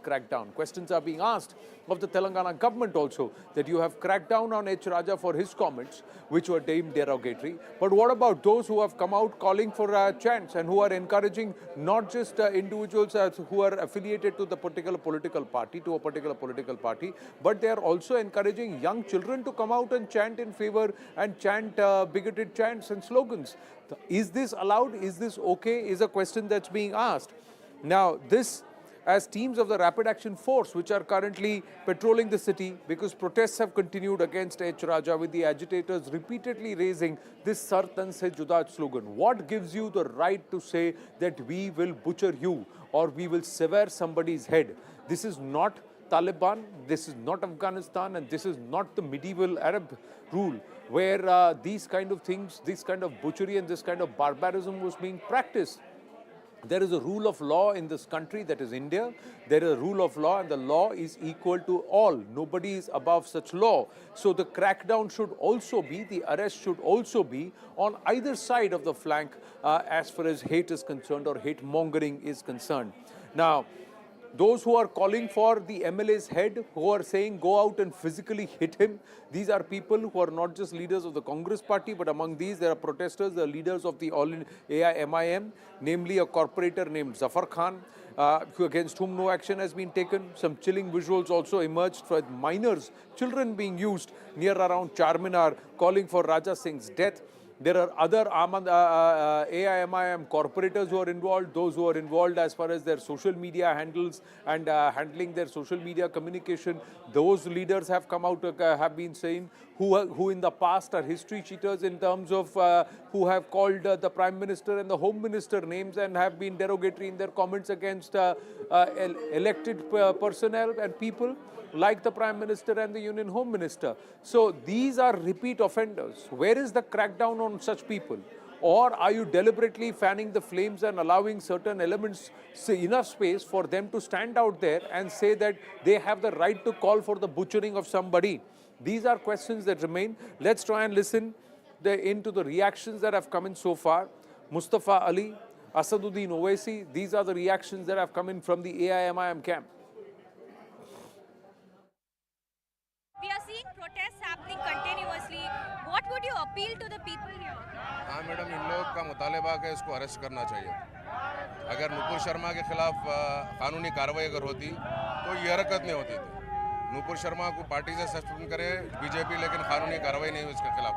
crackdown. Questions are being asked of the Telangana government also, that you have cracked down on H. Raja for his comments, which were deemed derogatory. But what about those who have come out calling for chants and who are encouraging not just individuals who are affiliated to the particular political party, but they are also encouraging young children to come out and chant in favor and chant bigoted chants and slogans. Is this allowed? Is this okay? Is a question that's being asked. Now, this, as teams of the Rapid Action Force, which are currently patrolling the city, because protests have continued against H. Raja, with the agitators repeatedly raising this Sar Tan Se Juda slogan. What gives you the right to say that we will butcher you or we will sever somebody's head? This is not Taliban, this is not Afghanistan, and this is not the medieval Arab rule where these kind of things, this kind of butchery and this kind of barbarism was being practiced. There is a rule of law in this country, that is India. There is a rule of law and the law is equal to all. Nobody is above such law. So the crackdown should also be, the arrest should also be on either side of the flank as far as hate is concerned or hate mongering is concerned. Now, those who are calling for the MLA's head, who are saying go out and physically hit him, these are people who are not just leaders of the Congress party, but among these there are protesters, the leaders of the AIMIM, namely a corporator named Zafar Khan, against whom no action has been taken. Some chilling visuals also emerged for minors, children being used near around Charminar, calling for Raja Singh's death. There are other AIMIM corporators who are involved, those who are involved as far as their social media handles and handling their social media communication. Those leaders have come out, have been saying, who in the past are history cheaters in terms of who have called the Prime Minister and the Home Minister names and have been derogatory in their comments against elected personnel and people like the Prime Minister and the Union Home Minister. So these are repeat offenders. Where is the crackdown on such people? Or are you deliberately fanning the flames and allowing certain elements enough space for them to stand out there and say that they have the right to call for the butchering of somebody? These are questions that remain. Let's try and listen into the reactions that have come in so far. Mustafa Ali, Asaduddin Owaisi, these are the reactions that have come in from the AIMIM camp. We are seeing protests happening continuously. What would you appeal to the people here? हाँ madam, इन लोग का मुतालबा है इसको arrest करना चाहिए. अगर नुपुर शर्मा के खिलाफ कानूनी कार्रवाई अगर होती तो ये हरकत नहीं होती थी. नुपुर शर्मा को पार्टी से सस्पेंड करे बीजेपी, लेकिन कानूनी कार्रवाई नहीं हुई उसके खिलाफ.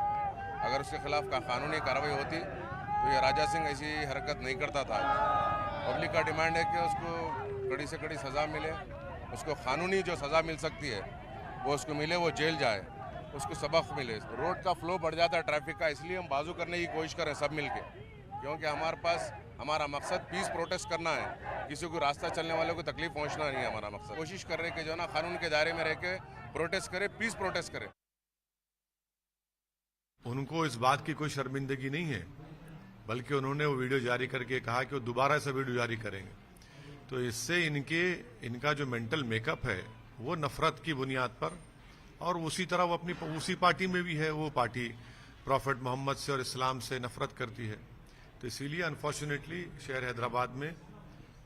अगर उसके खिलाफ कानूनी कार्रवाई होती तो ये राजा सिंह ऐसी हरकत नहीं करता था. पब्लिक का डिमांड है कि उसको कड़ी से कड़ी सज़ा मिले, उसको कानूनी जो सज़ा मिल सकती है वो उसको मिले, वो जेल जाए, उसको सबक मिले. रोड का फ्लो बढ़ जाता है ट्रैफिक का, इसलिए हम बाजू करने की कोशिश करें सब मिलके, क्योंकि हमारे पास हमारा मकसद पीस प्रोटेस्ट करना है. किसी को रास्ता चलने वालों को तकलीफ पहुंचना नहीं है हमारा मकसद. कोशिश कर रहे हैं कि जो ना कानून के दायरे में रह के प्रोटेस्ट करे, पीस प्रोटेस्ट करे. उनको इस बात की कोई शर्मिंदगी नहीं है, बल्कि उन्होंने वो वीडियो जारी करके कहा कि वो दोबारा ऐसा वीडियो जारी करेंगे. तो इससे इनका जो मेंटल मेकअप है वो नफरत की बुनियाद पर, और उसी तरह वो अपनी उसी पार्टी में भी है. वो पार्टी प्रॉफेट मोहम्मद से और इस्लाम से नफरत करती है. तो इसीलिए अनफॉर्चुनेटली शहर हैदराबाद में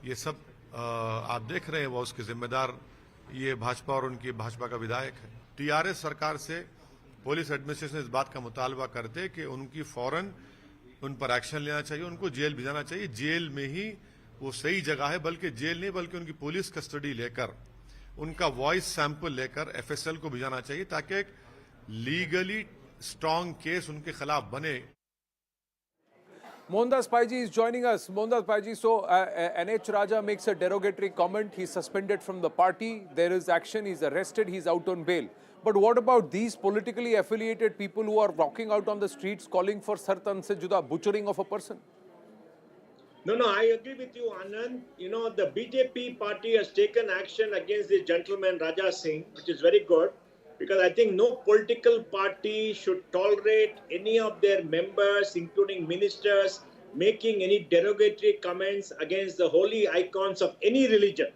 ये सब आप देख रहे हैं. वो उसके जिम्मेदार ये भाजपा और उनकी भाजपा का विधायक है. टीआरएस सरकार से पुलिस एडमिनिस्ट्रेशन इस बात का मुतालबा करते कि उनकी फौरन उन पर एक्शन लेना चाहिए, उनको जेल भिजाना चाहिए. जेल में ही वो सही जगह है, बल्कि जेल नहीं बल्कि उनकी पुलिस कस्टडी लेकर, उनका वॉइस सैंपल लेकर एफएसएल को भिजाना चाहिए, ताकि एक लीगली स्ट्रांग केस उनके खिलाफ बने. Mohandas Paiji is joining us. Mohandas Paiji, so NH Raja makes a derogatory comment. He's suspended from the party. There is action. He's arrested. He's out on bail. But what about these politically affiliated people who are walking out on the streets calling for Sar Tan Se Juda, butchering of a person? No, I agree with you, Anand. You know, the BJP party has taken action against this gentleman, Raja Singh, which is very good, because I think no political party should tolerate any of their members, including ministers, making any derogatory comments against the holy icons of any religion.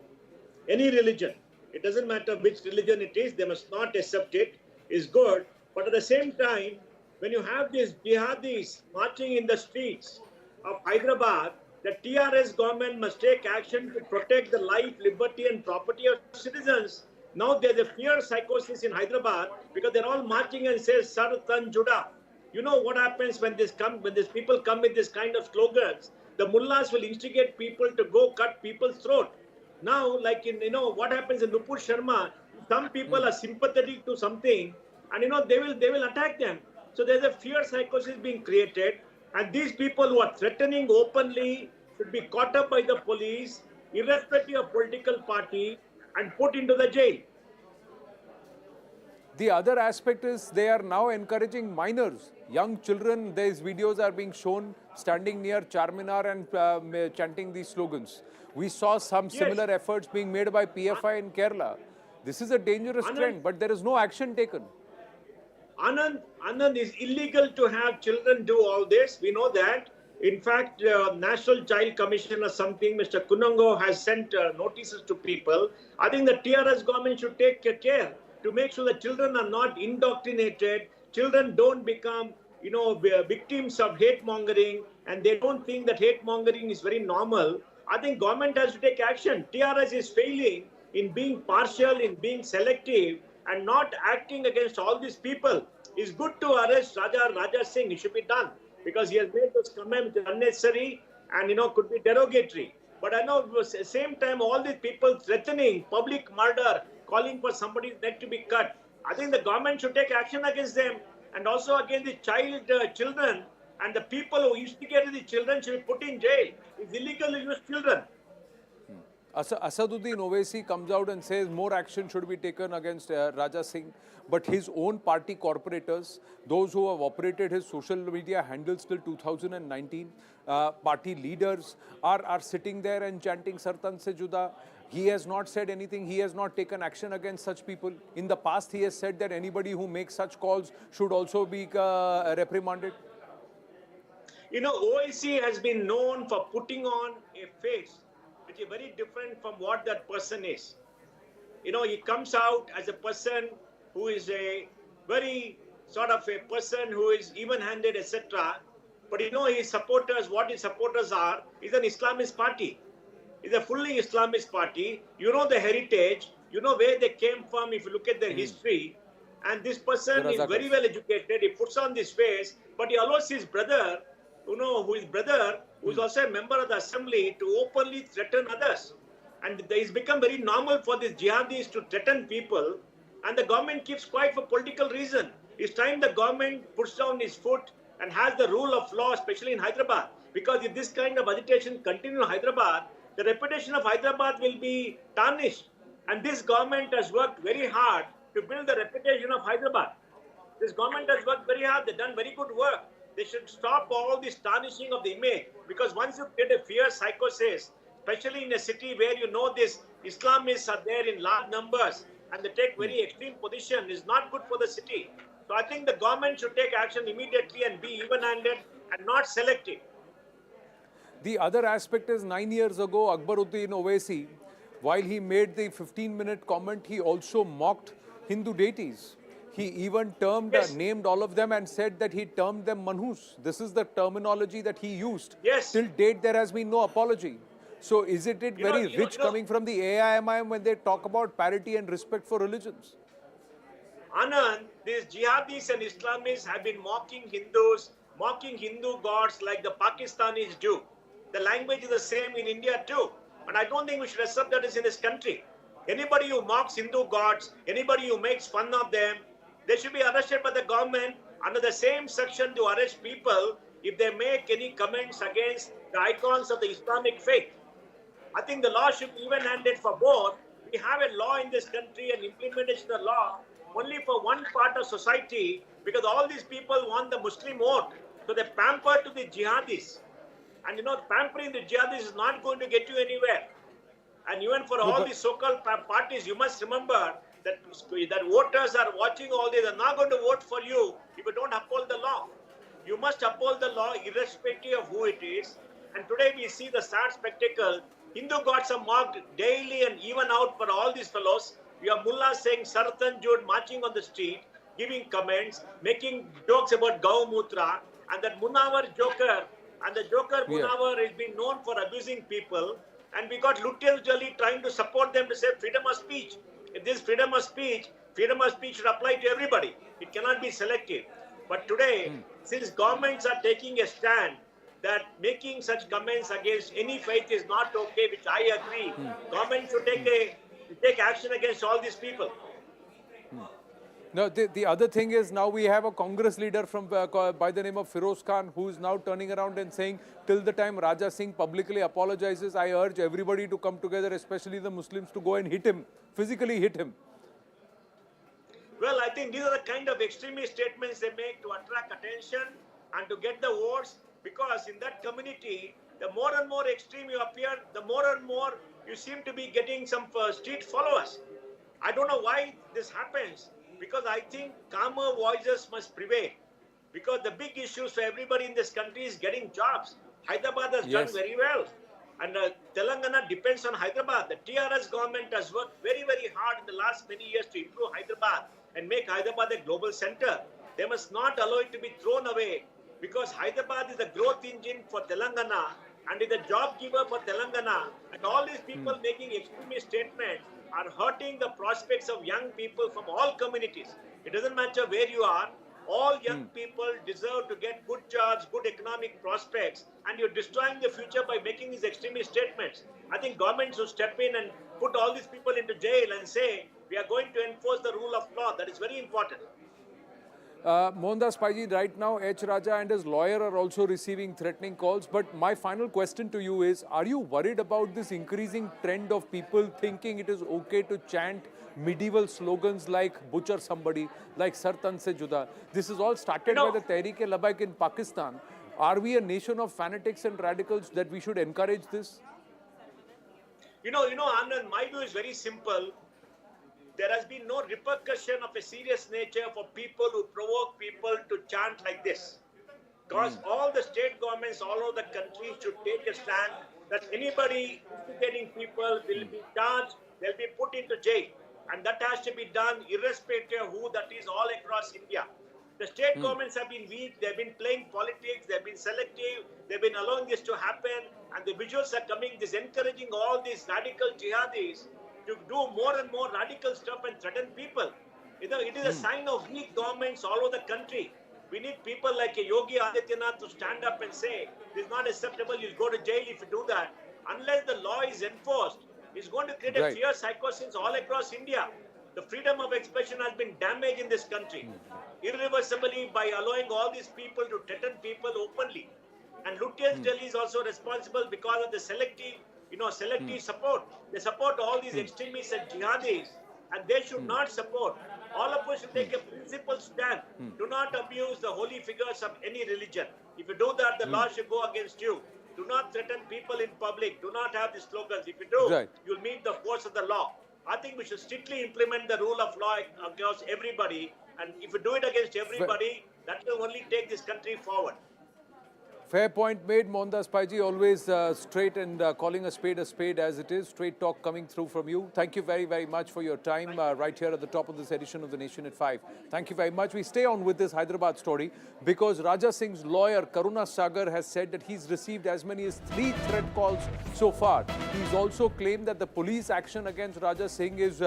Any religion. It doesn't matter which religion it is, they must not accept it. It's good. But at the same time, when you have these jihadis marching in the streets of Hyderabad, The TRS government must take action to protect the life, liberty, and property of citizens. Now there's a fear psychosis in Hyderabad because they're all marching and say Saratan Juda. You know what happens when these people come with this kind of slogans? The mullahs will instigate people to go cut people's throat. Now, like in what happens in Nupur Sharma, some people are sympathetic to something, and they will attack them. So there's a fear psychosis being created, and these people who are threatening openly should be caught up by the police, irrespective of political party, and put into the jail. The other aspect is they are now encouraging minors, young children. These videos are being shown standing near Charminar and chanting these slogans. We saw some similar efforts being made by PFI in Kerala. This is a dangerous trend, but there is no action taken. Anand, is illegal to have children do all this. We know that. In fact, National Child Commission or something, Mr. Kunungo has sent notices to people. I think the TRS government should take care to make sure that children are not indoctrinated. Children don't become, victims of hate mongering, and they don't think that hate mongering is very normal. I think government has to take action. TRS is failing in being partial, in being selective, and not acting against all these people. It's good to arrest Raja Singh. It should be done because he has made those comments unnecessary and could be derogatory. But I know at the same time all these people threatening public murder, calling for somebody's neck to be cut. I think the government should take action against them and also against the children, and the people who instigated the children should be put in jail. It's illegal to use children. Asaduddin Owaisi comes out and says more action should be taken against Raja Singh, but his own party corporators, those who have operated his social media handles till 2019, party leaders are sitting there and chanting Sartan Se Juda. He has not said anything. He has not taken action against such people. In the past, he has said that anybody who makes such calls should also be reprimanded. OIC has been known for putting on a face which is very different from what that person is. He comes out as a person who is a very sort of a person who is even-handed, etc. But his supporters, what his supporters are, is an Islamist party. It's a fully Islamist party. The heritage, where they came from if you look at their history. And this person is very well educated. He puts on this face, but he allows his brother, who is also a member of the assembly, to openly threaten others. And it's become very normal for these jihadis to threaten people, and the government keeps quiet for political reason. It's time the government puts down its foot and has the rule of law, especially in Hyderabad. Because if this kind of agitation continues in Hyderabad, the reputation of Hyderabad will be tarnished. And this government has worked very hard to build the reputation of Hyderabad. This government has worked very hard. They've done very good work. They should stop all this tarnishing of the image, because once you get a fear psychosis, especially in a city where these Islamists are there in large numbers and they take very extreme position, is not good for the city. So I think the government should take action immediately and be even-handed and not selective. The other aspect is 9 years ago, Akbaruddin Owaisi, while he made the 15-minute comment, he also mocked Hindu deities. He even named all of them and said that he termed them manhus. This is the terminology that he used. Yes. Till date, there has been no apology. So is it very rich coming from the AIMIM when they talk about parity and respect for religions? Anand, these jihadis and Islamists have been mocking Hindus, mocking Hindu gods like the Pakistanis do. The language is the same in India too. And I don't think we should accept that in this country. Anybody who mocks Hindu gods, anybody who makes fun of them, they should be arrested by the government under the same section to arrest people if they make any comments against the icons of the Islamic faith. I think the law should be even-handed for both. We have a law in this country and implementation of the law only for one part of society, because all these people want the Muslim vote. So they pamper to the jihadis. And pampering the jihadis is not going to get you anywhere. And even for all these so-called parties, you must remember that voters are watching all this. They're not going to vote for you if you don't uphold the law. You must uphold the law irrespective of who it is. And today we see the sad spectacle. Hindu gods are mocked daily and even out for all these fellows. We have mullahs saying Saratan Jud, marching on the street, giving comments, making jokes about Gau Mutra. And that Munawar joker And the Joker Yeah. Munawar has been known for abusing people. And we got Lutyens Delhi trying to support them to say freedom of speech. If this freedom of speech should apply to everybody. It cannot be selective. But today, since governments are taking a stand that making such comments against any faith is not okay, which I agree, government should take action against all these people. No, the other thing is now we have a Congress leader from by the name of Firoz Khan who is now turning around and saying till the time Raja Singh publicly apologizes, I urge everybody to come together, especially the Muslims, to go and hit him, physically hit him. Well, I think these are the kind of extremist statements they make to attract attention and to get the votes, because in that community, the more and more extreme you appear, the more and more you seem to be getting some street followers. I don't know why this happens, because I think calmer voices must prevail. Because the big issues for everybody in this country is getting jobs. Hyderabad has done very well. And Telangana depends on Hyderabad. The TRS government has worked very, very hard in the last many years to improve Hyderabad and make Hyderabad a global center. They must not allow it to be thrown away, because Hyderabad is the growth engine for Telangana and is a job giver for Telangana. And all these people making extremist statements are hurting the prospects of young people from all communities. It doesn't matter where you are. All young people deserve to get good jobs, good economic prospects, and you're destroying the future by making these extremist statements. I think governments should step in and put all these people into jail and say, we are going to enforce the rule of law. That is very important. Mohandas Paiji, right now H. Raja and his lawyer are also receiving threatening calls. But my final question to you is, are you worried about this increasing trend of people thinking it is okay to chant medieval slogans like butcher somebody, like Sartan se Juda? This is all started by the Tehreek-e-Labbaik in Pakistan. Are we a nation of fanatics and radicals that we should encourage this? Anand, my view is very simple. There has been no repercussion of a serious nature for people who provoke people to chant like this. Because all the state governments all over the country should take a stand that anybody instigating people will be charged, they'll be put into jail. And that has to be done irrespective of who that is all across India. The state governments have been weak, they've been playing politics, they've been selective, they've been allowing this to happen, and the visuals are coming, this encouraging all these radical jihadis to do more and more radical stuff and threaten people. It is a sign of weak governments all over the country. We need people like a Yogi Adityanath to stand up and say, this is not acceptable, you'll go to jail if you do that. Unless the law is enforced, it's going to create a fear psychosis all across India. The freedom of expression has been damaged in this country, irreversibly, by allowing all these people to threaten people openly. And Lutyens Delhi is also responsible because of the selective support. They support all these extremists and jihadis, and they should not support. All of us should take a principled stand. Do not abuse the holy figures of any religion. If you do that, the law should go against you. Do not threaten people in public. Do not have these slogans. If you do, you'll meet the force of the law. I think we should strictly implement the rule of law against everybody. And if you do it against everybody, that will only take this country forward. Fair point made, Mohandas Paiji, always straight and calling a spade as it is. Straight talk coming through from you. Thank you very, very much for your time right here at the top of this edition of The Nation at 5. Thank you very much. We stay on with this Hyderabad story because Raja Singh's lawyer, Karuna Sagar, has said that he's received as many as 3 threat calls so far. He's also claimed that the police action against Raja Singh is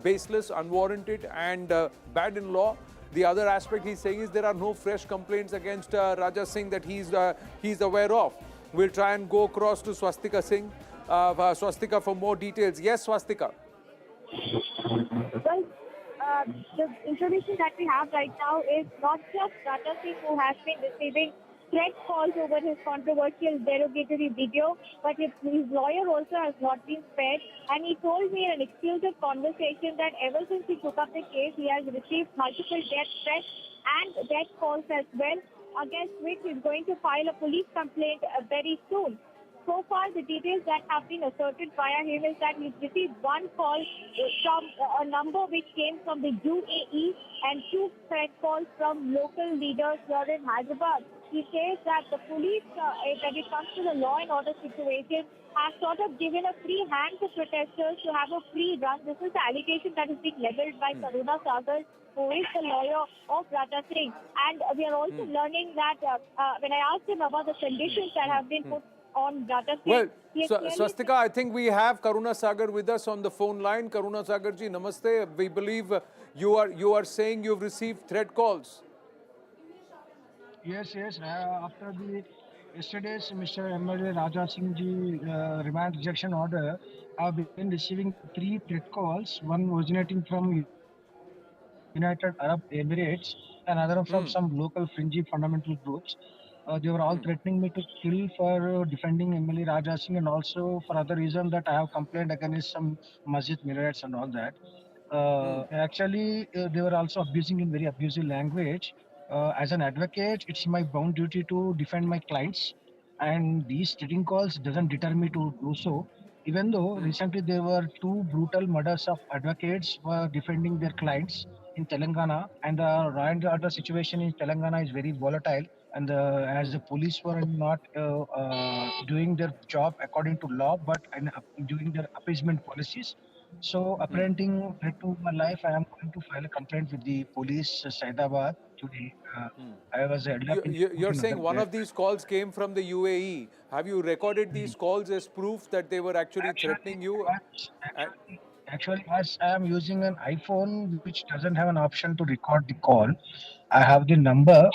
baseless, unwarranted and bad in law. The other aspect he's saying is there are no fresh complaints against Raja Singh that he's aware of. We'll try and go across to Swastika Singh. Swastika for more details. Yes, Swastika. Well, the information that we have right now is not just Raja Singh who has been receiving threat calls over his controversial derogatory video, but his lawyer also has not been spared. And he told me in an exclusive conversation that ever since he took up the case, he has received multiple death threats and death calls as well, against which he's going to file a police complaint very soon. So far, the details that have been asserted via him is that he's received 1 call from a number which came from the UAE and 2 threat calls from local leaders here in Hyderabad. he says that the police, when it comes to the law and order situation, have sort of given a free hand to protesters to have a free run. This is the allegation that is being leveled by Karuna Sagar, who is the lawyer of Raja Singh. And we are also learning that when I asked him about the conditions that have been put on Raja Singh, Well, he has clearly Swastika, I think we have Karuna Sagar with us on the phone line. Karuna Sagar ji, namaste. We believe you are saying you've received threat calls. Yes, yes. After the yesterday's Mr. MLA Raja Singh ji remand rejection order, I've been receiving 3 threat calls. One originating from United Arab Emirates, and another from some local fringy fundamental groups. They were all threatening me to kill for defending MLA Raja Singh, and also for other reason that I have complained against some masjid minarets and all that. Actually, they were also abusing in very abusive language. As an advocate, it's my bound duty to defend my clients, and these threatening calls doesn't deter me to do so. Even though recently there were 2 brutal murders of advocates were defending their clients in Telangana, and the law and order situation in Telangana is very volatile. And as the police were not doing their job according to law, but doing their appeasement policies. So, apprehending threat to my life, I am going to file a complaint with the police, Saidabad today. I was held up in You're 14 saying other one days. of these calls came from the UAE. Have you recorded these calls as proof that they were actually Actually, threatening you? And- as I am using an iPhone which doesn't have an option to record the call, I have the number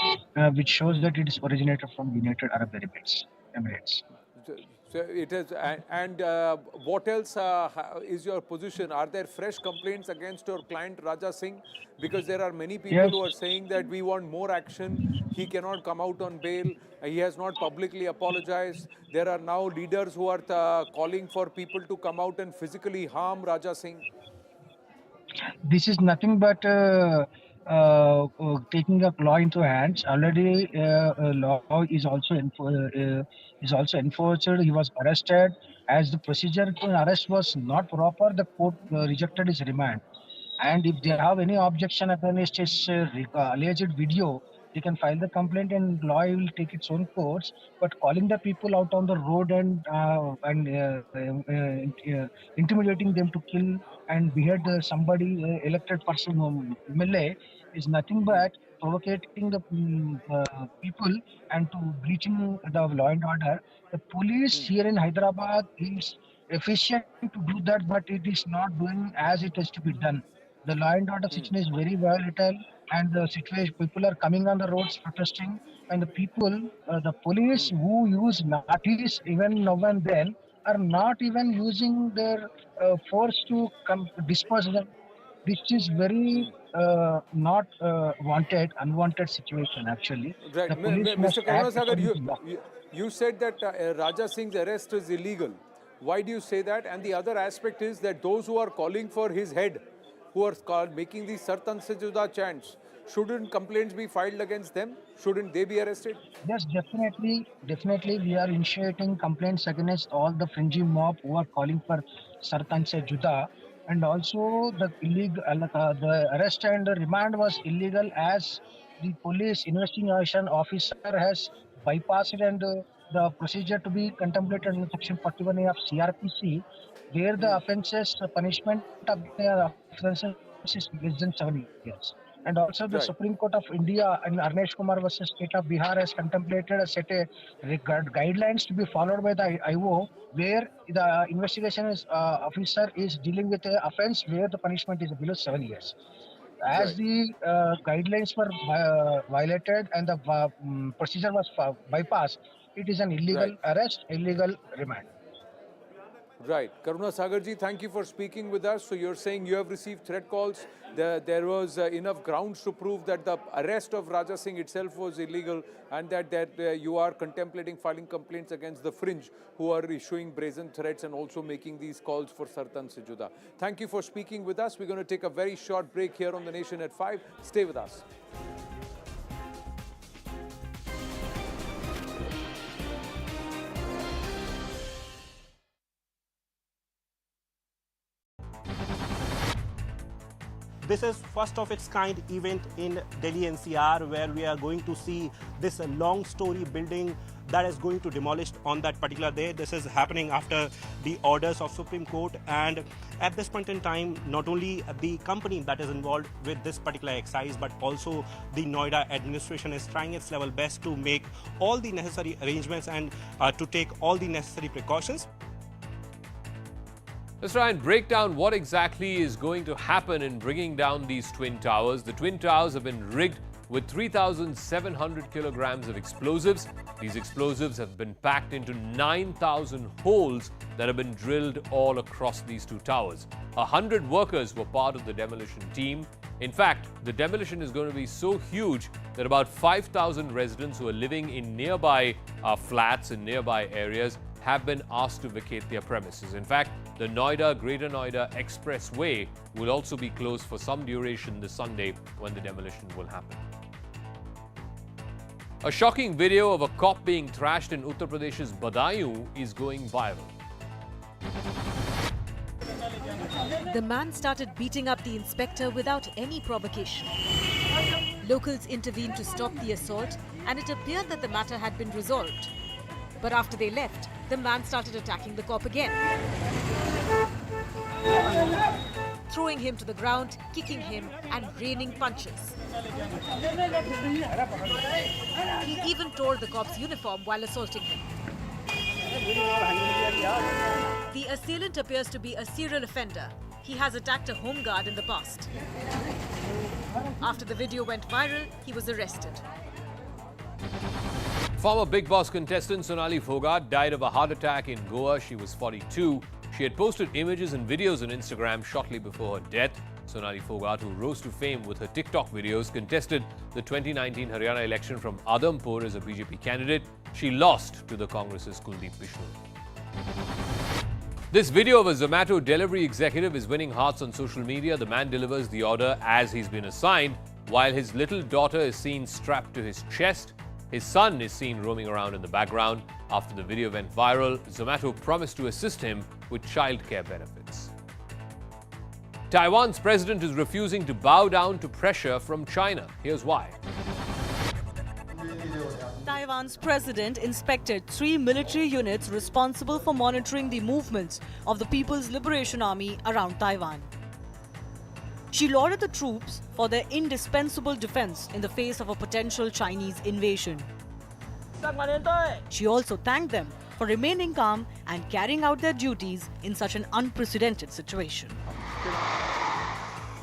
which shows that it is originated from United Arab Emirates. So it is, and what else is your position? Are there fresh complaints against your client Raja Singh? Because there are many people Yes, who are saying that we want more action. He cannot come out on bail. He has not publicly apologized. There are now leaders who are calling for people to come out and physically harm Raja Singh. this is nothing but taking the law into hands. Already, law is also enforced. He was arrested. As the procedure to arrest was not proper, the court rejected his remand. And if they have any objection against his alleged video, they can file the complaint and law will take its own course. But calling the people out on the road and intimidating them to kill and behead somebody, elected person, MLA, is nothing but provocating the people and to breaching the law and order. The police here in Hyderabad is efficient to do that, but it is not doing as it is to be done. The law and order situation is very volatile, and the situation people are coming on the roads protesting, and the people, the police who use lathis even now and then are not even using their force to disperse them. This is very not unwanted situation. Actually, Right. the police Mr. must act Karunasagar, according to law. you said that Raja Singh's arrest is illegal. Why do you say that? And the other aspect is that those who are calling for his head, who are making these Sartan Se Juda chants, shouldn't complaints be filed against them? Shouldn't they be arrested? Yes, definitely, we are initiating complaints against all the fringy mob who are calling for Sartan Se Juda, and also the illegal, the arrest and the remand was illegal as the police investigation officer has bypassed and the procedure to be contemplated in Section 41A of CRPC, where the offences, the punishment of the offences is less than 7 years. And also the Right. Supreme Court of India and Arnesh Kumar versus State of Bihar has contemplated a set a guidelines to be followed by the IO, where the investigation officer is dealing with an offense where the punishment is below 7 years. As Right. the guidelines were violated and the procedure was bypassed, it is an illegal Right. arrest, illegal remand. Right. Karuna Sagarji, thank you for speaking with us. So you're saying you have received threat calls. There was enough grounds to prove that the arrest of Raja Singh itself was illegal, and that you are contemplating filing complaints against the fringe who are issuing brazen threats and also making these calls for Sartan Se Juda. Thank you for speaking with us. We're going to take a very short break here on The Nation at 5. Stay with us. This is first of its kind event in Delhi NCR, where we are going to see this long story building that is going to demolish on that particular day. This is happening after the orders of Supreme Court, and at this point in time, not only the company that is involved with this particular exercise, but also the Noida administration is trying its level best to make all the necessary arrangements and to take all the necessary precautions. Let's try and break down what exactly is going to happen in bringing down these twin towers. The twin towers have been rigged with 3,700 kilograms of explosives. These explosives have been packed into 9,000 holes that have been drilled all across these two towers. 100 workers were part of the demolition team. In fact, the demolition is going to be so huge that about 5,000 residents who are living in nearby flats in nearby areas have been asked to vacate their premises. In fact, the Greater Noida Expressway will also be closed for some duration this Sunday when the demolition will happen. A shocking video of a cop being thrashed in Uttar Pradesh's Badaयूं is going viral. The man started beating up the inspector without any provocation. Locals intervened to stop the assault, and it appeared that the matter had been resolved. But after they left, the man started attacking the cop again, throwing him to the ground, kicking him and raining punches. He even tore the cop's uniform while assaulting him. The assailant appears to be a serial offender. He has attacked a home guard in the past. After the video went viral, he was arrested. Former Bigg Boss contestant Sonali Fogart died of a heart attack in Goa. She was 42. She had posted images and videos on Instagram shortly before her death. Sonali Fogart, who rose to fame with her TikTok videos, contested the 2019 Haryana election from Adhampur as a BJP candidate. She lost to the Congress's Kuldeep Bishnoi. This video of a Zomato delivery executive is winning hearts on social media. The man delivers the order as he's been assigned, while his little daughter is seen strapped to his chest. His son is seen roaming around in the background. After the video went viral, Zomato promised to assist him with childcare benefits. Taiwan's president is refusing to bow down to pressure from China. Here's why. Taiwan's president inspected 3 military units responsible for monitoring the movements of the People's Liberation Army around Taiwan. She lauded the troops for their indispensable defense in the face of a potential Chinese invasion. She also thanked them for remaining calm and carrying out their duties in such an unprecedented situation.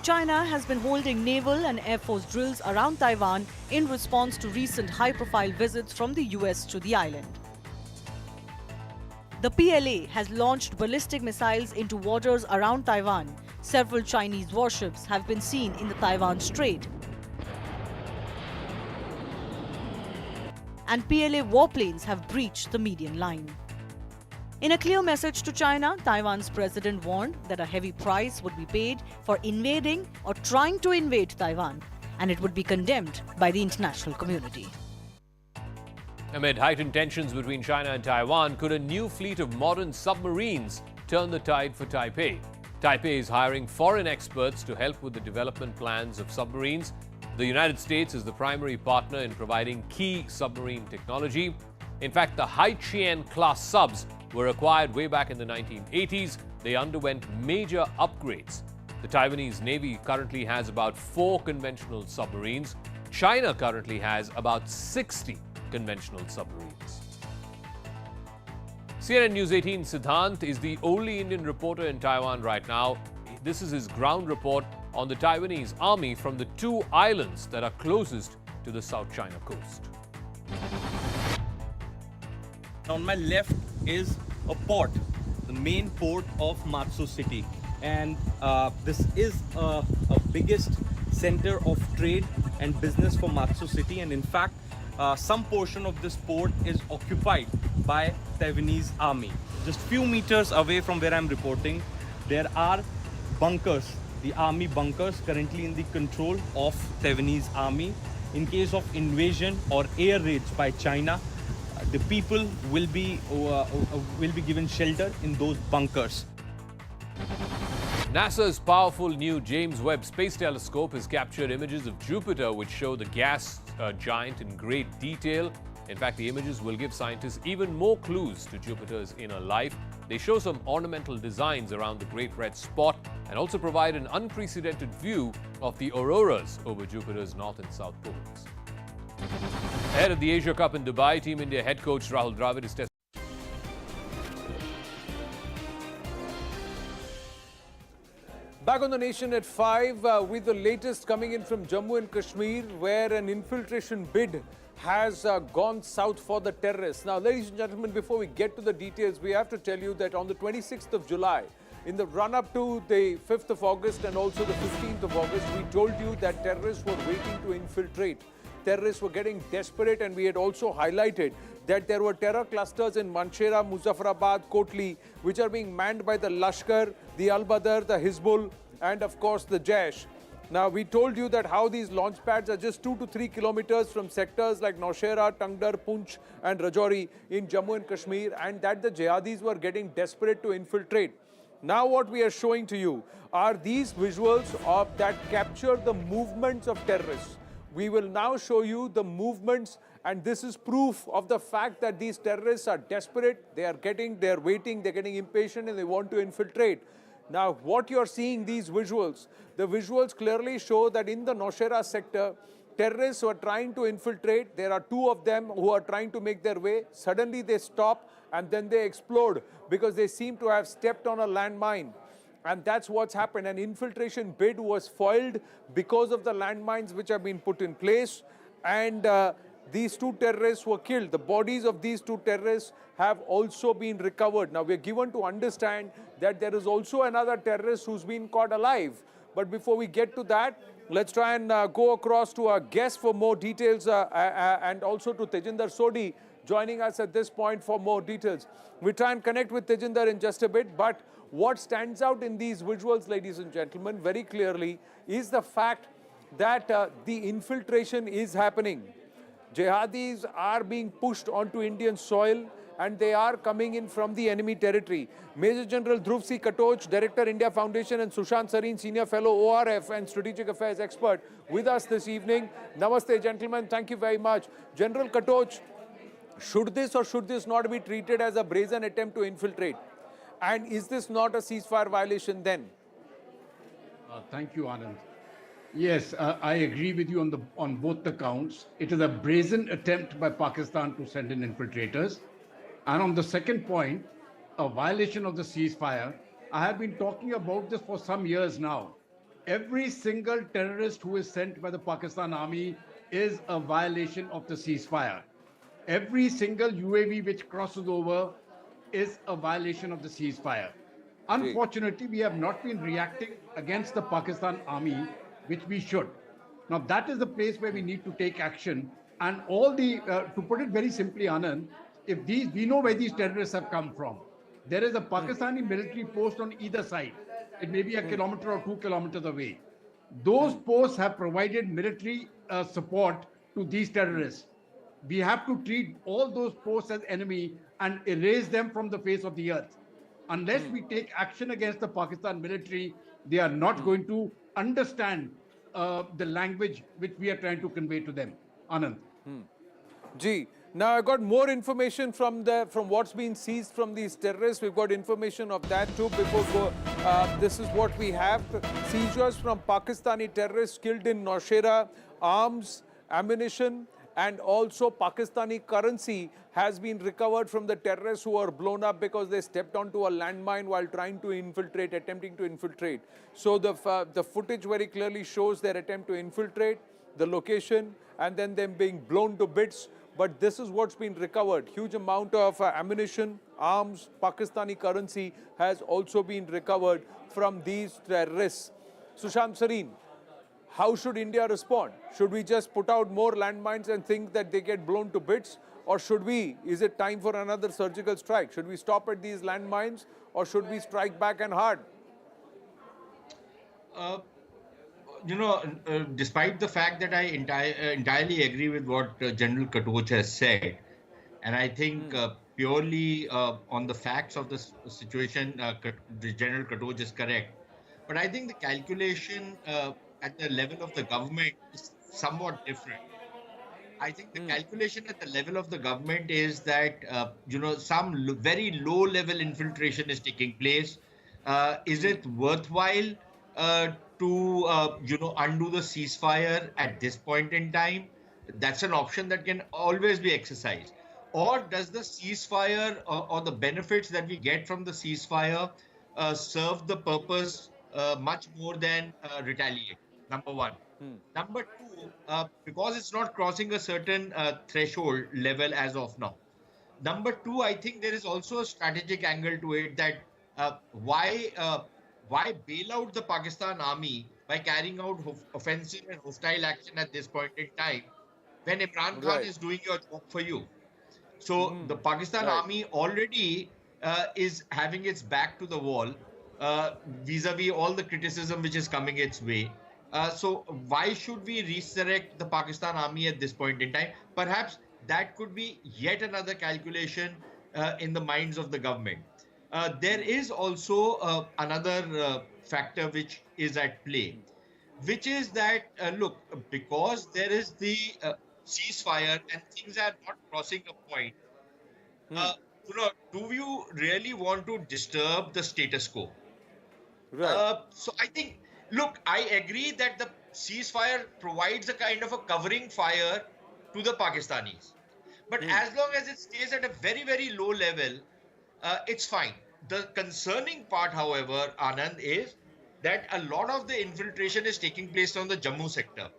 China has been holding naval and air force drills around Taiwan in response to recent high-profile visits from the US to the island. The PLA has launched ballistic missiles into waters around Taiwan. Several Chinese warships have been seen in the Taiwan Strait. And PLA warplanes have breached the median line. In a clear message to China, Taiwan's president warned that a heavy price would be paid for invading or trying to invade Taiwan, and it would be condemned by the international community. Amid heightened tensions between China and Taiwan, could a new fleet of modern submarines turn the tide for Taipei? Taipei is hiring foreign experts to help with the development plans of submarines. The United States is the primary partner in providing key submarine technology. In fact, the Haiqian class subs were acquired way back in the 1980s. They underwent major upgrades. The Taiwanese Navy currently has about 4 conventional submarines. China currently has about 60 conventional submarines. CNN News 18 Siddhant is the only Indian reporter in Taiwan right now. This is his ground report on the Taiwanese army from the 2 islands that are closest to the South China coast. On my left is a port, the main port of Matsu City, and this is a biggest center of trade and business for Matsu City, and in fact some portion of this port is occupied by Taiwanese army. Just few meters away from where I'm reporting, there are bunkers, the army bunkers currently in the control of Taiwanese army. In case of invasion or air raids by China, the people will be given shelter in those bunkers. NASA's powerful new James Webb Space Telescope has captured images of Jupiter which show the gas giant in great detail. In fact, the images will give scientists even more clues to Jupiter's inner life. They show some ornamental designs around the Great Red Spot and also provide an unprecedented view of the auroras over Jupiter's north and south poles. Ahead of the Asia Cup in Dubai, Team India head coach Rahul Dravid is testing. Back on the nation at 5 with the latest coming in from Jammu and Kashmir, where an infiltration bid has gone south for the terrorists. Now, ladies and gentlemen, before we get to the details, we have to tell you that on the 26th of July, in the run-up to the 5th of August and also the 15th of August, we told you that terrorists were waiting to infiltrate. Terrorists were getting desperate, and we had also highlighted that there were terror clusters in Manshera, Muzaffarabad, Kotli, which are being manned by the Lashkar, the Al-Badr, the Hizbul, and of course the Jaish. Now, we told you that how these launch pads are just 2 to 3 kilometers from sectors like Naushera, Tangdar, Poonch and Rajouri in Jammu and Kashmir, and that the jihadis were getting desperate to infiltrate. Now what we are showing to you are these visuals of that capture the movements of terrorists. We will now show you the movements, and this is proof of the fact that these terrorists are desperate, they are waiting, they're getting impatient, and they want to infiltrate. Now, what you're seeing, these visuals, the visuals clearly show that in the Naushera sector, terrorists were trying to infiltrate. There are 2 of them who are trying to make their way. Suddenly they stop and then they explode because they seem to have stepped on a landmine. And that's what's happened. An infiltration bid was foiled because of the landmines which have been put in place. And these 2 terrorists were killed. The bodies of these 2 terrorists have also been recovered. Now, we're given to understand that there is also another terrorist who's been caught alive. But before we get to that, let's try and go across to our guest for more details and also to Tejinder Sodhi joining us at this point for more details. We'll try and connect with Tejinder in just a bit, but what stands out in these visuals, ladies and gentlemen, very clearly is the fact that the infiltration is happening. Jihadis are being pushed onto Indian soil and they are coming in from the enemy territory. Major General Dhruv C. Katoch, Director, India Foundation, and Sushant Sareen, Senior Fellow, ORF and Strategic Affairs Expert, with us this evening. Namaste, gentlemen. Thank you very much. General Katoch, should this or should this not be treated as a brazen attempt to infiltrate? And is this not a ceasefire violation then? Thank you, Anand. Yes, I agree with you on both the counts. It is a brazen attempt by Pakistan to send in infiltrators. And on the second point, a violation of the ceasefire, I have been talking about this for some years now. Every single terrorist who is sent by the Pakistan army is a violation of the ceasefire. Every single UAV which crosses over is a violation of the ceasefire. Unfortunately, we have not been reacting against the Pakistan army, which we should. Now, that is the place where we need to take action. And all the, to put it very simply, Anand, if we know where these terrorists have come from. There is a Pakistani military post on either side. It may be a kilometer or 2 kilometers away. Those posts have provided military support to these terrorists. We have to treat all those posts as enemy and erase them from the face of the earth. Unless we take action against the Pakistan military, they are not going to understand the language which we are trying to convey to them. Anand. Gee, now I got more information from what's been seized from these terrorists. We've got information of that too. This is what we have: seizures from Pakistani terrorists killed in Naushera, arms, ammunition, and also Pakistani currency has been recovered from the terrorists who were blown up because they stepped onto a landmine while trying to infiltrate, attempting to infiltrate. So the footage very clearly shows their attempt to infiltrate, the location, and then them being blown to bits. But this is what's been recovered. Huge amount of ammunition, arms, Pakistani currency has also been recovered from these terrorists. Sushant Sareen, how should India respond? Should we just put out more landmines and think that they get blown to bits? Or is it time for another surgical strike? Should we stop at these landmines or should we strike back and hard? Despite the fact that I entirely agree with what General Katoch has said, and I think purely on the facts of the situation, the General Katoch is correct. But I think the calculation at the level of the government is somewhat different. I think the calculation at the level of the government is that some very low level infiltration is taking place. Is it worthwhile to undo the ceasefire at this point in time? That's an option that can always be exercised. Or does the ceasefire or the benefits that we get from the ceasefire serve the purpose much more than retaliate? Number one. Number two, because it's not crossing a certain threshold level as of now. Number two, I think there is also a strategic angle to it that why bail out the Pakistan army by carrying out offensive and hostile action at this point in time when Imran Khan Right. is doing your job for you. So the Pakistan Right. army already is having its back to the wall vis-a-vis all the criticism which is coming its way. So why should we resurrect the Pakistan army at this point in time? Perhaps that could be yet another calculation in the minds of the government. There is also another factor which is at play, which is that look, because there is the ceasefire and things are not crossing a point. Uh, do you really want to disturb the status quo? Right. So I think, look, I agree that the ceasefire provides a kind of a covering fire to the Pakistanis. But as long as it stays at a very, very low level, it's fine. The concerning part, however, Anand, is that a lot of the infiltration is taking place on the Jammu sector.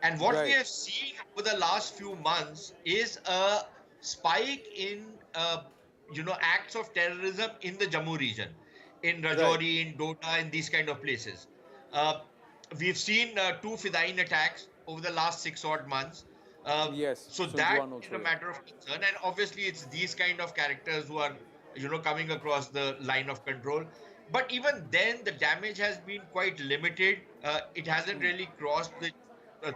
And what we Right. have seen over the last few months is a spike in, acts of terrorism in the Jammu region, in Right. Rajouri, in Dota, in these kind of places. Uh, we've seen two Fidain attacks over the last 6 odd months. Yes. So that Sunjwan is also. a Yeah. matter of concern. And obviously, it's these kind of characters who are, coming across the line of control. But even then, the damage has been quite limited. It hasn't really crossed the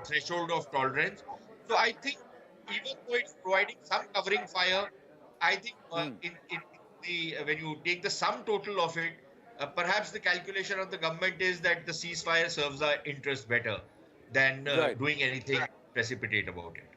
threshold of tolerance. So I think even though it's providing some covering fire, I think in the when you take the sum total of it, perhaps the calculation of the government is that the ceasefire serves our interest better than Right. doing anything precipitate about it.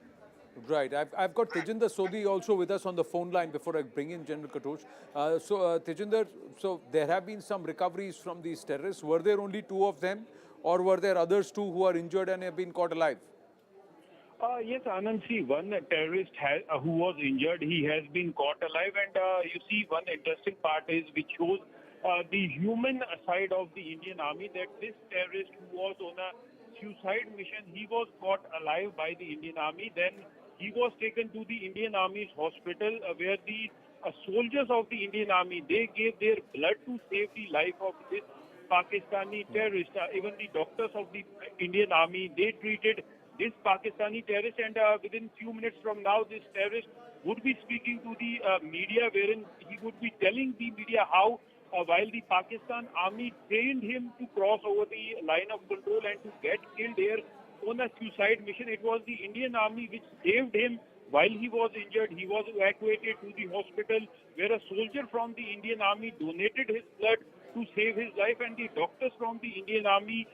Right. I've got Tejinder Sodhi also with us on the phone line before I bring in General Katoch. Tejinder, so there have been some recoveries from these terrorists. Were there only two of them, or were there others too who are injured and have been caught alive? Yes, Anand, see, one terrorist who was injured, he has been caught alive. And you see, one interesting part is which shows the human side of the Indian army, that this terrorist who was on a suicide mission, he was caught alive by the Indian army. Then he was taken to the Indian Army's hospital where the soldiers of the Indian Army, they gave their blood to save the life of this Pakistani terrorist. Even the doctors of the Indian Army, they treated this Pakistani terrorist, and within few minutes from now, this terrorist would be speaking to the media, wherein he would be telling the media how, while the Pakistan army trained him to cross over the line of control and to get killed here on a suicide mission, it was the Indian army which saved him while he was injured. He was evacuated to the hospital where a soldier from the Indian army donated his blood to save his life, and the doctors from the Indian army,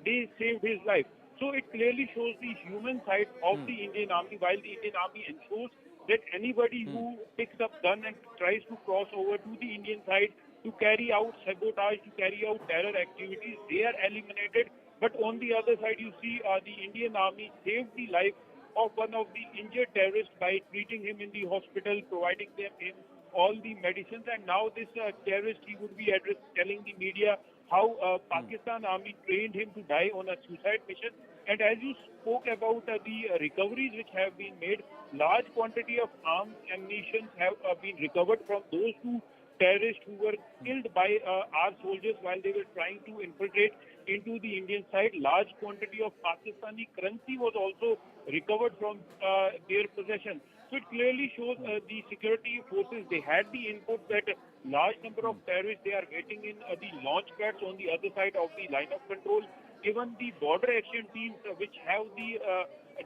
they saved his life. So it clearly shows the human side of the Indian army, while the Indian army ensures that anybody who picks up gun and tries to cross over to the Indian side to carry out sabotage, to carry out terror activities, they are eliminated. But on the other side, you see the Indian army saved the life of one of the injured terrorists by treating him in the hospital, providing him all the medicines. And now this terrorist, he would be telling the media how Pakistan army trained him to die on a suicide mission. And as you spoke about the recoveries which have been made, large quantity of arms, ammunition have been recovered from those two terrorists who were killed by our soldiers while they were trying to infiltrate into the Indian side. Large quantity of Pakistani currency was also recovered from their possession. So it clearly shows the security forces, they had the input that large number of terrorists, they are waiting in the launch pads on the other side of the line of control. Even the border action teams which have the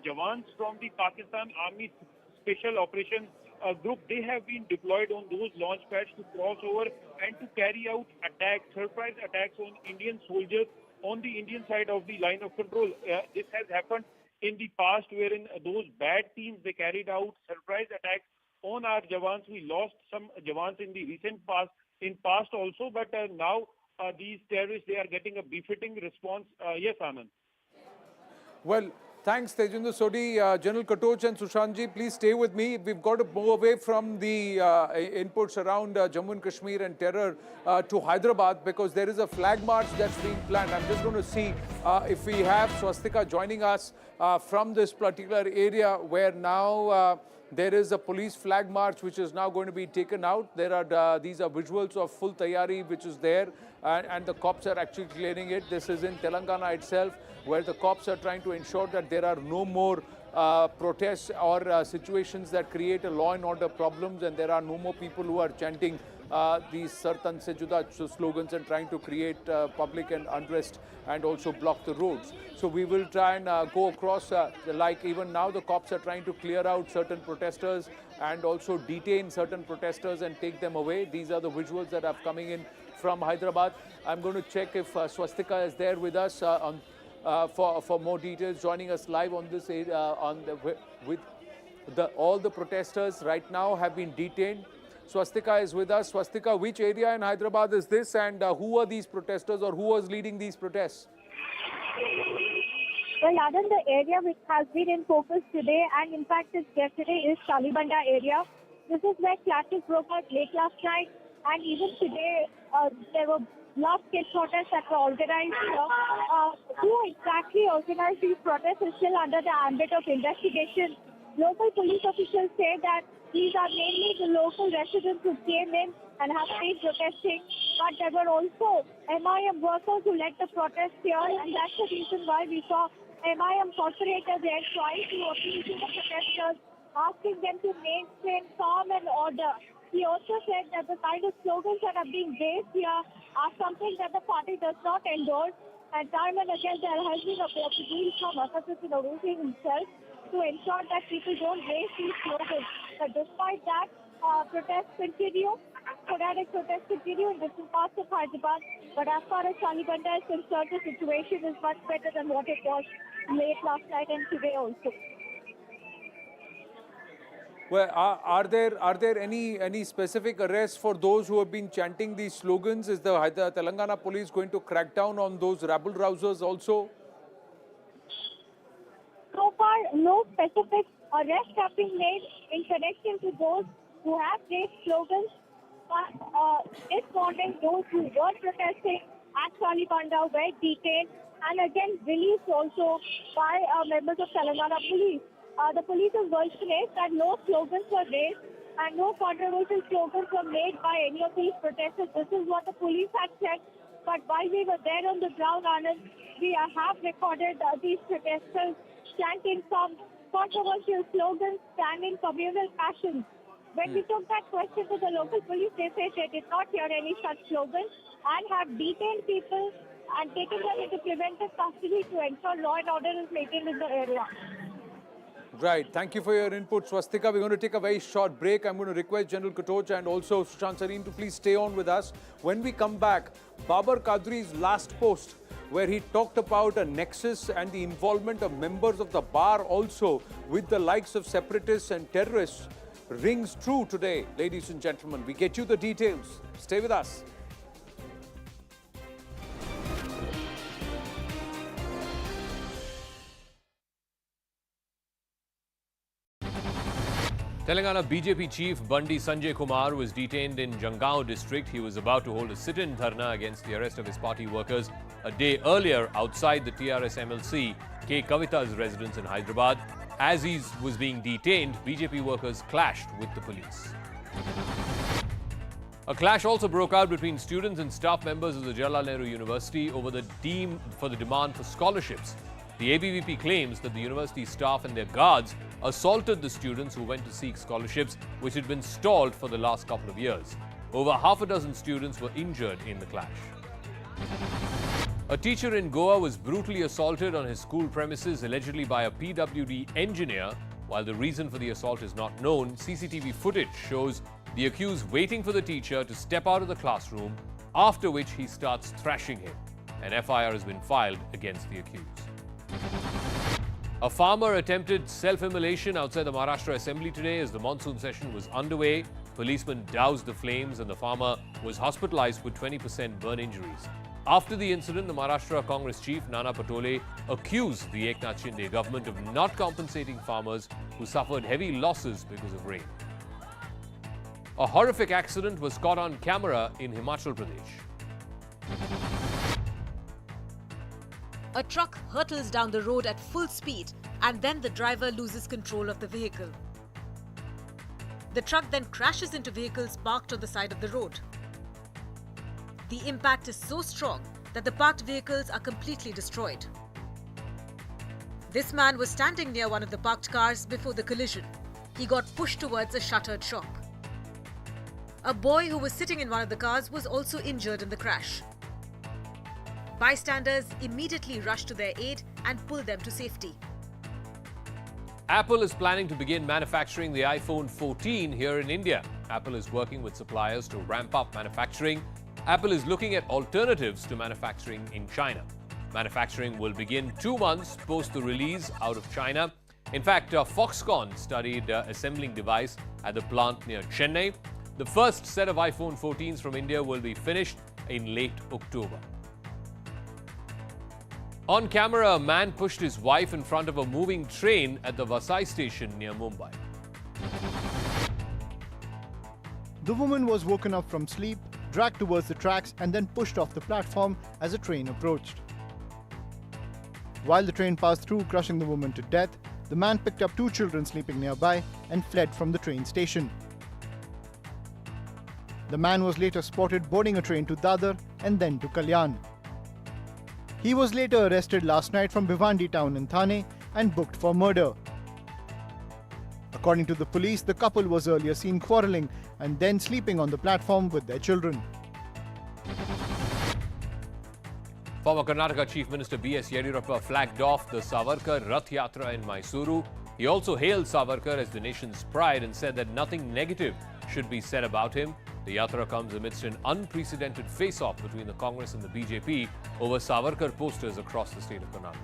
Jawans from the Pakistan Army Special Operation group, they have been deployed on those launch pads to cross over and to carry out attacks, surprise attacks on Indian soldiers on the Indian side of the line of control. This has happened in the past, wherein those bad teams, they carried out surprise attacks on our Jawans. We lost some Jawans in the recent past also, but now these terrorists, they are getting a befitting response. Yes, Anand. Well, thanks, Tejinder Sodhi. General Katoch and Sushantji, please stay with me. We've got to move away from the inputs around Jammu and Kashmir and terror to Hyderabad, because there is a flag march that's being planned. I'm just going to see if we have Swastika joining us from this particular area where now there is a police flag march which is now going to be taken out. There are these are visuals of full tayari which is there, and the cops are actually clearing it. This is in Telangana itself, where the cops are trying to ensure that there are no more protests or situations that create a law and order problems, and there are no more people who are chanting these Sartan Se Juda slogans and trying to create public and unrest and also block the roads. So we will try and go across, like even now the cops are trying to clear out certain protesters and also detain certain protesters and take them away. These are the visuals that are coming in from Hyderabad. I'm going to check if Swastika is there with us for more details. Joining us live on this all the protesters right now have been detained. Swastika is with us. Swastika, which area in Hyderabad is this, and who are these protesters, or who was leading these protests? Well, Anand, the area which has been in focus today, and in fact since yesterday, is Shalibanda area. This is where clashes broke out late last night, and even today there were large-scale protests that were organized here. Who exactly organized these protests is still under the ambit of investigation. Local police officials say that these are mainly the local residents who came in and have been protesting, but there were also MIM workers who led the protest here, and that's the reason why we saw MIM corporators there trying to appeal to the protesters, asking them to maintain calm and order. He also said that the kind of slogans that are being raised here are something that the party does not endorse, and time and again there has been a appeal from Asatuddin Owaisi himself to ensure that people don't raise these slogans. But despite that, protests continue. Sporadic protests continue in different parts of Hyderabad. But as far as Shalibanda is concerned, the situation is much better than what it was late last night and today also. Well, are there any specific arrests for those who have been chanting these slogans? Is the Telangana police going to crack down on those rabble-rousers also? So far, no specific arrests have been made in connection to those who have raised slogans. But this morning, those who were protesting at Shalibanda were detained and again released also by members of Telangana police. The police's version is that no slogans were raised and no controversial slogans were made by any of these protesters. This is what the police had said. But while we were there on the ground, Anand, we have recorded these protesters chanting some controversial slogans, standing communal passions. When we took that question to the local police, they said they did not hear any such slogans and have detained people and taken them into preventive custody to ensure law and order is maintained in the area. Right. Thank you for your input, Swastika. We're going to take a very short break. I'm going to request General Katoch and also Sushant Sareen to please stay on with us. When we come back, Babar Qadri's last post, where he talked about a nexus and the involvement of members of the bar also with the likes of separatists and terrorists, rings true today, ladies and gentlemen. We get you the details. Stay with us. Telangana BJP chief Bandi Sanjay Kumar was detained in Jangaon district. He was about to hold a sit-in dharna against the arrest of his party workers a day earlier outside the TRS MLC K. Kavita's residence in Hyderabad. As he was being detained, BJP workers clashed with the police. A clash also broke out between students and staff members of the Jawaharlal Nehru University over the demand for scholarships. The ABVP claims that the university staff and their guards assaulted the students who went to seek scholarships, which had been stalled for the last couple of years. Over half a dozen students were injured in the clash. A teacher in Goa was brutally assaulted on his school premises, allegedly by a PWD engineer While the reason for the assault is not known, CCTV footage shows the accused waiting for the teacher to step out of the classroom, after which he starts thrashing him. An FIR has been filed against the accused. A farmer attempted self-immolation outside the Maharashtra Assembly today as the monsoon session was underway. Policemen doused the flames and the farmer was hospitalized with 20% burn injuries. After the incident, the Maharashtra Congress chief Nana Patole accused the Eknath Shinde government of not compensating farmers who suffered heavy losses because of rain. A horrific accident was caught on camera in Himachal Pradesh. A truck hurtles down the road at full speed and then the driver loses control of the vehicle. The truck then crashes into vehicles parked on the side of the road. The impact is so strong that the parked vehicles are completely destroyed. This man was standing near one of the parked cars before the collision. He got pushed towards a shuttered shop. A boy who was sitting in one of the cars was also injured in the crash. Bystanders immediately rushed to their aid and pulled them to safety. Apple is planning to begin manufacturing the iPhone 14 here in India. Apple is working with suppliers to ramp up manufacturing. Apple is looking at alternatives to manufacturing in China. Manufacturing will begin 2 months post the release out of China. In fact, Foxconn studied assembling device at the plant near Chennai. The first set of iPhone 14s from India will be finished in late October. On camera, a man pushed his wife in front of a moving train at the Vasai station near Mumbai. The woman was woken up from sleep, dragged towards the tracks and then pushed off the platform as a train approached. While the train passed through, crushing the woman to death, the man picked up 2 children sleeping nearby and fled from the train station. The man was later spotted boarding a train to Dadar and then to Kalyan. He was later arrested last night from Bhiwandi town in Thane and booked for murder. According to the police, the couple was earlier seen quarrelling and then sleeping on the platform with their children. Former Karnataka Chief Minister B.S. Yediyurappa flagged off the Savarkar Rath Yatra in Mysuru. He also hailed Savarkar as the nation's pride and said that nothing negative should be said about him. The Yatra comes amidst an unprecedented face-off between the Congress and the BJP over Savarkar posters across the state of Karnataka.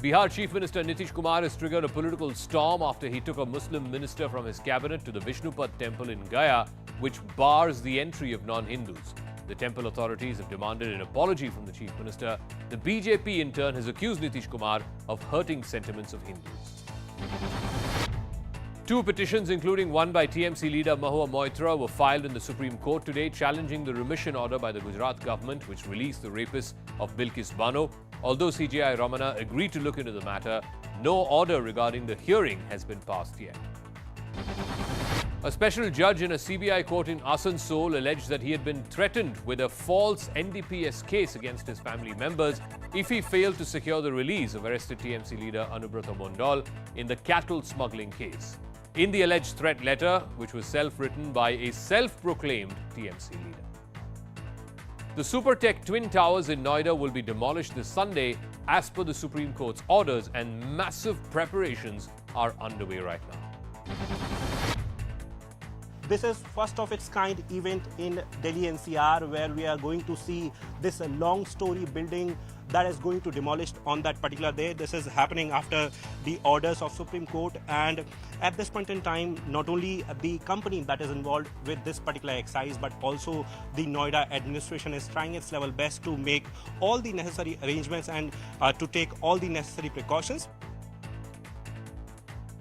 Bihar Chief Minister Nitish Kumar has triggered a political storm after he took a Muslim minister from his cabinet to the Vishnupad temple in Gaya, which bars the entry of non-Hindus. The temple authorities have demanded an apology from the Chief Minister. The BJP in turn has accused Nitish Kumar of hurting sentiments of Hindus. 2 petitions, including one by TMC leader Mahua Moitra, were filed in the Supreme Court today, challenging the remission order by the Gujarat government, which released the rapist of Bilkis Bano. Although CJI Ramana agreed to look into the matter, no order regarding the hearing has been passed yet. A special judge in a CBI court in Asansol alleged that he had been threatened with a false NDPS case against his family members if he failed to secure the release of arrested TMC leader Anubrata Mondal in the cattle smuggling case. In the alleged threat letter, which was self-written by a self-proclaimed TMC leader. The Supertech Twin Towers in Noida will be demolished this Sunday as per the Supreme Court's orders, and massive preparations are underway right now. This is first of its kind event in Delhi NCR, where we are going to see this long story building that is going to be demolished on that particular day. This is happening after the orders of Supreme Court, and at this point in time, not only the company that is involved with this particular exercise, but also the Noida administration is trying its level best to make all the necessary arrangements and to take all the necessary precautions.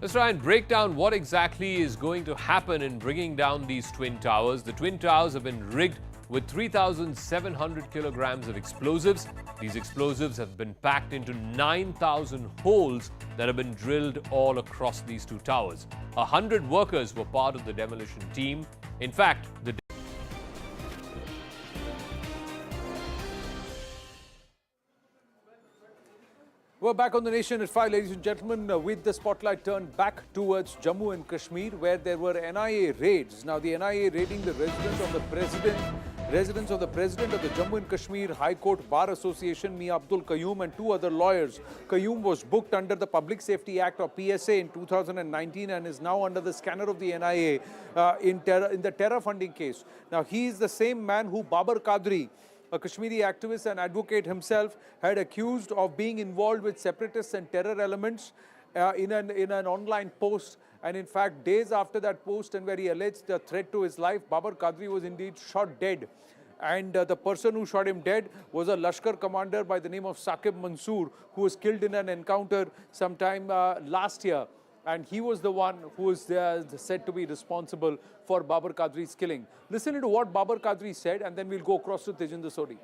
Let's try and break down what exactly is going to happen in bringing down these twin towers. The twin towers have been rigged with 3,700 kilograms of explosives. These explosives have been packed into 9,000 holes that have been drilled all across these 2 towers. 100 workers were part of the demolition team. In fact, the We're back on the Nation at 5, ladies and gentlemen, with the spotlight turned back towards Jammu and Kashmir, where there were NIA raids. Now, the NIA raiding the residence of the president residence of the president of the Jammu and Kashmir High Court Bar Association, Mia Abdul Qayyum, and 2 other lawyers. Qayyum was booked under the Public Safety Act or PSA in 2019 and is now under the scanner of the NIA in the terror funding case. Now, he is the same man who Babar Qadri, a Kashmiri activist and advocate himself, had accused of being involved with separatists and terror elements in an online post. And in fact, days after that post and where he alleged a threat to his life, Babar Qadri was indeed shot dead. And the person who shot him dead was a Lashkar commander by the name of Saqib Mansoor, who was killed in an encounter sometime last year. And he was the one who was said to be responsible for Babar Qadri's killing. Listen to what Babar Qadri said, and then we'll go across to Tejinder Sodi.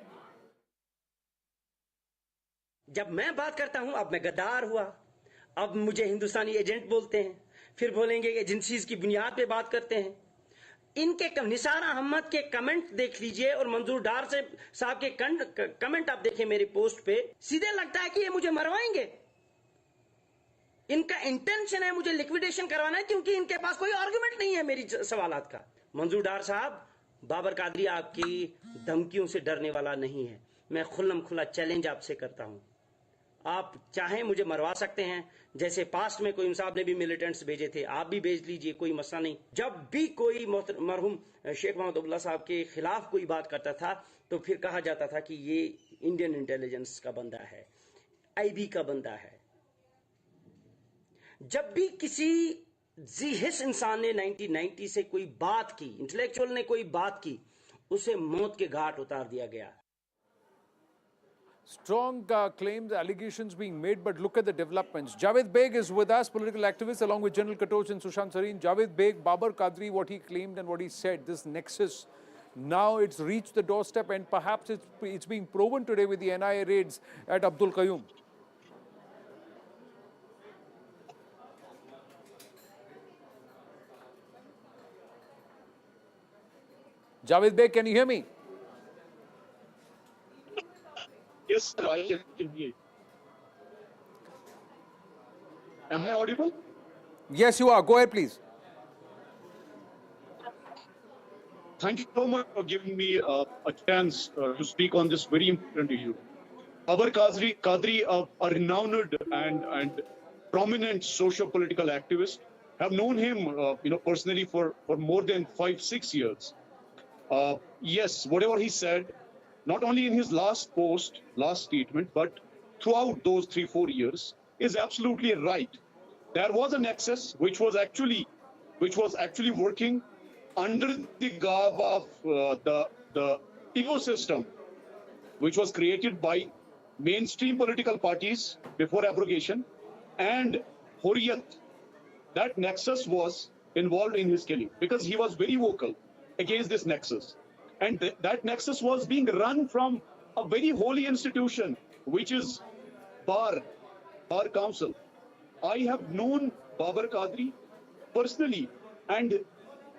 जब मैं बात करता हूं, अब मैं गद्दार हुआ, अब मुझे हिंदुस्तानी एजेंट बोलते हैं, फिर बोलेंगे कि एजेंसीज की बुनियाद पे बात करते हैं। इनके निसार अहमद के कमेंट देख लीजिए और मंजूर डार से साहब के कमेंट आप देखें मेरी पोस्ट पे, सीधे लगता है कि ये मुझे मरवाएंगे। इनका इंटेंशन है मुझे लिक्विडेशन करवाना है, क्योंकि इनके पास कोई आर्गुमेंट नहीं है मेरी सवालात का। मंजूर डार साहब, बाबर कादरी आपकी धमकियों से डरने वाला नहीं है। मैं खुल्लम खुला चैलेंज आपसे करता हूं, आप चाहें मुझे मरवा सकते हैं, जैसे पास्ट में कोई साहब ने भी मिलिटेंट्स भेजे थे, आप भी भेज लीजिए, कोई मसला नहीं। जब भी कोई मरहूम शेख मोहम्मद अब्दुल्ला साहब के खिलाफ कोई बात करता था तो फिर कहा जाता था कि ये इंडियन इंटेलिजेंस का बंदा है, आईबी का बंदा है। जब भी किसी जिहिस इंसान ने 1990 से कोई बात की, इंटेलेक्चुअल ने कोई बात की, उसे मौत के घाट उतार दिया गया। Strong claims, allegations being made, but look at the developments. Javed Beg is with us, political activist, along with General Katoch and Sushant Sareen. Javed Beg, Babar Qadri, what he claimed and what he said, this nexus, now it's reached the doorstep, and perhaps it's being proven today with the NIA raids at Abdul Qayyum. Javed Beg, can you hear me? Yes, sir, I can hear you. Am I audible? Yes, you are. Go ahead, please. Thank you so much for giving me a chance to speak on this very important issue. Babar Qadri, a renowned and prominent socio-political activist, have known him, personally for more than 5-6 years. Yes, whatever he said, not only in his last post, last statement, but throughout those 3-4 years, is absolutely right. There was a nexus which was actually working under the garb of the ecosystem, which was created by mainstream political parties before abrogation and Hurriyat. That nexus was involved in his killing because he was very vocal against this nexus. And that nexus was being run from a very holy institution, which is Bar Council. I have known Babar Qadri personally, and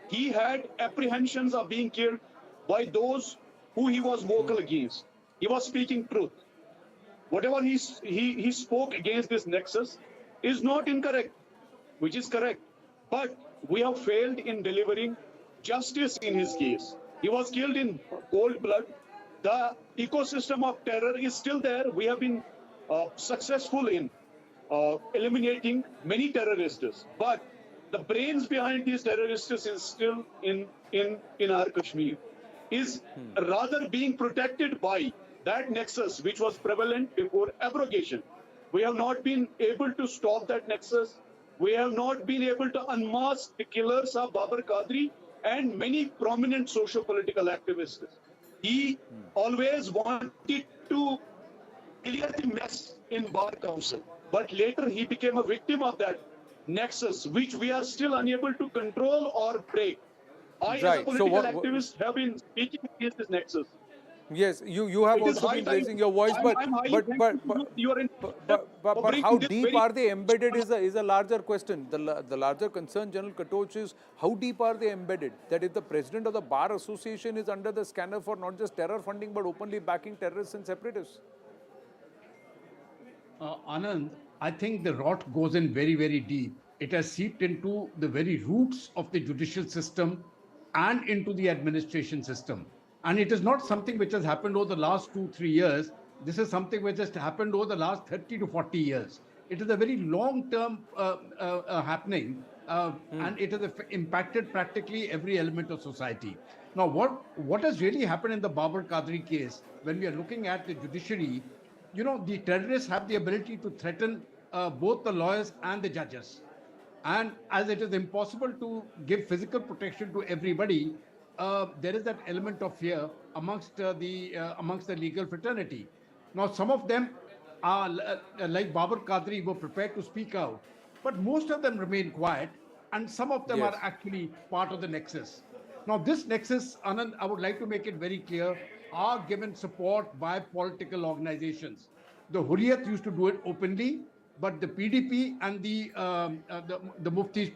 he had apprehensions of being killed by those who he was vocal against. He was speaking truth. Whatever he spoke against this nexus is not incorrect, which is correct. But we have failed in delivering justice in his case. He was killed in cold blood. The ecosystem of terror is still there. We have been successful in eliminating many terrorists, but the brains behind these terrorists is still in our Kashmir, is rather being protected by that nexus which was prevalent before abrogation. We have not been able to stop that nexus. We have not been able to unmask the killers of Babar Qadri and many prominent socio-political activists. He always wanted to clear the mess in Bar Council, but later he became a victim of that nexus, which we are still unable to control or break. I, as a political activist, have been speaking against this nexus. Yes, you have also been raising your voice, but how deep are they embedded is a larger question. The larger concern, General Katoch, is how deep are they embedded? That if the president of the Bar Association is under the scanner for not just terror funding but openly backing terrorists and separatists. Anand, I think the rot goes in very, very deep. It has seeped into the very roots of the judicial system and into the administration system. And it is not something which has happened over the last 2, 3 years. This is something which has happened over the last 30 to 40 years. It is a very long-term happening, and it has impacted practically every element of society. Now, what has really happened in the Babar Qadri case, when we are looking at the judiciary, the terrorists have the ability to threaten both the lawyers and the judges. And as it is impossible to give physical protection to everybody, there is that element of fear amongst the legal fraternity. Now, some of them are like Babar Qadri, were prepared to speak out, but most of them remain quiet, and some of them are Yes. actually part of the nexus. Now, this nexus, Anand, I would like to make it very clear, are given support by political organizations. The Hurriyat used to do it openly, but the PDP and the Muftis,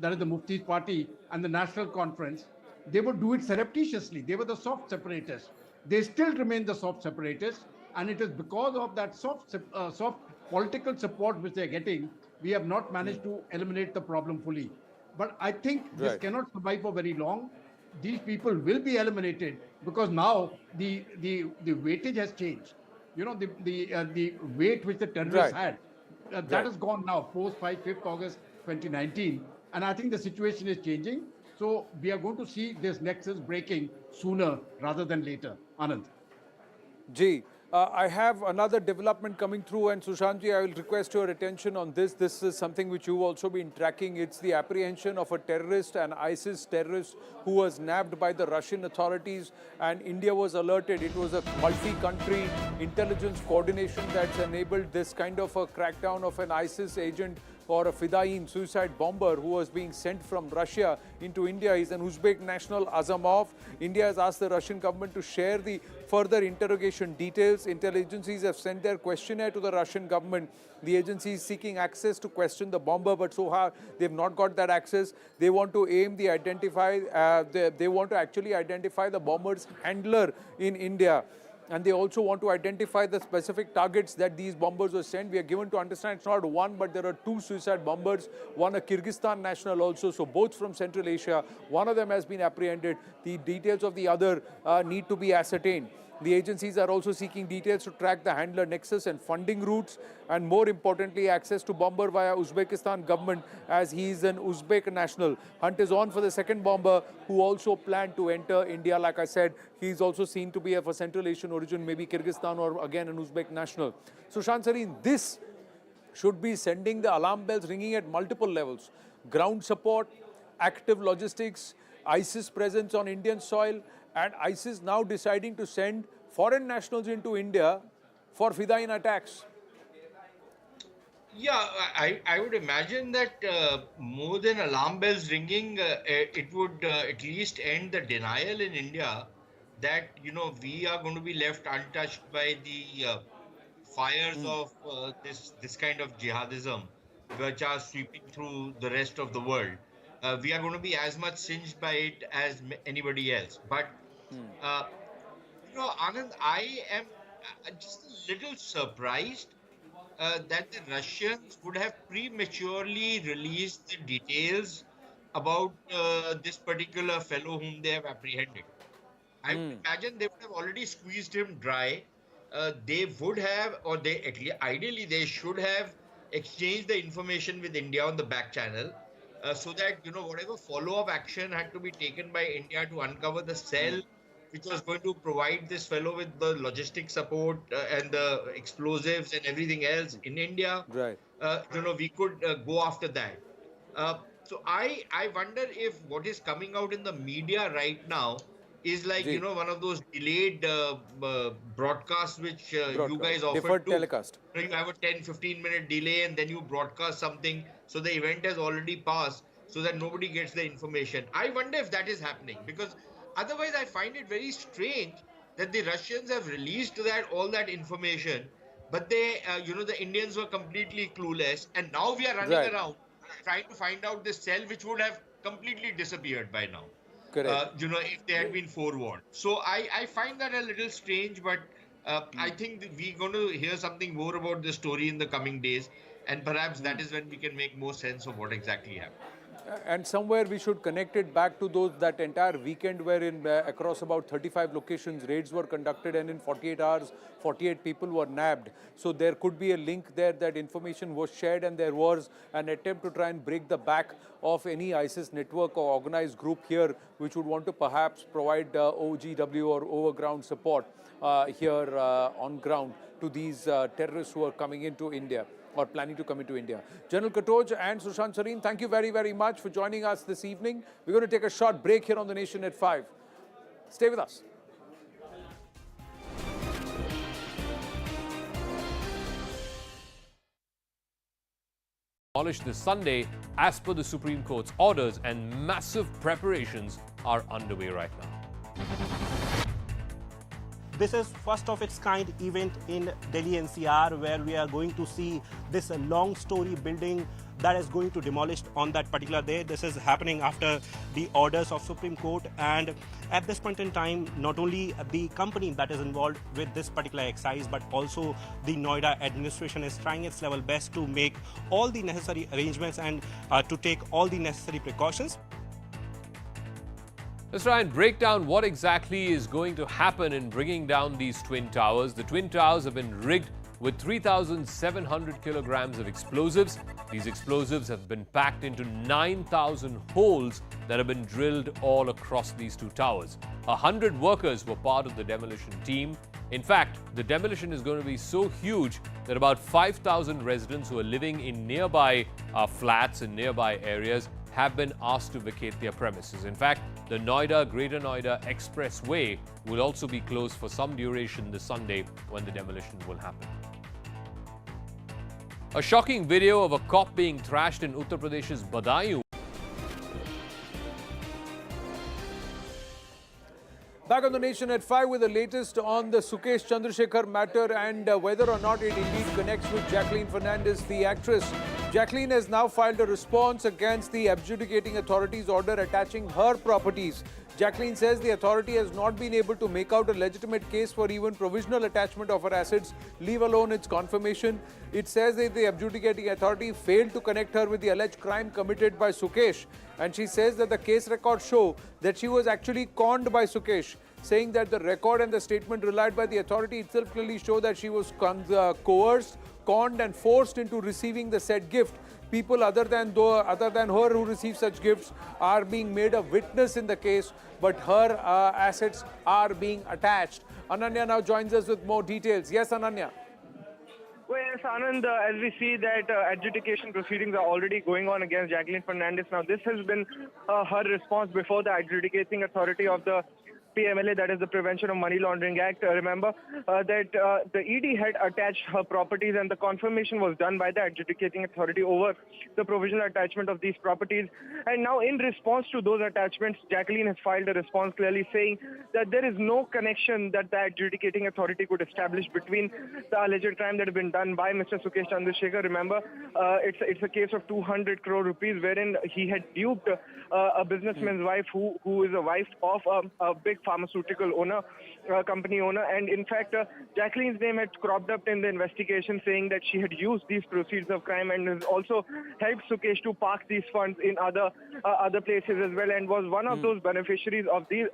that is the Muftis party and the National Conference, they would do it surreptitiously. They were the soft separatists. They still remain the soft separatists, and it is because of that soft political support which they're getting, we have not managed to eliminate the problem fully. But I think this Right. cannot survive for very long. These people will be eliminated because now the weightage has changed. The weight which the terrorists Right. had, that Right. is gone now post 5th August 2019, and I think the situation is changing. So we are going to see this nexus breaking sooner rather than later. Anand. Ji, I have another development coming through, and Sushantji, I will request your attention on this. This is something which you've also been tracking. It's the apprehension of a terrorist, an ISIS terrorist, who was nabbed by the Russian authorities, and India was alerted. It was a multi-country intelligence coordination that's enabled this kind of a crackdown of an ISIS agent or a Fidain suicide bomber who was being sent from Russia into India. He's an Uzbek national, Azamov. India has asked the Russian government to share the further interrogation details. Intel agencies have sent their questionnaire to the Russian government. The agency is seeking access to question the bomber, but so far they've not got that access. They want to they want to actually identify the bomber's handler in India. And they also want to identify the specific targets that these bombers were sent. We are given to understand it's not one, but there are two suicide bombers, one a Kyrgyzstan national also, so both from Central Asia. One of them has been apprehended. The details of the other need to be ascertained. The agencies are also seeking details to track the handler nexus and funding routes, and more importantly, access to bomber via Uzbekistan government, as he is an Uzbek national. Hunt is on for the second bomber, who also planned to enter India. Like I said, he is also seen to be of a Central Asian origin, maybe Kyrgyzstan or again an Uzbek national. Sushant Sareen, this should be sending the alarm bells ringing at multiple levels. Ground support, active logistics, ISIS presence on Indian soil, and ISIS now deciding to send foreign nationals into India for Fidain attacks. Yeah, I would imagine that more than alarm bells ringing, it would at least end the denial in India that, we are going to be left untouched by the fires of this kind of jihadism, which are sweeping through the rest of the world. We are going to be as much singed by it as anybody else. But, Anand, I am just a little surprised that the Russians would have prematurely released the details about this particular fellow whom they have apprehended. I would imagine they would have already squeezed him dry. They would have, or they at least ideally they should have exchanged the information with India on the back channel, so that whatever follow-up action had to be taken by India to uncover the cell which was going to provide this fellow with the logistic support and the explosives and everything else in India. Right. We could go after that. So I wonder if what is coming out in the media right now is like, one of those delayed broadcasts which you guys offer Deferred too. telecast. You have a 10-15 minute delay and then you broadcast something. So the event has already passed so that nobody gets the information. I wonder if that is happening, because otherwise I find it very strange that the Russians have released all that information, but they, the Indians were completely clueless. And now we are running around trying to find out this cell which would have completely disappeared by now. Correct. If they had been forewarned. So I find that a little strange, but I think that we're going to hear something more about this story in the coming days. And perhaps that is when we can make more sense of what exactly happened. And somewhere we should connect it back to that entire weekend wherein across about 35 locations raids were conducted, and in 48 hours 48 people were nabbed. So there could be a link there, that information was shared, and there was an attempt to try and break the back of any ISIS network or organized group here which would want to perhaps provide OGW or overground support here on ground to these terrorists who are coming into India or planning to come into India. General Katoj and Sushant Sareen, thank you very, very much for joining us this evening. We're going to take a short break here on The Nation at 5. Stay with us. Demolished this Sunday as per the Supreme Court's orders, and massive preparations are underway right now. This is first of its kind event in Delhi NCR, where we are going to see this long story building that is going to demolish on that particular day. This is happening after the orders of Supreme Court, and at this point in time, not only the company that is involved with this particular exercise, but also the Noida administration is trying its level best to make all the necessary arrangements and to take all the necessary precautions. Let's try and break down what exactly is going to happen in bringing down these twin towers. The twin towers have been rigged with 3,700 kilograms of explosives. These explosives have been packed into 9,000 holes that have been drilled all across these two towers. 100 workers were part of the demolition team. In fact, the demolition is going to be so huge that about 5,000 residents who are living in nearby flats and nearby areas have been asked to vacate their premises. In fact, the Greater Noida Expressway will also be closed for some duration this Sunday when the demolition will happen. A shocking video of a cop being thrashed in Uttar Pradesh's Badaयूं. Back on The Nation at 5 with the latest on the Sukesh Chandrasekhar matter and whether or not it indeed connects with Jacqueline Fernandez, the actress. Jacqueline has now filed a response against the adjudicating authority's order attaching her properties. Jacqueline says the authority has not been able to make out a legitimate case for even provisional attachment of her assets, leave alone its confirmation. It says that the adjudicating authority failed to connect her with the alleged crime committed by Sukesh. And she says that the case records show that she was actually conned by Sukesh, saying that the record and the statement relied by the authority itself clearly show that she was coerced, conned and forced into receiving the said gift. People other than her who receive such gifts are being made a witness in the case, but her assets are being attached. Ananya now joins us with more details. Yes, Ananya. Well, yes, Anand, as we see that adjudication proceedings are already going on against Jacqueline Fernandez. Now, this has been her response before the adjudicating authority of the PMLA, that is the Prevention of Money Laundering Act. Remember that the ED had attached her properties, and the confirmation was done by the adjudicating authority over the provisional attachment of these properties. And now, in response to those attachments, Jacqueline has filed a response clearly saying that there is no connection that the adjudicating authority could establish between the alleged crime that has been done by Mr. Sukesh Chandrasekhar. Remember, it's a case of 200 crore rupees wherein he had duped a businessman's wife who is a wife of a big pharmaceutical company owner. And in fact, Jacqueline's name had cropped up in the investigation, saying that she had used these proceeds of crime and has also helped Sukesh to park these funds in other places as well, and was one of those beneficiaries of this.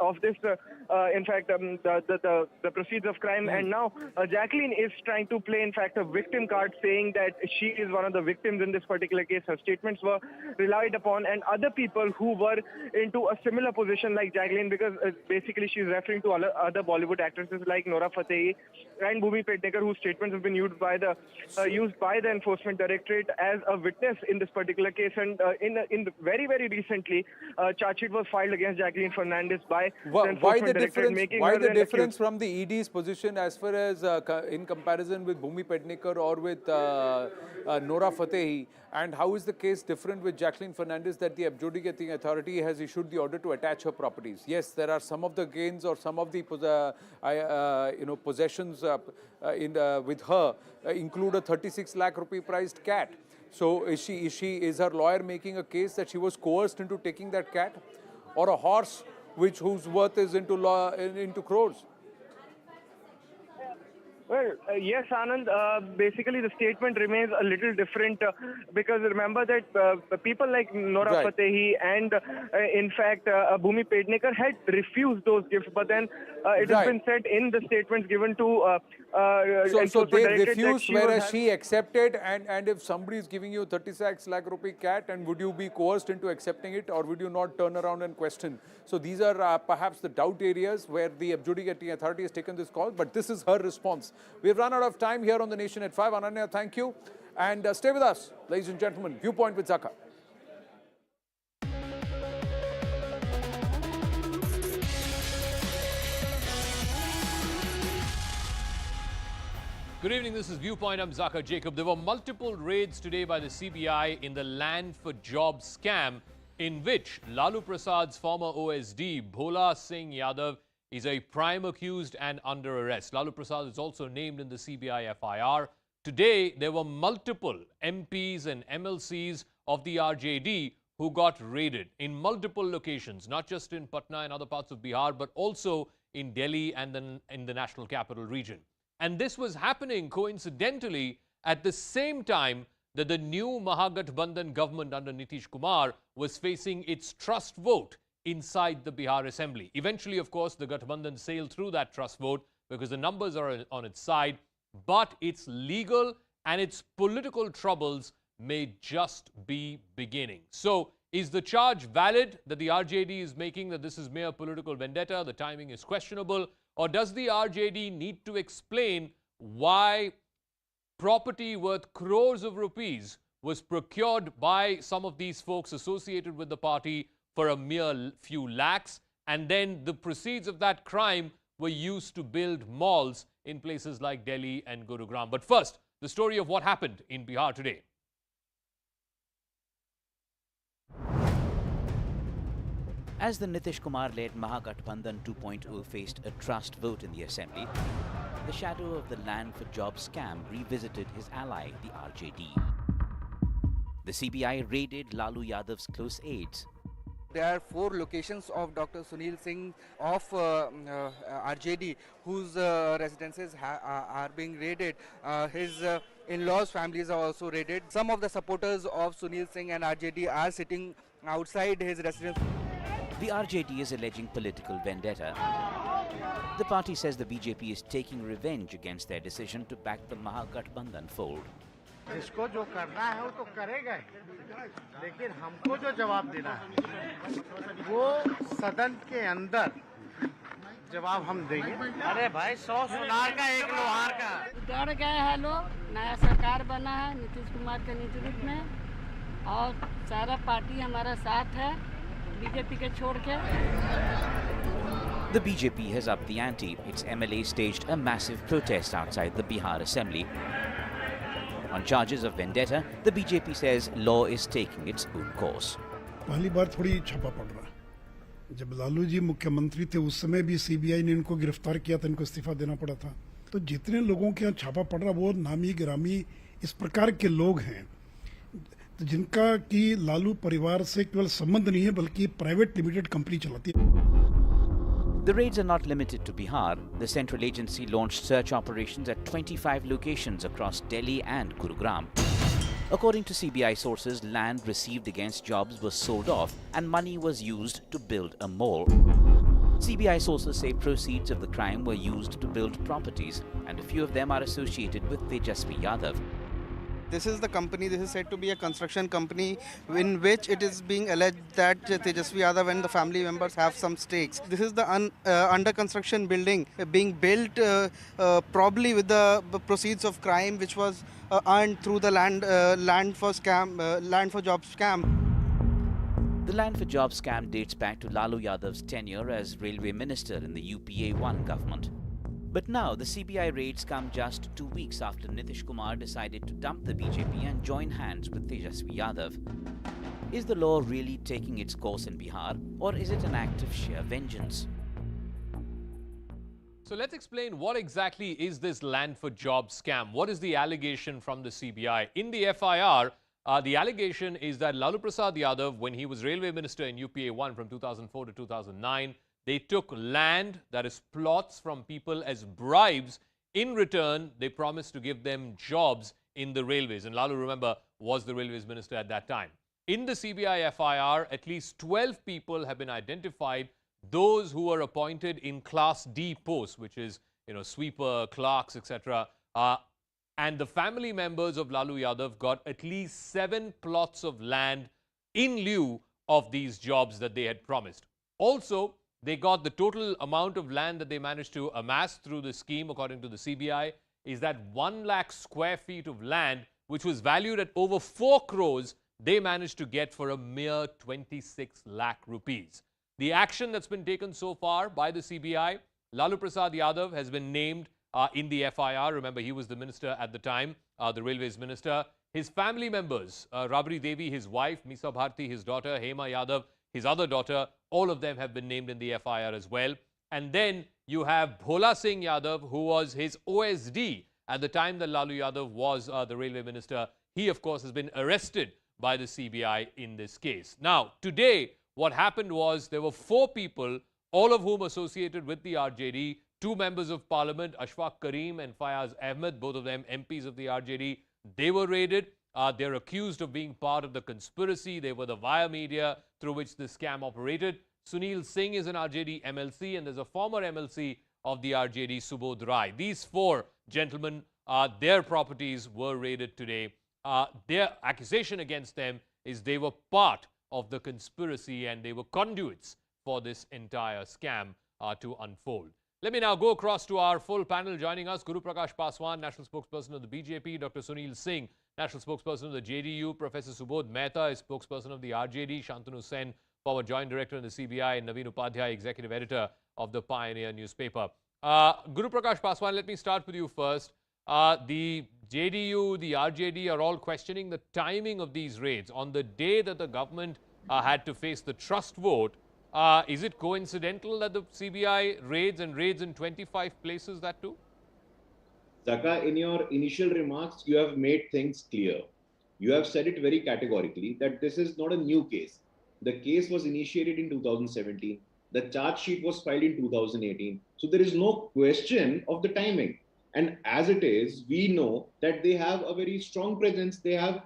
In fact, the proceeds of crime. And now Jacqueline is trying to play, in fact, a victim card, saying that she is one of the victims in this particular case. Her statements were relied upon, and other people who were into a similar position like Jacqueline, because basically she's referring to other Bollywood actresses like Nora Fatehi and Bhumi Pednekar, whose statements have been used by the Enforcement Directorate as a witness in this particular case. And in very, very recently, charge sheet was filed against Jacqueline Fernandez by the Enforcement Directorate. Why the difference from the ED's position as far as in comparison with Bhumi Pednekar or with Nora Fatehi? And how is the case different with Jacqueline Fernandez, that the adjudicating authority has issued the order to attach her properties? Yes, there are some of the gains or some of the possessions with her include a 36 lakh rupee priced cat. So is her lawyer making a case that she was coerced into taking that cat, or a horse whose worth is into crores? Well, yes, Anand. Basically, the statement remains a little different because remember that people like Nora Right. Fatehi and, in fact, Bhumi Pednekar had refused those gifts. But then it has Right. been said in the statements given to So Enforcement they Directorate that refused, she was whereas having- she accepted. And if somebody is giving you 36 lakh rupee cat, and would you be coerced into accepting it, or would you not turn around and question? So these are perhaps the doubt areas where the adjudicating authority has taken this call. But this is her response. We have run out of time here on The Nation at 5. Ananya, thank you. And stay with us, ladies and gentlemen. Viewpoint with Zaka. Good evening, this is Viewpoint. I'm Zaka Jacob. There were multiple raids today by the CBI in the Land for Jobs scam, in which Lalu Prasad's former OSD, Bhola Singh Yadav, is a prime accused and under arrest. Lalu Prasad is also named in the CBI FIR. Today, there were multiple MPs and MLCs of the RJD who got raided in multiple locations, not just in Patna and other parts of Bihar, but also in Delhi and then in the national capital region. And this was happening coincidentally at the same time that the new Mahagathbandhan government under Nitish Kumar was facing its trust vote inside the Bihar Assembly. Eventually, of course, the Gathbandhan sailed through that trust vote because the numbers are on its side, but its legal and its political troubles may just be beginning. So, is the charge valid that the RJD is making, that this is mere political vendetta, the timing is questionable, or does the RJD need to explain why property worth crores of rupees was procured by some of these folks associated with the party for a mere few lakhs, and then the proceeds of that crime were used to build malls in places like Delhi and Gurugram? But first, the story of what happened in Bihar today. As the Nitish Kumar-led Mahagathbandhan 2.0 faced a trust vote in the assembly, the shadow of the Land for Jobs scam revisited his ally, the RJD. The CBI raided Lalu Yadav's close aides. There are 4 locations of Dr. Sunil Singh of RJD whose residences are being raided. His in-laws' families are also raided. Some of the supporters of Sunil Singh and RJD are sitting outside his residence. The RJD is alleging political vendetta. The party says the BJP is taking revenge against their decision to back the Mahagathbandhan fold. इसको जो करना है वो तो करेगा ही, लेकिन हमको जो जवाब देना है वो सदन के अंदर जवाब हम देंगे। अरे भाई 100 सुनार का 1 लोहार का। डर गए हैं लोग, नया सरकार बना है नीतीश कुमार के नेतृत्व में और सारा पार्टी हमारा साथ है बीजेपी के छोड़ के। The BJP has upped the ante. Its MLA staged a massive protest outside the Bihar Assembly. On charges of vendetta, the BJP says law is taking its own course. पहली बार थोड़ी छापा पड़ रहा है। जब लालू जी मुख्यमंत्री थे उस समय भी सीबीआई ने इनको गिरफ्तार किया था, इनको इस्तीफा देना पड़ा था। तो जितने लोगों के यहाँ छापा पड़ रहा वो नामी गिरामी इस प्रकार के लोग हैं, तो जिनका कि लालू परिवार से केवल संबंध नहीं है बल्कि प्राइवेट लिमिटेड कंपनी चलाती है। The raids are not limited to Bihar. The central agency launched search operations at 25 locations across Delhi and Gurugram. According to CBI sources, land received against jobs was sold off and money was used to build a mall. CBI sources say proceeds of the crime were used to build properties, and a few of them are associated with Tejasvi Yadav. This is the company, this is said to be a construction company in which it is being alleged that Tejasvi Yadav and the family members have some stakes. This is the under construction building being built probably with the proceeds of crime which was earned through the land for jobs scam. The Land for Jobs scam dates back to Lalu Yadav's tenure as railway minister in the UPA-1 government. But now the CBI raids come just 2 weeks after Nitish Kumar decided to dump the BJP and join hands with Tejasvi Yadav. Is the law really taking its course in Bihar, or is it an act of sheer vengeance? So let's explain what exactly is this Land for Jobs scam. What is the allegation from the CBI? In the FIR, the allegation is that Lalu Prasad Yadav, when he was railway minister in UPA-1 from 2004 to 2009, they took land, that is plots, from people as bribes In return, they promised to give them jobs in the railways. And Lalu, remember, was the railways minister at that time. In the CBI FIR, at least 12 people have been identified, those who were appointed in Class D posts, which is, sweeper, clerks, etc. And the family members of Lalu Yadav got at least 7 plots of land in lieu of these jobs that they had promised. Also, they got the total amount of land that they managed to amass through the scheme, according to the CBI, is that 1 lakh square feet of land, which was valued at over 4 crores, they managed to get for a mere 26 lakh rupees. The action that's been taken so far by the CBI, Lalu Prasad Yadav has been named in the FIR. Remember, he was the minister at the time, the railways minister. His family members, Rabri Devi, his wife, Misa Bharti, his daughter, Hema Yadav, his other daughter, all of them have been named in the FIR as well. And then you have Bhola Singh Yadav, who was his OSD at the time that Lalu Yadav was the railway minister. He, of course, has been arrested by the CBI in this case. Now, today, what happened was there were 4 people, all of whom associated with the RJD, 2 members of parliament, Ashfaq Karim and Fayaz Ahmed, both of them MPs of the RJD. They were raided. They're accused of being part of the conspiracy. They were the via media through which the scam operated. Sunil Singh is an RJD MLC, and there's a former MLC of the RJD, Subodh Rai. These 4 gentlemen, their properties were raided today. Their accusation against them is they were part of the conspiracy and they were conduits for this entire scam to unfold. Let me now go across to our full panel. Joining us, Guru Prakash Paswan, National Spokesperson of the BJP, Dr. Sunil Singh, National Spokesperson of the JDU, Professor Subodh Mehta is Spokesperson of the RJD, Shantanu Sen, former Joint Director in the CBI, and Naveen Upadhyay, Executive Editor of the Pioneer newspaper. Guru Prakash Paswan, let me start with you first. The JDU, the RJD are all questioning the timing of these raids. On the day that the government had to face the trust vote, is it coincidental that the CBI raids in 25 places, that too? Zaka, in your initial remarks, you have made things clear. You have said it very categorically that this is not a new case. The case was initiated in 2017. The charge sheet was filed in 2018. So there is no question of the timing. And as it is, we know that they have a very strong presence. They have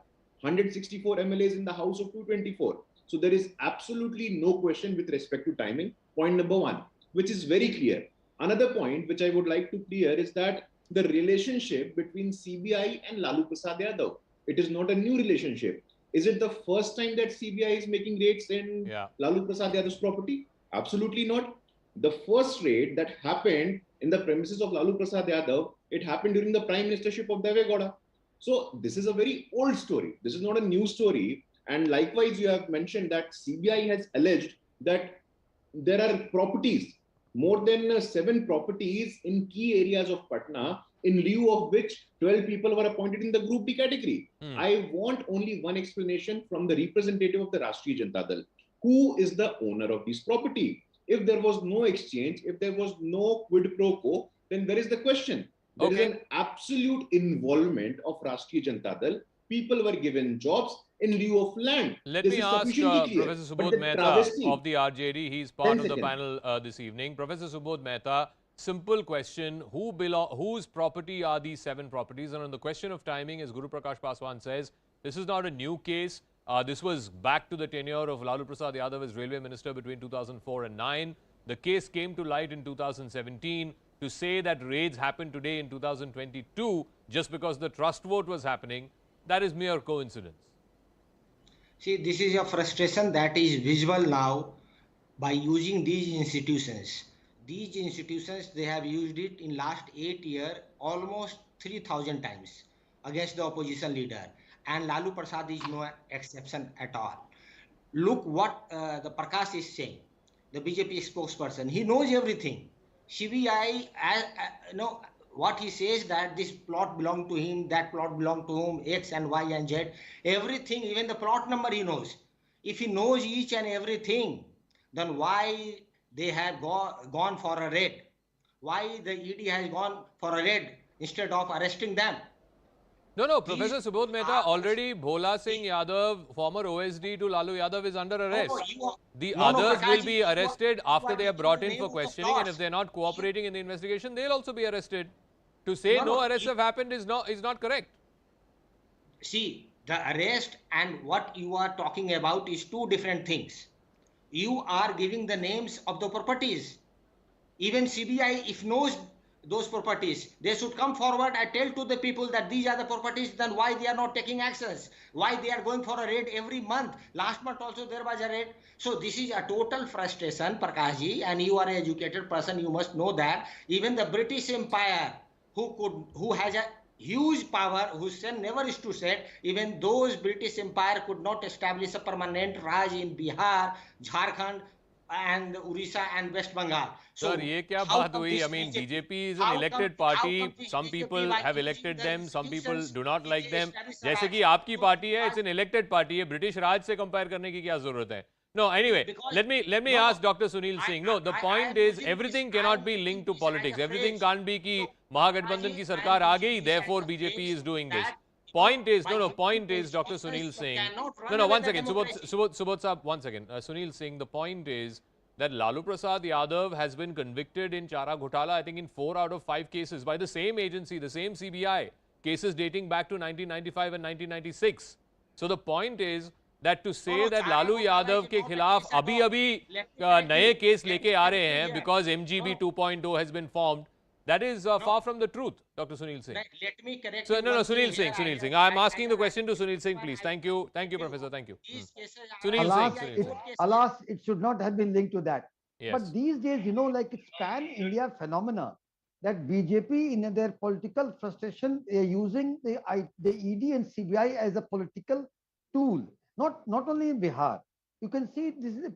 164 MLAs in the House of 224. So there is absolutely no question with respect to timing. Point number 1, which is very clear. Another point which I would like to clear is that the relationship between CBI and Lalu Prasad Yadav, it is not a new relationship. Is it the first time that CBI is making raids in Lalu Prasad Yadav's property? Absolutely not. The first raid that happened in the premises of Lalu Prasad Yadav, it happened during the Prime Ministership of Deve Gowda. So this is a very old story. This is not a new story. And likewise, you have mentioned that CBI has alleged that there are properties, more than 7 properties in key areas of Patna, in lieu of which 12 people were appointed in the Group D category. I want only one explanation from the representative of the Rashtriya Janata Dal. Who is the owner of this property? If there was no exchange, if there was no quid pro quo, then there is the question. There is an absolute involvement of Rashtriya Janata Dal. People were given jobs in lieu of land. Let me ask Professor Subodh Mehta of the RJD. He's part of the panel this evening. Professor Subodh Mehta, simple question. Whose property are these 7 properties? And on the question of timing, as Guru Prakash Paswan says, this is not a new case. This was back to the tenure of Lalu Prasad Yadav as Railway Minister between 2004 and 9. The case came to light in 2017. To say that raids happened today in 2022 just because the trust vote was happening, that is mere coincidence. See, this is a frustration that is visible now by using these institutions. These institutions, they have used it in last 8 years almost 3,000 times against the opposition leader. And Lalu Prasad is no exception at all. Look what the Prakash is saying, the BJP spokesperson. He knows everything. CBI, what he says that this plot belonged to him, that plot belonged to whom, X and Y and Z, everything, even the plot number he knows. If he knows each and everything, then why they have gone for a raid? Why the ED has gone for a raid instead of arresting them? No, Professor Subodh Mehta, already Bhola Singh Yadav, former OSD to Lalu Yadav, is under arrest. The others will be arrested after they are brought in for questioning, and if they're not cooperating in the investigation, they'll also be arrested. To say no arrests have happened is not correct. See, the arrest and what you are talking about is two different things. You are giving the names of the properties. Even CBI, if knows those properties, they should come forward and tell to the people that these are the properties, then why they are not taking actions, why they are going for a raid every month. Last month also there was a raid. So this is a total frustration, Prakashji, and you are an educated person, you must know that even the British Empire, who has a huge power, whose sun never is to set, even those British Empire could not establish a permanent Raj in Bihar, Jharkhand, and Orissa and West Bengal. So Sir, ये क्या बात हुई? I mean, BJP is an elected party. Some people have elected them. Some people do not like them. जैसे कि आपकी party है, it's an elected party है. British राज से compare करने की क्या जरूरत है? No, anyway, let me ask Dr. Sunil Singh. No, the point is everything cannot be linked to politics. Everything can't be कि महागठबंधन की सरकार आ गई, therefore BJP is doing this. Point is, Dr. Sunil Singh. No, one second. Subodh Saab, one second. Sunil Singh, the point is that Lalu Prasad Yadav has been convicted in Chara Ghotala, I think in 4 out of 5 cases by the same agency, the same CBI. Cases dating back to 1995 and 1996. So the point is that to say that Lalu Yadav के खिलाफ अभी नए case लेके आ रहे हैं because MGB 2.0 has been formed, that is far from the truth, Dr. Sunil Singh. Let me correct So, you. no, Sunil Singh. I'm asking the question to Sunil Singh, please. Thank you, Professor. Thank you. Sunil Singh. Alas, it should not have been linked to that. Yes. But these days, like it's pan-India phenomena that BJP in their political frustration, they are using the ED and CBI as a political tool. Not only in Bihar. You can see this is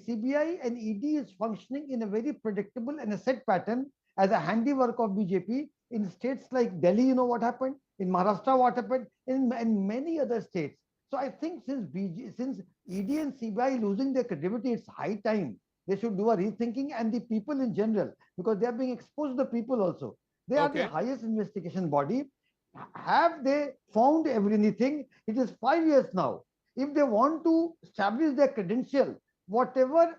CBI and ED is functioning in a very predictable and a set pattern as a handiwork of BJP in states like Delhi. You know what happened in Maharashtra, what happened in many other states. So I think since ED and CBI losing their credibility, it's high time they should do a rethinking, and the people in general, because they are being exposed to the people also. They are the highest investigation body. Have they found everything? It is 5 years now. If they want to establish their credential, whatever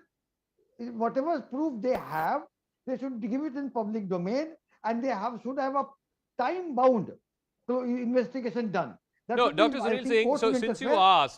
proof they have, they should give it in public domain, and they should have a time bound to investigation done. No, Dr. Sunil Singh, so since you asked,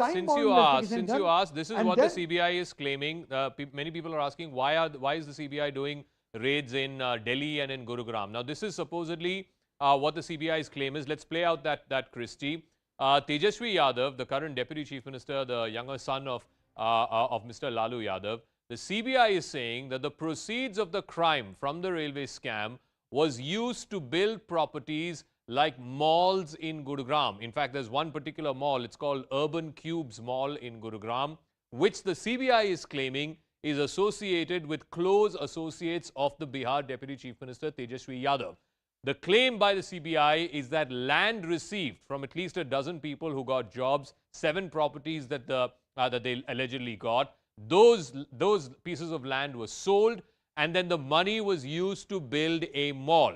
this is what the CBI is claiming. Many people are asking why is the CBI doing raids in Delhi and in Gurugram? Now, this is supposedly what the CBI's claim is. Let's play out that Christie. Tejashwi Yadav, the current Deputy Chief Minister, the younger son of Mr. Lalu Yadav, the CBI is saying that the proceeds of the crime from the railway scam was used to build properties like malls in Gurugram. In fact, there's one particular mall, it's called Urban Cubes Mall in Gurugram, which the CBI is claiming is associated with close associates of the Bihar Deputy Chief Minister, Tejashwi Yadav. The claim by the CBI is that land received from at least a dozen people who got jobs, 7 properties that they allegedly got, those pieces of land were sold, and then the money was used to build a mall.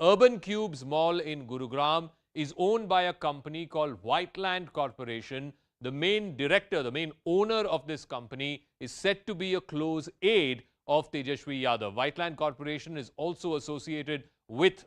Urban Cubes Mall in Gurugram is owned by a company called Whiteland Corporation. The main director, the main owner of this company is said to be a close aide of Tejashwi Yadav. Whiteland Corporation is also associated with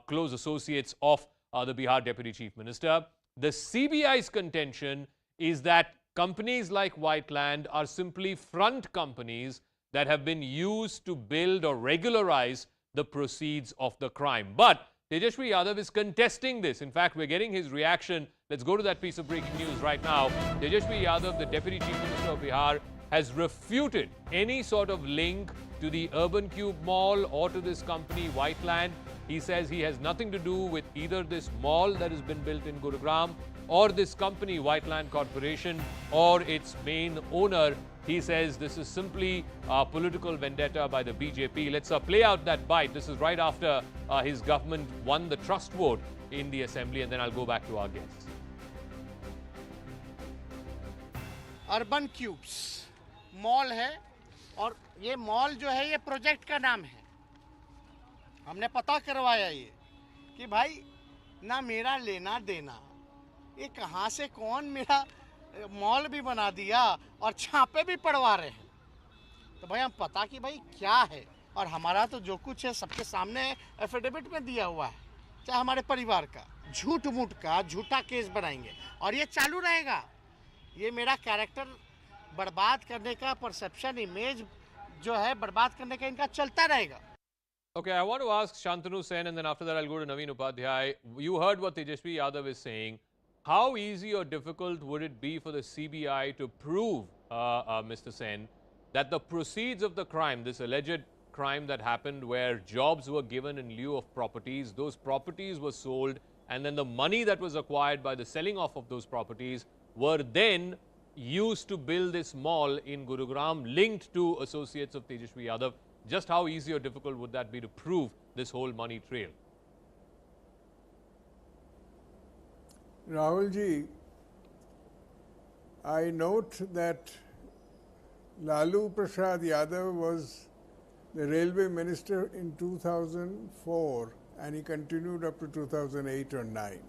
close associates of the Bihar Deputy Chief Minister. The CBI's contention is that companies like Whiteland are simply front companies that have been used to build or regularize the proceeds of the crime. But Tejashwi Yadav is contesting this. In fact, we're getting his reaction. Let's go to that piece of breaking news right now. Tejashwi Yadav, the Deputy Chief Minister of Bihar, has refuted any sort of link to the Urban Cube Mall or to this company, Whiteland. He says he has nothing to do with either this mall that has been built in Gurugram or this company, Whiteland Corporation, or its main owner. He says this is simply a political vendetta by the BJP. Let's play out that bite. This is right after his government won the trust vote in the assembly, and then I'll go back to our guests. Urban cubes mall है, और ये mall जो है ये project का नाम है. हमने पता करवाया ये कि भाई ना मेरा लेना देना, ये कहाँ से कौन मेरा मॉल भी बना दिया और छापे भी पड़वा रहे हैं. तो भाई हम पता कि भाई क्या है, और हमारा तो जो कुछ है सबके सामने एफिडेविट में दिया हुआ है. चाहे हमारे परिवार का झूठ मूठ का झूठा केस बनाएंगे और ये चालू रहेगा। ये मेरा कैरेक्टर बर्बाद करने का, परसेप्शन इमेज जो है बर्बाद करने का इनका चलता रहेगा। Okay, I want to ask Shantanu Sen, and then after that I'll go to Naveen Upadhyay. You heard what Tejasvi Yadav is saying. How easy or difficult would it be for the CBI to prove, Mr. Sen, that the proceeds of the crime, this alleged crime that happened where jobs were given in lieu of properties, those properties were sold, and then the money that was acquired by the selling off of those properties were then used to build this mall in Gurugram linked to associates of Tejasvi Yadav? Just how easy or difficult would that be to prove this whole money trail? Rahul ji, I note that Lalu Prasad Yadav was the railway minister in 2004 and he continued up to 2008 or 9.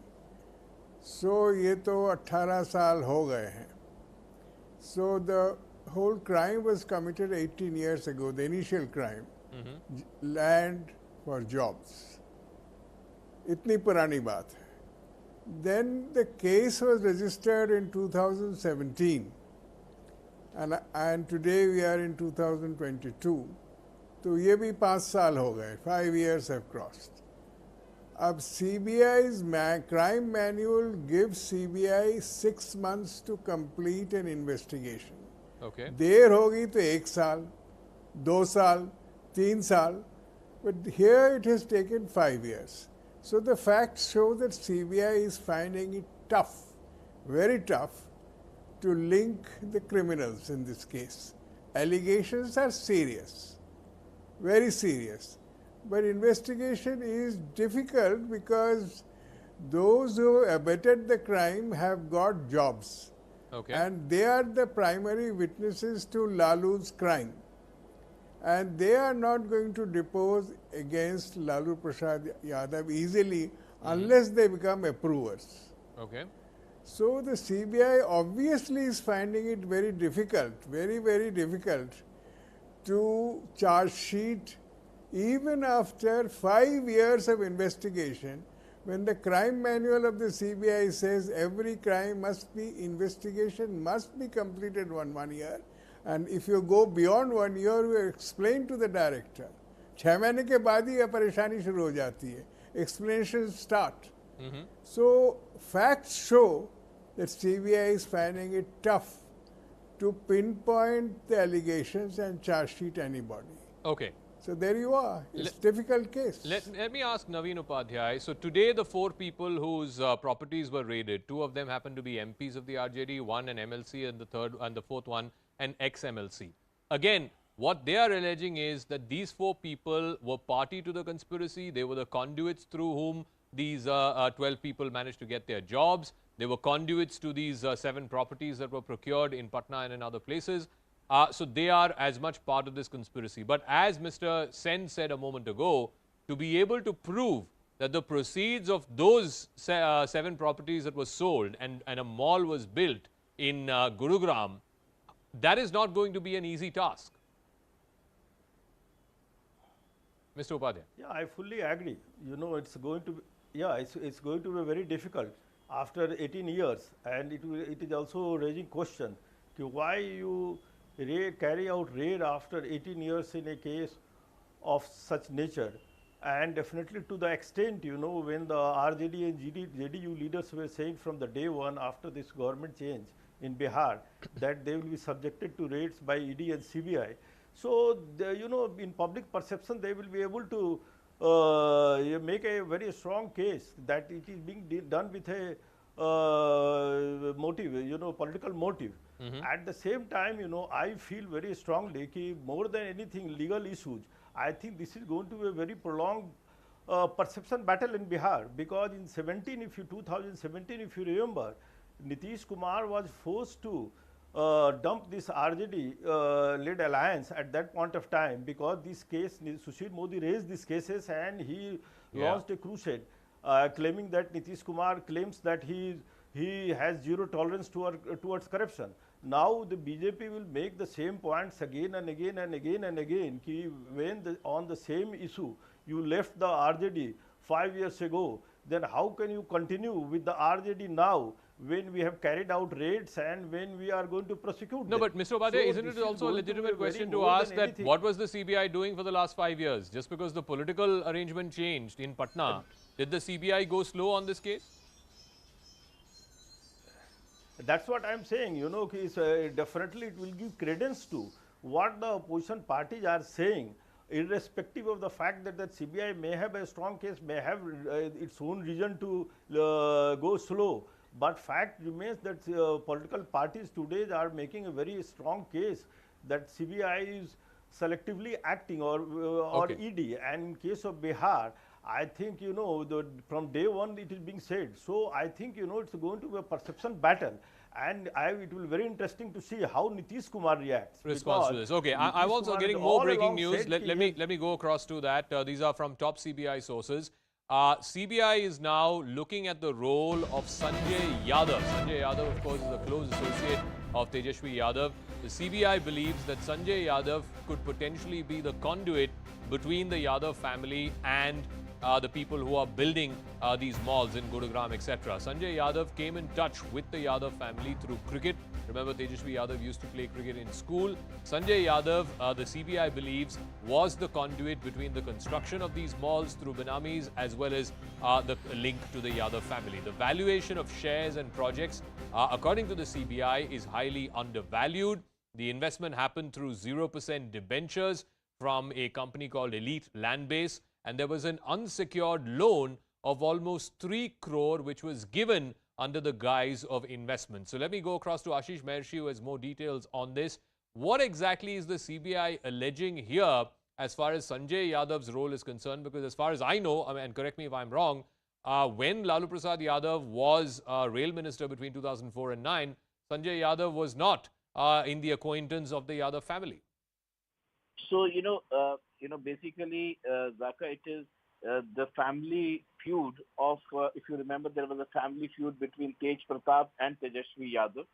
So ये तो 18 साल हो गए हैं. So the whole crime was committed 18 years ago, the initial crime, land for jobs. Itni purani baat hai. Then the case was registered in 2017 and today we are in 2022. तो ये भी 5 साल हो गए, 5 years have crossed. अब CBI's crime manual gives CBI 6 months to complete an investigation. Okay. देर होगी तो 1 साल, 2 साल, 3 साल, but here it has taken 5 years. So the facts show that CBI is finding it tough, very tough, to link the criminals in this case. Allegations are serious, very serious, but investigation is difficult because those who abetted the crime have got jobs. Okay. And they are the primary witnesses to Lalu's crime. And they are not going to depose against Lalu Prasad Yadav easily unless they become approvers. Okay. So the CBI obviously is finding it very difficult, very, very difficult to charge sheet even after 5 years of investigation, when the crime manual of the CBI says every crime must be, investigation must be completed in 1 year. And if you go beyond 1 year, you explain to the director. 6 महीने के बाद ही ये परेशानी शुरू हो जाती है. Explanations start. So facts show that CBI is finding it tough to pinpoint the allegations and charge sheet anybody. Okay. So there you are. It's a difficult case. Let me ask Naveen Upadhyay. So today the 4 people whose properties were raided, 2 of them happen to be MPs of the RJD, 1 an MLC, and the fourth one an ex-MLC. Again, what they are alleging is that these 4 people were party to the conspiracy. They were the conduits through whom these 12 people managed to get their jobs. They were conduits to these 7 properties that were procured in Patna and in other places. So they are as much part of this conspiracy. But as Mr. Sen said a moment ago, to be able to prove that the proceeds of those 7 properties that were sold and a mall was built in Gurugram, that is not going to be an easy task. Mr. Upadhyay. Yeah, I fully agree. You know, it's going to be, it's going to be very difficult after 18 years, and it is also raising question why you carry out raid after 18 years in a case of such nature. And definitely to the extent, you know, when the RJD and JDU leaders were saying from the day one after this government change in Bihar that they will be subjected to raids by ED and CBI. So, you know, in public perception, they will be able to make a very strong case that it is being done with a motive, you know, political motive. At the same time, you know, I feel very strongly that more than anything legal issues, I think this is going to be a very prolonged perception battle in Bihar, because in 2017, if you remember, Nitish Kumar was forced to dump this RJD-led alliance at that point of time, because this case, Sushil Modi raised these cases and he launched a crusade claiming that Nitish Kumar claims that he has zero tolerance towards corruption. Now the BJP will make the same points again and again and again and again, when on the same issue you left the RJD 5 years ago, then how can you continue with the RJD now when we have carried out raids and when we are going to prosecute No, them? but Mr. Upadhyay, So isn't this it is also a going to be legitimate very question to more ask than that anything. what was the CBI doing for the last 5 years? Just because the political arrangement changed in Patna, did the CBI go slow on this case? That's what I'm saying, you know, definitely it will give credence to what the opposition parties are saying, irrespective of the fact that the CBI may have a strong case, may have its own reason to go slow. But fact remains that political parties today are making a very strong case that CBI is selectively acting or ED. And in case of Bihar, I think, you know, from day one it is being said. So I think, you know, it's going to be a perception battle. And it will be very interesting to see how Nitish Kumar reacts. Response to this. Okay, I'm also getting more breaking news. Let me go across to that. These are from top CBI sources. CBI is now looking at the role of Sanjay Yadav. Sanjay Yadav, of course, is a close associate of Tejashwi Yadav. The CBI believes that Sanjay Yadav could potentially be the conduit between the Yadav family and the people who are building these malls in Gurugram, etc. Sanjay Yadav came in touch with the Yadav family through cricket. Remember, Tejashwi Yadav used to play cricket in school. Sanjay Yadav, the CBI believes, was the conduit between the construction of these malls through Benamis as well as the link to the Yadav family. The valuation of shares and projects, according to the CBI, is highly undervalued. The investment happened through 0% debentures from a company called Elite Landbase, and there was an unsecured loan of almost 3 crore which was given under the guise of investment. So let me go across to Ashish Mahershi, who has more details on this. What exactly is the CBI alleging here as far as Sanjay Yadav's role is concerned? Because as far as I know, and correct me if I'm wrong, when Lalu Prasad Yadav was rail minister between 2004 and 9, Sanjay Yadav was not in the acquaintance of the Yadav family. So, basically, Zaka, it is the family feud of, if you remember, there was a family feud between Tej Pratap and Tejashwi Yadav.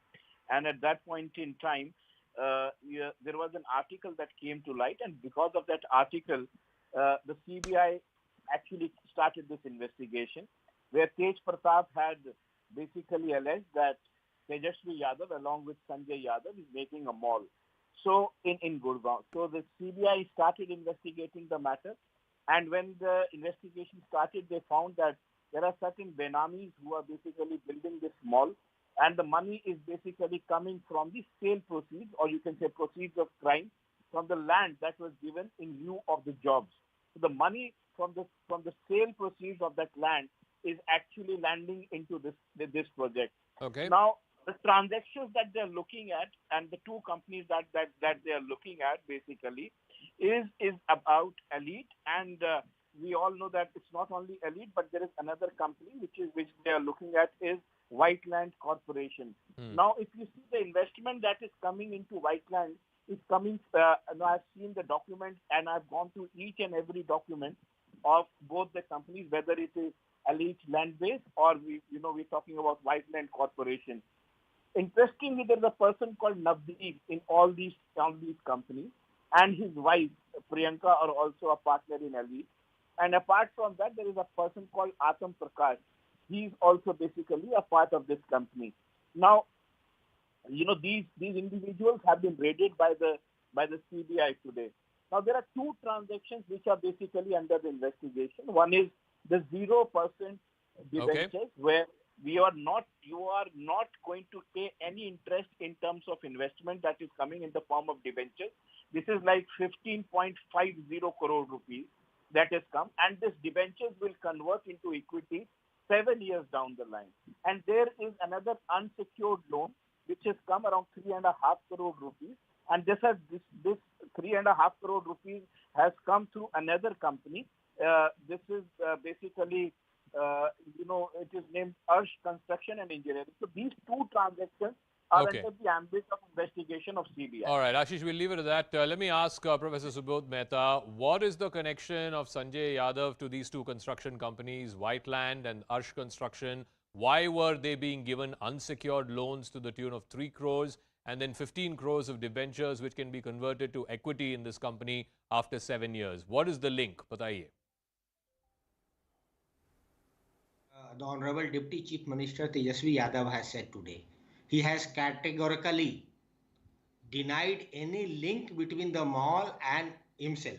And at that point in time, there was an article that came to light. And because of that article, the CBI actually started this investigation, where Tej Pratap had basically alleged that Tejashwi Yadav, along with Sanjay Yadav, is making a mall. So in Gurgaon. So the CBI started investigating the matter. And when the investigation started, they found that there are certain Benamis who are basically building this mall. And the money is basically coming from the sale proceeds, or you can say proceeds of crime, from the land that was given in lieu of the jobs. So the money from the sale proceeds of that land is actually landing into this project. Okay. Now, the transactions that they're looking at and the two companies that they're looking at basically is about Elite, and we all know that it's not only Elite, but there is another company which they are looking at is Whiteland Corporation. Now, if you see the investment that is coming into Whiteland, is coming. I've seen the document and I've gone through each and every document of both the companies, whether it is Elite Landbase or we're talking about Whiteland Corporation. Interestingly, there's a person called Navdeep in all these companies, and his wife, Priyanka, are also a partner in Elite. And apart from that, there is a person called Atam Prakash. He's also basically a part of this company. Now, these individuals have been raided by the CBI today. Now, there are two transactions which are basically under the investigation. One is the 0% debentures, where you are not going to pay any interest in terms of investment that is coming in the form of debentures. This is like 15.50 crore rupees that has come, and this debentures will convert into equity 7 years down the line. And there is another unsecured loan which has come around 3.5 crore rupees, and this 3.5 crore rupees has come through another company. This is basically it is named Arsh Construction and Engineering. So these two transactions are under the ambit of investigation of CBI. All right, Ashish, we'll leave it at that. Let me ask Professor Subodh Mehta, what is the connection of Sanjay Yadav to these two construction companies, Whiteland and Arsh Construction? Why were they being given unsecured loans to the tune of 3 crores and then 15 crores of debentures which can be converted to equity in this company after 7 years? What is the link? Bataiye. the Honorable Deputy Chief Minister Tejasvi Yadav has said today. He has categorically denied any link between the mall and himself.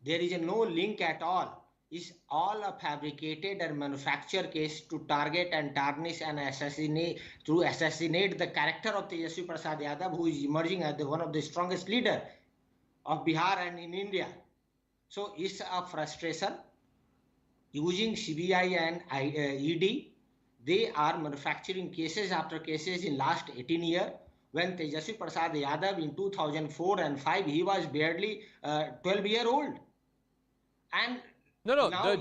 There is no link at all. It's all a fabricated and manufactured case to target and tarnish and assassinate the character of Tejasvi Prasad Yadav, who is emerging as one of the strongest leader of Bihar and in India. So it's a frustration. Using CBI and ED, they are manufacturing cases after cases in last 18 years. When Tejasvi Prasad Yadav in 2004 and 5, he was barely 12-year-old. And No, now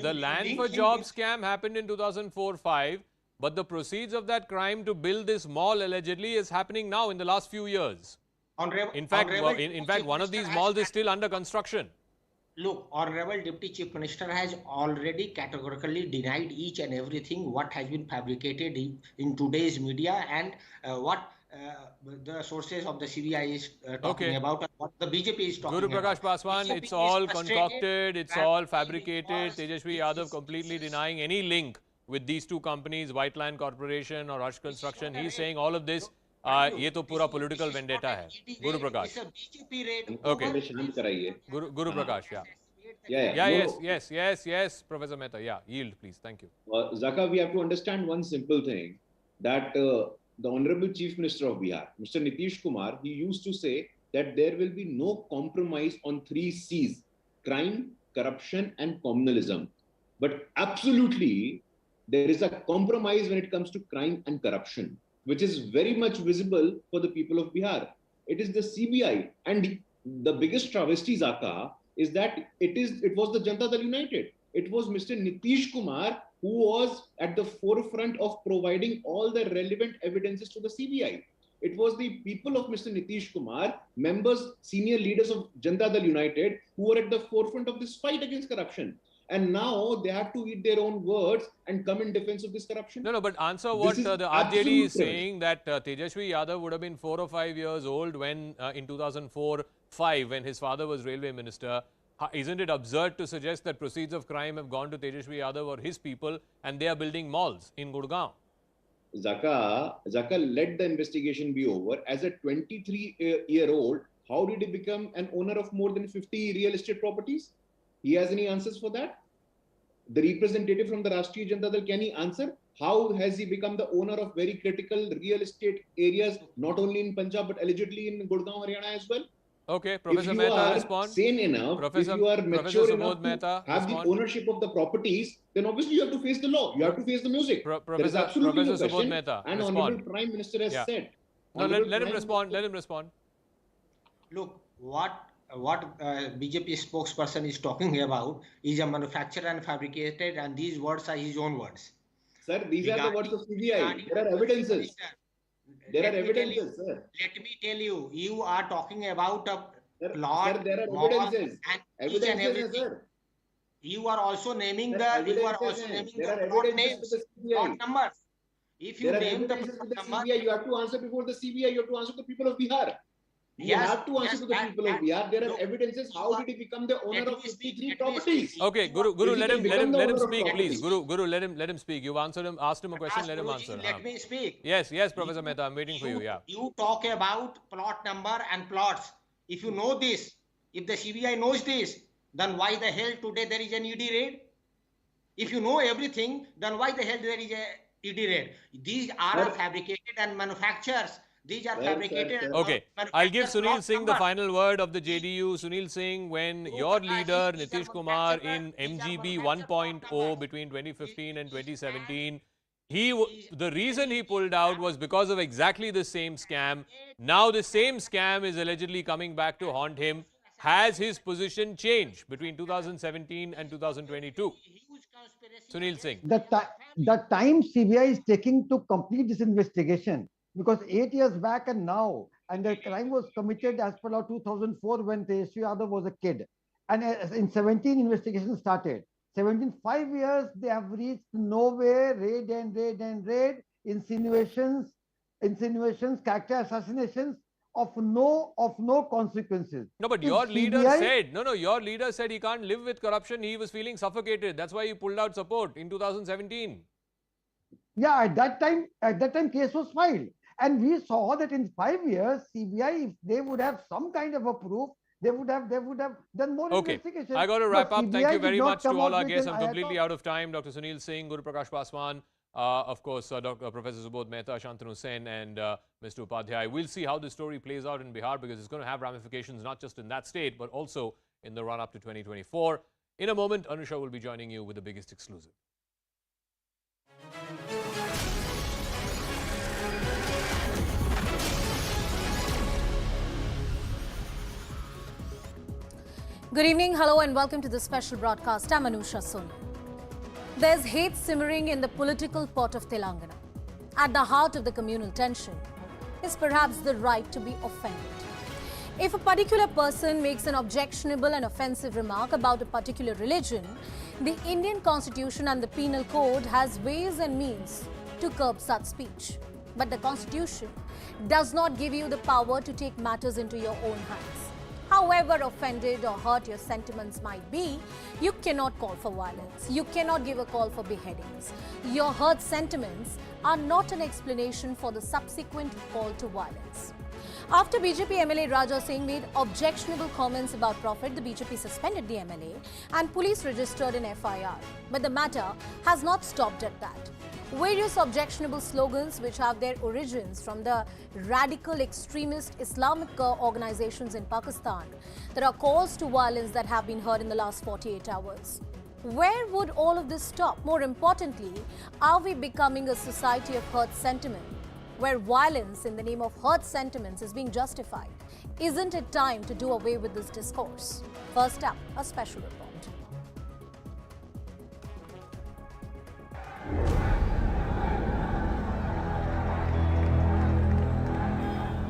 the land for job scam happened in 2004-5, but the proceeds of that crime to build this mall allegedly is happening now in the last few years. In fact, one of these malls is still under construction. Look, Honorable Deputy Chief Minister has already categorically denied each and everything what has been fabricated in today's media and what the sources of the CBI is talking about and what the BJP is talking Guru Prakash about. Paswan, it's all concocted, it's all fabricated. Tejasvi Yadav completely denying any link with these two companies, White Land Corporation or Harsh Construction. He's saying all of this, ये तो पूरा political vendetta है. Guru Prakash. Okay. Guru Prakash, yeah. Yes, Professor Mehta. Yeah, yield, please. Thank you. Zaka, we have to understand one simple thing, that the Honorable Chief Minister of Bihar, Mr. Nitish Kumar, he used to say that there will be no compromise on 3 C's: crime, corruption, and communalism. But absolutely, there is a compromise when it comes to crime and corruption, which is very much visible for the people of Bihar. It is the CBI. And the biggest travesty, Zaka, is that it was the Janata Dal United. It was Mr. Nitish Kumar who was at the forefront of providing all the relevant evidences to the CBI. It was the people of Mr. Nitish Kumar, members, senior leaders of Janata Dal United, who were at the forefront of this fight against corruption. And now they have to eat their own words and come in defense of this corruption. No, but answer what the RJD is saying, that Tejasvi Yadav would have been 4 or 5 years old when in 2004-5, when his father was railway minister. Isn't it absurd to suggest that proceeds of crime have gone to Tejasvi Yadav or his people and they are building malls in Gurgaon? Zaka, let the investigation be over. As a 23-year-old, how did he become an owner of more than 50 real estate properties? He has any answers for that? The representative from the Rashtriya Janata Dal, can he answer? How has he become the owner of very critical real estate areas, not only in Punjab, but allegedly in Gurgaon, Haryana as well? Okay, Professor Mehta, respond. If you are sane enough, if you are mature enough to have the ownership of the properties, then obviously you have to face the law. You have to face the music. There is absolutely no question. And Honorable Prime Minister has said. No, let him respond. Let him respond. Look, what BJP spokesperson is talking about is a manufactured and fabricated, and these words are his own words. Sir, these are the words of CBI. There are evidences. Let me tell you, you are talking about a plot, sir, there are evidences. And each and everything. You are also naming the plot names, plot numbers. If you name the plot number, you have to answer before the CBI. You have to answer the people of Bihar. You have to answer to the people of Bihar. There are evidences. How did he become the owner of 53 properties? Okay, Guru, let him speak, please. Guru, let him speak. You've asked him a question. Let him answer. Let me speak. Yes, Professor Mehta, I'm waiting for you. Yeah. You talk about plot number and plots. If you know this, if the CBI knows this, then why the hell today there is an ED raid? If you know everything, then why the hell there is a ED raid? These are fabricated and manufacturers. These are fabricated. Okay, I'll give Sunil Singh the final word of the JDU. Sunil Singh, when your leader Nitish Kumar in MGB 1.0 between 2015 and 2017, the reason he pulled out was because of exactly the same scam. Now the same scam is allegedly coming back to haunt him. Has his position changed between 2017 and 2022? Sunil Singh. The time CBI is taking to complete this investigation, because 8 years back and now, and the crime was committed as per law 2004 when Tejasvi Yadav was a kid. And in 17, investigation started. 17, 5 years, they have reached nowhere, raid and raid and raid, insinuations, character assassinations. no consequences. No, but If your leader CBI said, your leader said he can't live with corruption. He was feeling suffocated. That's why he pulled out support in 2017. Yeah, at that time case was filed, and we saw that in 5 years, CBI, if they would have some kind of a proof, they would have done more Okay, investigation. I got to But wrap up. Thank CBI you did very not much to come all out our with guests. an I'm completely iota. out of time. Dr. Sunil Singh, Guru Prakash Paswan, of course, Dr. Professor Subodh Mehta, Shantanu Sen, and Mr. Upadhyay. We'll see how this story plays out in Bihar, because it's going to have ramifications not just in that state, but also in the run-up to 2024. In a moment, Anusha will be joining you with the biggest exclusive. Good evening, hello and welcome to the special broadcast. I'm Anusha Soni. There's hate simmering in the political pot of Telangana. At the heart of the communal tension is perhaps the right to be offended. If a particular person makes an objectionable and offensive remark about a particular religion, the Indian Constitution and the Penal Code has ways and means to curb such speech. But the Constitution does not give you the power to take matters into your own hands. However offended or hurt your sentiments might be, you cannot call for violence. You cannot give a call for beheadings. Your hurt sentiments are not an explanation for the subsequent call to violence. After BJP MLA Raja Singh made objectionable comments about Prophet, the BJP suspended the MLA and police registered an FIR. But the matter has not stopped at that. Various objectionable slogans, which have their origins from the radical extremist Islamic organizations in Pakistan, there are calls to violence that have been heard in the last 48 hours. Where would all of this stop? More importantly, are we becoming a society of hurt sentiment, where violence in the name of hurt sentiments is being justified? Isn't it time to do away with this discourse? First up, a special report.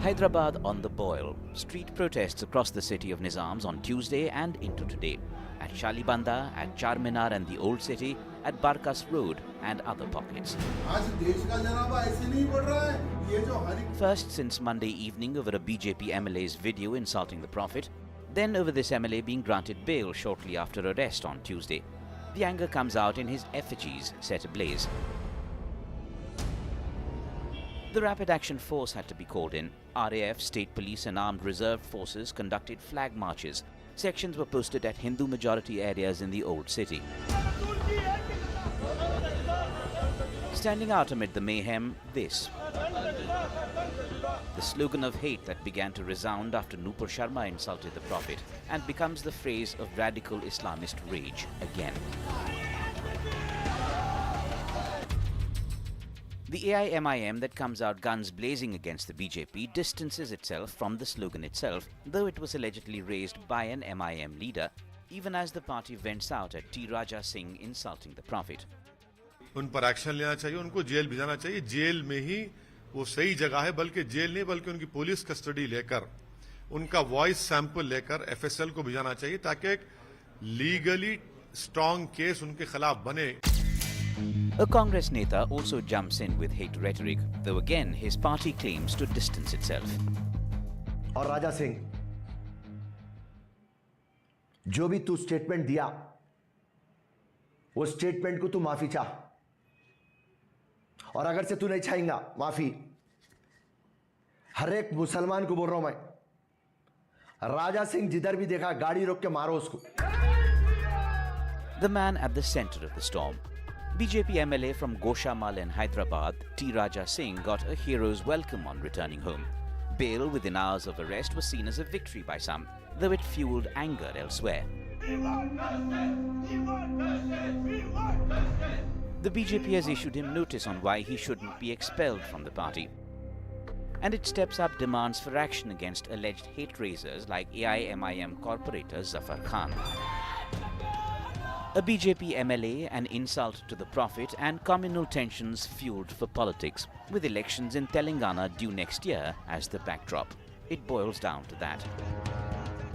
Hyderabad on the boil. Street protests across the city of Nizams on Tuesday and into today. At Shalibanda, at Charminar and the Old City, at Barkas Road and other pockets. First since Monday evening over a BJP MLA's video insulting the Prophet, then over this MLA being granted bail shortly after arrest on Tuesday. The anger comes out in his effigies set ablaze. The Rapid Action Force had to be called in. RAF, State Police and Armed Reserve Forces conducted flag marches. Sections were posted at Hindu-majority areas in the Old City. Standing out amid the mayhem, this. The slogan of hate that began to resound after Nupur Sharma insulted the Prophet and becomes the phrase of radical Islamist rage again. The AIMIM that comes out guns blazing against the BJP distances itself from the slogan itself, though it was allegedly raised by an MIM leader, even as the party vents out at T. Raja Singh insulting the Prophet. उन पर action लेना चाहिए, उनको jail भिजाना चाहिए. Jail में ही वो सही जगह है, बल्कि जेल नहीं बल्कि उनकी पुलिस कस्टडी लेकर उनका वॉइस सैंपल लेकर FSL को भिजाना चाहिए ताकि एक लीगली स्ट्रांग केस उनके खिलाफ बने. A Congress Neta also jumps in with hate rhetoric, though again his party claims to distance itself. और राजा सिंह, जो भी तू स्टेटमेंट दिया, वो स्टेटमेंट को तू माफी चाह. और अगर से तू नहीं चाहेगा माफी, हर एक मुसलमान को बोल रहा हूं मैं, राजा सिंह जिधर भी देखा गाड़ी रोक के मारो उसको. The man at the center of the storm. BJP MLA from Goshamal in Hyderabad, T. Raja Singh, got a hero's welcome on returning home. Bail within hours of arrest was seen as a victory by some, though it fueled anger elsewhere. The BJP has issued him notice on why he shouldn't be expelled from the party. And it steps up demands for action against alleged hate raisers like AIMIM corporator Zafar Khan. A BJP MLA, an insult to the Prophet, and communal tensions fueled for politics, with elections in Telangana due next year as the backdrop. It boils down to that.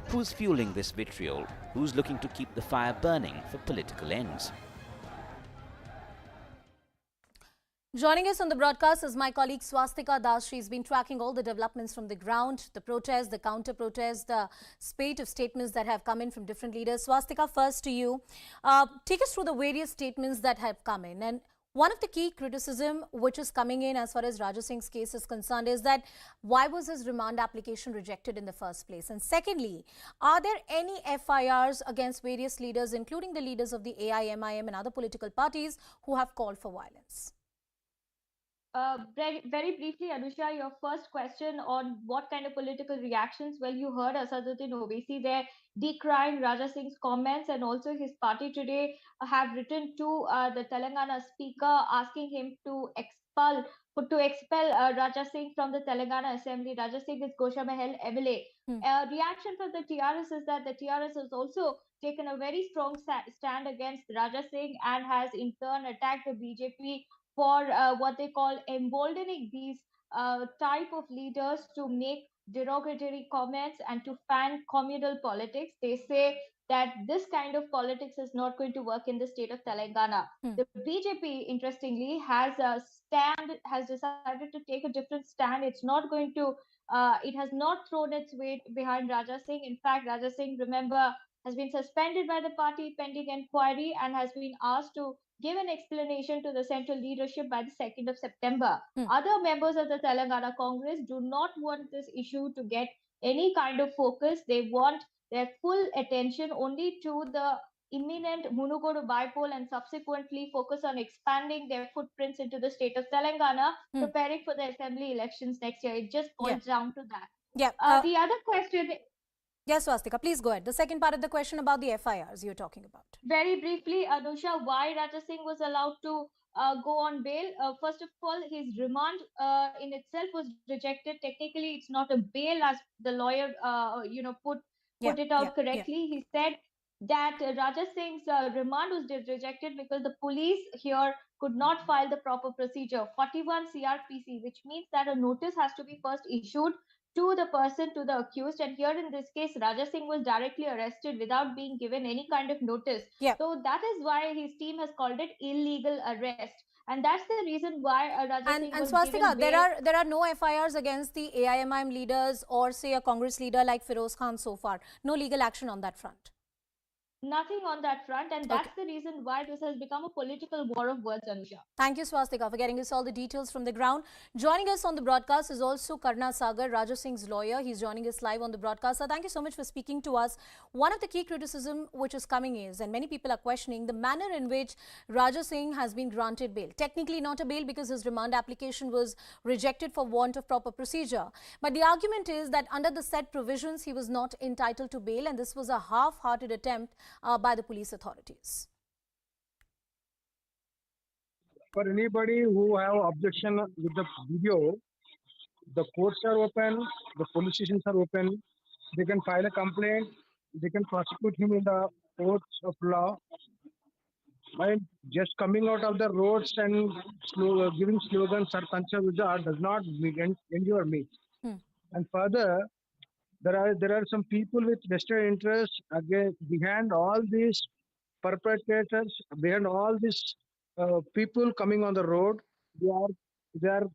Who's fueling this vitriol? Who's looking to keep the fire burning for political ends? Joining us on the broadcast is my colleague Swastika Das. She's been tracking all the developments from the ground, the protests, the counter-protests, the spate of statements that have come in from different leaders. Swastika, first to you. Take us through the various statements that have come in. And one of the key criticism which is coming in as far as Raja Singh's case is concerned is that why was his remand application rejected in the first place? And secondly, are there any FIRs against various leaders, including the leaders of the AIMIM and other political parties who have called for violence? Very briefly, Anusha, your first question on what kind of political reactions. Well, you heard Asaduddin Owaisi there decrying Raja Singh's comments, and also his party today have written to the Telangana speaker asking him to expel Raja Singh from the Telangana Assembly. Raja Singh is Gosha Mahal MLA. Reaction from the TRS is that the TRS has also taken a very strong stand against Raja Singh and has in turn attacked the BJP for what they call emboldening these type of leaders to make derogatory comments and to fan communal politics. They say that this kind of politics is not going to work in the state of Telangana. The BJP, interestingly, has decided to take a different stand. It's not going to. It has not thrown its weight behind Raja Singh. In fact, Raja Singh, remember, has been suspended by the party pending inquiry and has been asked to give an explanation to the central leadership by the 2nd of September. Other members of the Telangana Congress do not want this issue to get any kind of focus. They want their full attention only to the imminent Munugodu bypoll and subsequently focus on expanding their footprints into the state of Telangana, preparing for the assembly elections next year. It just boils down to that. Yeah. The other question. Yes, Swastika, please go ahead. The second part of the question about the FIRs you're talking about. Very briefly, Anusha, why Raja Singh was allowed to go on bail. First of all, his remand in itself was rejected. Technically, it's not a bail, as the lawyer, put it out correctly. He said that Raja Singh's remand was rejected because the police here could not file the proper procedure, 41 CRPC, which means that a notice has to be first issued to the person, to the accused. And here in this case, Raja Singh was directly arrested without being given any kind of notice. So that is why his team has called it illegal arrest. And that's the reason why Raja Singh was Swastika, given bail. there are no FIRs against the AIMIM leaders or say a Congress leader like Feroz Khan so far. No legal action on that front. Nothing on that front, and that's the reason why this has become a political war of words, Anusha. Thank you, Swastika, for getting us all the details from the ground. Joining us on the broadcast is also Karna Sagar, Raja Singh's lawyer. He's joining us live on the broadcast. So thank you so much for speaking to us. One of the key criticism which is coming is, and many people are questioning, the manner in which Raja Singh has been granted bail. Technically not a bail because his remand application was rejected for want of proper procedure. But the argument is that under the set provisions, he was not entitled to bail, and this was a half-hearted attempt by the police authorities. For anybody who have objection with the video, the courts are open, the police stations are open. They can file a complaint. They can prosecute him in the courts of law. By just coming out of the roads and giving slogans or Juda does not endure me. And further, there are some people with vested interest again behind all these perpetrators, behind all these people coming on the road. They are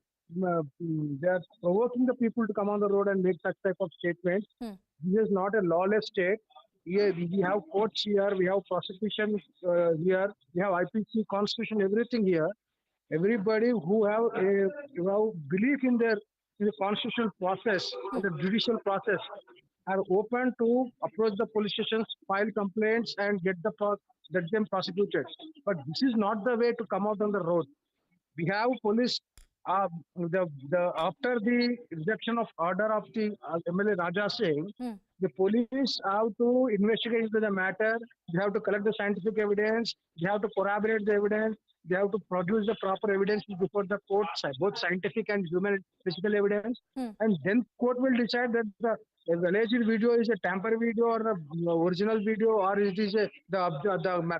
provoking the people to come on the road and make such type of statements. This is not a lawless state. Here we have courts here, we have prosecution here, we have IPC, constitution, everything here. Everybody who have belief in the constitutional process, in the judicial process, are open to approach the police stations, file complaints, and get them prosecuted. But this is not the way to come out on the road. We have police. After the rejection of order of the MLA Raja Singh, the police have to investigate into the matter. They have to collect the scientific evidence. They have to corroborate the evidence. They have to produce the proper evidence before the court, both scientific and human physical evidence. And then court will decide that the alleged video is a tamper video or the original video, or it is the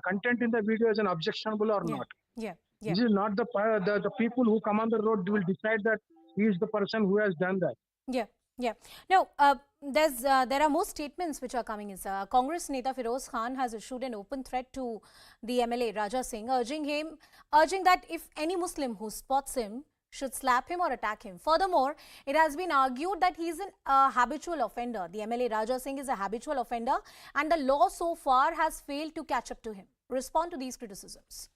content in the video is an objectionable or not. This is not the people who come on the road will decide that he is the person who has done that. No, there are more statements which are coming in, sir. Congress Neta Feroz Khan has issued an open threat to the MLA Raja Singh, urging that if any Muslim who spots him should slap him or attack him. Furthermore, it has been argued that he is a habitual offender. The MLA Raja Singh is a habitual offender, and the law so far has failed to catch up to him. Respond to these criticisms.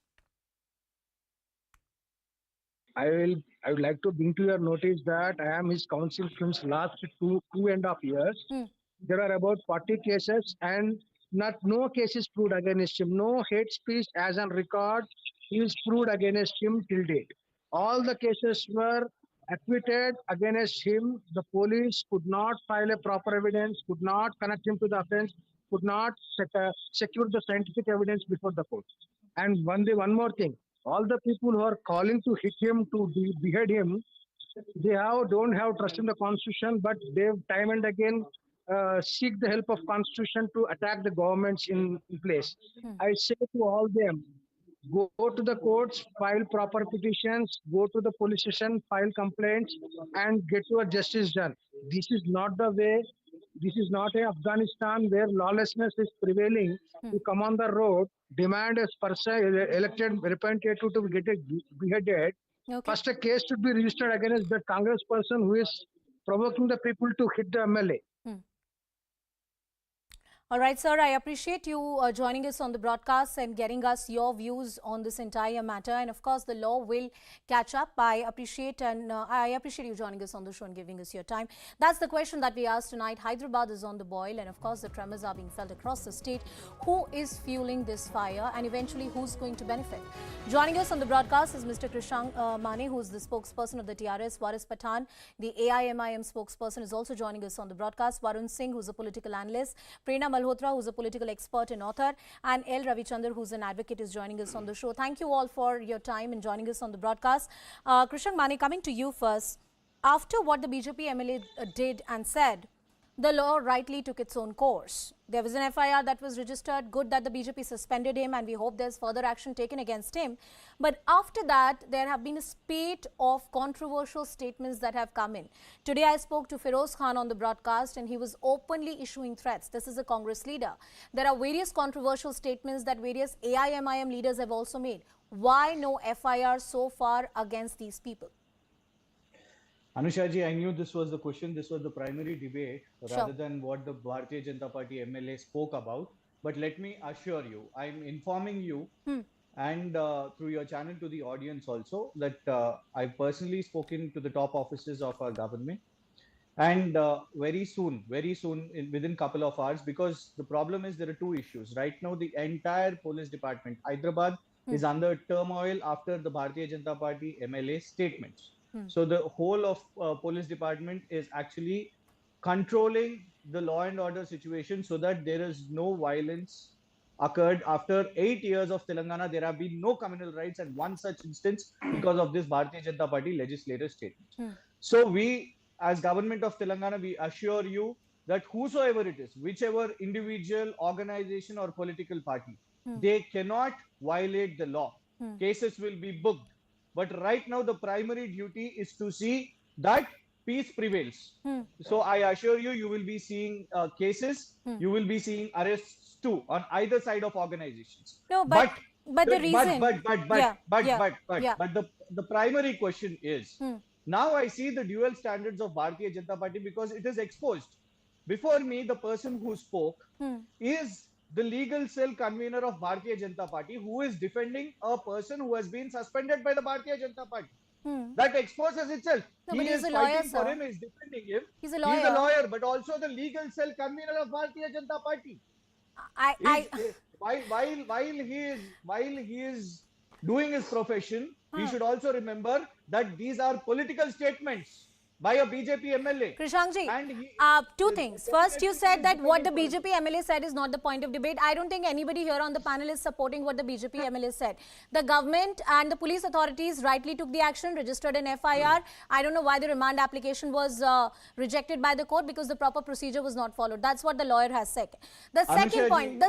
I would like to bring to your notice that I am his counsel since last two and a half years. There are about 40 cases and no cases proved against him. No hate speech as on record is proved against him till date. All the cases were acquitted against him. The police could not file a proper evidence, could not connect him to the offense, could not secure the scientific evidence before the court. And one more thing. All the people who are calling to hit him, to behead him, they don't have trust in the constitution, but they've time and again seek the help of constitution to attack the governments in place. I say to all them, go to the courts, file proper petitions, go to the police station, file complaints, and get your justice done. This is not the way. This is not a Afghanistan where lawlessness is prevailing. To come on the road, demand a person, elected representative to get beheaded. Okay. First, a case should be registered against the Congress person who is provoking the people to hit the MLA. All right, sir, I appreciate you joining us on the broadcast and getting us your views on this entire matter. And of course, the law will catch up. I appreciate you joining us on the show and giving us your time. That's the question that we asked tonight. Hyderabad is on the boil, and of course, the tremors are being felt across the state. Who is fueling this fire, and eventually, who's going to benefit? Joining us on the broadcast is Mr. Krishang Mane, who is the spokesperson of the TRS. Waris Pathan, the AIMIM spokesperson, is also joining us on the broadcast. Varun Singh, who's a political analyst. Prerna Malhotra, who's a political expert and author, and L. Ravichandar, who's an advocate, is joining us on the show. Thank you all for your time and joining us on the broadcast. Krishang Mane, coming to you first. After what the BJP MLA did and said, the law rightly took its own course. There was an FIR that was registered. Good that the BJP suspended him, and we hope there's further action taken against him. But after that, there have been a spate of controversial statements that have come in. Today, I spoke to Feroz Khan on the broadcast, and he was openly issuing threats. This is a Congress leader. There are various controversial statements that various AIMIM leaders have also made. Why no FIR so far against these people? Anusha ji, I knew this was the question. This was the primary debate rather than what the Bharatiya Janata Party MLA spoke about. But let me assure you, I'm informing you and through your channel to the audience also that I've personally spoken to the top officers of our government. And very soon, within a couple of hours, because the problem is there are two issues. Right now, the entire police department, Hyderabad, is under turmoil after the Bharatiya Janata Party MLA statements. So the whole of police department is actually controlling the law and order situation so that there is no violence occurred. After 8 years of Telangana, there have been no communal rights and one such instance because of this Bharatiya Janata Party legislative statement. So we, as government of Telangana, we assure you that whosoever it is, whichever individual, organization or political party, they cannot violate the law. Cases will be booked. But right now, the primary duty is to see that peace prevails. So I assure you, you will be seeing cases, you will be seeing arrests too on either side of organizations. No, but the reason... But the primary question is, now I see the dual standards of Bharatiya Janata Party because it is exposed. Before me, the person who spoke is the legal cell convener of Bharatiya Janata Party, who is defending a person who has been suspended by the Bharatiya Janata Party. That exposes itself. No, he is fighting for him, is defending him. He's a lawyer. He's a lawyer, but also the legal cell convener of Bharatiya Janata Party. While he is doing his profession, he should also remember that these are political statements by a BJP MLA. Krishangji, two things. First, you said that what the BJP MLA said is not the point of debate. I don't think anybody here on the panel is supporting what the BJP MLA said. The government and the police authorities rightly took the action, registered an FIR. I don't know why the remand application was rejected by the court, because the proper procedure was not followed. That's what the lawyer has said. The second point,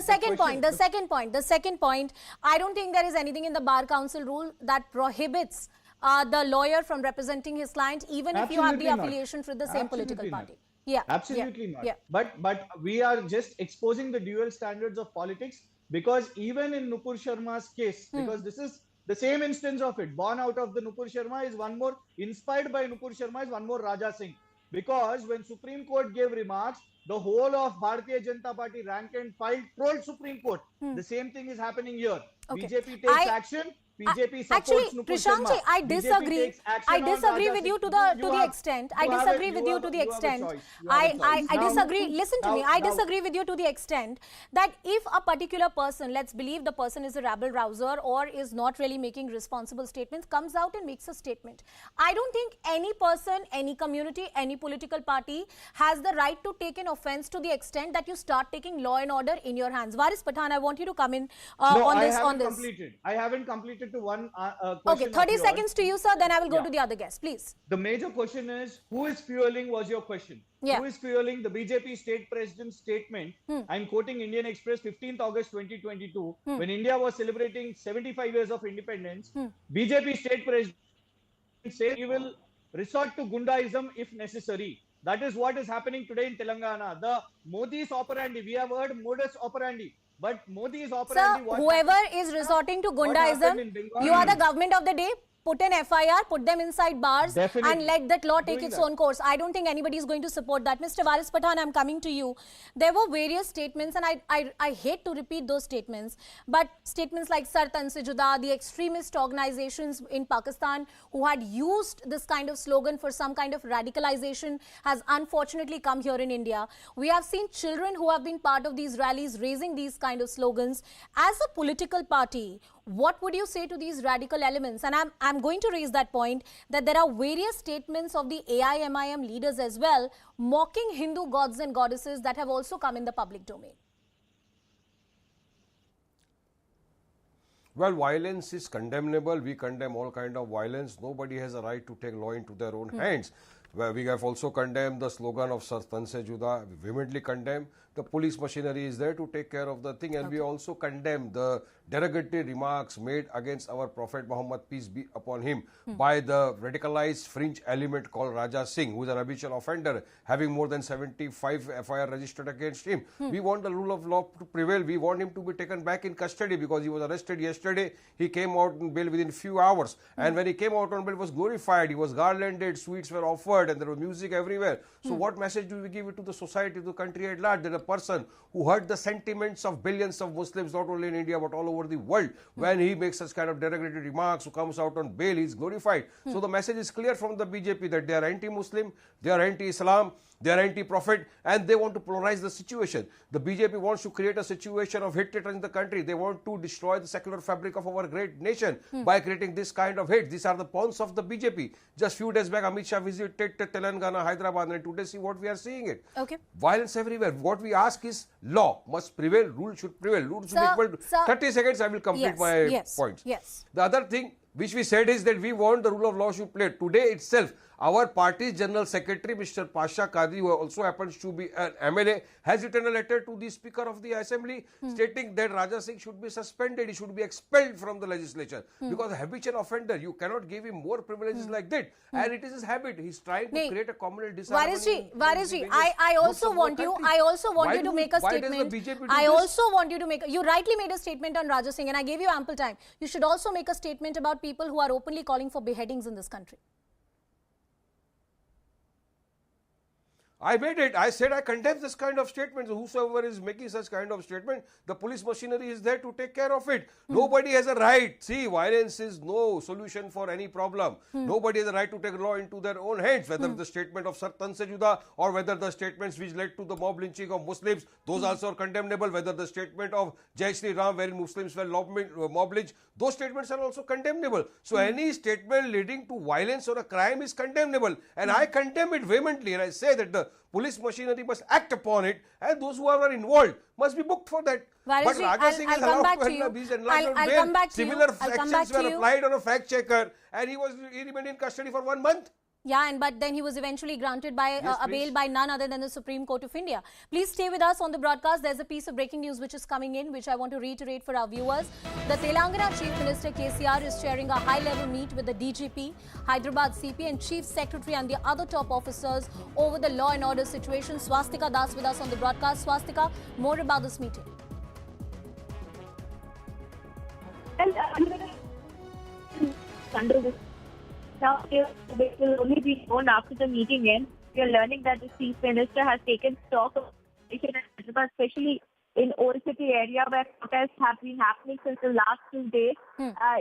I don't think there is anything in the Bar Council rule that prohibits the lawyer from representing his client, even if you have the affiliation with the same political party. Yeah. Absolutely not. Yeah. But we are just exposing the dual standards of politics, because even in Nupur Sharma's case, because this is the same instance of it, born out of the Nupur Sharma is one more, inspired by Nupur Sharma is one more Raja Singh. Because when Supreme Court gave remarks, the whole of Bharatiya Janata Party rank and file trolled Supreme Court. The same thing is happening here. Okay. BJP takes action. BJP supports actually, Nupur Prashant Sharma. ji, I disagree. I disagree with you to the extent. I disagree with you to the extent. I disagree. Listen to me. I disagree with you to the extent that if a particular person, let's believe the person is a rabble rouser or is not really making responsible statements, comes out and makes a statement. I don't think any person, any community, any political party has the right to take an offense to the extent that you start taking law and order in your hands. Varis Pathan, I want you to come in on this. I haven't completed to one question. Okay, 30 seconds to you, sir. Then I will go to the other guest, please. The major question is, who is fueling was your question. Yeah. Who is fueling the BJP state president's statement? I'm quoting Indian Express, 15th August 2022, when India was celebrating 75 years of independence. BJP state president said he will resort to Gundaism if necessary. That is what is happening today in Telangana. The Modi's operandi, we have heard modus operandi. But Modi is operandi. Sir, whoever is resorting to Gundaism, you are the government of the day. Put an FIR, put them inside bars, and let that law take its own course. I don't think anybody is going to support that. Mr. Varis Pathan, I'm coming to you. There were various statements, and I hate to repeat those statements, but statements like Sartan Se Juda, the extremist organizations in Pakistan who had used this kind of slogan for some kind of radicalization has unfortunately come here in India. We have seen children who have been part of these rallies raising these kind of slogans. As a political party, what would you say to these radical elements? And I'm going to raise that point that there are various statements of the AIMIM leaders as well mocking Hindu gods and goddesses that have also come in the public domain. Well, violence is condemnable. We condemn all kind of violence. Nobody has a right to take law into their own hands. Well, we have also condemned the slogan of Sartan Se Juda, vehemently condemned. The police machinery is there to take care of the thing, and we also condemn the derogatory remarks made against our Prophet Muhammad, peace be upon him, by the radicalized fringe element called Raja Singh, who is an habitual offender, having more than 75 FIR registered against him. We want the rule of law to prevail. We want him to be taken back in custody because he was arrested yesterday. He came out on bail within few hours, and when he came out on bail, he was glorified. He was garlanded, sweets were offered, and there was music everywhere. So what message do we give it to the society, to the country at large, that a person who hurt the sentiments of billions of Muslims, not only in India but all over the world, when he makes such kind of derogatory remarks, who comes out on bail, he is glorified. So the message is clear from the BJP that they are anti-Muslim, they are anti-Islam, they are anti-prophet, and they want to polarize the situation. The BJP wants to create a situation of hatred in the country. They want to destroy the secular fabric of our great nation by creating this kind of hate. These are the pawns of the BJP. Just few days back, Amit Shah visited Telangana, Hyderabad, and today see what we are seeing it. Okay. Violence everywhere. What we ask is law must prevail, rule should prevail. Rule should be equal to 30 seconds, I will complete my points. Yes. The other thing which we said is that we want the rule of law should play. Today itself, our party's General Secretary, Mr. Pasha Qadri, who also happens to be an MLA, has written a letter to the Speaker of the Assembly stating that Raja Singh should be suspended, he should be expelled from the legislature. Because a habitual offender, you cannot give him more privileges like that. And it is his habit. He is trying to create a communal disharmony. Varisji, I also want you to make a statement. I also want you to make, you rightly made a statement on Raja Singh and I gave you ample time. You should also make a statement about people who are openly calling for beheadings in this country. I made it. I said I condemn this kind of statements. Whosoever is making such kind of statement, the police machinery is there to take care of it. Nobody has a right. See, violence is no solution for any problem. Nobody has a right to take law into their own hands, whether the statement of Sartan Se Juda or whether the statements which led to the mob lynching of Muslims, those also are condemnable. Whether the statement of Jai Shri Ram, wherein Muslims were mob lynched, those statements are also condemnable. So any statement leading to violence or a crime is condemnable. And I condemn it vehemently, and I say that the police machinery must act upon it, and those who are involved must be booked for that. But Raja Singh is allowed to have these enlarged on bail. Similar actions were applied on a fact checker, and he remained in custody for 1 month. Yeah, but then he was eventually granted by a bail by none other than the Supreme Court of India. Please stay with us on the broadcast. There's a piece of breaking news which is coming in, which I want to reiterate for our viewers. The Telangana Chief Minister KCR is chairing a high-level meet with the DGP, Hyderabad CP and Chief Secretary and the other top officers over the law and order situation. Swastika Das with us on the broadcast. Swastika, more about this meeting. Now, it will only be known after the meeting ends. We are learning that the Chief Minister has taken stock of the situation, especially in Old City area where protests have been happening since the last 2 days.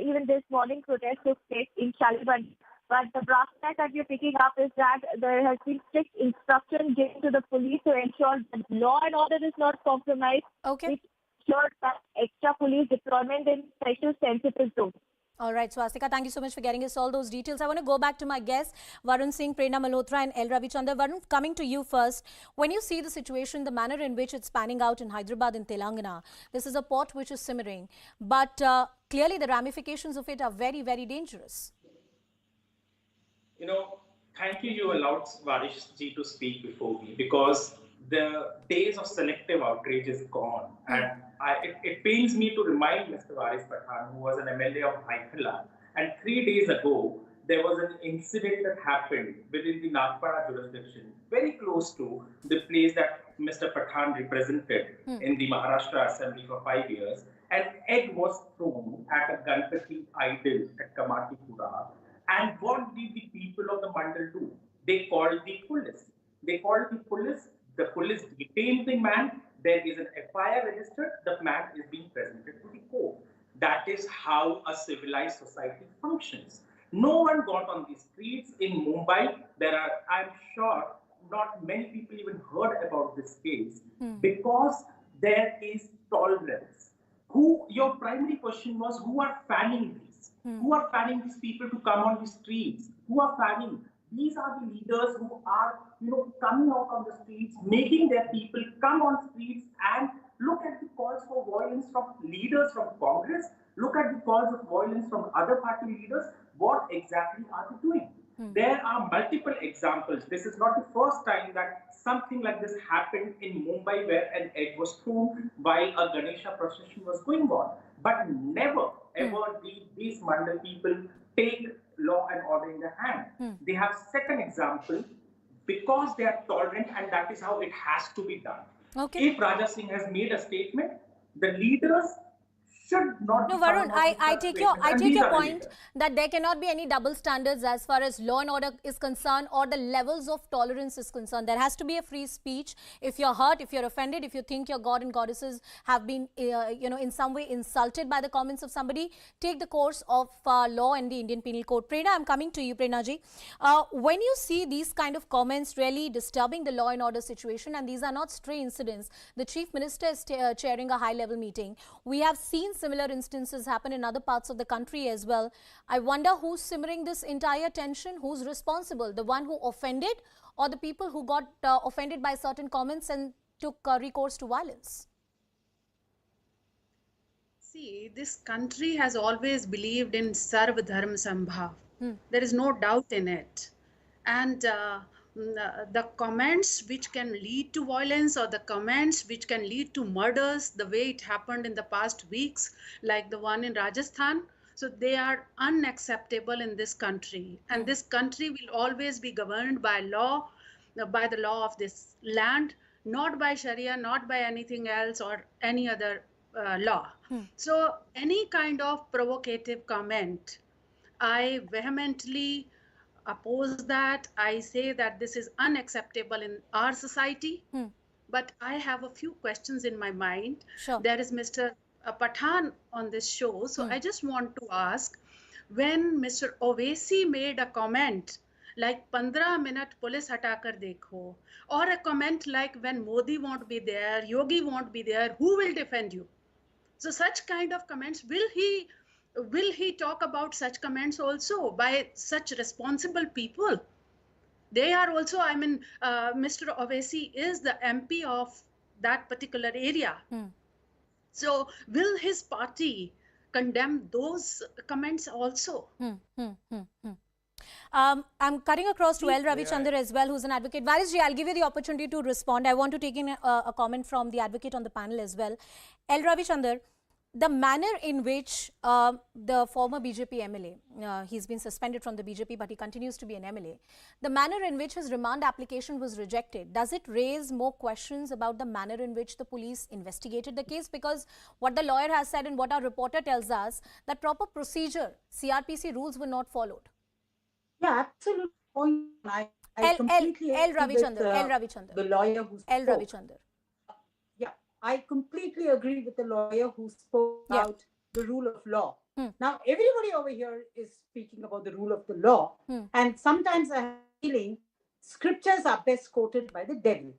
Even this morning, protests took place in Chalibandi. But the prospect that we're picking up is that there has been strict instruction given to the police to ensure that law and order is not compromised. Okay. Ensure that extra police deployment in special sensitive zones. All right, Swastika, thank you so much for getting us all those details. I want to go back to my guests, Varun Singh, Prerna Malhotra and L. Ravichandar. Varun, coming to you first. When you see the situation, the manner in which it's panning out in Hyderabad and Telangana, this is a pot which is simmering. But clearly the ramifications of it are very, very dangerous. You know, thank you. You allowed Varish ji to speak before me, because the days of selective outrage is gone. And it pains me to remind Mr. Varis Pathan, who was an MLA of Maithila, and 3 days ago, there was an incident that happened within the Nagpara jurisdiction, very close to the place that Mr. Pathan represented in the Maharashtra Assembly for 5 years. An egg was thrown at a Ganpati idol at Kamatipura. And what did the people of the Mandal do? They called the police. The police detained the man. There is an FIR registered. The man is being presented to the court. That is how a civilized society functions. No one got on the streets in Mumbai. I'm sure, not many people even heard about this case because there is tolerance. Your primary question was, who are fanning these? Who are fanning these people to come on the streets? Who are fanning? These are the leaders who are, coming out on the streets, making their people come on streets, and look at the calls for violence from leaders from Congress. Look at the calls of violence from other party leaders. What exactly are they doing? There are multiple examples. This is not the first time that something like this happened in Mumbai, where an egg was thrown while a Ganesha procession was going on. But never, ever did these Mandal people take law and order in their hand. They have second example, because they are tolerant, and that is how it has to be done. Okay. If Raja Singh has made a statement, the leaders should not. No, Varun, I take your point that there cannot be any double standards as far as law and order is concerned, or the levels of tolerance is concerned. There has to be a free speech. If you're hurt, if you're offended, if you think your god and goddesses have been, in some way insulted by the comments of somebody, take the course of law and the Indian Penal Code. Prerna, I'm coming to you, Prerna ji. When you see these kind of comments really disturbing the law and order situation, and these are not stray incidents, the Chief Minister is chairing a high-level meeting. We have seen similar instances happen in other parts of the country as well. I wonder who's simmering this entire tension, who's responsible, the one who offended, or the people who got offended by certain comments and took recourse to violence? See, this country has always believed in Sarv Dharm Sambhav. There is no doubt in it. And the comments which can lead to violence, or the comments which can lead to murders, the way it happened in the past weeks, like the one in Rajasthan, so they are unacceptable in this country. And this country will always be governed by law, by the law of this land, not by Sharia, not by anything else or any other law. So any kind of provocative comment, I vehemently oppose that. I say that this is unacceptable in our society. But I have a few questions in my mind. Sure. There is Mr. Pathan on this show. So I just want to ask, when Mr. Owaisi made a comment like 15 minute police hata kar dekho, or a comment like when Modi won't be there, Yogi won't be there, who will defend you? So such kind of comments, will he talk about such comments also by such responsible people? They are also, Mr. Owaisi is the MP of that particular area. So will his party condemn those comments also? I'm cutting across to L. Ravichandar as well, who's an advocate. Varis ji, I'll give you the opportunity to respond. I want to take in a comment from the advocate on the panel as well. L. Ravichandar, the manner in which the former BJP MLA, he's been suspended from the BJP, but he continues to be an MLA. The manner in which his remand application was rejected, does it raise more questions about the manner in which the police investigated the case? Because what the lawyer has said and what our reporter tells us, that proper procedure, CRPC rules were not followed. Yeah, absolutely. I completely L. agree Ravichandar. with the lawyer who spoke. L. Ravichandar. Yeah, I completely agree with the lawyer who spoke about the rule of law. Now, everybody over here is speaking about the rule of the law. And sometimes I have a feeling scriptures are best quoted by the devil.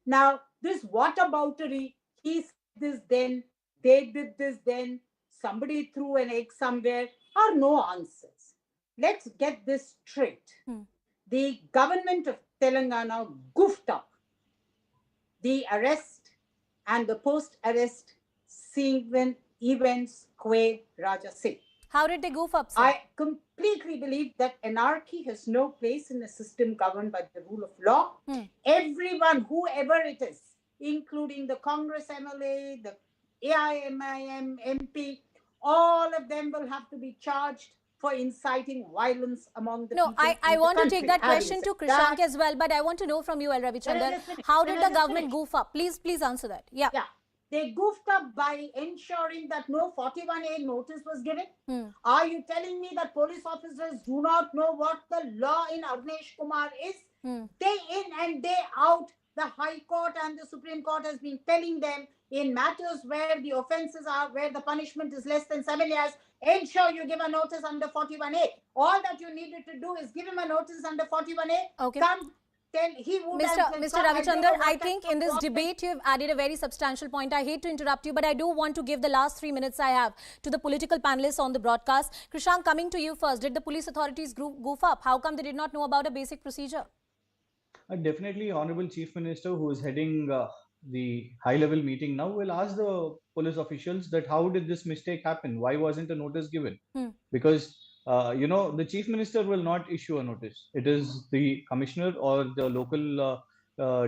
Now, this whataboutery, he said this then, they did this then, somebody threw an egg somewhere, are no answers. Let's get this straight. The government of Telangana goofed up the arrest and the post-arrest events Raja Singh. How did they goof up, sir? I completely believe that anarchy has no place in a system governed by the rule of law. Everyone, whoever it is, including the Congress MLA, the AIMIM MP, all of them will have to be charged for inciting violence among the people. No, I want to take that question to Krishank as well, but I want to know from you, L. Ravichandar, how did the government goof up? Please answer that. Yeah. They goofed up by ensuring that no 41A notice was given. Are you telling me that police officers do not know what the law in Arnesh Kumar is? Day in and day out, the High Court and the Supreme Court has been telling them in matters where the offences are, where the punishment is less than 7 years, ensure you give a notice under 41A. All that you needed to do is give him a notice under 41A. Okay. Come, then he would Mr. Ravichandar, I think in this debate you have added a very substantial point. I hate to interrupt you, but I do want to give the last 3 minutes I have to the political panelists on the broadcast. Krishank, coming to you first. Did the police authorities goof up? How come they did not know about a basic procedure? Definitely, Honorable Chief Minister, who is heading the high-level meeting now, will ask the police officials that how did this mistake happen? Why wasn't a notice given? Because the Chief Minister will not issue a notice. It is the Commissioner or the local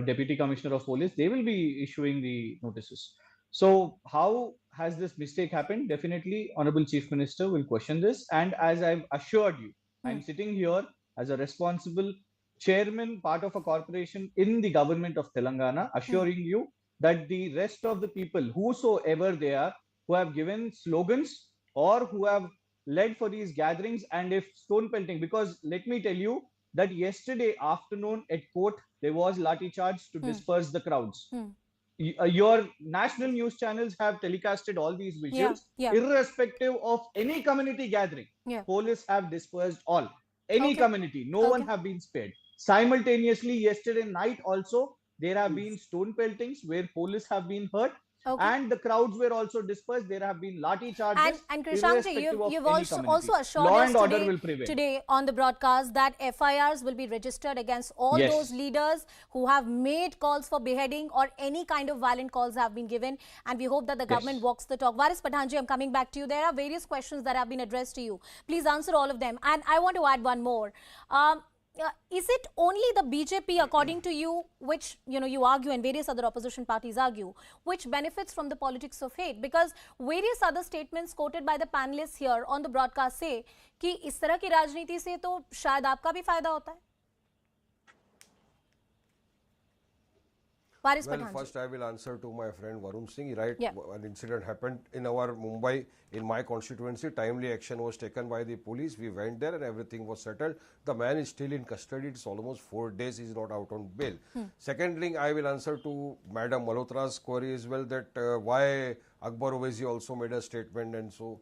Deputy Commissioner of Police. They will be issuing the notices. So how has this mistake happened? Definitely, Honorable Chief Minister will question this. And as I've assured you, I'm sitting here as a responsible chairman, part of a corporation in the government of Telangana, assuring you that the rest of the people, whosoever they are, who have given slogans or who have led for these gatherings, and if stone pelting, because let me tell you that yesterday afternoon at court, there was lathi charge to disperse the crowds. Your national news channels have telecasted all these visuals, irrespective of any community gathering. Police have dispersed all. Any community, no one have been spared. Simultaneously, yesterday night also, there have been stone peltings where police have been hurt. And the crowds were also dispersed. There have been lathi charges. And Krishank, you've also assured us today on the broadcast that FIRs will be registered against all those leaders who have made calls for beheading or any kind of violent calls have been given. And we hope that the government walks the talk. Varis Pathanji, I'm coming back to you. There are various questions that have been addressed to you. Please answer all of them. And I want to add one more. Is it only the BJP, according to you, which you argue and various other opposition parties argue, which benefits from the politics of hate? Because various other statements quoted by the panelists here on the broadcast say कि इस तरह की राजनीति से तो शायद आपका भी फायदा होता है. Well, first I will answer to my friend Varun Singh. Right, an incident happened in our Mumbai, in my constituency. Timely action was taken by the police. We went there and everything was settled. The man is still in custody. It's almost 4 days. He's not out on bail. Secondly, I will answer to Madam Malhotra's query as well, that why Akbar Owaisi also made a statement. And so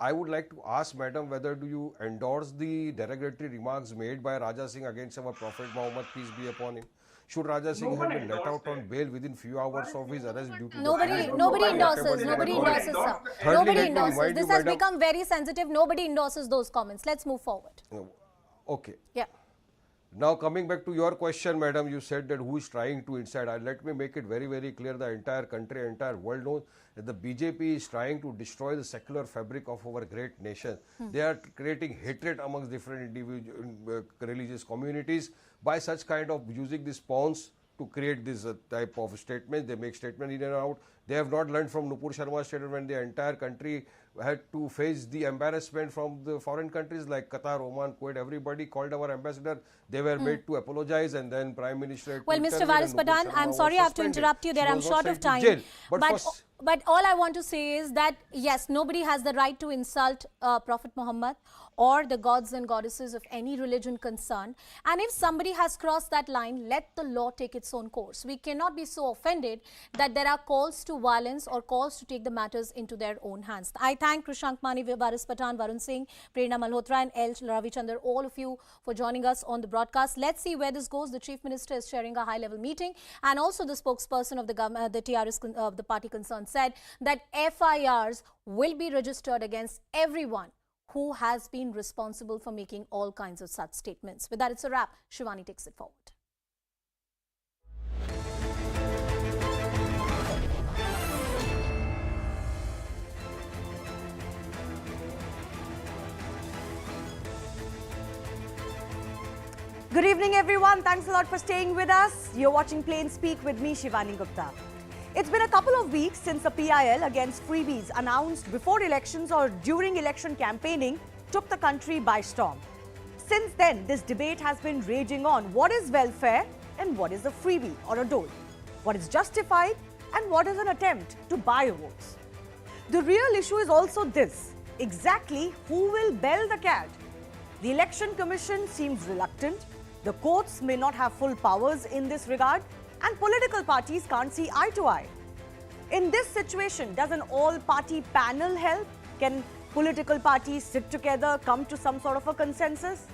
I would like to ask Madam, whether do you endorse the derogatory remarks made by Raja Singh against our Prophet Muhammad, peace be upon him? Should Raja Singh have been let out on bail within few hours of his arrest due to nobody endorses, sir. Nobody endorses. This has become very sensitive. Nobody endorses those comments. Let's move forward. Okay. Yeah. Now coming back to your question, madam, you said that who is trying to incite. Let me make it very, very clear. The entire country, entire world knows that the BJP is trying to destroy the secular fabric of our great nation. They are creating hatred amongst different individual religious communities by such kind of using these pawns to create this type of statement. They make statement in and out. They have not learned from Nupur Sharma's statement when the entire country had to face the embarrassment from the foreign countries like Qatar, Oman, Kuwait. Everybody called our ambassador. They were made to apologize, and then Prime Minister. Well, Mr. Varis Pathan, I'm sorry I have to interrupt you there. I'm short of time. But all I want to say is that, yes, nobody has the right to insult Prophet Muhammad or the gods and goddesses of any religion concerned. And if somebody has crossed that line, let the law take its own course. We cannot be so offended that there are calls to violence or calls to take the matters into their own hands. I thank Krishank Mani, Varis Pathan, Varun Singh, Prerna Malhotra and L. Ravichandar, all of you for joining us on the broadcast. Let's see where this goes. The Chief Minister is chairing a high-level meeting, and also the spokesperson of the government, the TRS of the party concerned, said that FIRs will be registered against everyone who has been responsible for making all kinds of such statements. With that, it's a wrap. Shivani takes it forward. Good evening, everyone. Thanks a lot for staying with us. You're watching Plain Speak with me, Shivani Gupta. It's been a couple of weeks since the PIL against freebies announced before elections or during election campaigning took the country by storm. Since then, this debate has been raging on. What is welfare and what is a freebie or a dole? What is justified and what is an attempt to buy votes? The real issue is also this: exactly who will bell the cat? The Election Commission seems reluctant. The courts may not have full powers in this regard, and political parties can't see eye to eye. In this situation, does an all-party panel help? Can political parties sit together, come to some sort of a consensus?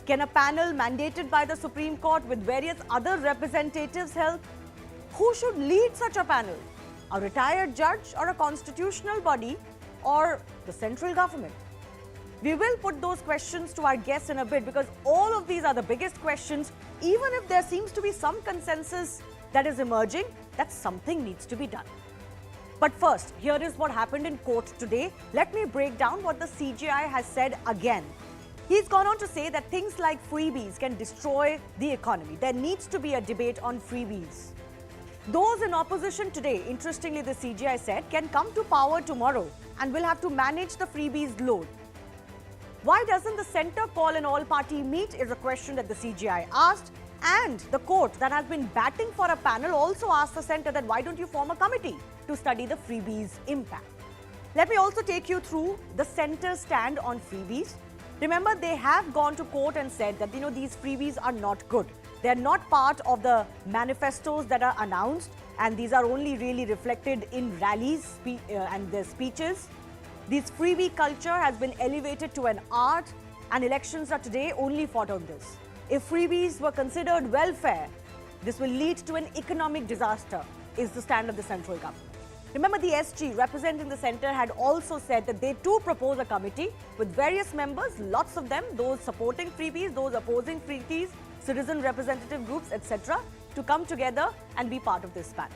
Can a panel mandated by the Supreme Court with various other representatives help? Who should lead such a panel? A retired judge or a constitutional body or the central government? We will put those questions to our guests in a bit, because all of these are the biggest questions. Even if there seems to be some consensus that is emerging, that something needs to be done. But first, here is what happened in court today. Let me break down what the CJI has said again. He's gone on to say that things like freebies can destroy the economy. There needs to be a debate on freebies. Those in opposition today, interestingly, the CJI said, can come to power tomorrow and will have to manage the freebies load. Why doesn't the centre call an all-party meet is a question that the CJI asked, and the court that has been batting for a panel also asked the centre that why don't you form a committee to study the freebies impact. Let me also take you through the centre's stand on freebies. Remember, they have gone to court and said that these freebies are not good. They are not part of the manifestos that are announced, and these are only really reflected in rallies and their speeches. This freebie culture has been elevated to an art, and elections are today only fought on this. If freebies were considered welfare, this will lead to an economic disaster, is the stand of the central government. Remember, the SG representing the centre had also said that they too propose a committee with various members, lots of them, those supporting freebies, those opposing freebies, citizen representative groups, etc., to come together and be part of this panel.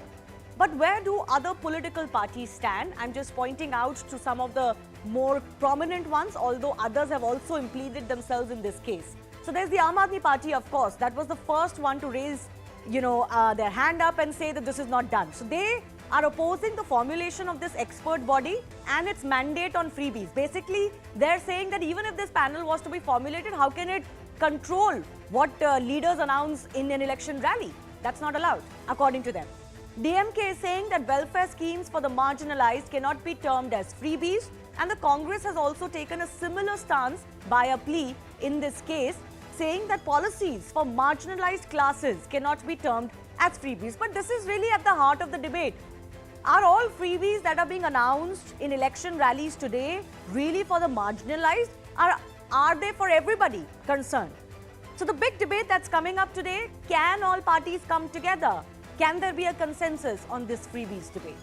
But where do other political parties stand? I'm just pointing out to some of the more prominent ones, although others have also implemented themselves in this case. So there's the Aam Aadmi Party, of course. That was the first one to raise, their hand up and say that this is not done. So they are opposing the formulation of this expert body and its mandate on freebies. Basically, they're saying that even if this panel was to be formulated, how can it control what leaders announce in an election rally? That's not allowed, according to them. DMK is saying that welfare schemes for the marginalized cannot be termed as freebies, and the Congress has also taken a similar stance by a plea in this case, saying that policies for marginalized classes cannot be termed as freebies. But this is really at the heart of the debate. Are all freebies that are being announced in election rallies today really for the marginalized? Are they for everybody concerned? So the big debate that's coming up today, can all parties come together? Can there be a consensus on this freebies debate?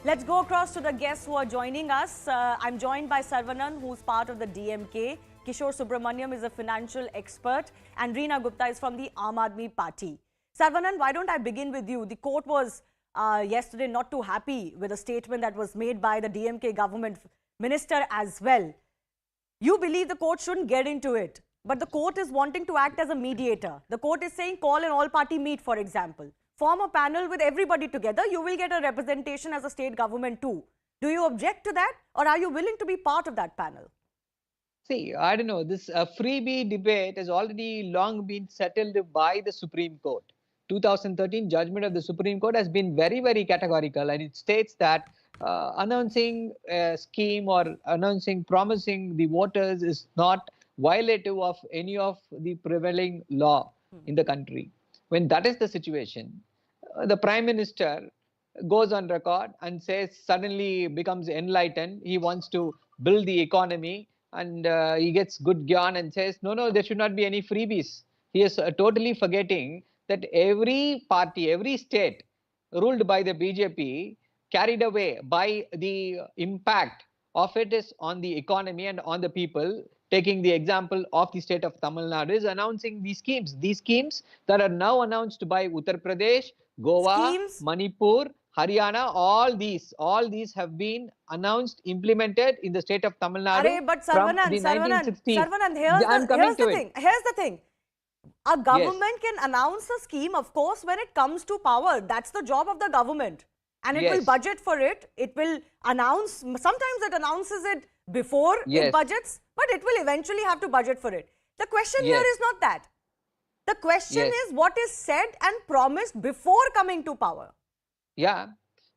Let's go across to the guests who are joining us. I'm joined by Sarvanan, who's part of the DMK. Kishore Subramaniam is a financial expert. And Reena Gupta is from the Aam Aadmi Party. Sarvanan, why don't I begin with you? The court was yesterday not too happy with a statement that was made by the DMK government minister as well. You believe the court shouldn't get into it, but the court is wanting to act as a mediator. The court is saying call an all-party meet, for example. Form a panel with everybody together. You will get a representation as a state government too. Do you object to that, or are you willing to be part of that panel? See, I don't know. This freebie debate has already long been settled by the Supreme Court. 2013 judgment of the Supreme Court has been very, very categorical, and it states that announcing a scheme or promising the voters is not violative of any of the prevailing law in the country. When that is the situation, the Prime Minister goes on record and says, suddenly becomes enlightened, he wants to build the economy, and he gets good gyan and says, no, there should not be any freebies. He is totally forgetting that every party, every state ruled by the BJP, carried away by the impact of it is on the economy and on the people. Taking the example of the state of Tamil Nadu, is announcing these schemes that are now announced by Uttar Pradesh, Goa, Manipur, Haryana. All these have been announced, implemented in the state of Tamil Nadu But from the 1960s. Sarvanan, here's the thing. A government can announce a scheme, of course, when it comes to power. That's the job of the government. And it will budget for it. It will announce, sometimes it announces it before it budgets, but it will eventually have to budget for it. The question here is not that. The question is what is said and promised before coming to power. Yeah.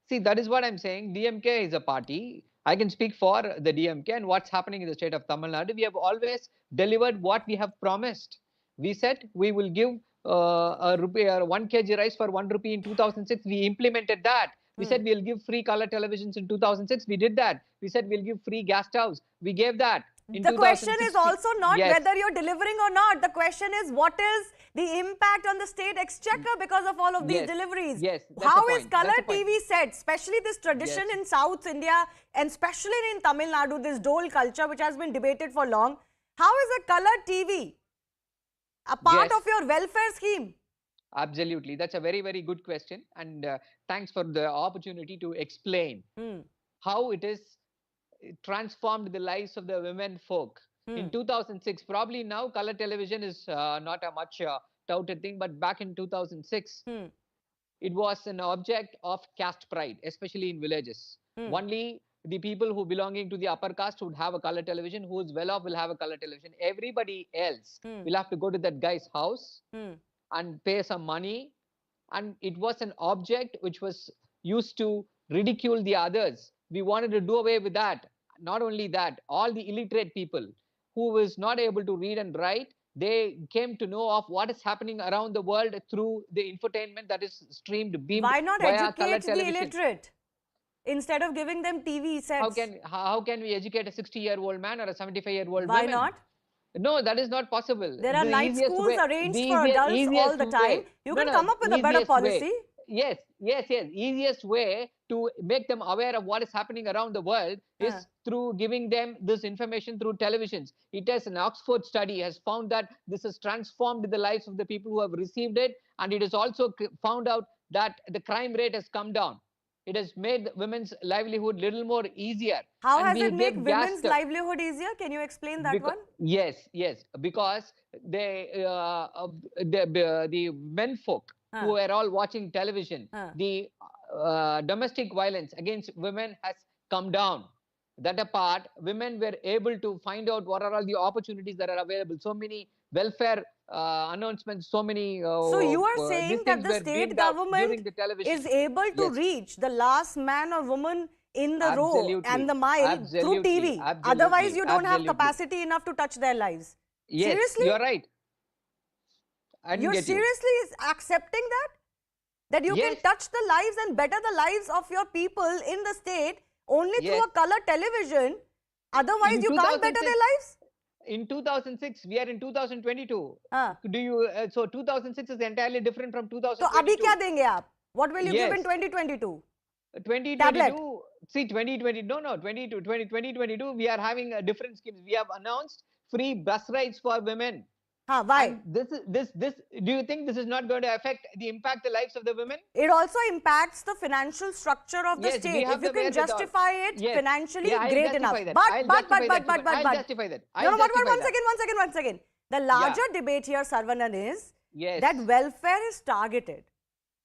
See, that is what I'm saying. DMK is a party. I can speak for the DMK and what's happening in the state of Tamil Nadu. We have always delivered what we have promised. We said we will give a 1 kg rice for 1 rupee in 2006. We implemented that. We said we'll give free color televisions in 2006. We did that. We said we'll give free gas stoves. We gave that. The question is also not whether you're delivering or not. The question is what is the impact on the state exchequer because of all of these deliveries. How is color TV set, especially this tradition in South India and especially in Tamil Nadu, this dole culture which has been debated for long. How is a color TV a part of your welfare scheme? Absolutely. That's a very, very good question. And thanks for the opportunity to explain how it is transformed the lives of the women folk. In 2006, probably now color television is not a much touted thing, but back in 2006, it was an object of caste pride, especially in villages. Only the people who belonging to the upper caste would have a color television, who is well off will have a color television. Everybody else will have to go to that guy's house and pay some money, and it was an object which was used to ridicule the others. We wanted to do away with that. Not only that, all the illiterate people who was not able to read and write, they came to know of what is happening around the world through the infotainment that is streamed, beamed. Why not via educate color the television. illiterate instead of giving them TV sets? How can we educate a 60-year-old man or a 75-year-old Why woman? not? No, that is not possible. There are night schools arranged for adults all the time. You can come up with a better policy. Yes. Easiest way to make them aware of what is happening around the world is through giving them this information through televisions. It has an Oxford study has found that this has transformed the lives of the people who have received it, and it has also found out that the crime rate has come down. It has made women's livelihood little more easier. How has it made women's livelihood easier? Can you explain that one? Yes, because the men folk who are all watching television, the domestic violence against women has come down. That apart, women were able to find out what are all the opportunities that are available. So many welfare announcements, so many. So you are saying that the state government is able to reach the last man or woman in the row and the mile through TV. Otherwise, you don't have capacity enough to touch their lives. Yes, seriously? You're right. You're seriously accepting that? That you can touch the lives and better the lives of your people in the state only through a color television. Otherwise, you can't better their lives? In 2006, we are in 2022. So 2006 is entirely different from 2022. So, abhi kya denge aap? What will you give in 2022? 2022, see 2020, no, 2022, we are having a different schemes. We have announced free bus rides for women. Why? And this, do you think this is not going to impact the lives of the women? It also impacts the financial structure of the state. If you can justify it financially, great enough. But, I'll justify that. One second. The larger debate here, Saravanan, is that welfare is targeted.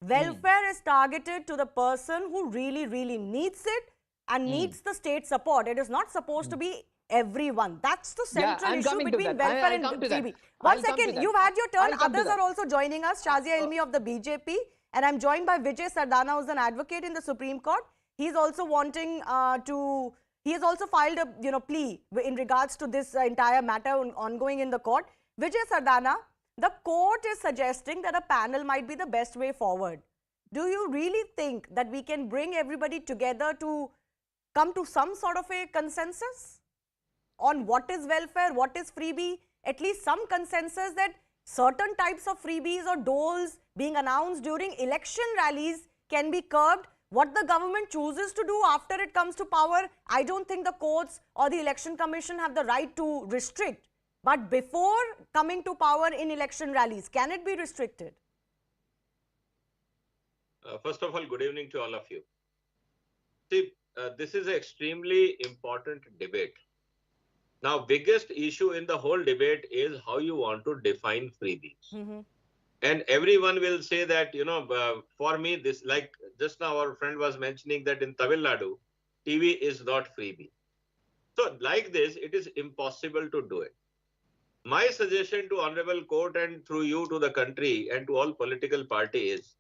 Welfare is targeted to the person who really, really needs it and needs the state support. It is not supposed to be everyone. That's the central issue between welfare and freebie. One second, you've had your turn. Others are also joining us. Shazia Ilmi of the BJP, and I'm joined by Vijay Sardana, who's an advocate in the Supreme Court. He's also wanting he has also filed a plea in regards to this entire matter ongoing in the court. Vijay Sardana, the court is suggesting that a panel might be the best way forward. Do you really think that we can bring everybody together to come to some sort of a consensus on what is welfare, what is freebie, at least some consensus that certain types of freebies or doles being announced during election rallies can be curbed? What the government chooses to do after it comes to power, I don't think the courts or the election commission have the right to restrict. But before coming to power in election rallies, can it be restricted? First of all, good evening to all of you. See, this is an extremely important debate. Now, biggest issue in the whole debate is how you want to define freebies. And everyone will say that, for me, this, like just now our friend was mentioning that in Tamil Nadu, TV is not freebie. So like this, it is impossible to do it. My suggestion to Honorable Court and through you to the country and to all political parties,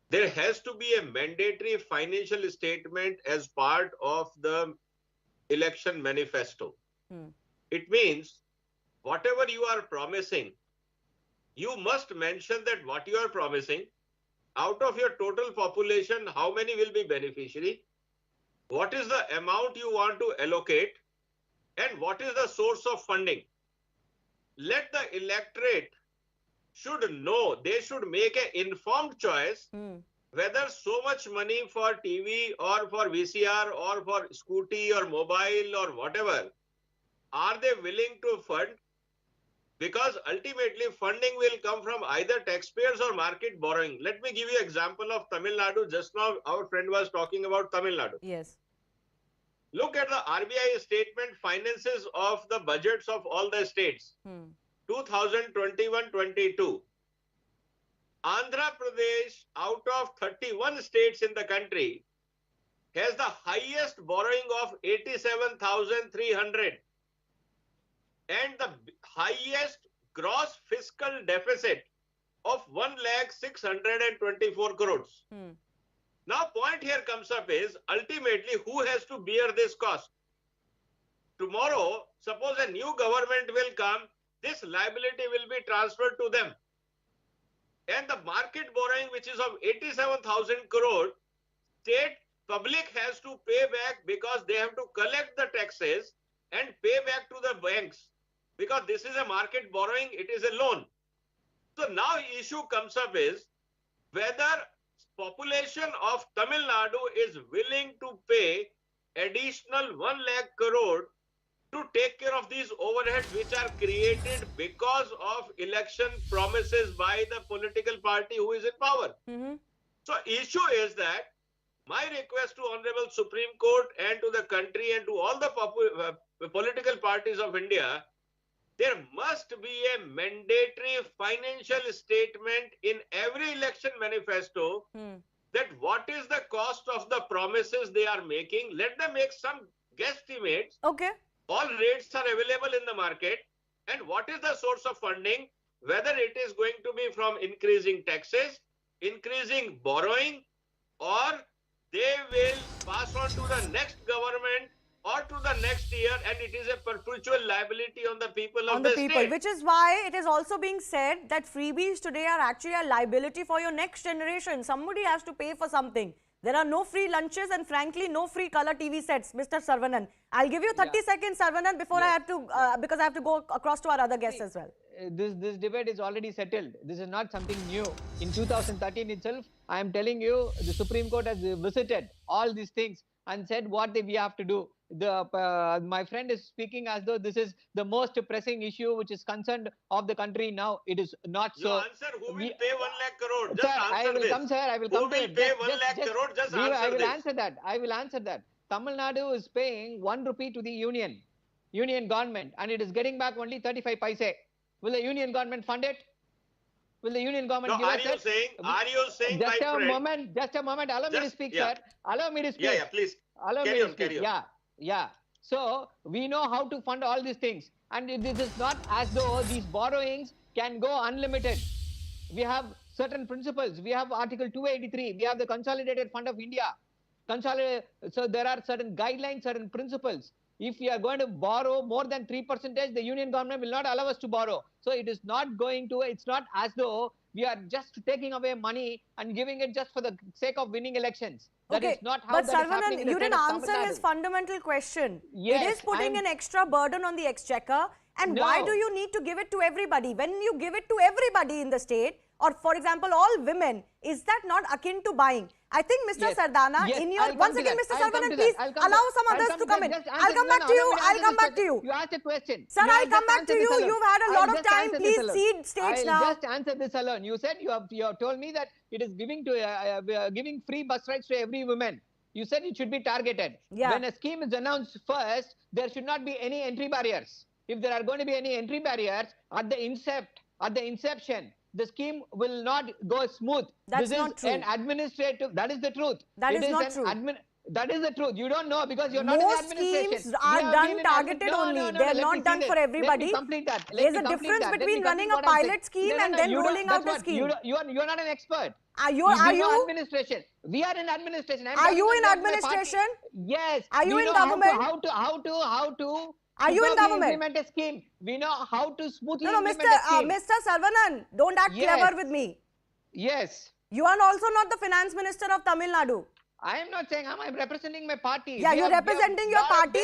there has to be a mandatory financial statement as part of the election manifesto. It means whatever you are promising, you must mention that what you are promising, out of your total population, how many will be beneficiary, what is the amount you want to allocate, and what is the source of funding. Let the electorate should know, they should make an informed choice whether so much money for TV or for VCR or for scooty or mobile or whatever, are they willing to fund? Because ultimately funding will come from either taxpayers or market borrowing. Let me give you an example of Tamil Nadu. Just now our friend was talking about Tamil Nadu. Yes. Look at the RBI statement finances of the budgets of all the states. 2021-22. Andhra Pradesh, out of 31 states in the country, has the highest borrowing of 87,300 and the highest gross fiscal deficit of 1,624 crores. Now, point here comes up is ultimately who has to bear this cost? Tomorrow, suppose a new government will come, this liability will be transferred to them. And the market borrowing, which is of 87,000 crore, state public has to pay back because they have to collect the taxes and pay back to the banks. Because this is a market borrowing, it is a loan. So now issue comes up is whether population of Tamil Nadu is willing to pay additional 1 lakh crore to take care of these overheads which are created because of election promises by the political party who is in power. So issue is that my request to Honorable Supreme Court and to the country and to all the political parties of India, there must be a mandatory financial statement in every election manifesto that what is the cost of the promises they are making. Let them make some guesstimates. Okay. All rates are available in the market. And what is the source of funding? Whether it is going to be from increasing taxes, increasing borrowing, or they will pass on to the next government or to the next year, and it is a perpetual liability on the people of the state. Which is why it is also being said that freebies today are actually a liability for your next generation. Somebody has to pay for something. There are no free lunches and frankly no free color TV sets, Mr. Saravanan. I'll give you 30 seconds, Saravanan, before I have to, because I have to go across to our other guests as well. This debate is already settled. This is not something new. In 2013 itself, I am telling you, the Supreme Court has visited all these things and said what we have to do. My friend is speaking as though this is the most pressing issue which is concerned of the country now. It is not so. You answer, who will pay 1 lakh crore? Just Sir, answer I will this. come, sir. I will who come to will it. pay 1 lakh crore? Just answer I will this. answer that. I will answer that. Tamil Nadu is paying 1 rupee to the union government, and it is getting back only 35 paise. Will the union government fund it? Will the union government give us it? Are you saying, just my a friend? moment, just a moment. Allow me to speak, yeah. sir. Allow me to speak. Yeah, please. Allow carry me on, to speak. carry on. Yeah, yeah. So we know how to fund all these things, and this is not as though these borrowings can go unlimited. We have certain principles. We have Article 283. We have the Consolidated Fund of India. So there are certain guidelines, certain principles. If we are going to borrow more than 3%, the union government will not allow us to borrow. So it is not going to, it's not as though we are just taking away money and giving it just for the sake of winning elections. That is not how but that is happening Saravanan, in the you state didn't of Tamil answer his Nadu. fundamental question. Yes, it is putting an extra burden on the exchequer. And why No. do you need to give it to everybody? When you give it to everybody in the state, or for example, all women, is that not akin to buying? I think Mr. Yes. Sardana, Yes, in your, I'll once come to again, that. Mr. I'll come Saravanan, to please that. I'll come allow to- some I'll others come to to come that. in. Just I'll answer- come no, back no, to you. allow me to I'll answer come this back to you. question. You asked a question. Sir, You I'll have come just back to answered you. this alone. You've had a lot I'll of just time. answer Please this alone. cede stage I'll now. just answer this alone. You said you have told me that it is giving free bus rides to every woman. You said it should be targeted. Yeah. When a scheme is announced first, there should not be any entry barriers. If there are going to be any entry barriers at the inception, the scheme will not go smooth. That's this not is true. an administrative. That is the truth. That It is not an true. That is the truth. You don't know because you're not in the Most administration. schemes We are have done been in targeted no, only. No, no, They're let me not see done this. for everybody. Let me complete that. There's a difference between running a pilot scheme and then rolling out a scheme. You're not an expert. Are you? Administration. We are in administration. Are you in administration? Yes. Are you we in know government? How to Are you in government? implement a scheme. We know how to smoothly No, implement a scheme. Mr. Saravanan, don't act clever with me. Yes. You are also not the finance minister of Tamil Nadu. I am not saying I'm representing my party. Yeah, you're representing your party.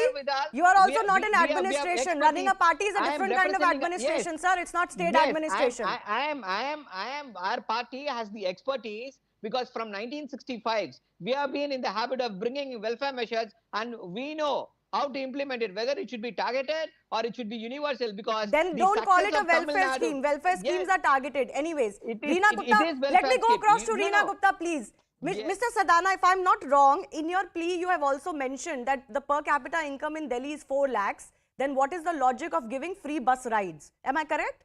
You are also not in administration. Running a party is a different kind of administration, sir. It's not state administration. Our party has the expertise because from 1965, we have been in the habit of bringing welfare measures and we know how to implement it, whether it should be targeted or it should be universal because then don't call it a welfare scheme. Welfare schemes are targeted. Anyways, Reena Gupta, let me go across to Reena Gupta, please. Mr. Sadana, if I'm not wrong, in your plea you have also mentioned that the per capita income in Delhi is 4 lakhs. Then what is the logic of giving free bus rides? Am I correct?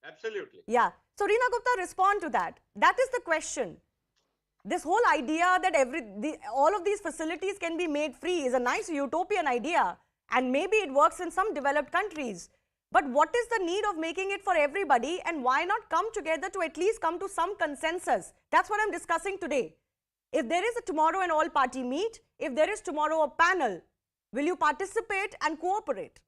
Absolutely. Yeah. So Reena Gupta, respond to that. That is the question. This whole idea that all of these facilities can be made free is a nice utopian idea, and maybe it works in some developed countries. But what is the need of making it for everybody, and why not come together to at least come to some consensus? That's what I'm discussing today. If there is a tomorrow an all-party meet, if there is tomorrow a panel, will you participate and cooperate?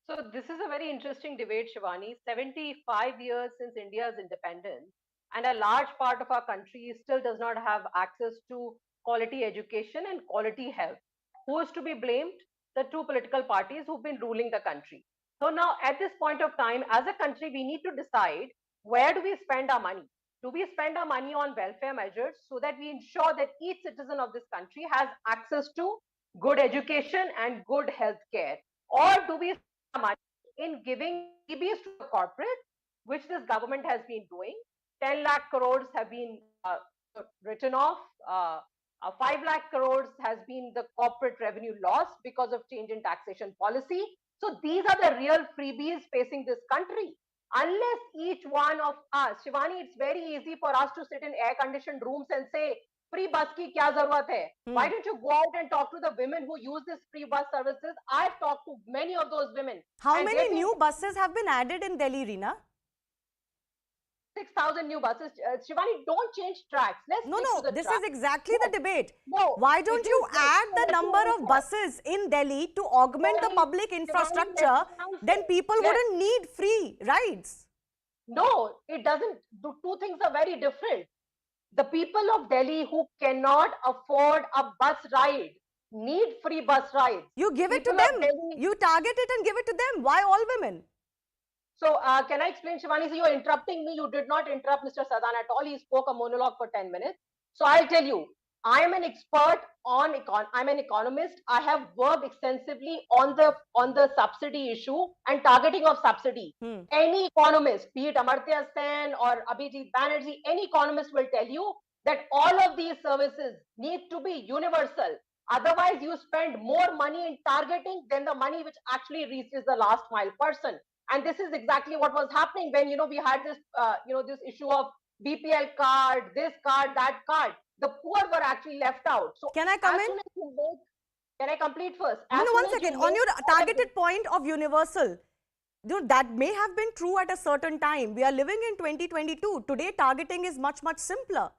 So this is a very interesting debate, Shivani. 75 years since India's independence, and a large part of our country still does not have access to quality education and quality health. Who is to be blamed? The two political parties who've been ruling the country. So now at this point of time, as a country, we need to decide where do we spend our money? Do we spend our money on welfare measures so that we ensure that each citizen of this country has access to good education and good health care? Or do we spend our money in giving freebies to the corporate, which this government has been doing? 10 lakh crores have been written off. 5 lakh crores has been the corporate revenue loss because of change in taxation policy. So these are the real freebies facing this country. Unless each one of us, Shivani, it's very easy for us to sit in air-conditioned rooms and say, free bus ki kya zarurat hai? Why don't you go out and talk to the women who use this free bus services? I've talked to many of those women. How many new buses have been added in Delhi, Reena? 6,000 new buses. Shivani, don't change tracks. Let's stick to the this tracks. is exactly the debate. No, why don't you add the number of buses in Delhi to augment the public infrastructure? Then people wouldn't need free rides. No, it doesn't. The two things are very different. The people of Delhi who cannot afford a bus ride need free bus rides. You give it to them. You target it and give it to them. Why all women? So can I explain, Shivani? So you're interrupting me. You did not interrupt Mr. Sadan at all. He spoke a monologue for 10 minutes. So I'll tell you, I am an expert on I'm an economist. I have worked extensively on the subsidy issue and targeting of subsidy. Any economist, be it Amartya Sen or Abhijit Banerjee, any economist will tell you that all of these services need to be universal. Otherwise, you spend more money in targeting than the money which actually reaches the last mile person. And this is exactly what was happening when we had this this issue of BPL card, this card, that card. The poor were actually left out. So can I come in? Can I complete first? No, one second. On your targeted point of universal, that may have been true at a certain time. We are living in 2022. Today, targeting is much, much simpler.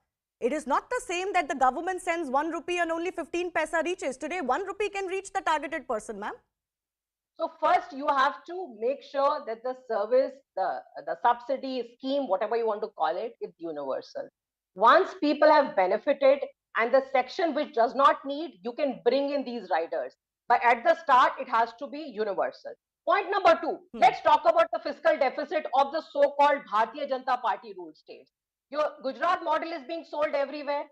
It is not the same that the government sends 1 rupee and only 15 paisa reaches. Today, 1 rupee can reach the targeted person, ma'am. So first, you have to make sure that the service, the subsidy scheme, whatever you want to call it, is universal. Once people have benefited and the section which does not need, you can bring in these riders. But at the start, it has to be universal. Point number 2, let's talk about the fiscal deficit of the so-called Bharatiya Janata Party ruled states. Your Gujarat model is being sold everywhere.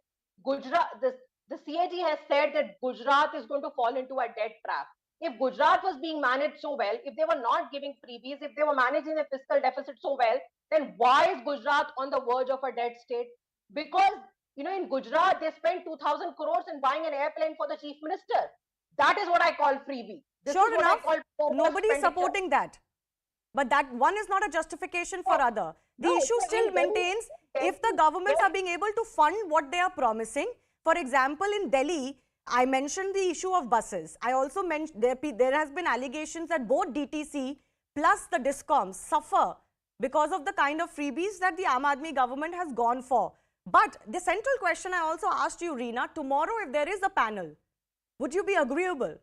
Gujarat, the CAG has said that Gujarat is going to fall into a debt trap. If Gujarat was being managed so well, if they were not giving freebies, if they were managing the fiscal deficit so well, then why is Gujarat on the verge of a dead state? Because, in Gujarat, they spent 2,000 crores in buying an airplane for the chief minister. That is what I call freebie. Sure enough, nobody is supporting that. But that one is not a justification for other. The issue still maintains if the governments are being able to fund what they are promising. For example, in Delhi, I mentioned the issue of buses. I also mentioned there has been allegations that both DTC plus the DISCOMs suffer because of the kind of freebies that the Aam Aadmi government has gone for. But the central question I also asked you, Reena, tomorrow if there is a panel, would you be agreeable?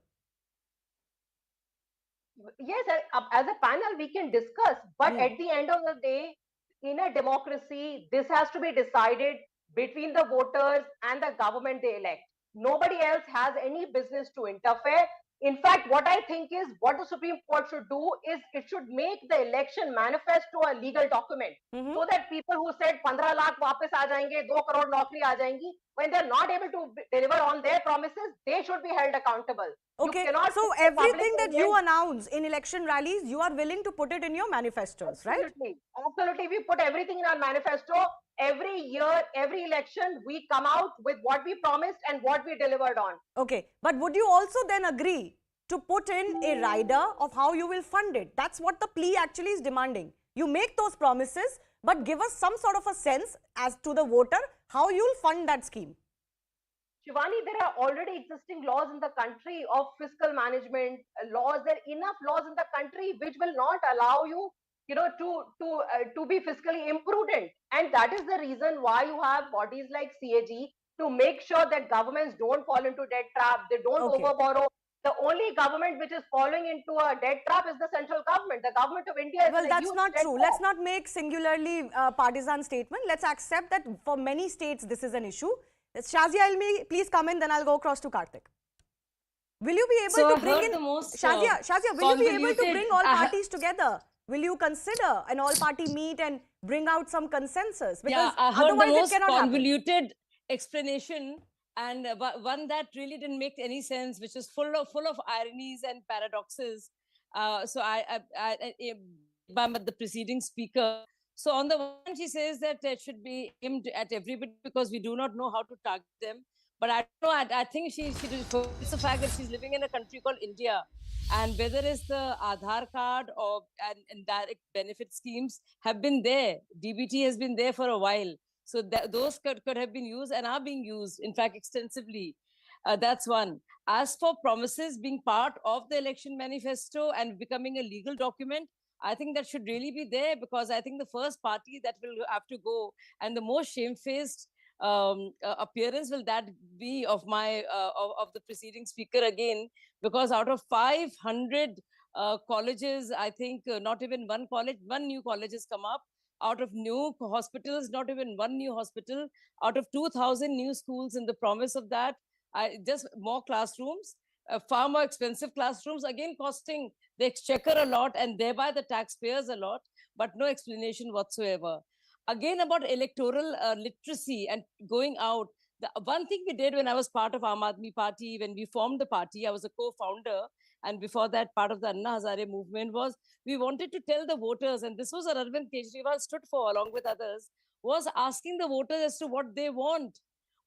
Yes, as a panel we can discuss, but at the end of the day, in a democracy, this has to be decided between the voters and the government they elect. Nobody else has any business to interfere. In fact, what I think is what the Supreme Court should do is it should make the election manifesto a legal document so that people who said 15 lakh वापस आ जाएंगे, 2 crore नौकरी आ जाएंगी, when they're not able to deliver on their promises, they should be held accountable. Okay, so everything that you announce in election rallies, you are willing to put it in your manifestos, right? Absolutely. Absolutely. We put everything in our manifesto. Every year, every election, we come out with what we promised and what we delivered on. Okay, but would you also then agree to put in a rider of how you will fund it? That's what the plea actually is demanding. You make those promises, but give us some sort of a sense as to the voter how you'll fund that scheme. Shivani, there are already existing laws in the country of fiscal management laws. There are enough laws in the country which will not allow you, to be fiscally imprudent. And that is the reason why you have bodies like CAG to make sure that governments don't fall into debt trap, they don't overborrow. The only government which is falling into a debt trap is the central government. The government of India is well, that's not true. Let's not make singularly partisan statement. Let's accept that for many states this is an issue. Shazia Ilmi, please come in, then I'll go across to Karthik. Will you be able to bring in Shazia, will you be able to bring all parties together? Will you consider an all-party meet and bring out some consensus? Because I heard otherwise the most it cannot convoluted explanation, and one that really didn't make any sense, which is full of ironies and paradoxes. So I the preceding speaker. So on the one, she says that it should be aimed at everybody because we do not know how to target them. But I don't know. I think she forgets the fact that she's living in a country called India, and whether it's the Aadhaar card or and direct benefit schemes have been there. DBT has been there for a while, so those could have been used and are being used, in fact, extensively. That's one. As for promises being part of the election manifesto and becoming a legal document, I think that should really be there, because I think the first party that will have to go, and the most shamefaced appearance will that be of my of the preceding speaker again, because out of 500 colleges, I think not even one new college has come up. Out of new hospitals, not even one new hospital. Out of 2,000 new schools, in the promise of that, just more classrooms, far more expensive classrooms, again costing the exchequer a lot and thereby the taxpayers a lot. but no explanation whatsoever. Again, about electoral literacy and going out. The one thing we did when I was part of Aam Aadmi Party, when we formed the party, I was a co-founder, and before that, part of the Anna Hazare movement, was we wanted to tell the voters, and this was what Arvind Kejriwal stood for, along with others, was asking the voters as to what they want.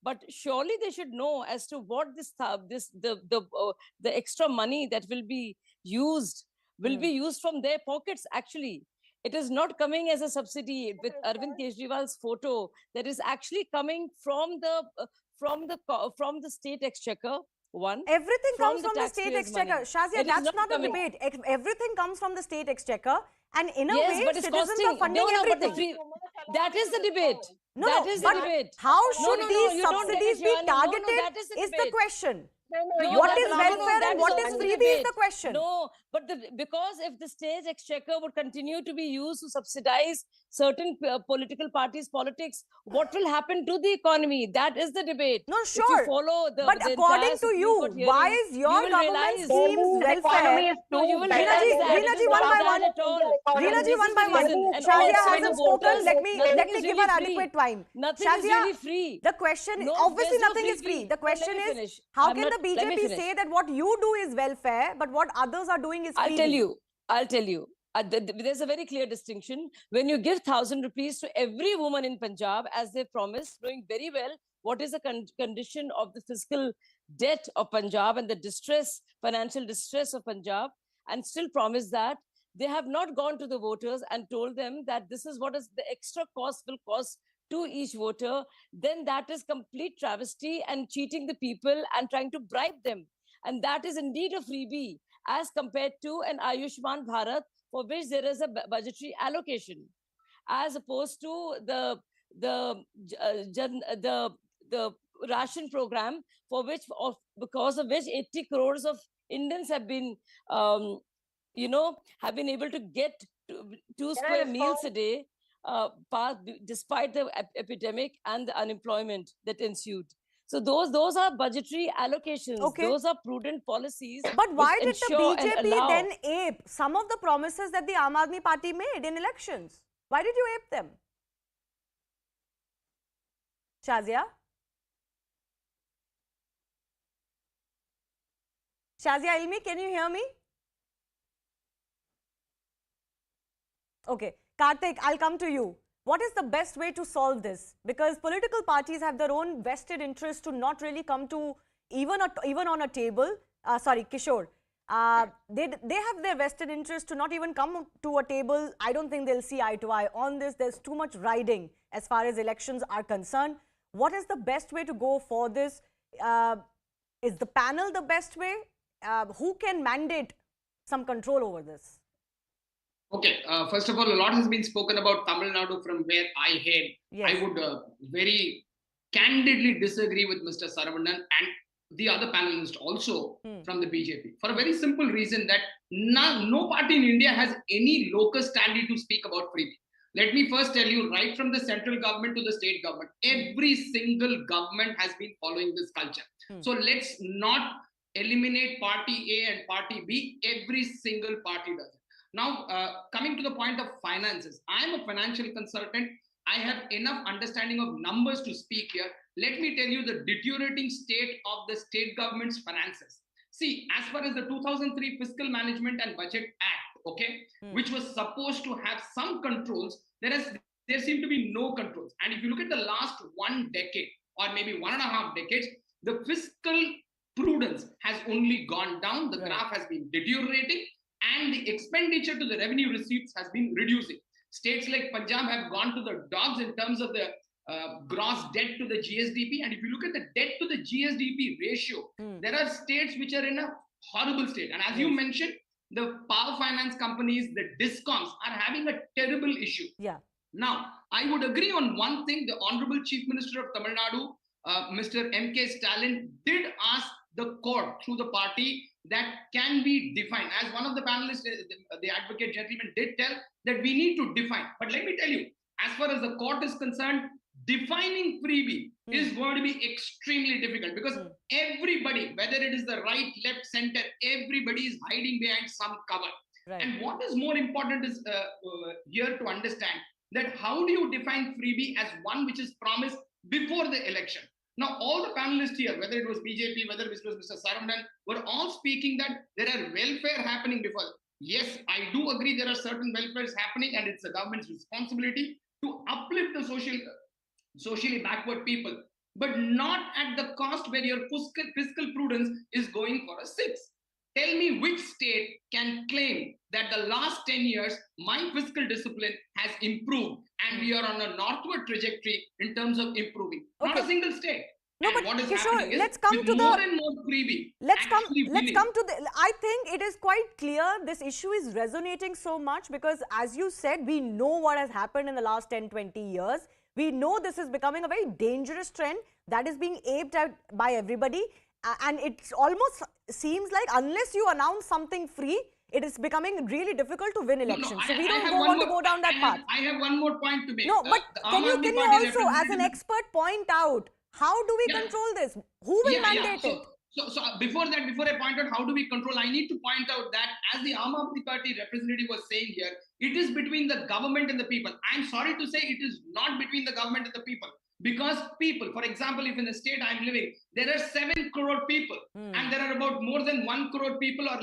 But surely they should know as to what the extra money that will be used from their pockets. Actually, it is not coming as a subsidy with Arvind Kejriwal's photo. That is actually coming from the state exchequer. One, everything comes the from the state taxpayers' exchequer. money. Shazia, It is that's not a coming. debate. Everything comes from the state exchequer, and in a Yes, way, but it's citizens costing. are funding But everything. that is the debate. No, that no, is but the debate. how No, should no, no, these you don't get it, subsidies be Shivani. No, no, targeted that is the is the debate. question. No, What that is welfare that and is what also is the freebie is debate. the question. No, but because if the state exchequer would continue to be used to subsidize certain political parties' politics, what will happen to the economy? That is the debate. No, If you sure. follow the But according to you, why is your government schemes welfare? No, you will Reenaji, realize that. Reenaji, one by one. Reenaji, one by one. Shazia hasn't spoken. Let me give her adequate time. Nothing is Shazia, really free. the question, No, obviously there's no nothing is free. free. The question Let me is, finish. how I'm can not- the let me BJP finish. say that what you do is welfare, but what others are doing is I'll freebie? tell you. There's a very clear distinction. When you give 1,000 rupees to every woman in Punjab, as they promised, knowing very well what is the condition of the fiscal debt of Punjab and the financial distress of Punjab, and still promise that, they have not gone to the voters and told them that this is what is the extra cost will cost to each voter, then that is complete travesty and cheating the people and trying to bribe them. And that is indeed a freebie as compared to an Ayushman Bharat, for which there is a budgetary allocation, as opposed to the ration program, for which because of which 80 crores of Indians have been have been able to get 2 square meals a day, despite the epidemic and the unemployment that ensued. So those are budgetary allocations. Okay. Those are prudent policies. But why did the ensure and BJP allow- then ape some of the promises that the Aam Aadmi Party made in elections? Why did you ape them? Shazia? Shazia Ilmi, can you hear me? Okay. Karthik, I'll come to you. What is the best way to solve this? Because political parties have their own vested interest to not really come to even on a table. Sorry, Kishore. They have their vested interest to not even come to a table. I don't think they'll see eye to eye on this. There's too much riding as far as elections are concerned. What is the best way to go for this? Is the panel the best way? Who can mandate some control over this? Okay, first of all, a lot has been spoken about Tamil Nadu from where I hail. Yes. I would very candidly disagree with Mr. Saravanan and the other panelists also from the BJP for a very simple reason that no party in India has any locus standi to speak about freebie. Let me first tell you, right from the central government to the state government, every single government has been following this culture. So let's not eliminate party A and party B. Every single party does it. Now, coming to the point of finances, I'm a financial consultant. I have enough understanding of numbers to speak here. Let me tell you the deteriorating state of the state government's finances. See, as far as the 2003 Fiscal Management and Budget Act, okay, which was supposed to have some controls, there seem to be no controls. And if you look at the last 1 decade or maybe 1.5 decades, the fiscal prudence has only gone down. The graph has been deteriorating, and the expenditure to the revenue receipts has been reducing. States like Punjab have gone to the dogs in terms of the gross debt to the GSDP. And if you look at the debt to the GSDP ratio, there are states which are in a horrible state. And as you mentioned, the power finance companies, the discoms are having a terrible issue. Yeah. Now, I would agree on one thing. The Honorable Chief Minister of Tamil Nadu, Mr. M.K. Stalin, did ask the court through the party that can be defined. As one of the panelists, the advocate gentleman did tell that we need to define. But let me tell you, as far as the court is concerned, defining freebie is going to be extremely difficult because everybody, whether it is the right, left, center, everybody is hiding behind some cover. Right. And what is more important is here to understand that how do you define freebie as one which is promised before the election? Now, all the panelists here, whether it was BJP, whether it was Mr. Saravanan, were all speaking that there are welfare happening before. Yes, I do agree there are certain welfares happening, and it's the government's responsibility to uplift the socially backward people, but not at the cost where your fiscal prudence is going for a 6. Tell me which state can claim that the last 10 years, my fiscal discipline has improved and we are on a northward trajectory in terms of improving. Not a single state. No, and but what is Kishore, happening is let's come with to more the and more freebie. let's come winning. to the I think it is quite clear this issue is resonating so much because, as you said, we know what has happened in the last 10-20 years. We know this is becoming a very dangerous trend that is being aped at by everybody, and it almost seems like unless you announce something free, it is becoming really difficult to win elections. So we don't want to go down that path. I have one more point to make. No, but can you also, as an expert, point out how do we control this? Who will mandate it? So before I point out how do we control, I need to point out that as the Aam Aadmi Party representative was saying here, it is between the government and the people. I am sorry to say it is not between the government and the people. Because people, for example, if in the state I am living, there are 7 crore people and there are about more than 1 crore people or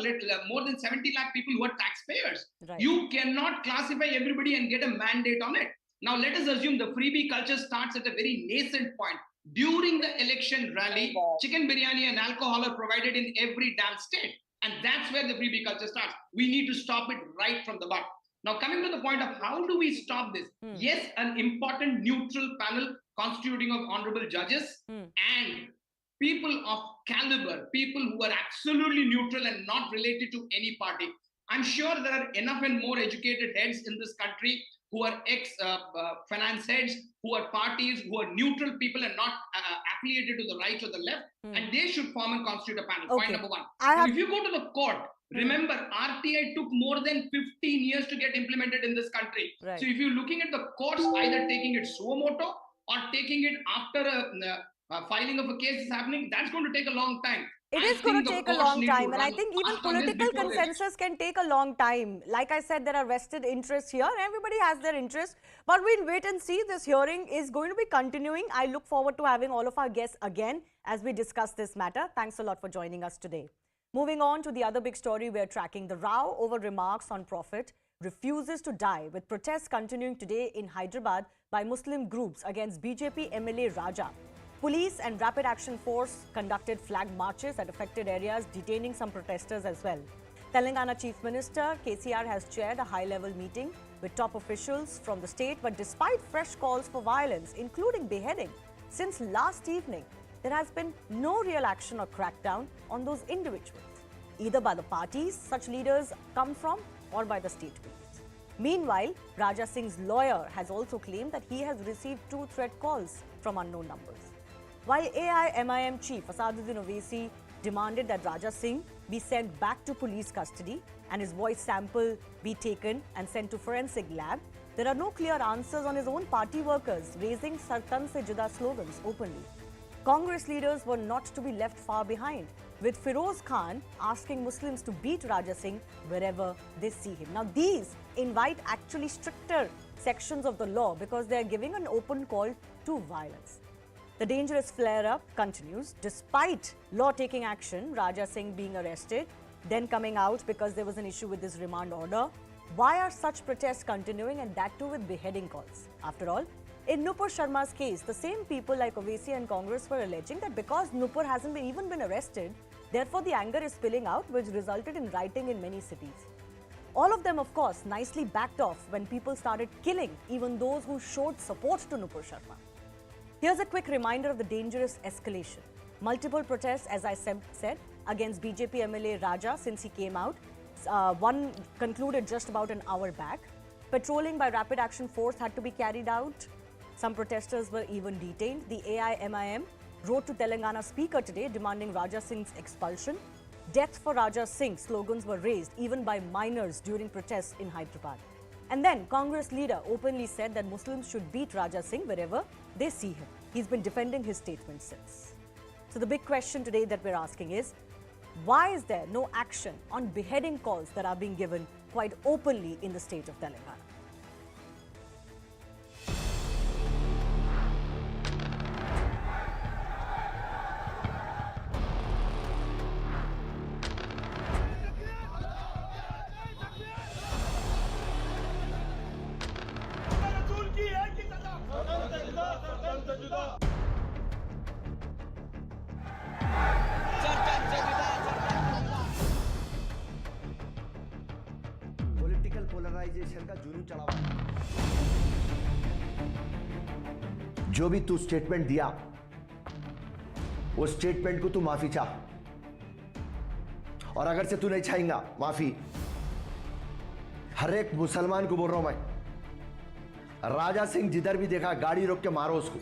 more than 70 lakh people who are taxpayers. Right. You cannot classify everybody and get a mandate on it. Now let us assume the freebie culture starts at a very nascent point. During the election rally, chicken biryani and alcohol are provided in every damn state. And that's where the freebie culture starts. We need to stop it right from the butt. Now coming to the point of how do we stop this? Yes, an important neutral panel constituting of honorable judges and people of caliber, people who are absolutely neutral and not related to any party. I'm sure there are enough and more educated heads in this country who are ex-finance heads, who are parties, who are neutral people and not affiliated to the right or the left, and they should form and constitute a panel. Point number 1. If you go to the court, remember, RTI took more than 15 years to get implemented in this country. Right. So if you're looking at the courts either taking it suo moto or taking it after a filing of a case is happening, that's going to take a long time. It is going to take a long time, and I think even political consensus can take a long time. Like I said, there are vested interests here. Everybody has their interests, but we'll wait and see. This hearing is going to be continuing. I look forward to having all of our guests again as we discuss this matter. Thanks a lot for joining us today. Moving on to the other big story we're tracking, the row over remarks on Prophet refuses to die, with protests continuing today in Hyderabad by Muslim groups against BJP MLA Raja. Police and Rapid Action Force conducted flag marches at affected areas, detaining some protesters as well. Telangana Chief Minister KCR has chaired a high-level meeting with top officials from the state, but despite fresh calls for violence, including beheading, since last evening, there has been no real action or crackdown on those individuals, either by the parties such leaders come from or by the state police. Meanwhile, Raja Singh's lawyer has also claimed that he has received 2 threat calls from unknown numbers. While AIMIM chief Asaduddin Owaisi demanded that Raja Singh be sent back to police custody and his voice sample be taken and sent to forensic lab, there are no clear answers on his own party workers raising Sartan Se Juda slogans openly. Congress leaders were not to be left far behind, with Feroz Khan asking Muslims to beat Raja Singh wherever they see him. Now, these invite actually stricter sections of the law because they are giving an open call to violence. The dangerous flare-up continues despite law taking action, Raja Singh being arrested, then coming out because there was an issue with his remand order. Why are such protests continuing, and that too with beheading calls? After all, in Nupur Sharma's case, the same people like Owaisi and Congress were alleging that because Nupur hasn't even been arrested, therefore the anger is spilling out, which resulted in rioting in many cities. All of them, of course, nicely backed off when people started killing even those who showed support to Nupur Sharma. Here's a quick reminder of the dangerous escalation. Multiple protests, as I said, against BJP MLA Raja since he came out. One concluded just about an hour back. Patrolling by Rapid Action Force had to be carried out. Some protesters were even detained. The AIMIM wrote to Telangana Speaker today demanding Raja Singh's expulsion. Death for Raja Singh slogans were raised even by minors during protests in Hyderabad. And then Congress leader openly said that Muslims should beat Raja Singh wherever they see him. He's been defending his statement since. So the big question today that we're asking is, Why is there no action on beheading calls that are being given quite openly in the state of Telangana? Political polarisation का जुनून चढ़ा हुआ है। जो भी तू statement दिया, वो स्टेटमेंट को तू माफी चाह, और अगर से तू नहीं चाहेगा माफी, हर एक मुसलमान को बोल रहा हूं मैं, राजा सिंह जिधर भी देखा गाड़ी रोक के मारो उसको।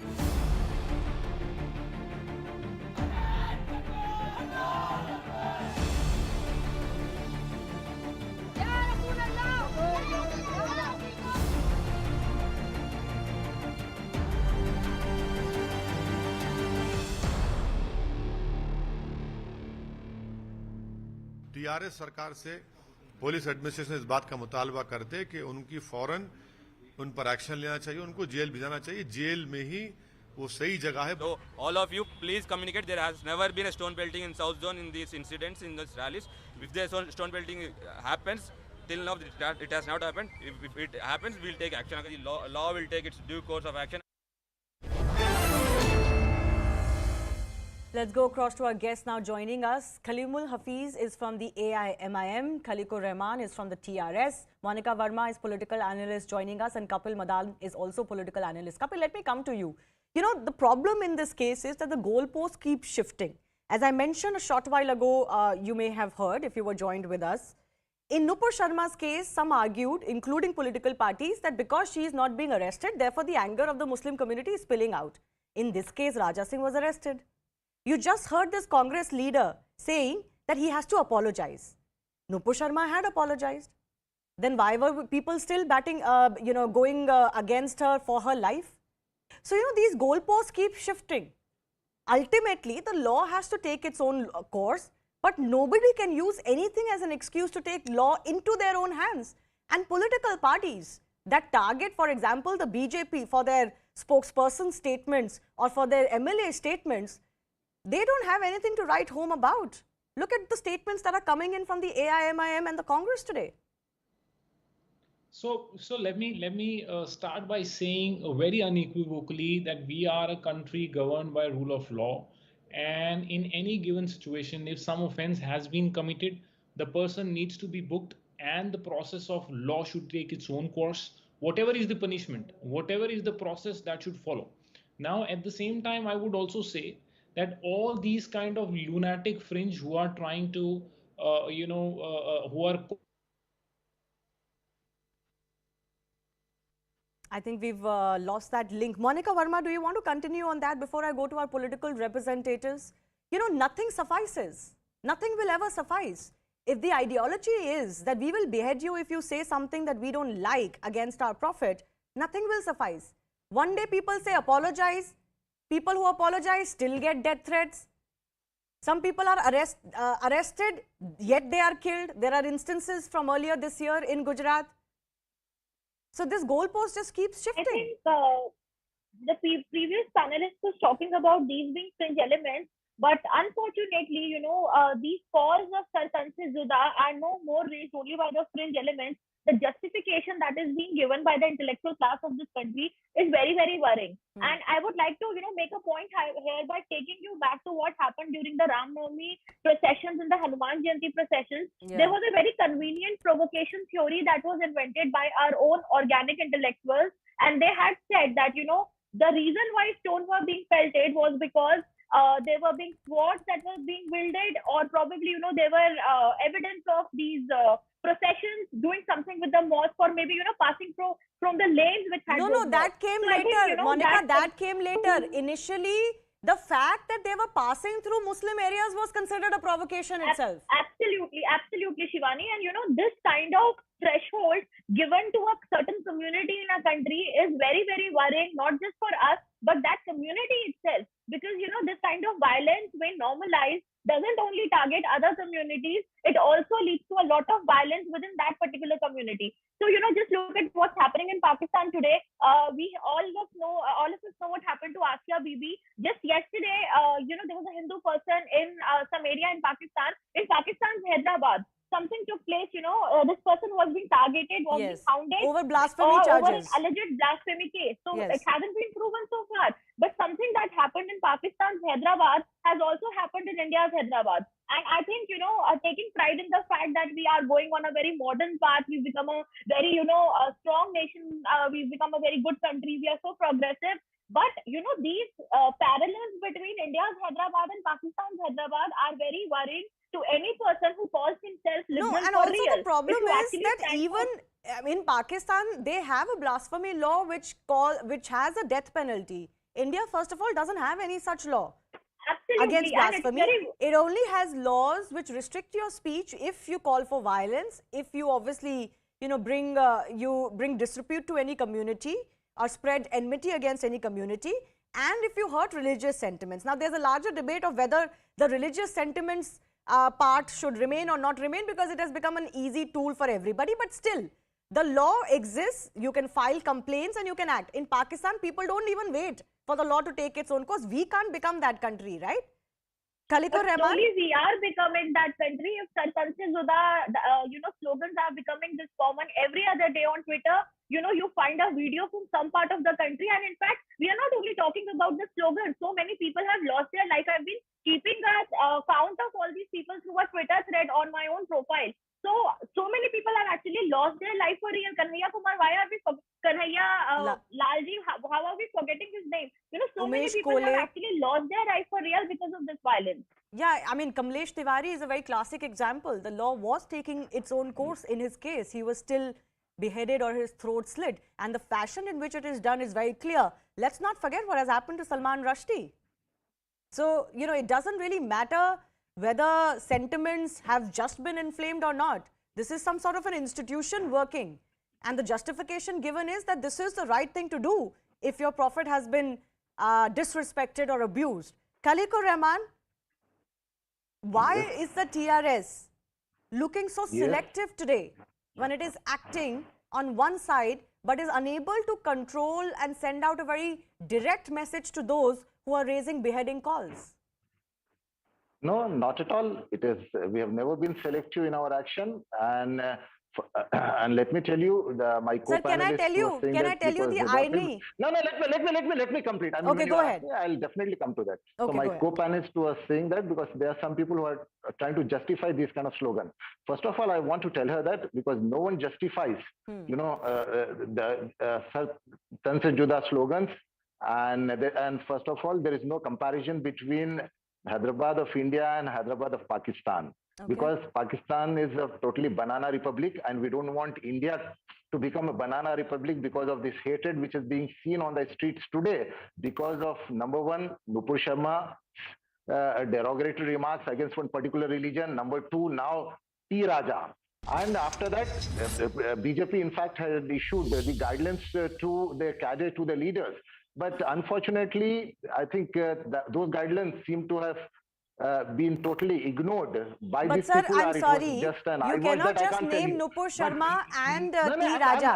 टीआरएस सरकार से पुलिस एडमिनिस्ट्रेशन इस बात का मुतालबा करते कि उनकी फौरन उन पर एक्शन लेना चाहिए, उनको जेल भेजना चाहिए। जेल में ही वो सही जगह है। So all of you, please communicate. There has never been a stone pelting in South Zone in these incidents, in these rallies. If the stone pelting happens, till now it has not happened. If it happens, we'll take action. Law will take its due course of action. Let's go across to our guest now joining us. Kalimul Hafiz is from the AIMIM. Khaliqur Rahman is from the TRS. Monica Verma is political analyst joining us, and Kapil Madan is also political analyst. Kapil, let me come to you. You know, the problem in this case is that the goalposts keep shifting. As I mentioned a short while ago, you may have heard if you were joined with us. In Nupur Sharma's case, some argued, including political parties, that because she is not being arrested, therefore the anger of the Muslim community is spilling out. In this case, Raja Singh was arrested. You just heard this Congress leader saying that he has to apologize. Nupur Sharma had apologized. Then why were people still batting, going against her for her life? So, these goalposts keep shifting. Ultimately, the law has to take its own course, but nobody can use anything as an excuse to take law into their own hands. And political parties that target, for example, the BJP for their spokesperson statements or for their MLA statements, they don't have anything to write home about. Look at the statements that are coming in from the AIMIM and the Congress today. So let me start by saying very unequivocally that we are a country governed by rule of law, and in any given situation, if some offense has been committed, the person needs to be booked, and the process of law should take its own course. Whatever is the punishment, whatever is the process, that should follow. Now, at the same time, I would also say that all these kind of lunatic fringe who are trying to, who are... I think we've lost that link. Monica Verma, do you want to continue on that before I go to our political representatives? Nothing suffices. Nothing will ever suffice. If the ideology is that we will behead you if you say something that we don't like against our prophet, nothing will suffice. One day people say apologize. People who apologize still get death threats. Some people are arrested, yet they are killed. There are instances from earlier this year in Gujarat. So this goalpost just keeps shifting. I think the previous panelist was talking about these being fringe elements, but unfortunately, these calls of Sartanse Juda are no more raised only by the fringe elements. The justification that is being given by the intellectual class of this country is very, very worrying. And I would like to, make a point here by taking you back to what happened during the Ram Navami processions and the Hanuman Jayanti processions. Yeah. There was a very convenient provocation theory that was invented by our own organic intellectuals. And they had said that, the reason why stones were being pelted was because there were being swords that were being wielded, or probably, there were evidence of these processions doing something with the mosque, or maybe, passing from the lanes which had No, that came later. Monica, that came later. Initially, the fact that they were passing through Muslim areas was considered a provocation itself. Absolutely, Shivani. And this kind of threshold given to a certain community in a country is very, very worrying, not just for us, but that community itself. because this kind of violence, when normalized, doesn't only target other communities, it also leads to a lot of violence within that particular community. So just look at what's happening in Pakistan today. We all of us know what happened to Asia Bibi. Just yesterday, there was a Hindu person in some area in Pakistan's Hyderabad. Something took place, this person was being targeted, was being hounded over blasphemy over an charges. alleged blasphemy case. So Yes. it hasn't been proven so far. But something that happened in Pakistan's Hyderabad has also happened in India's Hyderabad. And I think, taking pride in the fact that we are going on a very modern path, we've become a very, a strong nation, we've become a very good country, we are so progressive. But, these parallels between India's Hyderabad and Pakistan's Hyderabad are very worrying to any person who calls himself liberal. No, and for also real. the problem If you is actually that stand even in Pakistan, they have a blasphemy law which has a death penalty. India, first of all, doesn't have any such law against and it's blasphemy. It only has laws which restrict your speech if you call for violence, if you obviously, bring disrepute to any community or spread enmity against any community, and if you hurt religious sentiments. Now, there's a larger debate of whether the religious sentiments part should remain or not remain, because it has become an easy tool for everybody. But still, the law exists. You can file complaints and you can act. In Pakistan, people don't even wait for the law to take its own course. We can't become that country, right? Khalikur Rahman? Slowly we are becoming that country. If Sarpanch Juda, slogans are becoming this common every other day on Twitter, you find a video from some part of the country. And in fact, we are not only talking about the slogans. So many people have lost their life. I've been keeping a count of all these people through a Twitter thread on my own profile. So many people have actually lost their life for real. Kanhaiya Kumar, why are we Lalji, how are we forgetting his name? So many people have actually lost their life for real because of this violence. Yeah, I mean, Kamlesh Tiwari is a very classic example. The law was taking its own course in his case. He was still beheaded or his throat slit. And the fashion in which it is done is very clear. Let's not forget what has happened to Salman Rushdie. So, it doesn't really matter whether sentiments have just been inflamed or not. This is some sort of an institution working. And the justification given is that this is the right thing to do if your prophet has been disrespected or abused. Khalikur Rahman, why is the TRS looking so selective today when it is acting on one side but is unable to control and send out a very direct message to those who are raising beheading calls? No, not at all. It is. We have never been selective in our action, and let me tell you, my co-panelists. Sir, can I tell you? Can I tell you the irony? No. Let me complete. I mean, okay, go ahead. I'll definitely come to that. Okay, so my co-panelists was saying that because there are some people who are trying to justify these kind of slogans. First of all, I want to tell her that because no one justifies, the Tanse Juda slogans, and first of all, there is no comparison between Hyderabad of India and Hyderabad of Pakistan. Okay. Because Pakistan is a totally banana republic, and we don't want India to become a banana republic because of this hatred which is being seen on the streets today because of, number one, Nupur Sharma, derogatory remarks against one particular religion. Number two, now T. Raja. And after that, BJP in fact had issued the guidelines to the cadre, to the leaders. But unfortunately, I think those guidelines seem to have been totally ignored by these people. But sir, I'm sorry, you cannot just name Nupur Sharma and T. Raja.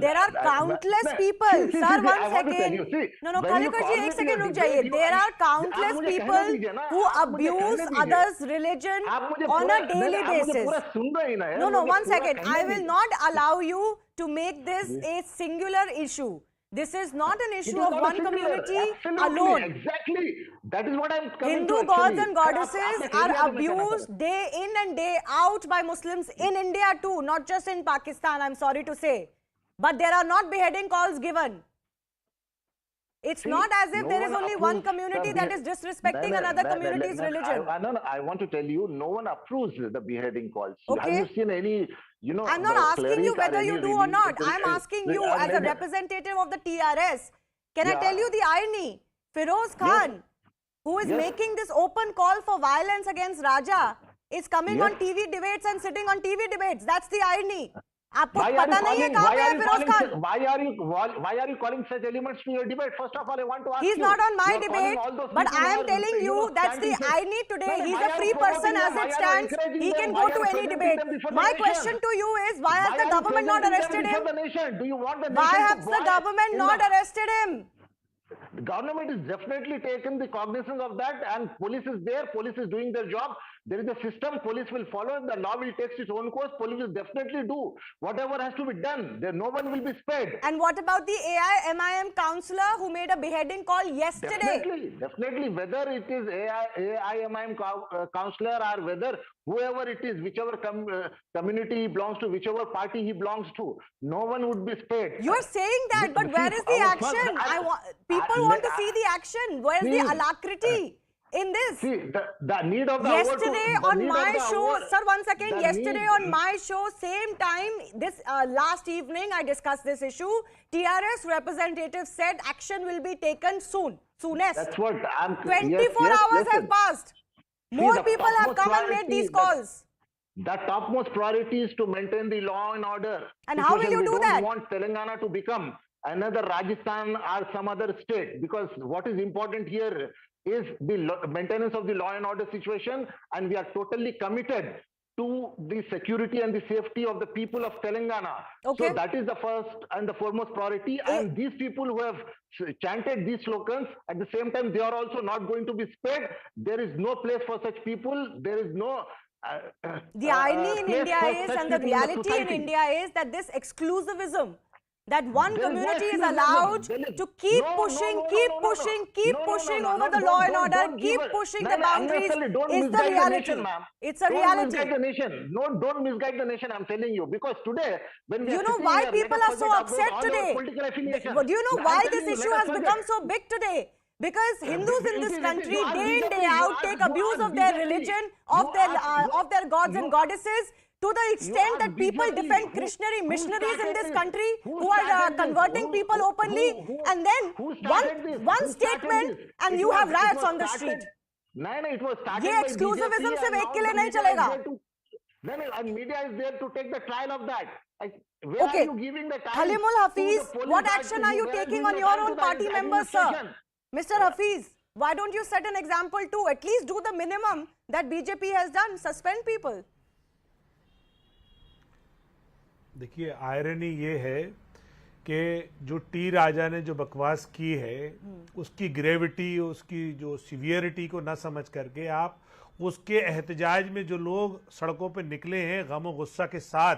There are countless people. Sir, 1 second. No, Khalikur ji, 1 second, ruk jaiye. There are countless people who abuse others' religion on a daily basis. No, 1 second. I will not allow you to make this a singular issue. This is not an issue of one community alone. Exactly. That is what I'm coming Hindu gods and goddesses are abused day in and day out by Muslims in India too, not just in Pakistan, I'm sorry to say. But there are not beheading calls given. It's not as if there is only one community that is disrespecting another community's religion. I want to tell you, no one approves the beheading calls. Okay. Have you seen any, I'm not asking you whether you do or not. I'm asking you as a representative of the TRS. Can I tell you the irony? Feroz Khan, who is making this open call for violence against Raja, is coming on TV debates and sitting on TV debates. That's the irony. आपको पता नहीं है कहाँ पे है Firoz Khan? Why are you calling such elements to your debate? First of all, I want to ask you. He's not on my debate, but I am telling you that's the irony today. He's a free person as it stands. He can go to any debate. My question to you is, why has the government not arrested him? Do you want the Why has the government not arrested him? The government is definitely taken the cognizance of that, and police is there. Police is doing their job. There is a system. Police will follow. The law will take its own course. Police will definitely do whatever has to be done. There, no one will be spared. And what about the AIMIM councillor who made a beheading call yesterday? Definitely. Whether it is AIMIM councillor or whether whoever it is, whichever community he belongs to, whichever party he belongs to, no one would be spared. You are saying that, but where is the action? People want to see the action. Where is the alacrity in this? See, the need of the yesterday on my show, sir, 1 second. Yesterday on my show, same time, this last evening, I discussed this issue. TRS representative said action will be taken soonest. That's what I'm. 24 hours have passed. More people have come and made these calls. The topmost priority is to maintain the law and order. And how will you do that? We don't want Telangana to become another Rajasthan or some other state, because what is important here is the maintenance of the law and order situation, and we are totally committed to the security and the safety of the people of Telangana. Okay. So that is the first and the foremost priority. And these people who have chanted these slogans, at the same time, they are also not going to be spared. There is no place for such people. There is no the irony in India is, and the reality in India is, that this exclusivism, that one community is allowed to keep pushing over the law and order, keep pushing the boundaries, is the reality. It's a reality. Don't misguide the nation. No, don't misguide the nation, I'm telling you. Because today, when we you know why people are so upset today? Do you know why this issue has become so big today? Because Hindus in this country, day in, day out, take abuse of their religion, of their gods and goddesses, to the extent that people defend Christianary missionaries in this country who are converting people openly, and then one statement and you have riots on the street. It was started ये exclusivism सिर्फ एक के लिए नहीं चलेगा. Then media is there to take the trial of that. Where are you giving the time? Halimul Hafiz, what action are you taking on your own party members, sir? Mr. Hafiz, why don't you set an example too? At least do the minimum that BJP has done, suspend people. देखिए irony ये है कि जो T राजा ने जो बकवास की है उसकी ग्रेविटी, उसकी जो सीवियरिटी को ना समझ करके आप उसके एहतजाज में जो लोग सड़कों पे निकले हैं गम गुस्सा के साथ,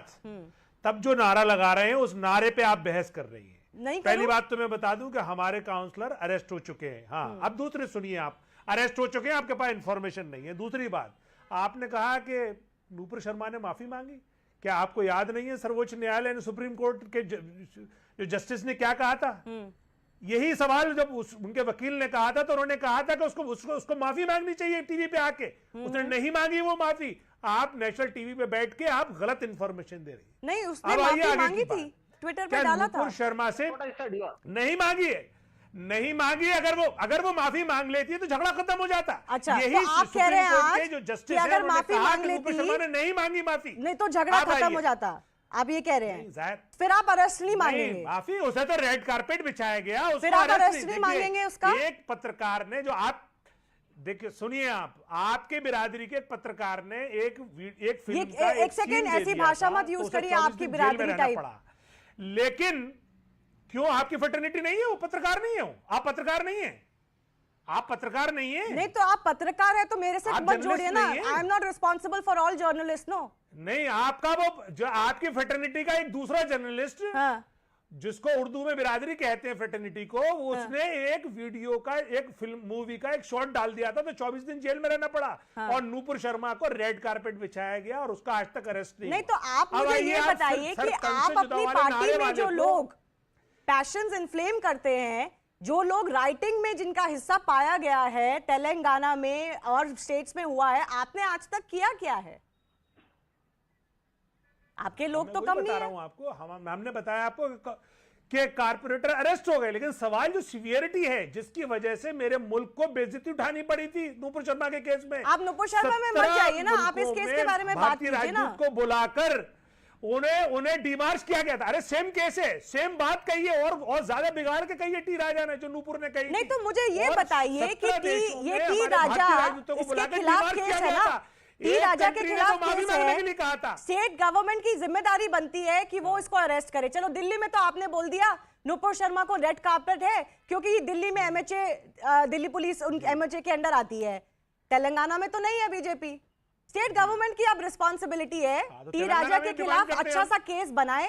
तब जो नारा लगा रहे हैं उस नारे पे आप बहस कर रही हैं. पहली बात तो मैं बता दूं कि हमारे काउंसलर अरेस्ट हो चुके हैं. हाँ, अब दूसरे सुनिए, आप अरेस्ट हो चुके हैं, आपके पास इंफॉर्मेशन नहीं है. दूसरी बात, आपने कहा कि नूपुर शर्मा ने माफी मांगी. क्या आपको याद नहीं है सर्वोच्च न्यायालय ने, सुप्रीम कोर्ट के जो जस्टिस ने क्या कहा था? यही सवाल जब उनके वकील ने कहा था तो उन्होंने कहा था कि उसको माफी मांगनी चाहिए टीवी पे आके. उसने नहीं मांगी वो माफी. आप नेशनल टीवी पे बैठ के आप गलत इंफॉर्मेशन दे रही है. नहीं, उसने माफी मांगी थी, ट्विटर पे डाला था. नूपुर शर्मा से नहीं मांगी है, नहीं मांगी. अगर वो माफी मांग लेती है तो झगड़ा खत्म हो जाता. अच्छा, यही तो आप कह रहे हैं आज जो जस्टिस कि अगर माफी मांग लेती, नूपुर शर्मा ने नहीं मांगी माफी, नहीं तो झगड़ा खत्म हो जाता. आप ये कह रहे हैं, फिर आप अरेस्ट नहीं मांगेंगे? माफी, उसे तो रेड कारपेट बिछाया गया, फिर आप अरेस्ट नहीं मांगेंगे उसका? एक पत्रकार ने, जो आप देखिए, सुनिए, आपके बिरादरी के एक पत्रकार ने एक फिल्म का एक सेकेंड ऐसी भाषा मत यूज करिए, आपकी बिरादरी टाइप. लेकिन क्यों आपकी फ्रेटर्निटी नहीं है? वो पत्रकार नहीं है. आप पत्रकार नहीं है. आप पत्रकार नहीं है. नहीं तो आप पत्रकार है तो मेरे से मत जोड़िए ना. I am not responsible for all journalist. No नहीं, आपका वो जो आपकी फ्रेटर्निटी का एक दूसरा जर्नलिस्ट, जिसको उर्दू में बिरादरी कहते हैं फ्रेटर्निटी को, उसने एक वीडियो का, एक फिल्म मूवी का एक शॉट डाल दिया था तो 24 दिन जेल में रहना पड़ा. और नूपुर शर्मा को रेड कारपेट बिछाया गया और उसका आज तक अरेस्ट नहीं. नहीं तो आप मुझे ये बताइए कि आप अपनी पार्टी में जो लोग पैशंस इन्फ्लेम करते हैं, जो लोग राइटिंग में जिनका हिस्सा पाया गया है तेलंगाना में और स्टेट्स में हुआ है, आपने आज तक किया क्या है? आपके लोग तो कम नहीं है. आपको हमने बताया आपको कि कारपोरेटर अरेस्ट हो गए, लेकिन सवाल जो सीवियरिटी है जिसकी वजह से मेरे मुल्क को बेइज्जती उठानी पड़ी थी नूपुर शर्मा के केस में. आप नूपुर शर्मा में मत जाइए ना, आप इस केस के बारे में बात कीजिए ना. को बुलाकर उन्हें डिमार्च किया गया था। अरे सेम केस है, सेम बात कही है और ज्यादा बिगाड़ के कही है टी राजा ने, जो नूपुर ने कही। नहीं तो मुझे ये बताइए कि ये टी राजा इसके खिलाफ केस है ना, टी राजा के खिलाफ केस है, स्टेट गवर्नमेंट की जिम्मेदारी बनती है कि वो इसको अरेस्ट करे। चलो दिल्ली में तो आपने बोल दिया नूपुर शर्मा को रेड कार्पेट है क्योंकि दिल्ली में एमएचए, दिल्ली पुलिस उन एमएचए के अंडर आती है। तेलंगाना में तो नहीं है बीजेपी। स्टेट गवर्नमेंट की अब रिस्पॉन्सिबिलिटी है टी राजा के खिलाफ अच्छा सा केस बनाए।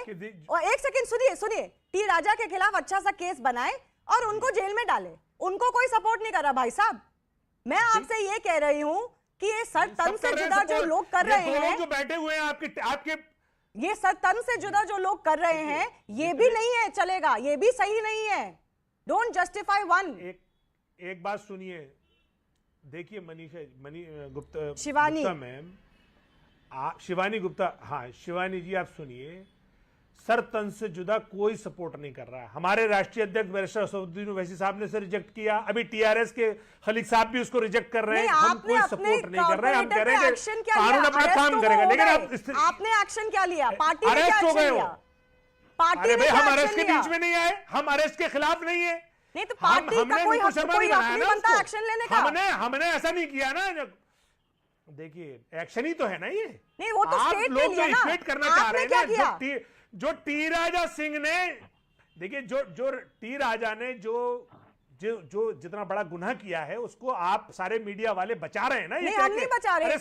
और एक सेकंड सुनिए, टी राजा के खिलाफ अच्छा सा केस बनाए और उनको जेल में डाले। उनको कोई सपोर्ट नहीं कर रहा भाई साहब। मैं आपसे ये कह रही हूँ कि ये सर तन से जुदा जो लोग कर रहे हैं, जो बैठे हुए हैं आपके ये सर तन से जुदा जो लोग कर रहे हैं, ये भी नहीं है चलेगा, ये भी सही नहीं है। Don't justify one. एक बात सुनिए, देखिए मनीषा गुप्ता, शिवानी मैम, शिवानी गुप्ता, हाँ शिवानी जी आप सुनिए, सर तन से जुदा कोई सपोर्ट नहीं कर रहा है। हमारे राष्ट्रीय अध्यक्ष बैरिस्टर असदुद्दीन ओवैसी साहब ने इसे रिजेक्ट किया, अभी टीआरएस के खलीक साहब भी उसको रिजेक्ट कर रहे हैं। हम कोई सपोर्ट नहीं कर रहे हैं, हम कह रहे हैं कि कानून अपना काम करेगा। लेकिन आपने एक्शन क्या लिया? पार्टी ने क्या अरेस्ट हो गए हो? पार्टी ने हम अरेस्ट के बीच में नहीं आए, हम अरेस्ट के खिलाफ नहीं है। नहीं तो पार्टी का कोई हक नहीं बनता एक्शन लेने का। हमने ऐसा नहीं किया ना। देखिए एक्शन ही तो है ना ये। नहीं वो तो स्टेट के लिए ना, करना चाह रहे हैं ना। जो टी राजा सिंह ने, देखिए जो टी राजा ने जो जितना बड़ा गुनाह किया है उसको आप सारे मीडिया वाले बचा रहे हैं ना। नहीं हम नहीं बचा रहे। अरे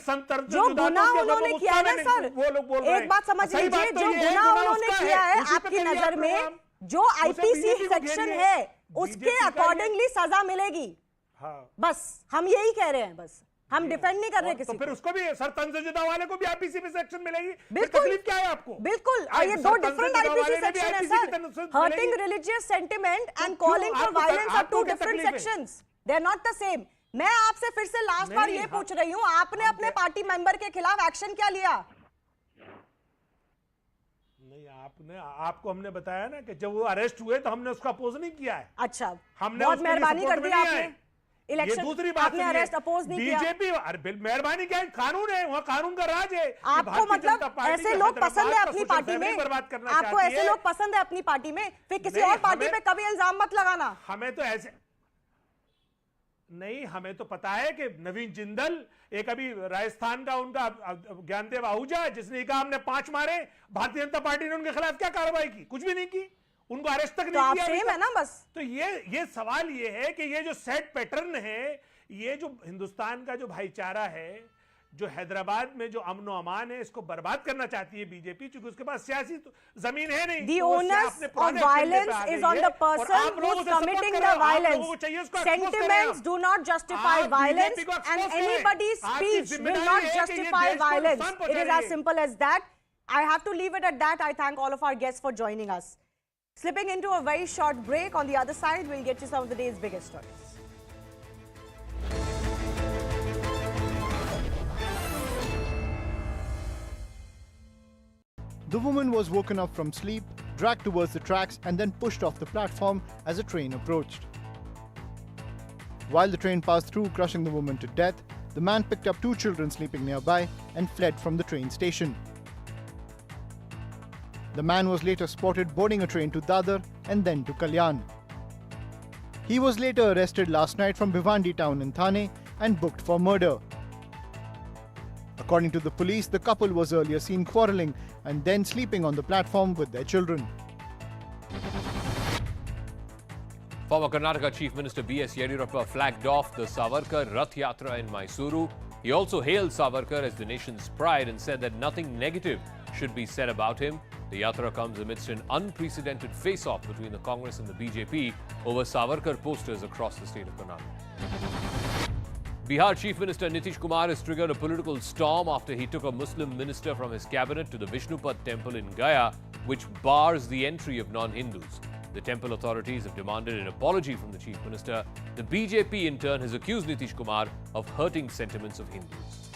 जो गुनाह उन्होंने किया है ना सर, वो लोग बोल रहे हैं। एक बात समझ लीजिए, जो गुनाह उन्होंने किया है आपकी नजर में, जो आईपीसी सेक्शन है उसके अकॉर्डिंगली सजा मिलेगी। बस हम यही कह रहे हैं, बस हम डिफेंड नहीं कर रहे किसी तो फिर उसको भी सर तंज जुदा वाले को भी आईपीसी में सेक्शन मिलेगी। बिल्कुल। तकलीफ क्या है आपको? बिल्कुल, ये दो डिफरेंट आईपीसी सेक्शन है sir. Hurting religious sentiment and calling for violence are two different sections, they are not the same. मैं आपसे फिर से लास्ट बार ये पूछ रही हूँ, आपने अपने पार्टी मेंबर के खिलाफ एक्शन क्या लिया? नहीं आपको हमने बताया ना कि जब वो अरेस्ट हुए तो हमने उसका अपोज नहीं किया है। अच्छा, हमने बहुत मेहरबानी कर दी आपने। इलेक्शन दूसरी बात, आपने अरेस्ट अपोज नहीं किया। बीजेपी मेहरबानी क्या है, कानून है, वहाँ कानून का राज है। आपको मतलब ऐसे लोग पसंद है अपनी पार्टी में, आपको ऐसे लोग पसंद है अपनी पार्टी में, फिर किसी और पार्टी पे कभी इल्जाम मत लगाना। हमें तो ऐसे नहीं, हमें तो पता है कि नवीन जिंदल, एक अभी राजस्थान का उनका ज्ञानदेव आहूजा, जिसने कहा हमने 5 मारे, भारतीय जनता पार्टी ने उनके खिलाफ क्या कार्रवाई की? कुछ भी नहीं की, उनको अरेस्ट तक नहीं किया। सेम है ना बस। तो ये सवाल ये है कि ये जो सेट पैटर्न है, ये जो हिंदुस्तान का जो भाईचारा है, जो हैदराबाद में जो अमन अमान है, इसको बर्बाद करना चाहती है बीजेपी, क्योंकि उसके पास सियासी जमीन है नहीं। The onus of violence is on the person who's committing the violence. Sentiments do not justify violence, and anybody's speech will not justify violence. It is as simple as that. I have to leave it at that. I thank all of our guests for joining us. Slipping into a very short break. On the other side, we'll get you some of the day's biggest stories. The woman was woken up from sleep, dragged towards the tracks and then pushed off the platform as a train approached. While the train passed through, crushing the woman to death, the man picked up 2 children sleeping nearby and fled from the train station. The man was later spotted boarding a train to Dadar and then to Kalyan. He was later arrested last night from Bhiwandi town in Thane and booked for murder. According to the police, the couple was earlier seen quarrelling and then sleeping on the platform with their children. Former Karnataka Chief Minister B.S. Yediyurappa flagged off the Savarkar Rath Yatra in Mysuru. He also hailed Savarkar as the nation's pride and said that nothing negative should be said about him. The Yatra comes amidst an unprecedented face-off between the Congress and the BJP over Savarkar posters across the state of Karnataka. Bihar Chief Minister Nitish Kumar has triggered a political storm after he took a Muslim minister from his cabinet to the Vishnupad temple in Gaya, which bars the entry of non-Hindus. The temple authorities have demanded an apology from the Chief Minister. The BJP in turn has accused Nitish Kumar of hurting sentiments of Hindus.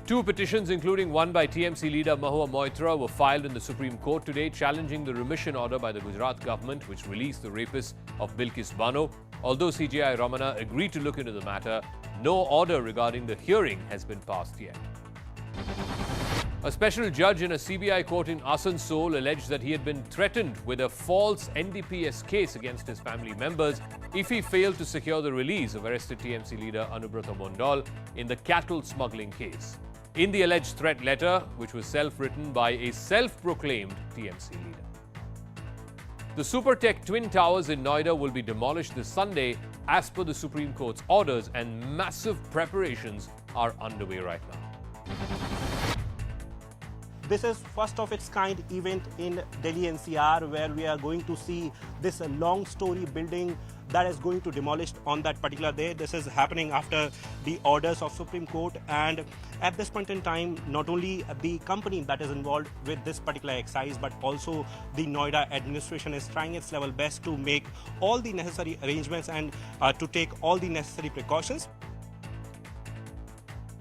2 petitions, including one by TMC leader Mahua Moitra, were filed in the Supreme Court today, challenging the remission order by the Gujarat government, which released the rapist of Bilkis Bano. Although CJI Ramana agreed to look into the matter, no order regarding the hearing has been passed yet. A special judge in a CBI court in Asansol alleged that he had been threatened with a false NDPS case against his family members if he failed to secure the release of arrested TMC leader Anubrata Mondal in the cattle smuggling case. In the alleged threat letter, which was self-written by a self-proclaimed TMC leader. The Supertech Twin Towers in Noida will be demolished this Sunday as per the Supreme Court's orders, and massive preparations are underway right now. This is first of its kind event in Delhi NCR, where we are going to see this long story building that is going to demolish on that particular day. This is happening after the orders of Supreme Court, and at this point in time, not only the company that is involved with this particular exercise, but also the Noida administration is trying its level best to make all the necessary arrangements and to take all the necessary precautions.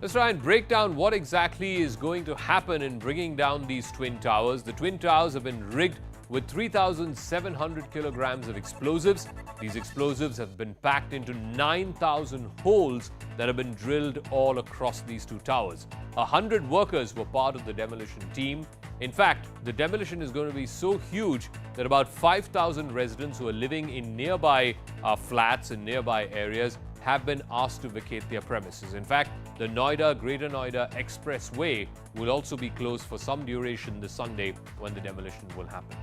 Let's try and break down what exactly is going to happen in bringing down these twin towers. The twin towers have been rigged with 3,700 kilograms of explosives. These explosives have been packed into 9,000 holes that have been drilled all across these two towers. 100 workers were part of the demolition team. In fact, the demolition is going to be so huge that about 5,000 residents who are living in nearby flats and nearby areas have been asked to vacate their premises. In fact, the Greater Noida Expressway will also be closed for some duration this Sunday when the demolition will happen.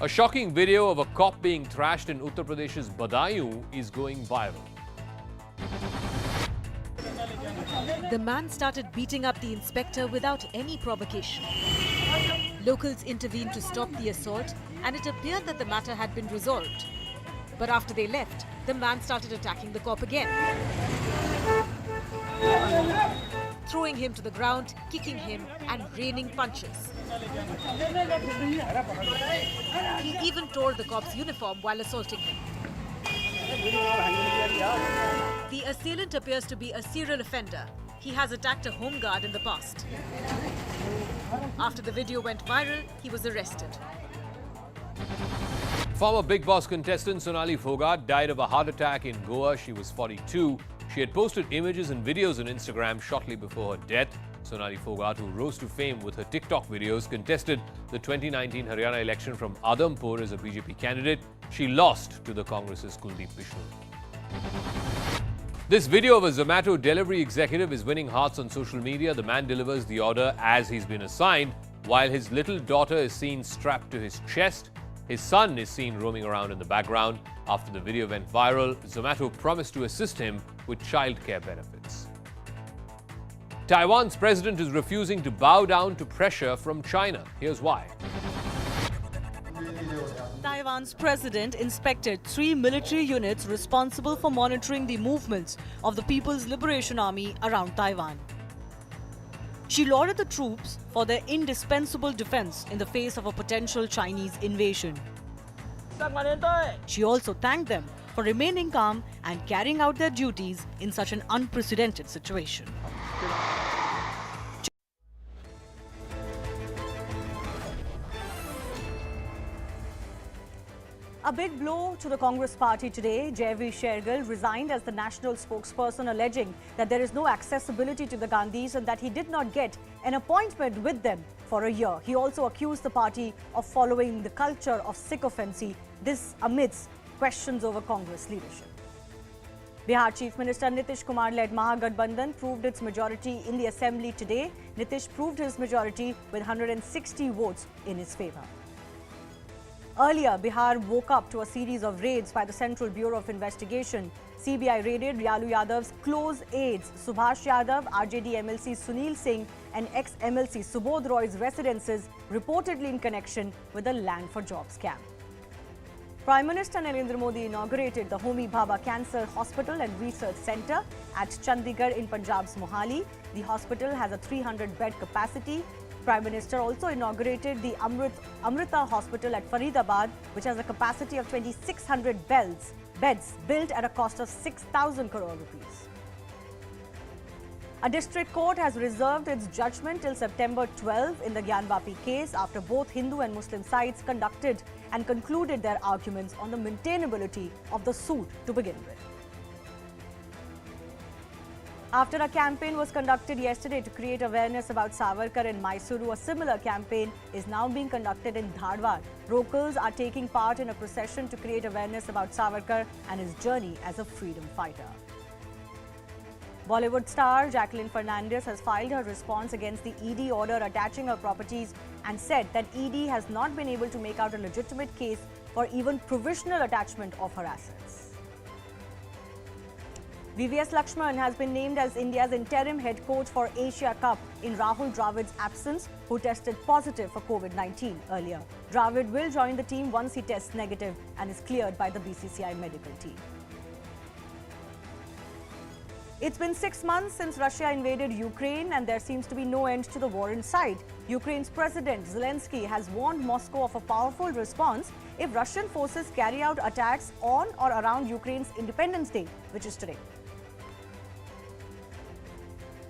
A shocking video of a cop being thrashed in Uttar Pradesh's Badaयूं is going viral. The man started beating up the inspector without any provocation. Locals intervened to stop the assault, and it appeared that the matter had been resolved. But after they left, the man started attacking the cop again, throwing him to the ground, kicking him, and raining punches. He even tore the cop's uniform while assaulting him. The assailant appears to be a serial offender. He has attacked a home guard in the past. After the video went viral, he was arrested. Former Bigg Boss contestant Sonali Fogart died of a heart attack in Goa. She was 42. She had posted images and videos on Instagram shortly before her death. Sonali Fogart, who rose to fame with her TikTok videos, contested the 2019 Haryana election from Adhampur as a BJP candidate. She lost to the Congress's Kuldeep Bishnoi. This video of a Zomato delivery executive is winning hearts on social media. The man delivers the order as he's been assigned, while his little daughter is seen strapped to his chest. His son is seen roaming around in the background. After the video went viral, Zomato promised to assist him with childcare benefits. Taiwan's president is refusing to bow down to pressure from China. Here's why. Taiwan's president inspected 3 military units responsible for monitoring the movements of the People's Liberation Army around Taiwan. She lauded the troops for their indispensable defense in the face of a potential Chinese invasion. She also thanked them for remaining calm and carrying out their duties in such an unprecedented situation. A big blow to the Congress party today. J.V. Shergill resigned as the national spokesperson, alleging that there is no accessibility to the Gandhis and that he did not get an appointment with them for a year. He also accused the party of following the culture of sycophancy, this amidst questions over Congress leadership. Bihar Chief Minister Nitish Kumar-led Mahagathbandhan proved its majority in the assembly today. Nitish proved his majority with 160 votes in his favour. Earlier, Bihar woke up to a series of raids by the Central Bureau of Investigation. CBI raided Lalu Yadav's close aides Subhash Yadav, RJD MLC Sunil Singh and ex-MLC Subodh Roy's residences, reportedly in connection with the Land for Jobs scam. Prime Minister Narendra Modi inaugurated the Homi Bhabha Cancer Hospital and Research Centre at Chandigarh in Punjab's Mohali. The hospital has a 300-bed capacity. Prime Minister also inaugurated the Amrita Hospital at Faridabad, which has a capacity of 2,600 beds built at a cost of 6,000 crore rupees. A district court has reserved its judgment till September 12 in the Gyanvapi case after both Hindu and Muslim sides conducted and concluded their arguments on the maintainability of the suit to begin with. After a campaign was conducted yesterday to create awareness about Savarkar in Mysuru, a similar campaign is now being conducted in Dharwad. Locals are taking part in a procession to create awareness about Savarkar and his journey as a freedom fighter. Bollywood star Jacqueline Fernandez has filed her response against the ED order attaching her properties and said that ED has not been able to make out a legitimate case for even provisional attachment of her assets. VVS Lakshman has been named as India's interim head coach for Asia Cup in Rahul Dravid's absence, who tested positive for COVID-19 earlier. Dravid will join the team once he tests negative and is cleared by the BCCI medical team. It's been 6 months since Russia invaded Ukraine and there seems to be no end to the war in sight. Ukraine's President Zelensky has warned Moscow of a powerful response if Russian forces carry out attacks on or around Ukraine's Independence Day, which is today.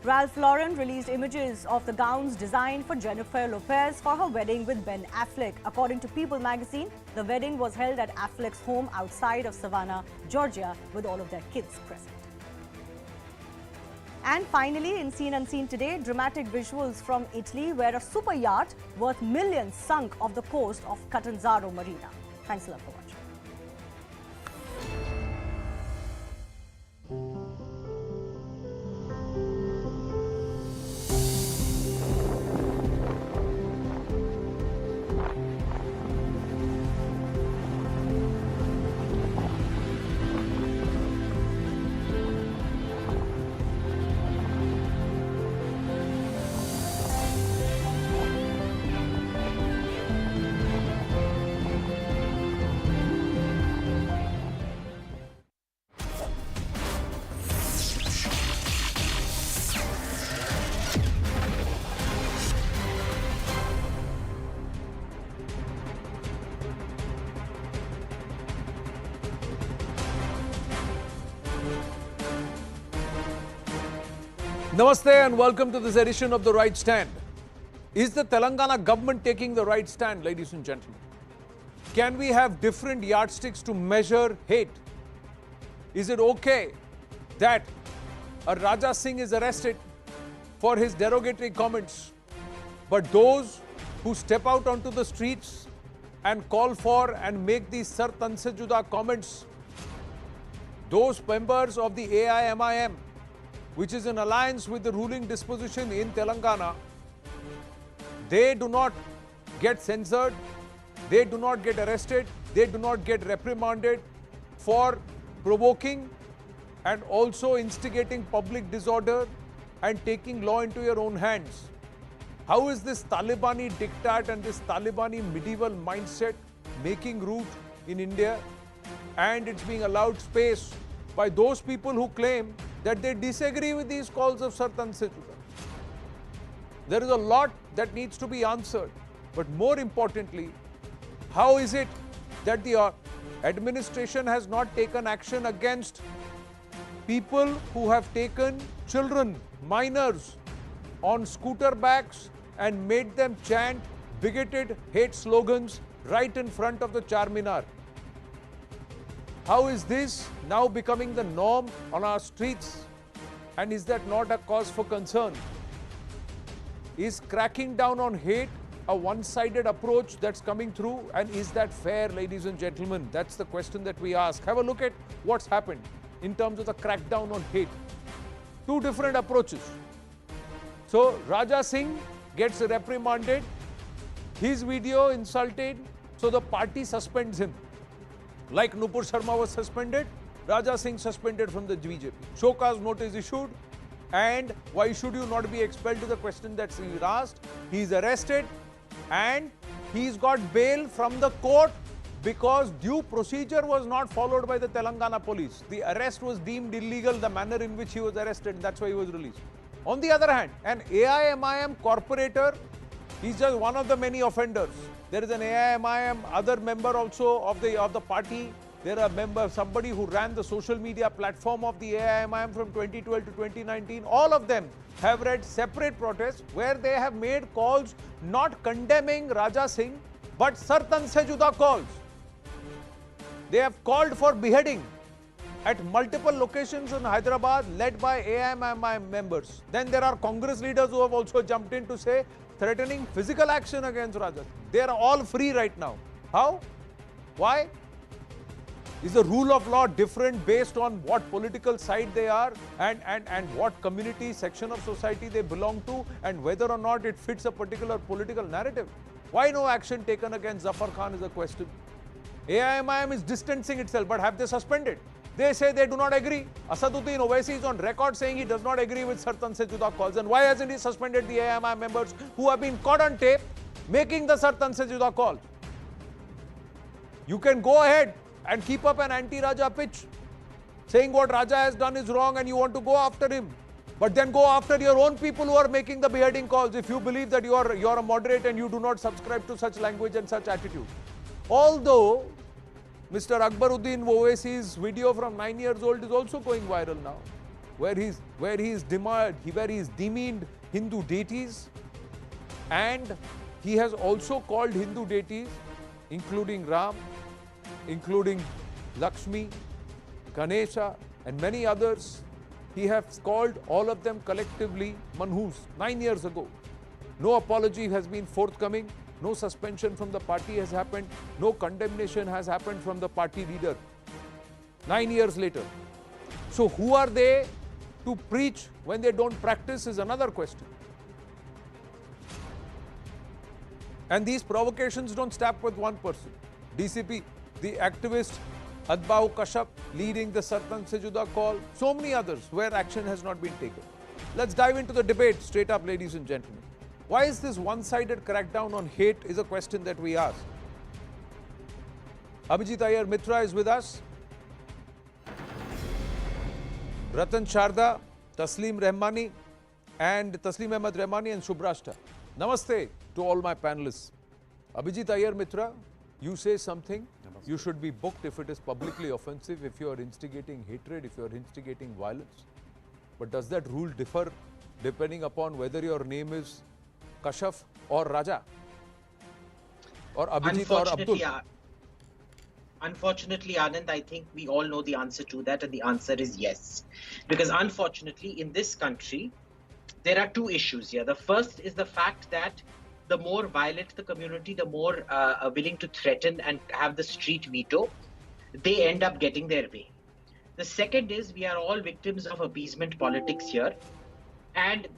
Ralph Lauren released images of the gowns designed for Jennifer Lopez for her wedding with Ben Affleck. According to People magazine, the wedding was held at Affleck's home outside of Savannah, Georgia, with all of their kids present. And finally, in Seen Unseen today, dramatic visuals from Italy where a super yacht worth millions sunk off the coast of Catanzaro Marina. Thanks a lot for watching. Namaste and welcome to this edition of The Right Stand. Is the Telangana government taking the right stand, ladies and gentlemen? Can we have different yardsticks to measure hate? Is it okay that a Raja Singh is arrested for his derogatory comments, but those who step out onto the streets and call for and make these Sar Tan Se Juda comments, those members of the AIMIM, which is in alliance with the ruling disposition in Telangana, they do not get censored, they do not get arrested, they do not get reprimanded for provoking and also instigating public disorder and taking law into your own hands. How is this Talibani diktat and this Talibani medieval mindset making root in India, and it's being allowed space by those people who claim that they disagree with these calls of Sar Tan Se Juda? There is a lot that needs to be answered, but more importantly, how is it that the administration has not taken action against people who have taken children, minors, on scooter backs and made them chant bigoted hate slogans right in front of the Charminar? How is this now becoming the norm on our streets? And is that not a cause for concern? Is cracking down on hate a one-sided approach that's coming through? And is that fair, ladies and gentlemen? That's the question that we ask. Have a look at what's happened in terms of the crackdown on hate. Two different approaches. So Raja Singh gets reprimanded, his video insulted, so the party suspends him. Like Nupur Sharma was suspended, Raja Singh suspended from the BJP. Showcase notice issued, and why should you not be expelled to the question that's asked? He's arrested and he's got bail from the court because due procedure was not followed by the Telangana police. The arrest was deemed illegal, the manner in which he was arrested, and that's why he was released. On the other hand, an AIMIM corporator, he's just one of the many offenders. There is an AIMIM other member also of the party. There are members, somebody who ran the social media platform of the AIMIM from 2012 to 2019. All of them have read separate protests where they have made calls not condemning Raja Singh, but Sar Tan Se Juda calls. They have called for beheading. at multiple locations in Hyderabad led by AIMIM members. Then there are Congress leaders who have also jumped in to say threatening physical action against Raja. They are all free right now. How? Why? Is the rule of law different based on what political side they are and what community section of society they belong to and whether or not it fits a particular political narrative? Why no action taken against Zafar Khan is a question. AIMIM is distancing itself, but have they suspended? They say they do not agree. Asaduddin Owaisi is on record saying he does not agree with Sartan Se Juda calls. And why hasn't he suspended the AIMIM members who have been caught on tape making the Sartan Se Juda call? You can go ahead and keep up an anti-Raja pitch, saying what Raja has done is wrong and you want to go after him. But then go after your own people who are making the beheading calls if you believe that you are a moderate and you do not subscribe to such language and such attitude. Although Mr. Akbaruddin Owaisi's video from 9 years old is also going viral now, where he's demeaned Hindu deities, and he has also called Hindu deities, including Ram, including Lakshmi, Ganesha, and many others. He has called all of them collectively manhus 9 years ago. No apology has been forthcoming. No suspension from the party has happened. No condemnation has happened from the party leader. 9 years later. So who are they to preach when they don't practice is another question. And these provocations don't stop with one person. DCP, the activist Adbao Kashyap leading the Sartan Se Juda call, so many others where action has not been taken. Let's dive into the debate straight up, ladies and gentlemen. Why is this one-sided crackdown on hate is a question that we ask. Abhijit Iyer Mitra is with us. Ratan Sharda, Taslim Rahmani and Taslim Ahmed Rahmani and Shubhrashta. Namaste to all my panelists. Abhijit Iyer Mitra, you say something, you should be booked if it is publicly offensive, if you are instigating hatred, if you are instigating violence. But does that rule differ depending upon whether your name is Kashyap or Raja or Abhijit or Abdul? Unfortunately, Anand, I think we all know the answer to that, and the answer is yes. Because unfortunately, in this country, there are two issues here. The first is the fact that the more violent the community, the more willing to threaten and have the street veto, they end up getting their way. The second is we are all victims of appeasement politics here. And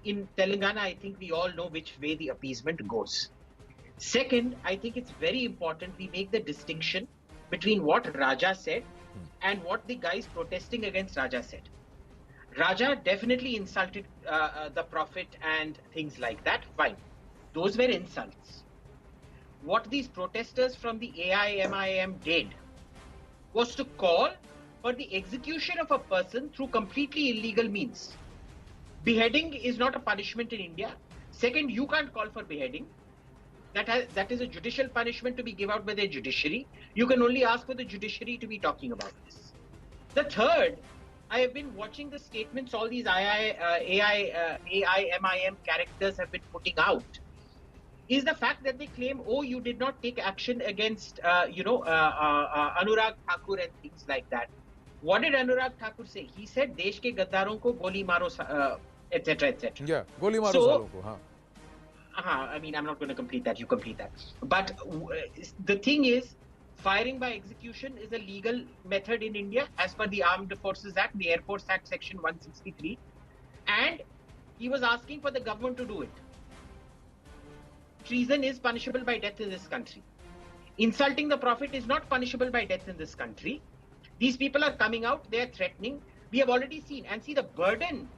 in Telangana, I think we all know which way the appeasement goes. Second, I think it's very important we make the distinction between what Raja said and what the guys protesting against Raja said. Raja definitely insulted the Prophet and things like that. Fine. Those were insults. What these protesters from the AIMIM did was to call for the execution of a person through completely illegal means. Beheading is not a punishment in India. Second, you can't call for beheading. That is a judicial punishment to be given out by the judiciary. You can only ask for the judiciary to be talking about this. The third, I have been watching the statements all these AIMIM characters have been putting out, is the fact that they claim, oh, you did not take action against, Anurag Thakur and things like that. What did Anurag Thakur say? He said, Desh ke gaddaron ko goli maro, etc., etc. Yeah, goli maro salo ko, haan. I mean, I'm not going to complete that. You complete that. But the thing is, firing by execution is a legal method in India as per the Armed Forces Act, the Air Force Act, Section 163. And he was asking for the government to do it. Treason is punishable by death in this country. Insulting the Prophet is not punishable by death in this country. These people are coming out, they are threatening. We have already seen, and see the burden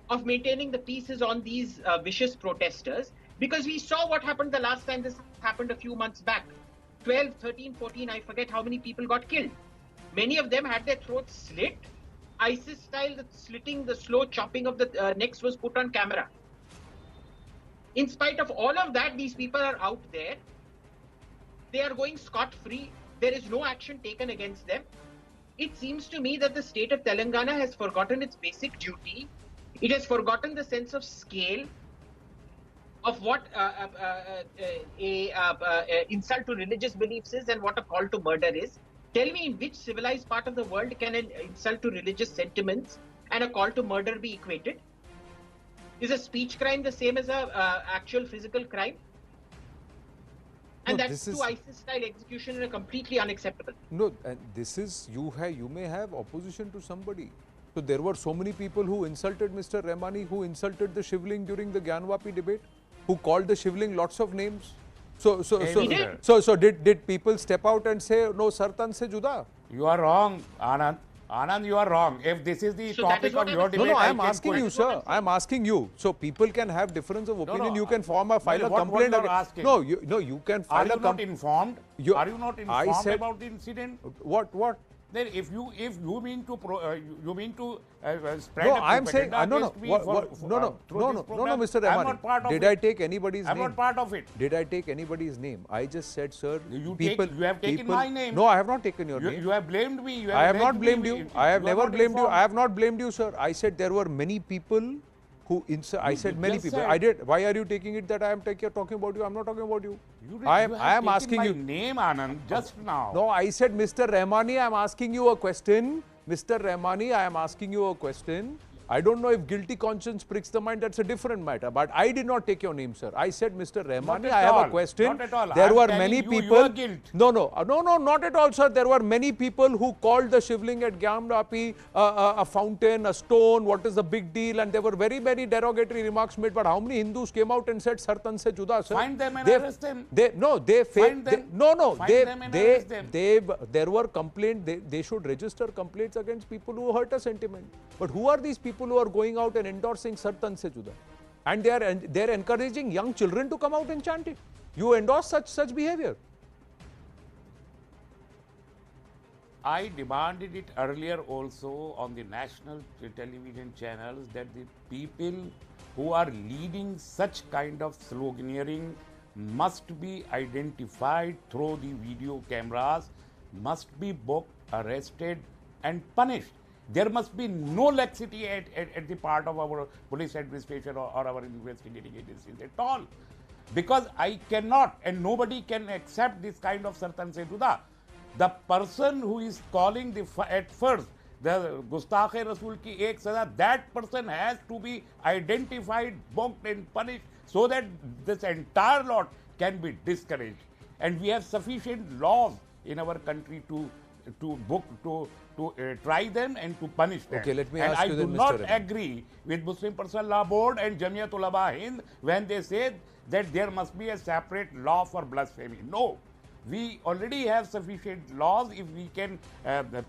of maintaining the peace is on these vicious protesters, because we saw what happened the last time this happened a few months back. 12, 13, 14, I forget how many people got killed. Many of them had their throats slit. ISIS style, the slitting, the slow chopping of the necks was put on camera. In spite of all of that, these people are out there. They are going scot-free. There is no action taken against them. It seems to me that the state of Telangana has forgotten its basic duty. It has forgotten the sense of scale of what insult to religious beliefs is and what a call to murder is. Tell me, in which civilized part of the world can an insult to religious sentiments and a call to murder be equated? Is a speech crime the same as a actual physical crime? And No, that's this to is ISIS-style execution and completely unacceptable. no, and this is you may have opposition to somebody. So there were so many people who insulted Mr. Rahmani, who insulted the Shivling during the Gyanvapi debate, who called the Shivling lots of names. So did people step out and say no, Sartan se Juda? You are wrong, Anand. Anand, you are wrong. If this is the topic of your debate, I am asking you, sir. I am asking you. So people can have difference of opinion. You can file a complaint. What you are asking? No, you can file a complaint. Are you not informed? Are you not informed about the incident? What? Then if you mean to spread no, a I am saying no, Mr. Rahmani. Did I take anybody's name? I'm not part of it. Did I take anybody's name? I just said, sir. You have taken my name. No, I have not taken your name. You have blamed me. I have not blamed you. I have never blamed you. I have not blamed you, sir. I said there were many people who I said many people. I did. Why are you taking it that I am talking about you? I am not talking about you. I am asking you. Name, Anand, just now. No, I said, Mr. Rahmani, I am asking you a question. Mr. Rahmani, I am asking you a question. I don't know if guilty conscience pricks the mind. That's a different matter. But I did not take your name, sir. I said, Mr. Rahmani, I have a question. Not at all. There were many people. No, not at all, sir. There were many people who called the Shivling at Gyamvapi a fountain, a stone. What is the big deal? And there were very, very derogatory remarks made. But how many Hindus came out and said, Sartan se Juda, sir? Find them and arrest them. There were complaints. They should register complaints against people who hurt a sentiment. But who are these people who are going out and endorsing Sartan se Juda? And they are encouraging young children to come out and chant it. You endorse such behavior. I demanded it earlier also on the national television channels that the people who are leading such kind of sloganeering must be identified through the video cameras, must be booked, arrested and punished. There must be no laxity at the part of our police administration or our investigating agencies at all. Because I cannot and nobody can accept this kind of Sartan se Juda. The person who is calling at first the Gustakhe Rasool ki ek saza, that person has to be identified, booked and punished so that this entire lot can be discouraged. And we have sufficient laws in our country to try them and to punish them. Okay, let me and ask you then, I do Mr. not agree with Muslim Personal Law Board and Jamiyat Ulama Hind when they say that there must be a separate law for blasphemy. No. We already have sufficient laws. If we can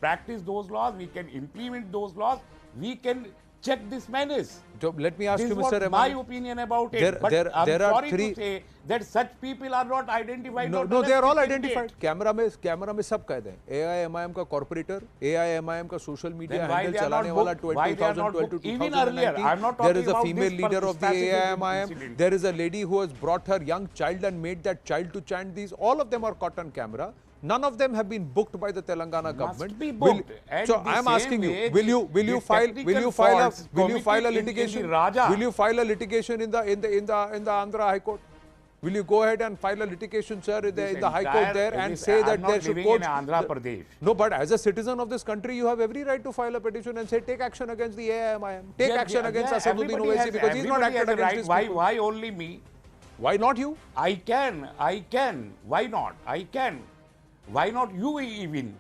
practice those laws, we can implement those laws, we can check this menace. So let me ask this you, is Mr. what my opinion about it. But I'm sorry to say that such people are not identified. No, they are all identified. Camera में सब कहते हैं. AIMIM का corporator, AIMIM का social media handle चलाने वाला 2012 to 2019. There is a female leader of the AIMIM. There is a lady who has brought her young child and made that child to chant these. All of them are caught on camera. None of them have been booked by the Telangana government. So I am asking you, will you file a litigation? Will you file a litigation in the Andhra High Court? Will you go ahead and file a litigation, sir, in the High Court there and say that there should courts? Andhra Pradesh. No, but as a citizen of this country, you have every right to file a petition and say take action against the AIMIM, take action against Asaduddin Owaisi because he is not acted against his people. Why only me? Why not you? I can. Why not? I can. Why not you even?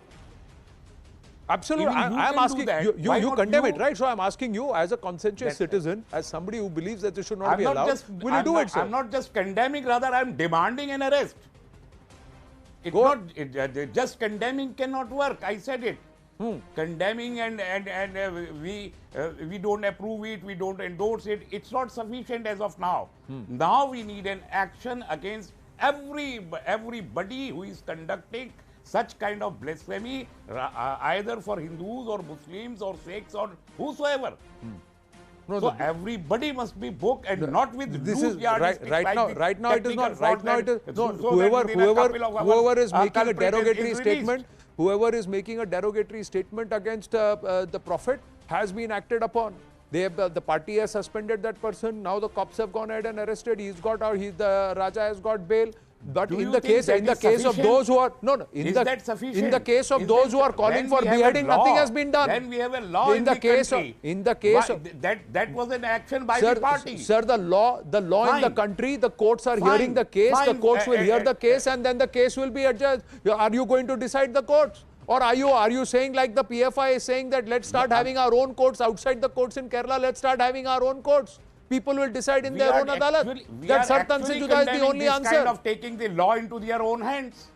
Absolutely. I am asking you condemn it, right? So I am asking you as a conscientious citizen, as somebody who believes that this should not be allowed, will you do it, sir? I am not just condemning, rather I am demanding an arrest. Just condemning cannot work. I said it. Condemning and we don't approve it, we don't endorse it. It's not sufficient as of now. Now we need an action against everybody who is conducting such kind of blasphemy, either for Hindus or Muslims or Sikhs or whosoever. No, so everybody must be booked and not with this is right now it is not. Whoever is making a derogatory statement, whoever is making a derogatory statement against the Prophet has been acted upon. The party has suspended that person. Now the cops have gone ahead and arrested. He's got out. The Raja has got bail. But Do in you the think case, that in the is case of sufficient? those who are Is that sufficient? in the case of Is those that- who are calling then for we have a beheading, law. nothing has been done. Then we have a law in the the case country. of in the case of that was an action by sir, the party. Sir, the law in the Fine. country, the courts are Fine. hearing the case. The Fine. courts will hear the case, and then the case will be adjudged. Are you going to decide the courts? Or are you saying, like the PFI is saying, that let's start having our own courts outside the courts in Kerala? Let's start having our own courts. People will decide in their own adalat. That Sar Tanse Juda is the only answer. Kind of taking the law into their own hands.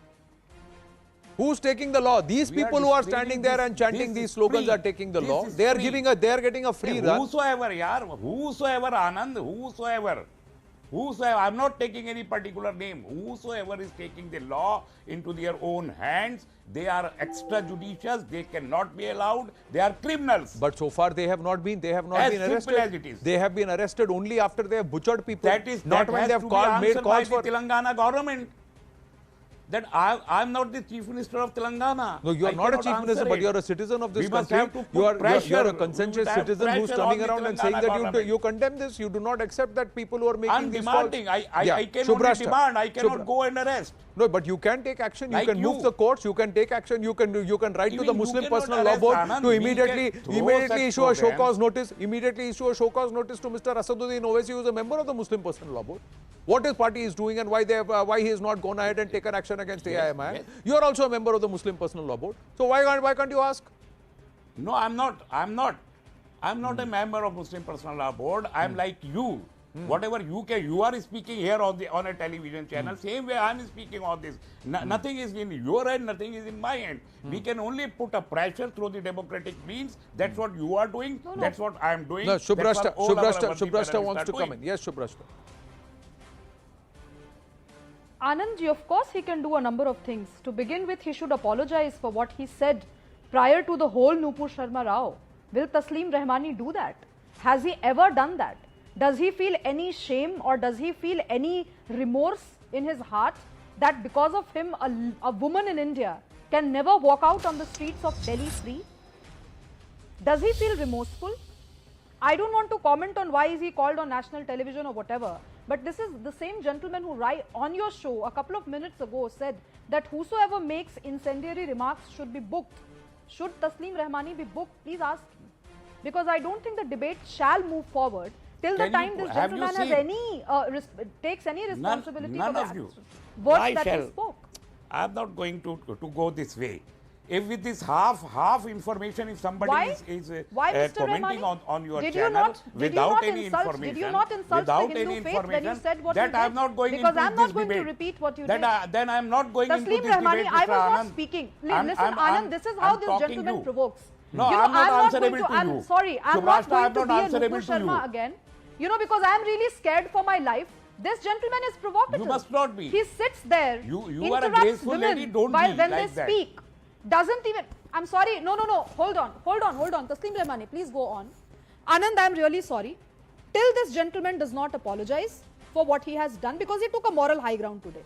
Who's taking the law? These people who are standing there and chanting these slogans are taking the law. They are getting a free run. Whosoever, whosoever, Anand, whosoever, I'm not taking any particular name. Whosoever is taking the law into their own hands, they are extrajudicious. They cannot be allowed. They are criminals. But so far they have not been. They have not As been simple arrested. as it is. They have been arrested only after they have butchered people. That is not that when has they have to be made answered by calls the for. Telangana government. That I'm not the chief minister of Telangana. No, you are I not a cannot chief minister, answer but it. you are a citizen of this We must country. have to put You are pressure. a conscientious We would have citizen who's pressure turning on the around and saying Telangana that government. you condemn this. You do not accept that people who are making I'm these demanding. calls. I can only demand. I cannot go and arrest. No, but you can take action. You Like can move you. the courts. You can take action. You can write to Even the you Muslim cannot Personal Law arrest Board Anand. to We immediately can throw such issue a show programs. cause notice. Immediately issue a show cause notice to Mr. Asaduddin Owaisi, who is a member of the Muslim Personal Law Board. What his party is doing and why he has not gone ahead and taken action against AIMI. yes. You are also a member of the Muslim Personal Law Board. So why can't you ask? No, I'm not a member of Muslim Personal Law Board. I'm like you. Whatever you are speaking here on a television channel. Same way I'm speaking on this. Nothing is in your end. Nothing is in my end. We can only put a pressure through the democratic means. That's what you are doing. That's what I'm doing. No, That's what Shubrashta all our wants to doing. come in. Yes, Shubrashta. Anand, of course he can do a number of things. To begin with, he should apologize for what he said prior to the whole Nupur Sharma Rao. Will Taslim Rahmani do that? Has he ever done that? Does he feel any shame or does he feel any remorse in his heart that because of him a woman in India can never walk out on the streets of Delhi free? Does he feel remorseful? I don't want to comment on why is he called on national television or whatever, but this is the same gentleman who on your show a couple of minutes ago said that whosoever makes incendiary remarks should be booked. Should Taslim Rahmani be booked? Please ask him. Because I don't think the debate shall move forward till the time this gentleman has takes any responsibility None for of the you. words that he spoke. I'm not going to go this way. If with this half information, if somebody is commenting on your channel without any information, did you not insult the Hindu faith when you said what you did? I'm not going because into I'm not this going debate. to repeat what you then did. Then I'm not going into Taslim this Rahmani, debate, I Mr. was not Anand. speaking. I'm Anand, this is how this talking gentleman you. provokes. No, you know, I'm not going answerable to I'm you. sorry, I'm not going to be a Nupur Sharma again. You know, because I'm really scared for my life. This gentleman is provocative. You must not be. He sits there, You are a interrupts graceful women lady, don't while be when like they that. speak. Doesn't even, I'm sorry, no, hold on. Taslim Rahmani, please go on. Anand, I'm really sorry. Till this gentleman does not apologize for what he has done because he took a moral high ground today.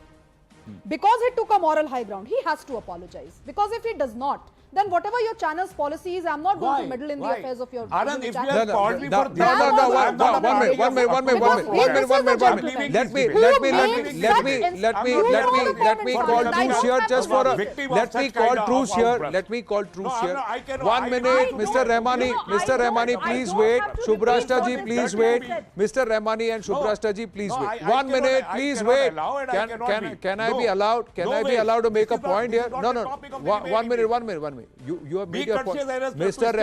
Because he took a moral high ground, he has to apologize. Because if he does not, then whatever your channel's policy is, I'm not going to meddle in the affairs of your Anand, if you channel. have called me for this, One minute. Let me call truce here just for a. Let me call truce here. 1 minute, Mr. Rahmani, please wait. Shubrashta ji, please wait. Mr. Rahmani and Shubrashta ji, please wait. 1 minute, please wait. Can I be allowed? Can I be allowed to make a point here? No. 1 minute. You have made your point. Mr.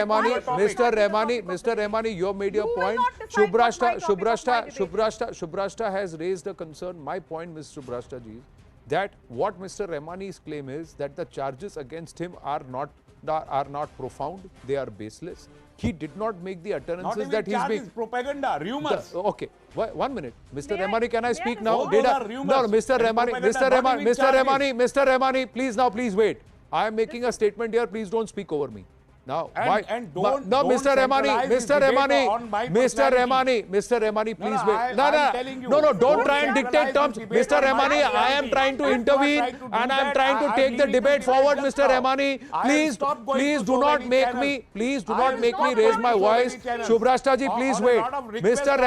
Rahmani, you have made your point. Shubrashta has raised a concern. My point, Mr. Shubrashta ji, that what Mr. Rahmani's claim is that the charges against him are not profound, they are baseless. He did not make the utterances that he's being propaganda, rumors. Okay, 1 minute, Mr. Rahmani, can I speak now? No, Mr. Rahmani, please wait. I am making a statement here. Please don't speak over me. Now, Mr. Rahmani, please wait. No, don't try and dictate terms. Mr. Rahmani, I am trying to intervene and I am trying to take the debate forward, Mr. Rahmani. Please do not make me raise my voice. Shubrashta ji, please wait. Mr.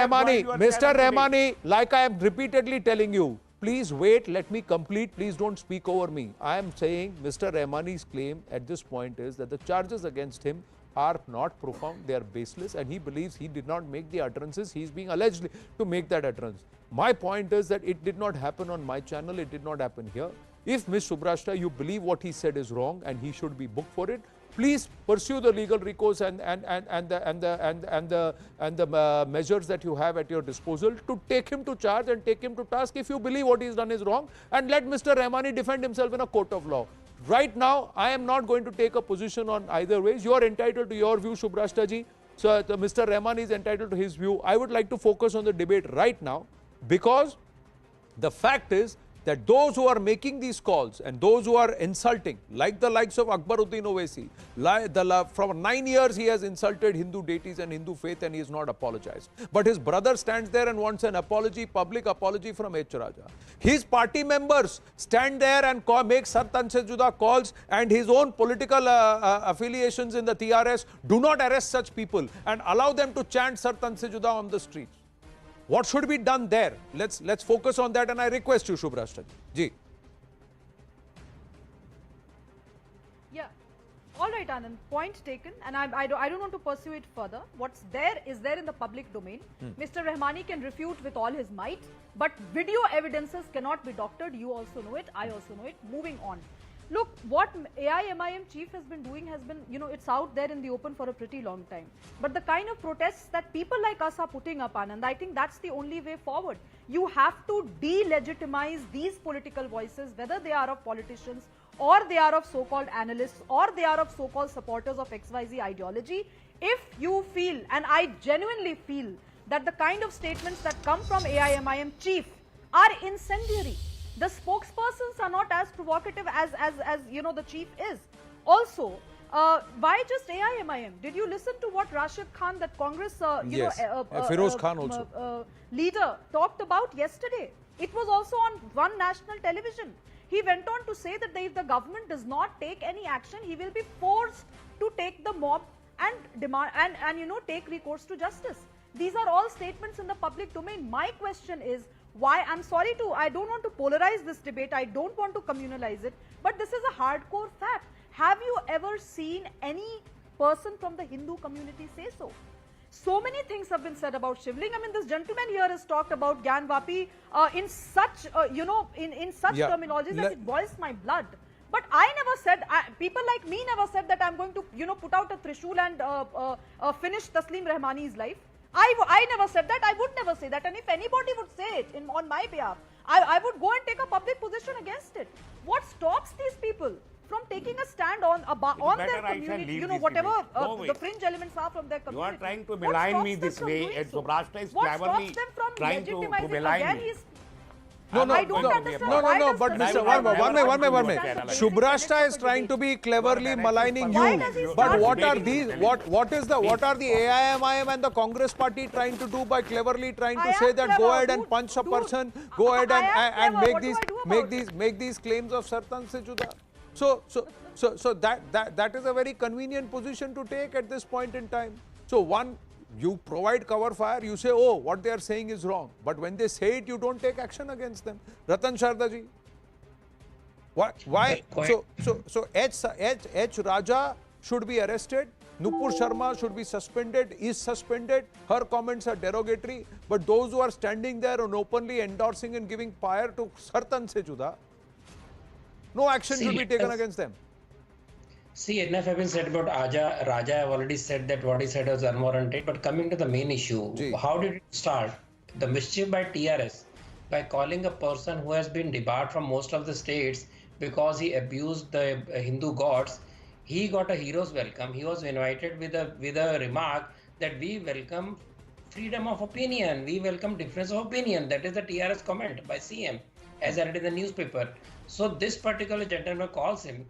Rahmani, like I am repeatedly telling you, please wait, let me complete, please don't speak over me. I am saying Mr. Rahmani's claim at this point is that the charges against him are not profound, they are baseless, and he believes he did not make the utterances, he is being alleged to make that utterance. My point is that it did not happen on my channel, it did not happen here. If Ms. Subhrashta, you believe what he said is wrong and he should be booked for it, please pursue the legal recourse and the measures that you have at your disposal to take him to charge and take him to task if you believe what he's done is wrong, and let Mr. Rahmani defend himself in a court of law. Right now, I am not going to take a position on either ways. You are entitled to your view, Subhrashta ji. So Mr. Rahmani is entitled to his view. I would like to focus on the debate right now, because the fact is that those who are making these calls and those who are insulting, like the likes of Akbaruddin Owaisi, from 9 years he has insulted Hindu deities and Hindu faith and he has not apologized. But his brother stands there and wants an apology, public apology from H. Raja. His party members stand there and make Sar Tan Se Juda calls, and his own political affiliations in the TRS do not arrest such people and allow them to chant Sar Tan Se Juda on the streets. What should be done there? Let's focus on that, and I request you, Subhrashta ji. Yeah. All right, Anand. Point taken, and I don't want to pursue it further. What's there is there in the public domain. Mr. Rahmani can refute with all his might, but video evidences cannot be doctored. You also know it. I also know it. Moving on. Look, what AIMIM chief has been doing has been, it's out there in the open for a pretty long time. But the kind of protests that people like us are putting up, Anand, I think that's the only way forward. You have to delegitimize these political voices, whether they are of politicians or they are of so-called analysts or they are of so-called supporters of XYZ ideology. If you feel, and I genuinely feel, that the kind of statements that come from AIMIM chief are incendiary. The spokespersons are not as provocative as the chief is. Also, why just AIMIM? Did you listen to what Rashid Khan, that Congress Feroz Khan also leader, talked about yesterday? It was also on one national television. He went on to say that if the government does not take any action, he will be forced to take the mob and demand and take recourse to justice. These are all statements in the public domain. My question is, why? I don't want to polarize this debate, I don't want to communalize it, but this is a hardcore fact. Have you ever seen any person from the Hindu community say so? So many things have been said about Shivling. I mean, this gentleman here has talked about Gyanvapi in such, in such terminology that it boils my blood. But I never said, people like me never said that I'm going to, put out a Trishul and finish Taslim Rahmani's life. I never said that. I would never say that. And if anybody would say it on my behalf, I would go and take a public position against it. What stops these people from taking a stand on their community, whatever the fringe elements are from their community? You are trying to malign me this way, and Subhrashta is cleverly trying to malign me. No, but Mr. One minute. Subhrashta is trying to be cleverly maligning you. But what are these? What are the AIMIM and the Congress party trying to do by cleverly trying to say that go ahead and punch a person, go ahead and make these claims of Sar Tan Se Juda? So that is a very convenient position to take at this point in time. So one, you provide cover fire, you say, oh, what they are saying is wrong. But when they say it, you don't take action against them. Ratan Sharda ji. Why? So H. Raja should be arrested. Nupur Sharma should be suspended, is suspended. Her comments are derogatory. But those who are standing there and openly endorsing and giving fire to Sar Tan Se Juda, no action should be taken against them. See, enough have been said about Raja. I've already said that what he said was unwarranted. But coming to the main issue, how did it start? The mischief by TRS, by calling a person who has been debarred from most of the states because he abused the Hindu gods, he got a hero's welcome. He was invited with a remark that we welcome freedom of opinion, we welcome difference of opinion. That is the TRS comment by CM, as I read in the newspaper. So this particular gentleman calls him.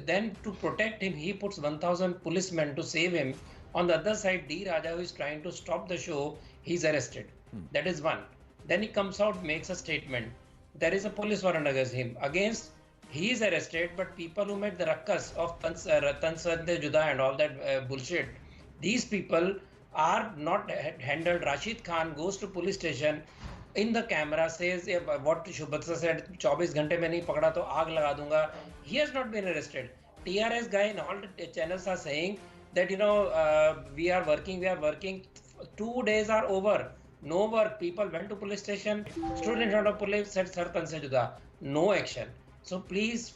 Then to protect him, he puts 1,000 policemen to save him. On the other side, D. Raja, who is trying to stop the show, he's arrested. That is one. Then he comes out, makes a statement. There is a police warrant against him. He is arrested, but people who made the ruckus of Tan Se Juda and all that bullshit, these people are not handled. Rashid Khan goes to police station, in the camera says what Shubhatsa said, 24 घंटे में नहीं पकड़ा तो आग लगा दूंगा. He has not been arrested. TRS guy in all the channels are saying that we are working. 2 days are over. No work. People went to police station, stood in front of police, said Sartan se juda. No action. So please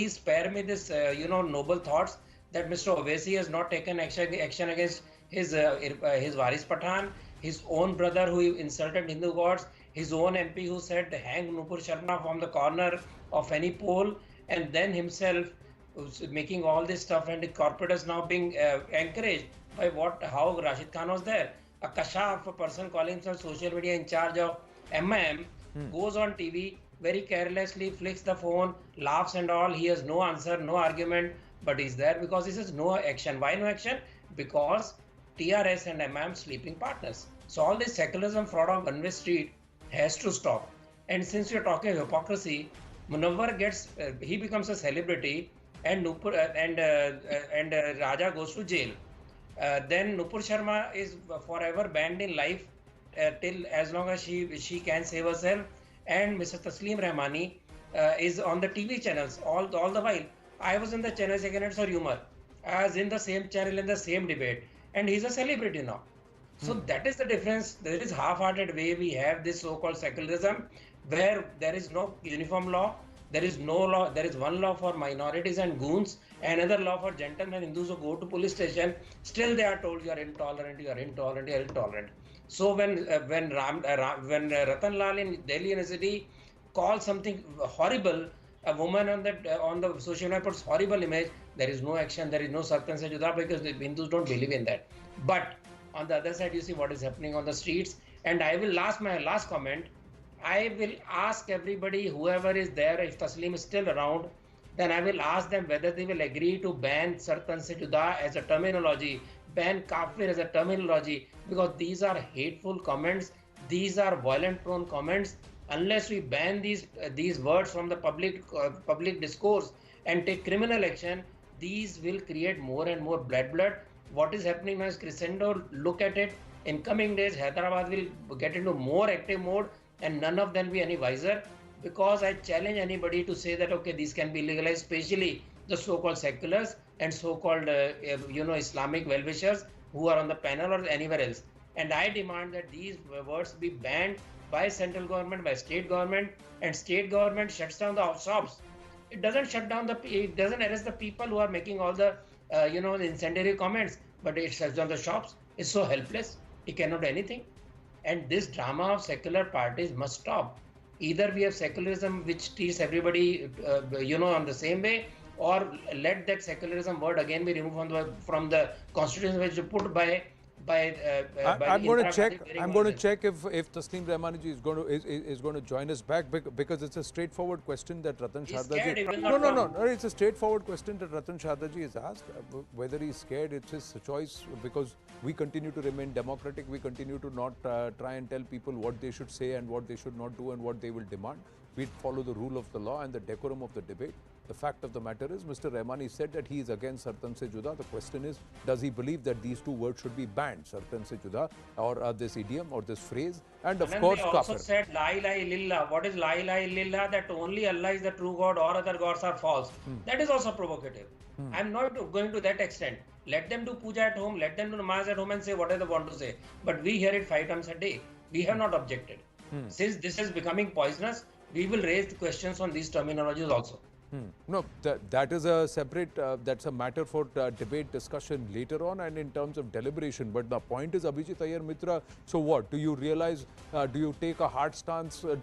spare me this noble thoughts that Mr. Owaisi has not taken action against his Waris Pathan, his own brother who insulted Hindu gods, his own MP who said hang Nupur Sharma from the corner of any pole, and then himself making all this stuff, and the corporate is now being encouraged by how Rashid Khan was there. A kasha of a person calling himself social media in charge of MIM goes on TV, very carelessly flicks the phone, laughs and all. He has no answer, no argument, but he's there because he says no action. Why no action? Because TRS and MIM sleeping partners. So all this secularism fraud on one-way street has to stop. And since you're talking hypocrisy, Munawwar he becomes a celebrity, and Raja goes to jail. Then Nupur Sharma is forever banned in life till as long as she can save herself, and Mr. Taslim Rahmani is on the TV channels all the while. I was in the channel Second for Humor. I was in the same channel in the same debate, and he's a celebrity now. So that is the difference. There is half-hearted way we have this so-called secularism, where there is no uniform law. There is no law. There is one law for minorities and goons, another law for gentlemen Hindus who go to police station. Still, they are told you are intolerant, you are intolerant, you are intolerant. So when Ratan Lal in Delhi University calls something horrible, a woman on the social media puts horrible image, there is no action, there is no Sartan se juda, because the Hindus don't believe in that. But on the other side, you see what is happening on the streets. And I will my last comment. I will ask everybody, whoever is there, if Taslim is still around, then I will ask them whether they will agree to ban Sartan se juda as a terminology, ban kafir as a terminology, because these are hateful comments, these are violent prone comments. Unless we ban these words from the public discourse and take criminal action, these will create more and more blood. What is happening now is crescendo. Look at it. In coming days, Hyderabad will get into more active mode, and none of them will be any wiser, because I challenge anybody to say that, okay, these can be legalized, especially the so-called seculars and so-called Islamic well-wishers who are on the panel or anywhere else. And I demand that these words be banned by central government, by state government, and state government shuts down the shops. It doesn't shut down it doesn't arrest the people who are making all the the incendiary comments, but it shuts down the shops. It's so helpless. It cannot do anything. And this drama of secular parties must stop. Either we have secularism which treats everybody on the same way, or let that secularism word again be removed from the constitution, which is put by I'm going to check. I'm going to check if Taslim Rahmani is going to join us back, because it's a straightforward question that Ratan Sharda ji. No. It's a straightforward question that Ratan Sharda ji is asked. Whether he's scared, it's his choice, because we continue to remain democratic. We continue to not try and tell people what they should say and what they should not do and what they will demand. We follow the rule of the law and the decorum of the debate. The fact of the matter is, Mr. Rahmani said that he is against Sartan se juda. The question is, does he believe that these two words should be banned, Sartan se juda, or this idiom or this phrase? And of course, they also said la ilaha illallah. What is la ilaha illallah? That only Allah is the true God, all other gods are false. That is also provocative. I'm not going to that extent. Let them do puja at home, let them do namaz at home and say whatever they want to say. But we hear it 5 times a day. We have not objected. Since this is becoming poisonous, we will raise questions on these terminologies also. No, that is a separate, that's a matter for debate, discussion later on and in terms of deliberation. But the point is, Abhijit Iyer Mitra, so what? Do you realize, do you take a hard stance? So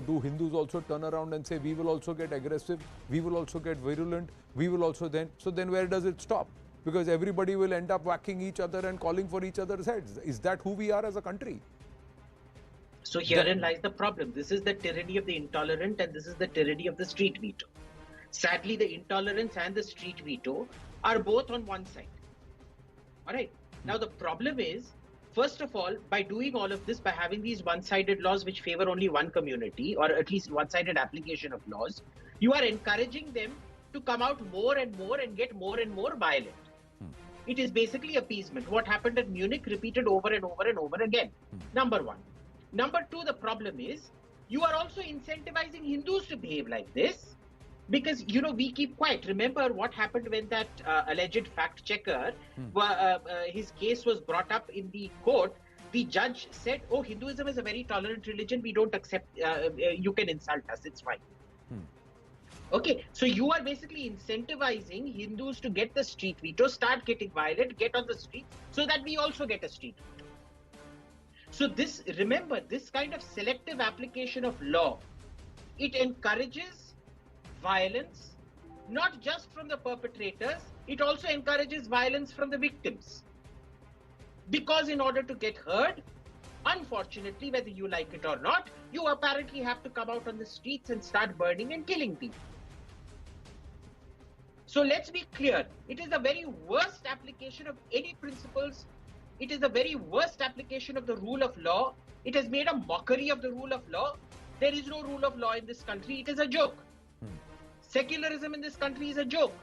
do Hindus also turn around and say, we will also get aggressive, we will also get virulent, we will also then where does it stop? Because everybody will end up whacking each other and calling for each other's heads. Is that who we are as a country? So herein lies the problem. This is the tyranny of the intolerant, and this is the tyranny of the street veto. Sadly, the intolerance and the street veto are both on one side. All right. Now, the problem is, first of all, by doing all of this, by having these one-sided laws which favor only one community, or at least one-sided application of laws, you are encouraging them to come out more and get more and more violent. It is basically appeasement. What happened at Munich repeated over and over and over again. Number one. Number two, the problem is you are also incentivizing Hindus to behave like this because, we keep quiet. Remember what happened when that alleged fact checker, his case was brought up in the court. The judge said, oh, Hinduism is a very tolerant religion. We don't accept, you can insult us. It's fine. Okay, so you are basically incentivizing Hindus to get the street veto, start getting violent, get on the street, so that we also get a street veto. So remember, this kind of selective application of law, it encourages violence, not just from the perpetrators, it also encourages violence from the victims. Because in order to get heard, unfortunately, whether you like it or not, you apparently have to come out on the streets and start burning and killing people. So let's be clear, it is the very worst application of any principles. It is the very worst application of the rule of law. It has made a mockery of the rule of law. There is no rule of law in this country. It is a joke. Secularism in this country is a joke.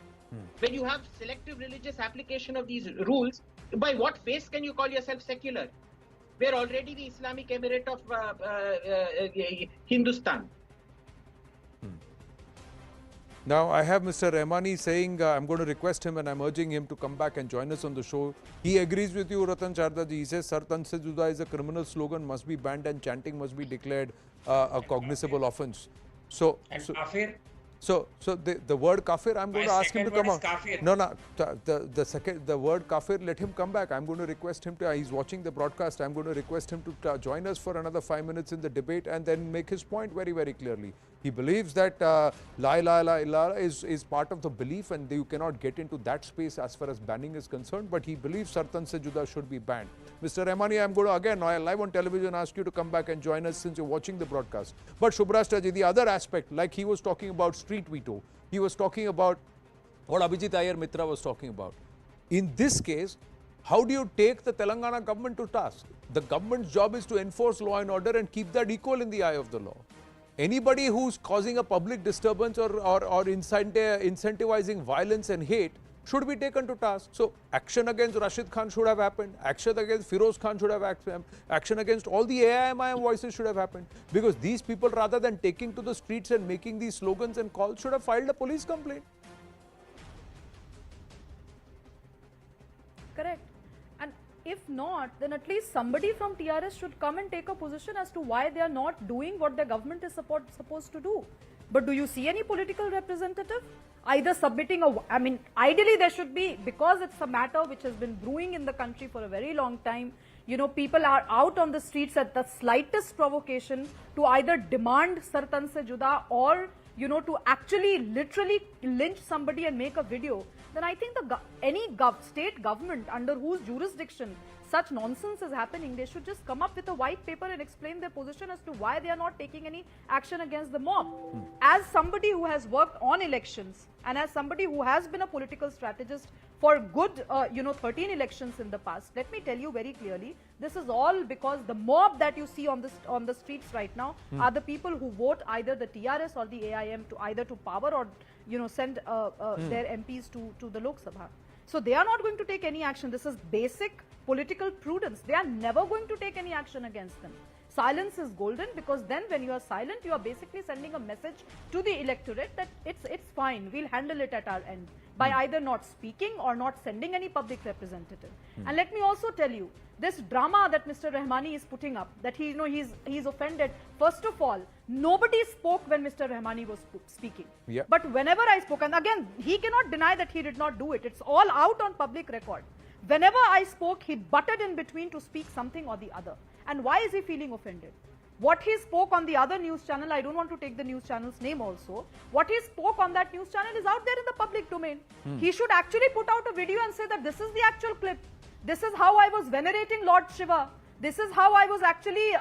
When you have selective religious application of these rules, by what face can you call yourself secular? We are already the Islamic Emirate of Hindustan. Now, I have Mr. Rahmani saying, I'm going to request him and I'm urging him to come back and join us on the show. He agrees with you, Ratan Chardaji. He says, Sar Tan Se Juda is a criminal slogan, must be banned and chanting must be declared a cognizable offence. So, the word kafir, I'm going to ask him to come on. No, the word kafir, let him come back. I'm going to request him to, he's watching the broadcast, I'm going to request him to join us for another 5 minutes in the debate and then make his point very, very clearly. He believes that la ilaha illallah is part of the belief and you cannot get into that space as far as banning is concerned, but he believes Sar Tan Se Juda should be banned. Mr. Rahmani, I'm going to again, live on television, ask you to come back and join us since you're watching the broadcast. But Shubhrashta ji, the other aspect, like he was talking about street veto, he was talking about what Abhijit Iyer Mitra was talking about. In this case, how do you take the Telangana government to task? The government's job is to enforce law and order and keep that equal in the eye of the law. Anybody who's causing a public disturbance or incentivizing violence and hate should be taken to task. So action against Rashid Khan should have happened. Action against Firoz Khan should have happened. Action against all the AIMIM voices should have happened. Because these people, rather than taking to the streets and making these slogans and calls, should have filed a police complaint. Correct. And if not, then at least somebody from TRS should come and take a position as to why they are not doing what their government is supposed to do. But do you see any political representative either submitting ideally there should be, because it's a matter which has been brewing in the country for a very long time. People are out on the streets at the slightest provocation to either demand Sar Tan Se Juda or, to actually literally lynch somebody and make a video. Then I think any state government under whose jurisdiction such nonsense is happening, they should just come up with a white paper and explain their position as to why they are not taking any action against the mob. As somebody who has worked on elections and as somebody who has been a political strategist for good, 13 elections in the past, let me tell you very clearly, this is all because the mob that you see on the streets right now are the people who vote either the TRS or the AIM to either to power or send their MPs to the Lok Sabha. So they are not going to take any action. This is basic political prudence. They are never going to take any action against them. Silence is golden, because then when you are silent, you are basically sending a message to the electorate that it's fine, we'll handle it at our end, by either not speaking or not sending any public representative. And let me also tell you, this drama that Mr. Rahmani is putting up, that he's offended. First of all, nobody spoke when Mr. Rahmani was speaking. Yeah. But whenever I spoke, and again, he cannot deny that he did not do it. It's all out on public record. Whenever I spoke, he butted in between to speak something or the other. And why is he feeling offended? What he spoke on the other news channel, I don't want to take the news channel's name also. What he spoke on that news channel is out there in the public domain. He should actually put out a video and say that this is the actual clip. This is how I was venerating Lord Shiva. This is how I was actually,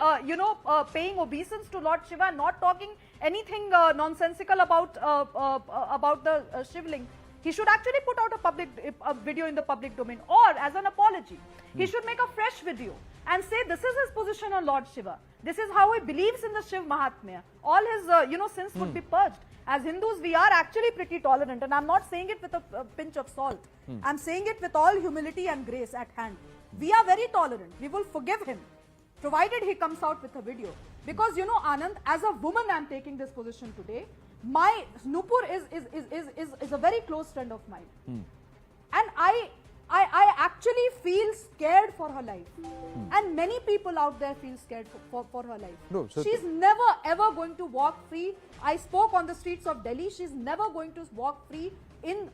paying obeisance to Lord Shiva, not talking anything nonsensical about the Shivling. He should actually put out a video in the public domain, or as an apology. He should make a fresh video and say this is his position on Lord Shiva. This is how he believes in the Shiv Mahatmya. All his, sins would be purged. As Hindus, we are actually pretty tolerant, and I'm not saying it with a pinch of salt. I'm saying it with all humility and grace at hand. We are very tolerant. We will forgive him. provided he comes out with a video. Because, you know, Anand, as a woman, I'm taking this position today. My Nupur is a very close friend of mine. And I actually feel scared for her life. And many people out there feel scared for her life. No, so she's never ever going to walk free. I spoke on the streets of Delhi. She's never going to walk free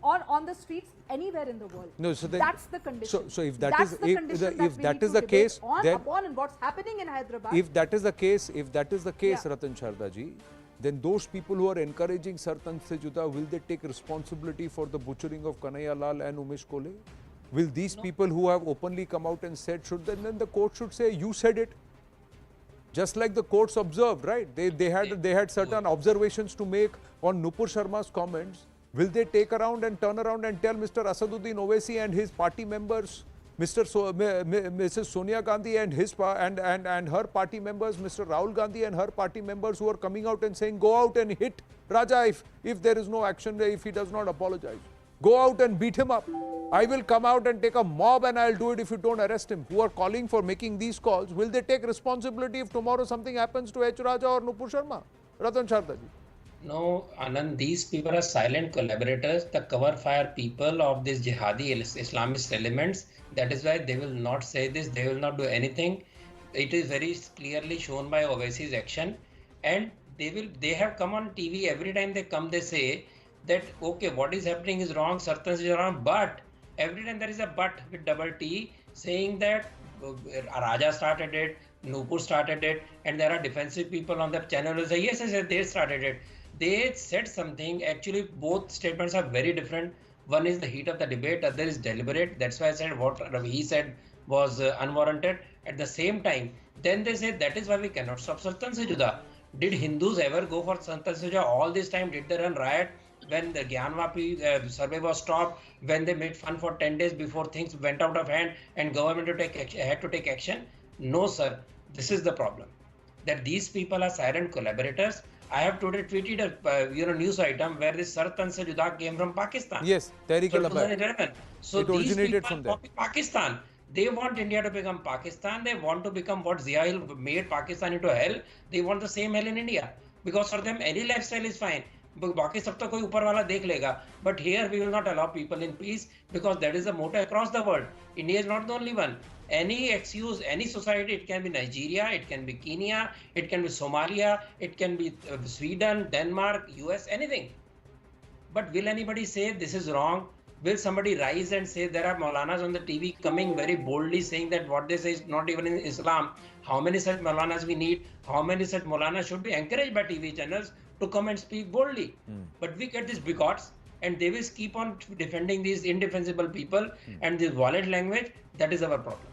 on the streets anywhere in the world. No, so then, that's the condition. So if that that's is the condition if we that need is to the case, debate then upon and what's happening in Hyderabad. if that is the case, Yeah. Ratan Sharda ji, then those people who are encouraging Sartan se Juda, will they take responsibility for the butchering of Kanhaiya Lal and Umesh Kole? Will these people who have openly come out and said, then the court should say, you said it? Just like the courts observed, right? They had certain observations to make on Nupur Sharma's comments. Will they take around and turn around and tell Mr. Asaduddin Owaisi and his party members, Mrs. Sonia Gandhi and and her party members, Mr. Rahul Gandhi and her party members who are coming out and saying, go out and hit Raja if there is no action, if he does not apologize. Go out and beat him up. I will come out and take a mob and I'll do it if you don't arrest him. Who are calling for making these calls, will they take responsibility if tomorrow something happens to H. Raja or Nupur Sharma? Ratan Sharda ji. No, Anand, these people are silent collaborators, the cover fire people of these jihadi Islamist elements. That is why they will not say this, they will not do anything. It is very clearly shown by Owaisi's action, and they have come on TV every time they come, they say that okay, what is happening is wrong, Sartan is wrong, but every time there is a but with double T saying that Raja started it, Nupur started it, and there are defensive people on the channel who say yes, they started it. They said something, actually both statements are very different. One is the heat of the debate, other is deliberate. That's why I said what he said was unwarranted. At the same time, then they said that is why we cannot stop Sartan se Juda. Did Hindus ever go for Sartan se Juda all this time? Did they run riot when the Gyanvapi survey was stopped, when they made fun for 10 days before things went out of hand and government had to take action? No, sir. This is the problem. That these people are silent collaborators. I have today tweeted a news item where this Sartan se Juda came from Pakistan. Yes, Tehreek-e-Labad. So it these originated people from there. copy Pakistan. They want India to become Pakistan. They want to become what Zia made Pakistan into hell. They want the same hell in India. Because for them, any lifestyle is fine. बाकी सब तो कोई ऊपर वाला देख लेगा. But here we will not allow people in peace because that is the motto across the world. India is not the only one. Any excuse, any society, it can be Nigeria, it can be Kenya, it can be Somalia, it can be Sweden, Denmark, US, anything. But will anybody say this is wrong? Will somebody rise and say there are Maulanas on the TV coming very boldly saying that what they say is not even in Islam? How many such Maulanas we need? How many such Maulanas should be encouraged by TV channels to come and speak boldly? But we get these bigots and they will keep on defending these indefensible people and this violent language. That is our problem.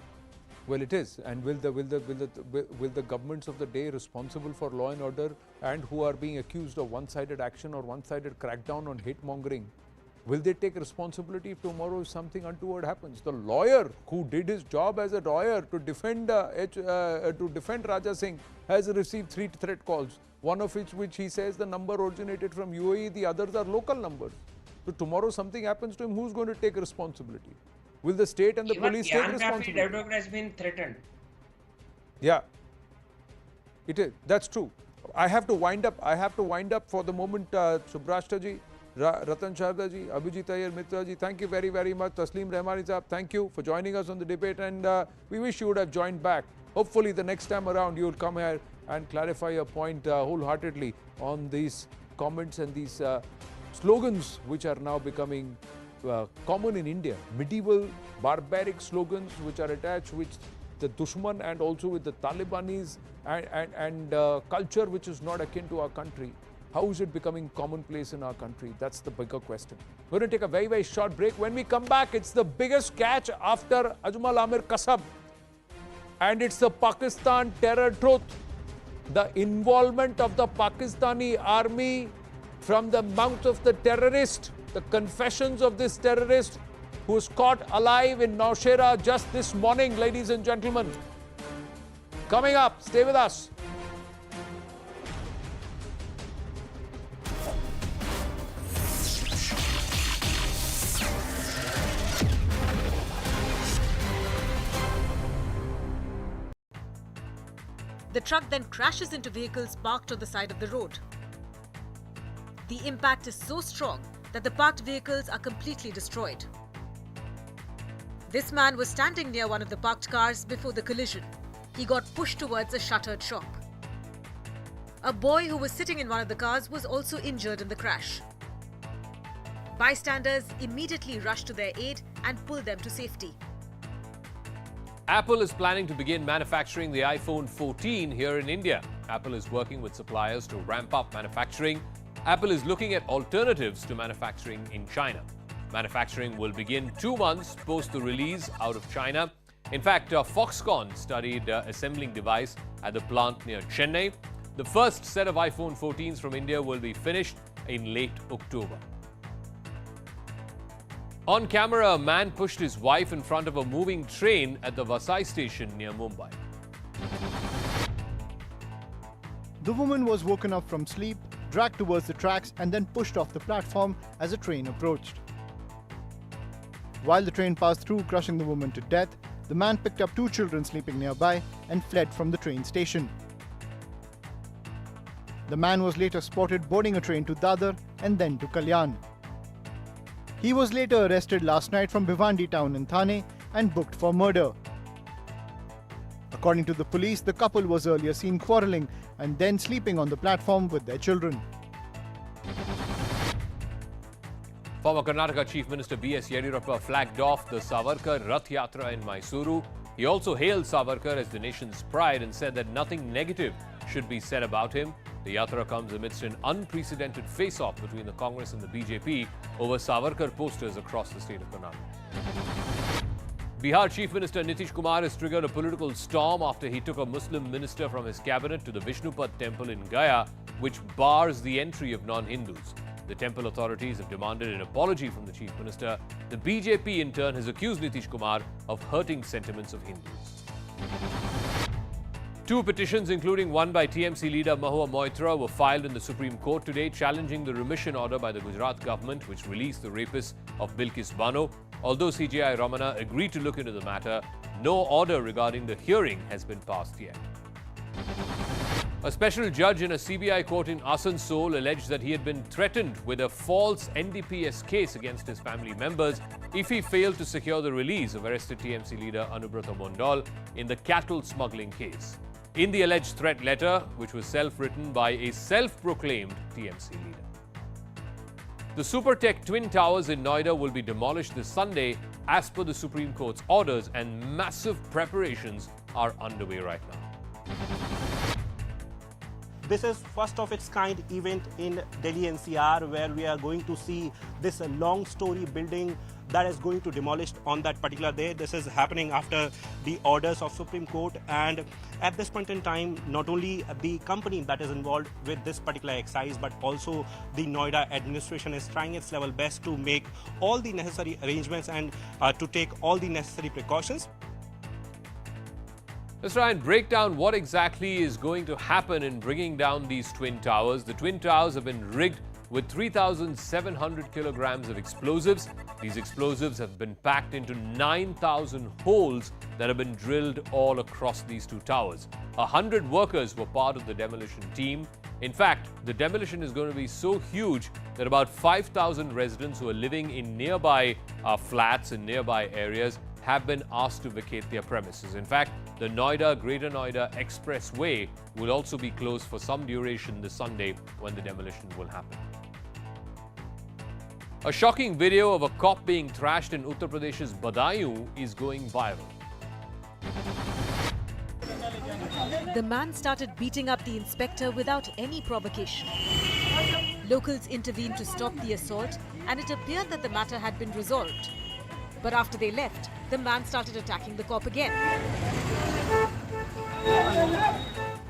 Well, it is. And will the governments of the day responsible for law and order and who are being accused of one-sided action or one-sided crackdown on hate mongering, will they take responsibility if tomorrow something untoward happens? The lawyer who did his job as a lawyer to defend Raja Singh has received 3 threat calls. One of which he says the number originated from UAE, the others are local numbers. So tomorrow something happens to him, who's going to take responsibility? Will the state and the police take responsibility? Even has been threatened. Yeah, it is. That's true. I have to wind up for the moment. Subrashta ji, Ratan Sharda ji, Abhijit Iyer Mitra ji, thank you very, very much. Tasleem Rehmani sahab, thank you for joining us on the debate, and we wish you would have joined back. Hopefully the next time around you will come here and clarify your point wholeheartedly on these comments and these slogans which are now becoming common in India. Medieval, barbaric slogans which are attached with the Dushman and also with the Talibanis and culture which is not akin to our country. How is it becoming commonplace in our country? That's the bigger question. We're going to take a very, very short break. When we come back, it's the biggest catch after Ajmal Amir Kasab. And it's the Pakistan terror truth. The involvement of the Pakistani army from the mouth of the terrorist, the confessions of this terrorist who was caught alive in Nowshera just this morning, ladies and gentlemen. Coming up, stay with us. The truck then crashes into vehicles parked on the side of the road. The impact is so strong that the parked vehicles are completely destroyed. This man was standing near one of the parked cars before the collision. He got pushed towards a shuttered shop. A boy who was sitting in one of the cars was also injured in the crash. Bystanders immediately rushed to their aid and pulled them to safety. Apple is planning to begin manufacturing the iPhone 14 here in India. Apple is working with suppliers to ramp up manufacturing. Apple is looking at alternatives to manufacturing in China. Manufacturing will begin 2 months post the release out of China. In fact, Foxconn studied assembling device at the plant near Chennai. The first set of iPhone 14s from India will be finished in late October. On camera, a man pushed his wife in front of a moving train at the Vasai station near Mumbai. The woman was woken up from sleep, dragged towards the tracks and then pushed off the platform as a train approached. While the train passed through, crushing the woman to death, the man picked up 2 children sleeping nearby and fled from the train station. The man was later spotted boarding a train to Dadar and then to Kalyan. He was later arrested last night from Bhiwandi town in Thane and booked for murder. According to the police, the couple was earlier seen quarrelling and then sleeping on the platform with their children. Former Karnataka Chief Minister B.S. Yediyurappa flagged off the Savarkar Rath Yatra in Mysuru. He also hailed Savarkar as the nation's pride and said that nothing negative should be said about him. The yatra comes amidst an unprecedented face-off between the Congress and the BJP over Savarkar posters across the state of Karnataka. Bihar Chief Minister Nitish Kumar has triggered a political storm after he took a Muslim minister from his cabinet to the Vishnupad temple in Gaya, which bars the entry of non-Hindus. The temple authorities have demanded an apology from the Chief Minister. The BJP in turn has accused Nitish Kumar of hurting sentiments of Hindus. 2 petitions, including one by TMC leader Mahua Moitra, were filed in the Supreme Court today, challenging the remission order by the Gujarat government, which released the rapist of Bilkis Bano. Although CJI Ramana agreed to look into the matter, no order regarding the hearing has been passed yet. A special judge in a CBI court in Asansol alleged that he had been threatened with a false NDPS case against his family members if he failed to secure the release of arrested TMC leader Anubrata Mondal in the cattle smuggling case. In the alleged threat letter, which was self-written by a self-proclaimed TMC leader. The Supertech Twin Towers in Noida will be demolished this Sunday as per the Supreme Court's orders, and massive preparations are underway right now. This is first of its kind event in Delhi NCR, where we are going to see this long story building that is going to demolish on that particular day. This is happening after the orders of Supreme Court, and at this point in time, not only the company that is involved with this particular exercise, but also the Noida administration is trying its level best to make all the necessary arrangements and to take all the necessary precautions. Let's try and break down what exactly is going to happen in bringing down these twin towers. The twin towers have been rigged with 3,700 kilograms of explosives. These explosives have been packed into 9,000 holes that have been drilled all across these 2 towers. 100 workers were part of the demolition team. In fact, the demolition is going to be so huge that about 5,000 residents who are living in nearby flats and nearby areas have been asked to vacate their premises. In fact, the Greater Noida Expressway will also be closed for some duration this Sunday when the demolition will happen. A shocking video of a cop being thrashed in Uttar Pradesh's Badaयूं is going viral. The man started beating up the inspector without any provocation. Locals intervened to stop the assault, and it appeared that the matter had been resolved. But after they left, the man started attacking the cop again,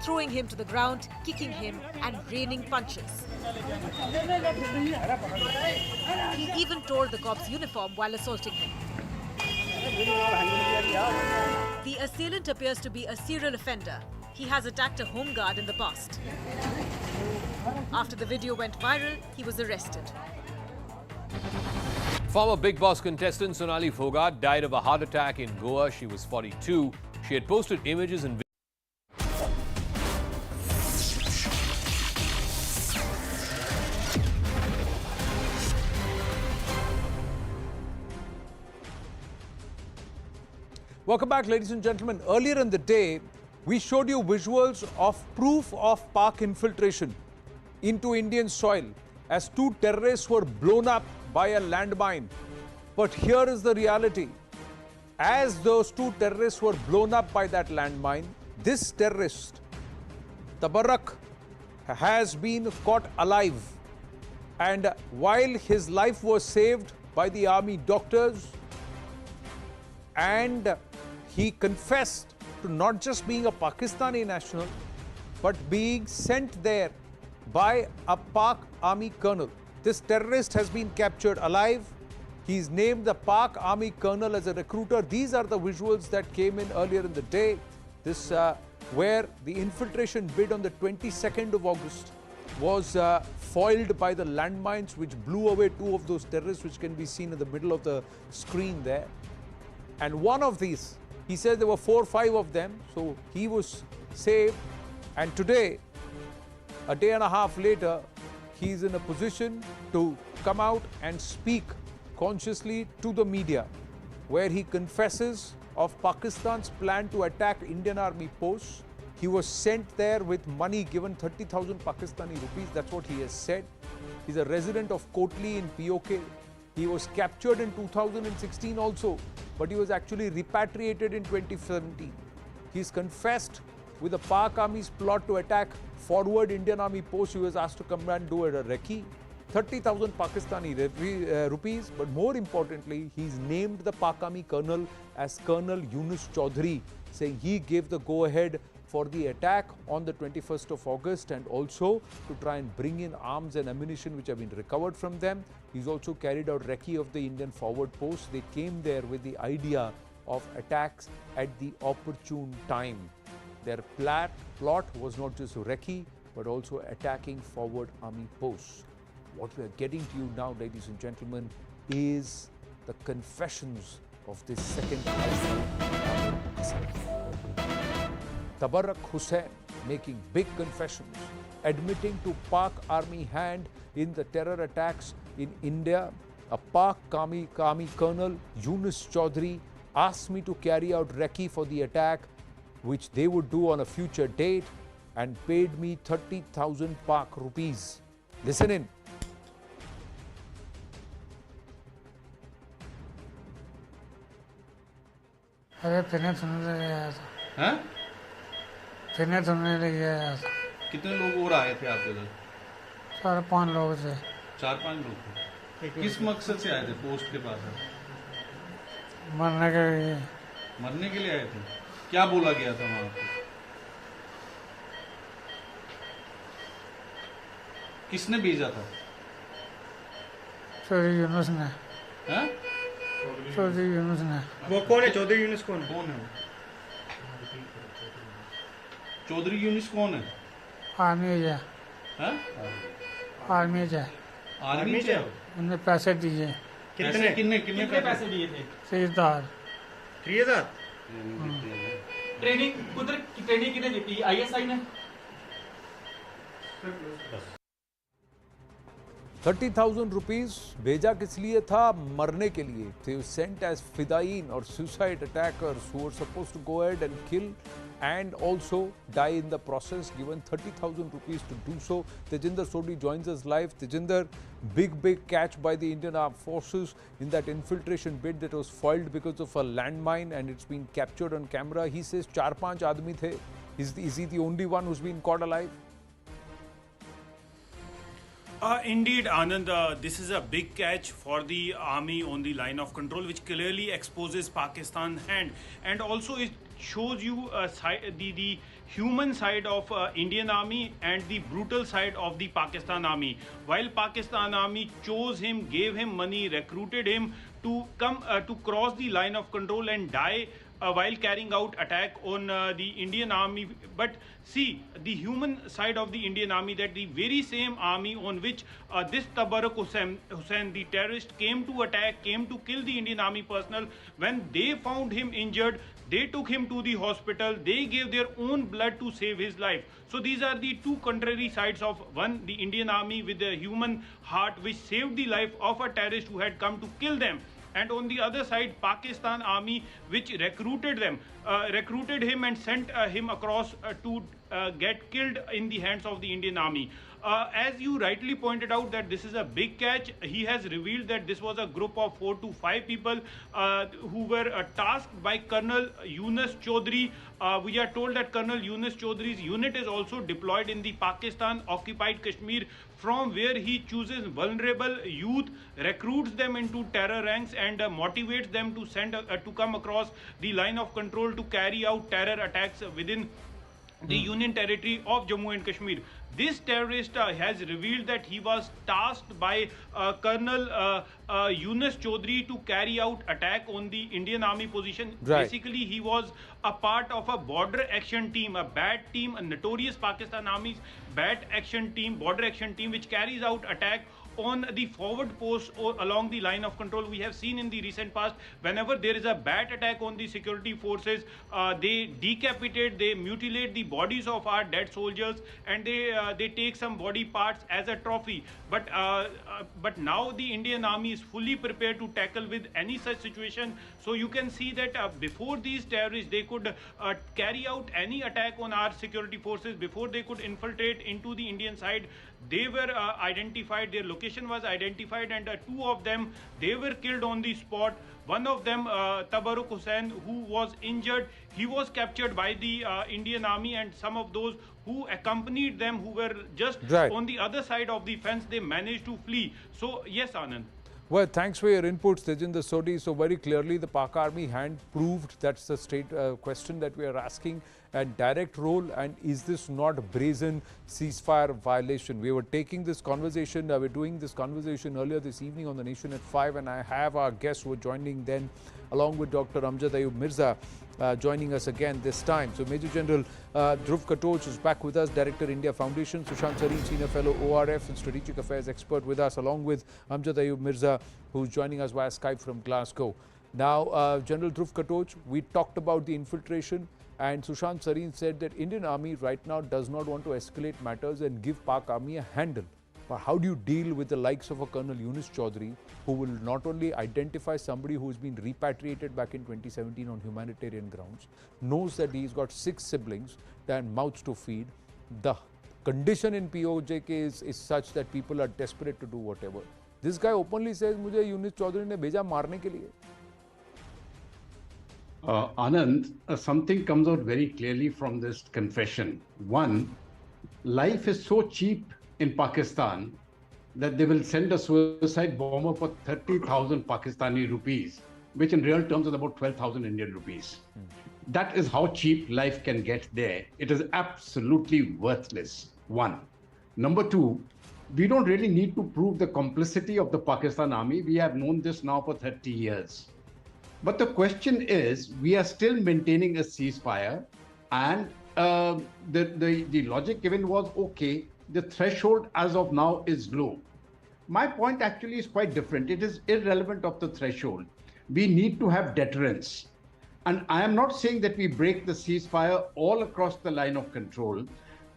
throwing him to the ground, kicking him and raining punches. He even tore the cop's uniform while assaulting him. The assailant appears to be a serial offender. He has attacked a home guard in the past. After the video went viral, he was arrested. Former Bigg Boss contestant Sonali Fogart died of a heart attack in Goa. She was 42. She had posted images and videos. Welcome back, ladies and gentlemen. Earlier in the day, we showed you visuals of proof of Pak infiltration into Indian soil as 2 terrorists were blown up by a landmine. But here is the reality. As those 2 terrorists were blown up by that landmine, this terrorist, Tabarruk, has been caught alive. And while his life was saved by the army doctors, and he confessed to not just being a Pakistani national, but being sent there by a Pak army colonel. This terrorist has been captured alive. He's named the Pak army colonel as a recruiter. These are the visuals that came in earlier in the day. This where the infiltration bid on the 22nd of August was foiled by the landmines which blew away 2 of those terrorists, which can be seen in the middle of the screen there. And one of these, he says there were 4 or 5 of them, so he was saved. And today, a day and a half later, he's in a position to come out and speak consciously to the media, where he confesses of Pakistan's plan to attack Indian army posts. He was sent there with money given 30,000 Pakistani rupees. That's what he has said. He's a resident of Kotli in POK. He was captured in 2016 also, but he was actually repatriated in 2017. He's confessed with the Pak Army's plot to attack forward Indian Army posts. He was asked to come and do a recce. 30,000 Pakistani rupees, but more importantly, he's named the Pak Army colonel as Colonel Yunus Chaudhary, saying he gave the go-ahead for the attack on the 21st of August and also to try and bring in arms and ammunition which have been recovered from them. He's also carried out recce of the Indian forward posts. They came there with the idea of attacks at the opportune time. Their plot was not just recce but also attacking forward army posts. What we are getting to you now, ladies and gentlemen, is the confessions of this second Tabarruk Hussain making big confessions, admitting to Pak army hand in the terror attacks in India. A Pak army colonel, Yunus Chaudhary, asked me to carry out recce for the attack, which they would do on a future date, and paid me 30,000 Pak rupees. Listen in. अरे फिरने सुनने लगे आया था हैं? फिरने सुनने लगे आया था कितने लोग और आए थे आपके घर? 4-5 लोग थे 4-5 लोग थे। किस मकसद से आए थे पोस्ट के पास? मरने के लिए। मरने के लिए आए थे? क्या बोला गया था वहां पे? किसने भेजा था? चौधरी यूनुस ने। हैं? चौधरी यूनुस ने। वो कौन है? चौधरी यूनुस कौन है? चौधरी यूनुस कौन है? आर्मी है। हैं? आर्मी है। आर्मी है? उन्हें पैसे दिए। कितने कितने पैसे दिए थे? 3000। 3000? ट्रेनिंग उधर ट्रेनिंग कितने दी थी? आईएसआई ने 30,000 rupees भेजा किस लिए था? मरने के लिए. They were sent as fidain or suicide attackers who were supposed to go ahead and kill and also die in the process, given 30,000 rupees to do so. Tejinder Sodhi joins us live. Tejinder, big catch by the Indian Armed Forces in that infiltration bid that was foiled because of a landmine, and it's been captured on camera. He says 4-5 आदमी थे. Is he the only one who's been caught alive? Indeed, Anand, this is a big catch for the army on the line of control, which clearly exposes Pakistan's hand, and also it shows you the human side of Indian army and the brutal side of the Pakistan army. While Pakistan army chose him, gave him money, recruited him to come to cross the line of control and die while carrying out attack on the Indian army. But see, the human side of the Indian army, that the very same army on which this Tabarruk Hussain, the terrorist, came to attack, came to kill the Indian army personnel, when they found him injured, they took him to the hospital, they gave their own blood to save his life. So these are the two contrary sides of one, the Indian army with the human heart, which saved the life of a terrorist who had come to kill them. and on the other side Pakistan army, which recruited him and sent him across to get killed in the hands of the Indian army. As you rightly pointed out that this is a big catch, he has revealed that this was a group of 4 to 5 people who were tasked by Colonel Yunus Chaudhry. We are told that Colonel Yunus Chaudhry's unit is also deployed in the Pakistan occupied Kashmir, from where he chooses vulnerable youth, recruits them into terror ranks, and motivates them to to come across the line of control to carry out terror attacks within the Union Territory of Jammu and Kashmir. This terrorist has revealed that he was tasked by Colonel Yunus Chaudhry to carry out attack on the Indian Army position. Right. Basically, he was a part of a border action team, a bad team, a notorious Pakistan Army's bad action team, border action team, which carries out attack on the forward posts or along the line of control. We have seen in the recent past, whenever there is a bad attack on the security forces, they decapitate, they mutilate the bodies of our dead soldiers, and they take some body parts as a trophy. But now the Indian Army is fully prepared to tackle with any such situation. So you can see that before these terrorists, they could carry out any attack on our security forces, before they could infiltrate into the Indian side, they were identified, their location was identified, and 2 of them, they were killed on the spot. One of them, Tabarruk Hussain, who was injured, he was captured by the Indian Army, and some of those who accompanied them, who were just on the other side of the fence, they managed to flee. So yes, Anand. Well, thanks for your inputs, Tejinder Sodhi. So very clearly the Pak Army had proved, that's the straight question that we are asking, a direct role, and is this not brazen ceasefire violation? We were taking this conversation, we were doing this conversation earlier this evening on The Nation at 5, and I have our guests who are joining then, along with Dr. Amjad Ayub Mirza, joining us again this time. So Major General Dhruv Katoch is back with us, Director India Foundation, Sushant Sareen, Senior Fellow ORF and Strategic Affairs Expert with us, along with Amjad Ayub Mirza, who's joining us via Skype from Glasgow. Now, General Dhruv Katoch, we talked about the infiltration, and Sushant Sareen said that Indian Army right now does not want to escalate matters and give Pak Army a handle. But how do you deal with the likes of a Colonel Yunus Chaudhry, who will not only identify somebody who has been repatriated back in 2017 on humanitarian grounds, knows that he's got 6 siblings and mouths to feed. The condition in POJK is such that people are desperate to do whatever. This guy openly says, "Mujhe Yunus Chaudhry ne bheja marne ke liye." Anand, something comes out very clearly from this confession. One, life is so cheap in Pakistan that they will send a suicide bomber for 30,000 Pakistani rupees, which in real terms is about 12,000 Indian rupees. That is how cheap life can get there. It is absolutely worthless. One. Number two, we don't really need to prove the complicity of the Pakistan Army. We have known this now for 30 years. But the question is, we are still maintaining a ceasefire, and the logic given was, okay, the threshold as of now is low. My point actually is quite different. It is irrelevant of the threshold. We need to have deterrence. And I am not saying that we break the ceasefire all across the line of control.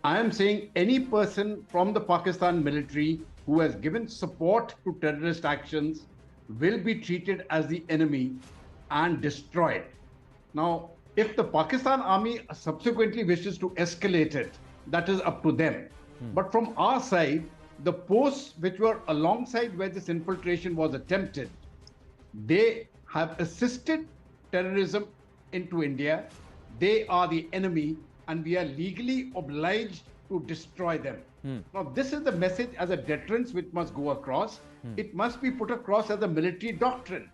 I am saying any person from the Pakistan military who has given support to terrorist actions will be treated as the enemy and destroyed. Now, if the Pakistan Army subsequently wishes to escalate it, that is up to them. But from our side, the posts which were alongside where this infiltration was attempted, they have assisted terrorism into India. They are the enemy, and we are legally obliged to destroy them. Now, this is the message as a deterrence which must go across. It must be put across as a military doctrine.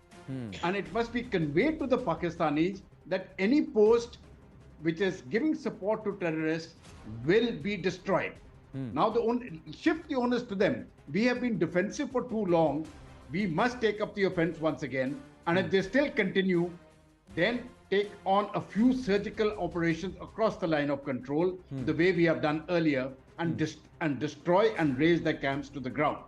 And it must be conveyed to the Pakistanis that any post which is giving support to terrorists will be destroyed. Now, shift the onus to them. We have been defensive for too long. We must take up the offense once again. And if they still continue, then take on a few surgical operations across the line of control, the way we have done earlier, and destroy and raise their camps to the ground.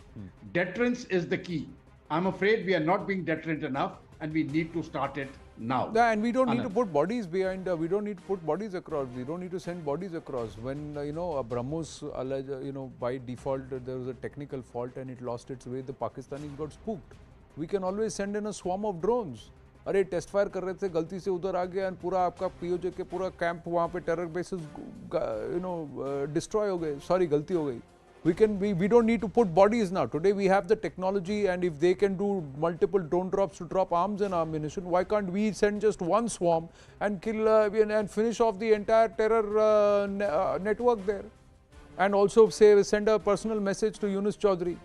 Deterrence is the key. I'm afraid we are not being deterrent enough, and we need to start it now. Yeah, and we don't need to put bodies behind, we don't need to put bodies across, we don't need to send bodies across. When, BrahMos, by default, there was a technical fault and it lost its way, the Pakistanis got spooked. we can always send in a swarm of drones. अरे test fire कर रहे थे, गलती से उधर आ गया, and पूरा आपका POJ के पूरा कैंप वहाँ पे टेरर बेसिस डिस्ट्रॉय हो गए. सॉरी, गलती हो गई. We don't need to put bodies now. Today we have the technology, and if they can do multiple drone drops to drop arms and ammunition, why can't we send just one swarm and kill and finish off the entire terror network there? And also send a personal message to Yunus Chaudhary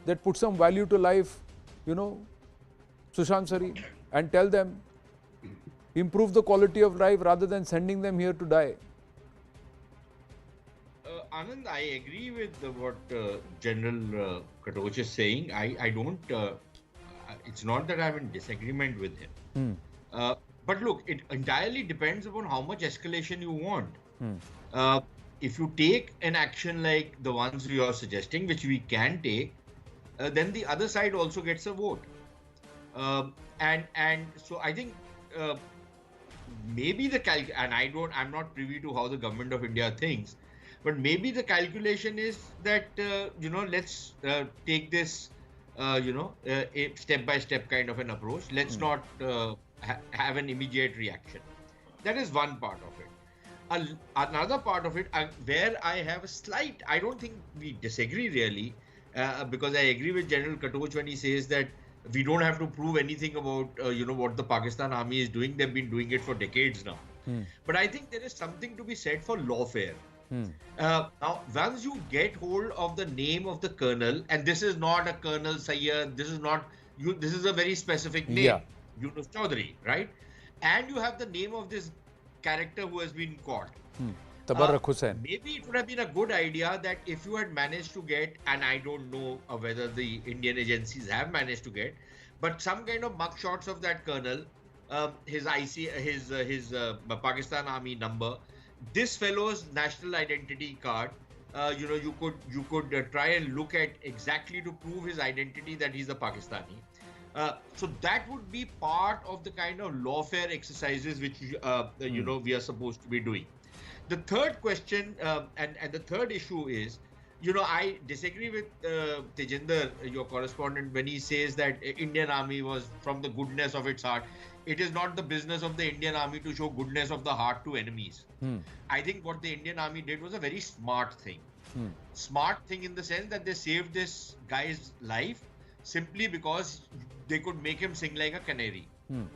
that put some value to life, Sushant Sari, and tell them improve the quality of life rather than sending them here to die. Anand, I agree with what General Katoch is saying. I don't, it's not that I'm in disagreement with him. But look, it entirely depends upon how much escalation you want. If you take an action like the ones you are suggesting, which we can take, then the other side also gets a vote. And so I think maybe I'm not privy to how the government of India thinks, but maybe the calculation is that, let's take this, a step-by-step kind of an approach. Let's not have an immediate reaction. That is one part of it. Another part of it, where I have a slight, I don't think we disagree really, because I agree with General Katoch when he says that we don't have to prove anything about, what the Pakistan army is doing. They've been doing it for decades now. But I think there is something to be said for lawfare. Now, once you get hold of the name of the colonel, and this is not a Colonel Sayyid, this is a very specific name, Yunus Chaudhary, right? And you have the name of this character who has been caught. Tabarruk Hussain. Maybe it would have been a good idea that if you had managed to get, and I don't know whether the Indian agencies have managed to get, but some kind of mug shots of that colonel, his Pakistan Army number, this fellow's national identity card, you could try and look at exactly to prove his identity that he's a Pakistani. So that would be part of the kind of lawfare exercises which we are supposed to be doing. The third question and the third issue is, I disagree with Tejinder, your correspondent, when he says that Indian Army was from the goodness of its heart. It is not the business of the Indian Army to show goodness of the heart to enemies. I think what the Indian Army did was a very smart thing. Smart thing in the sense that they saved this guy's life simply because they could make him sing like a canary,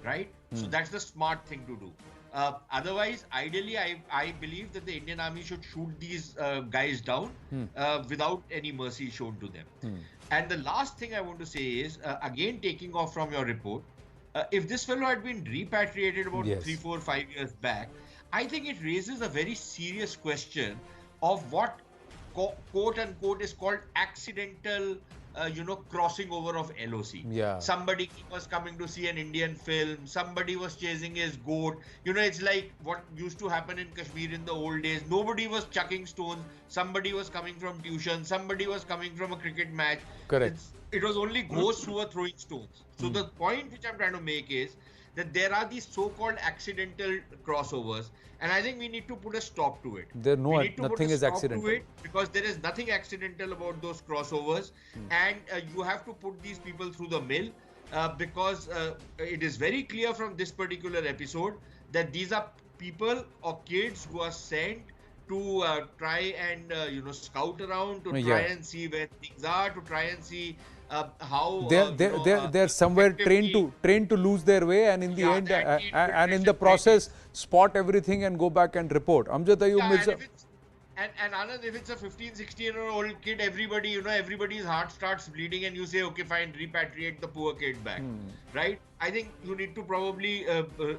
right? So that's the smart thing to do. Otherwise, ideally, I believe that the Indian Army should shoot these guys down without any mercy shown to them. And the last thing I want to say is, again, taking off from your report, if this fellow had been repatriated about 3, 4, 5 years back, I think it raises a very serious question of what quote unquote is called accidental crossing over of LOC. Somebody was coming to see an Indian film, somebody was chasing his goat. It's like what used to happen in Kashmir in the old days. Nobody was chucking stones, somebody was coming from tuition, somebody was coming from a cricket match. Correct. It was only ghosts who were throwing stones. So the point which I'm trying to make is that there are these so-called accidental crossovers, and I think we need to put a stop to it. Nothing is accidental. Because there is nothing accidental about those crossovers, and you have to put these people through the mill because it is very clear from this particular episode that these are people or kids who are sent to try and scout around, to try and see where things are, to try and see how they're somewhere trained to lose their way, and in the end and in the process spot everything and go back and report. Amjad Ayub Mirza. And Anand, if it's a 15-16-year-old kid, everybody's heart starts bleeding, and you say, okay, fine, repatriate the poor kid back, right? I think you need to probably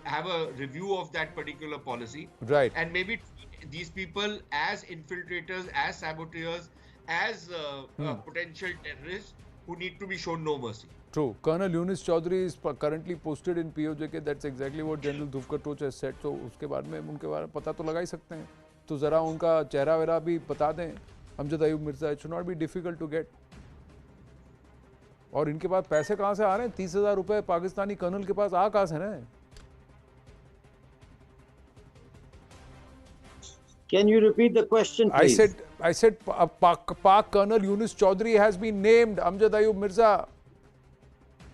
have a review of that particular policy, right? And maybe treat these people as infiltrators, as saboteurs, as potential terrorists who need to be shown no mercy. True. Colonel Yunus Chaudhary is currently posted in POJK. That's exactly what General Katoch has said. So उसके बारे में उनके बारे में पता तो लगा ही सकते हैं. तो जरा उनका चेहरा वेरा भी बता दें. Amjad Ayub Mirza. It should not be difficult to get. और इनके पास पैसे कहाँ से आ रहे हैं? 30,000 रुपए पाकिस्तानी कर्नल के पास आ कहाँ से रहे हैं? Can you repeat the question, please? I said Pak Colonel Yunus Chaudhary has been named. Amjad Ayub Mirza.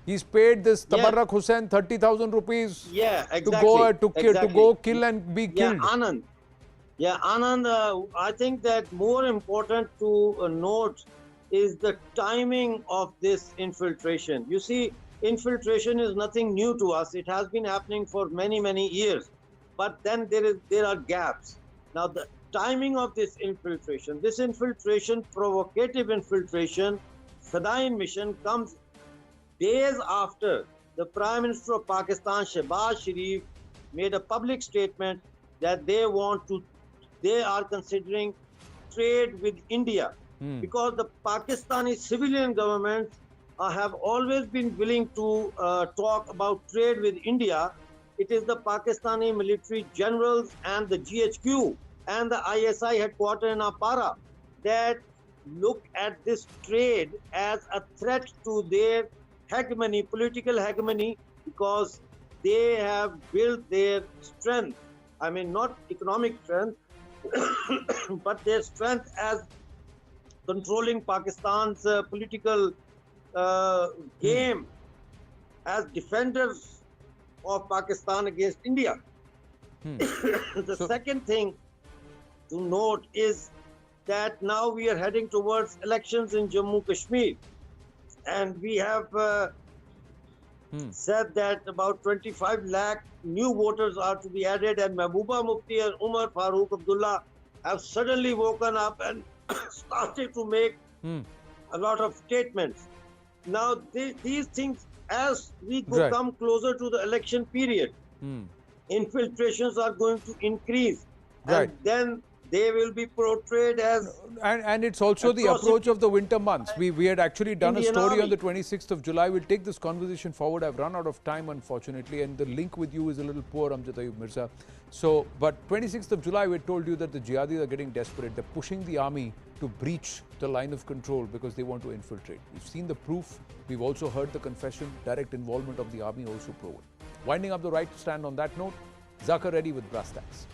He's paid this Tabarrak Hussain 30,000 rupees to go kill and be killed. Anand, I think that more important to note is the timing of this infiltration. You see, infiltration is nothing new to us. It has been happening for many, many years. But then there are gaps. Now, the timing of this infiltration, provocative infiltration, Fadain mission comes days after the Prime Minister of Pakistan, Shehbaz Sharif, made a public statement that they are considering trade with India. Because the Pakistani civilian government have always been willing to talk about trade with India. It is the Pakistani military generals and the GHQ and the ISI headquarters in Apara that look at this trade as a threat to their hegemony, political hegemony, because they have built their strength. I mean, not economic strength, but their strength as controlling Pakistan's political game as defenders of Pakistan against India. The second thing to note is that now we are heading towards elections in Jammu Kashmir, and we have said that about 25 lakh new voters are to be added, and Mehbooba Mufti and Umar Farooq Abdullah have suddenly woken up and started to make a lot of statements. Now, these things, as we come closer to the election period, infiltrations are going to increase, and then they will be portrayed as... And it's also the approach of the winter months. We had actually done a story on the 26th of July. We'll take this conversation forward. I've run out of time, unfortunately, and the link with you is a little poor, Amjad Ayub Mirza. So, but 26th of July, we told you that the jihadis are getting desperate. They're pushing the army to breach the line of control because they want to infiltrate. We've seen the proof. We've also heard the confession. Direct involvement of the army also proven. Winding up the right stand on that note, Zakir Reddy with brass tacks.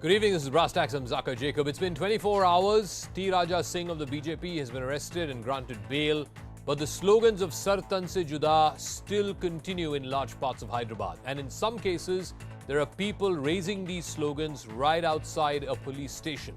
Good evening, this is Brass Tacks. I'm Zakir Jacob. It's been 24 hours. T. Raja Singh of the BJP has been arrested and granted bail. But the slogans of Sar Tan Se Juda still continue in large parts of Hyderabad. And in some cases, there are people raising these slogans right outside a police station.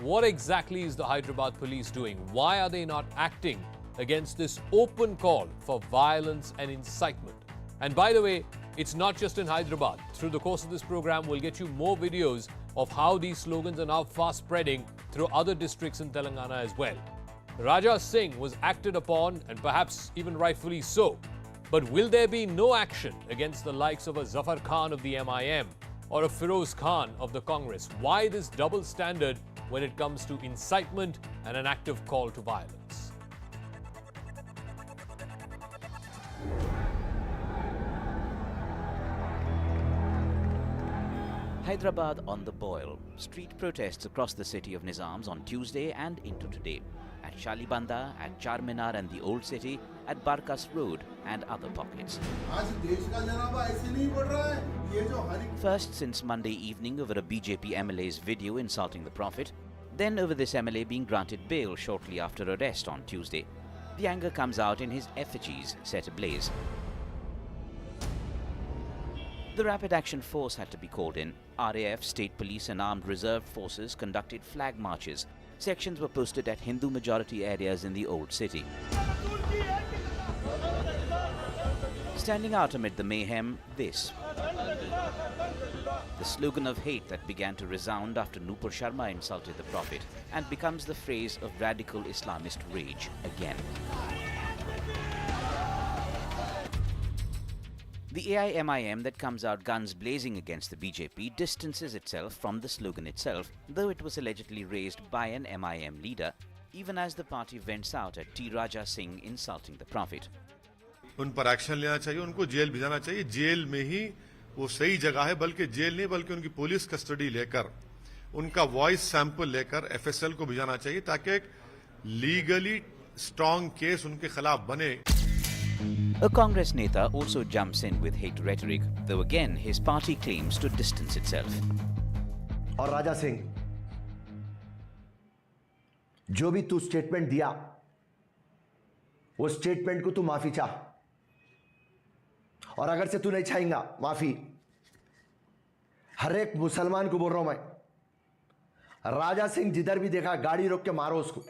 What exactly is the Hyderabad police doing? Why are they not acting against this open call for violence and incitement? And by the way, it's not just in Hyderabad. Through the course of this program, we'll get you more videos of how these slogans are now fast spreading through other districts in Telangana as well. Raja Singh was acted upon, and perhaps even rightfully so. But will there be no action against the likes of a Zafar Khan of the MIM or a Feroz Khan of the Congress? Why this double standard when it comes to incitement and an active call to violence? Hyderabad on the boil. Street protests across the city of Nizams on Tuesday and into today. At Shalibanda, at Charminar and the Old City, at Barkas Road and other pockets. First since Monday evening over a BJP MLA's video insulting the Prophet, then over this MLA being granted bail shortly after arrest on Tuesday. The anger comes out in his effigies set ablaze. The Rapid Action Force had to be called in. RAF, State Police and Armed Reserve Forces conducted flag marches. Sections were posted at Hindu-majority areas in the Old City. Standing out amid the mayhem, this. The slogan of hate that began to resound after Nupur Sharma insulted the Prophet and becomes the phrase of radical Islamist rage again. The AIMIM that comes out guns blazing against the BJP distances itself from the slogan itself, though it was allegedly raised by an MIM leader, even as the party vents out at T. Raja Singh insulting the Prophet. उन पर action लेना चाहिए, उनको jail भिजाना चाहिए. Jail में ही वो सही जगह है, बल्कि जेल नहीं बल्कि उनकी पुलिस कस्टडी लेकर उनका वॉइस सैंपल लेकर FSL को भिजाना चाहिए ताकि एक लीगली स्ट्रांग केस उनके खिलाफ बने. A Congress Neta also jumps in with hate rhetoric, though again his party claims to distance itself. और राजा सिंह जो भी तू स्टेटमेंट दिया, वो स्टेटमेंट को तू माफी चाह, और अगर से तू नहीं चाहेगा माफी, हर एक मुसलमान को बोल रहा हूं मैं, राजा सिंह जिधर भी देखा गाड़ी रोक के मारो उसको.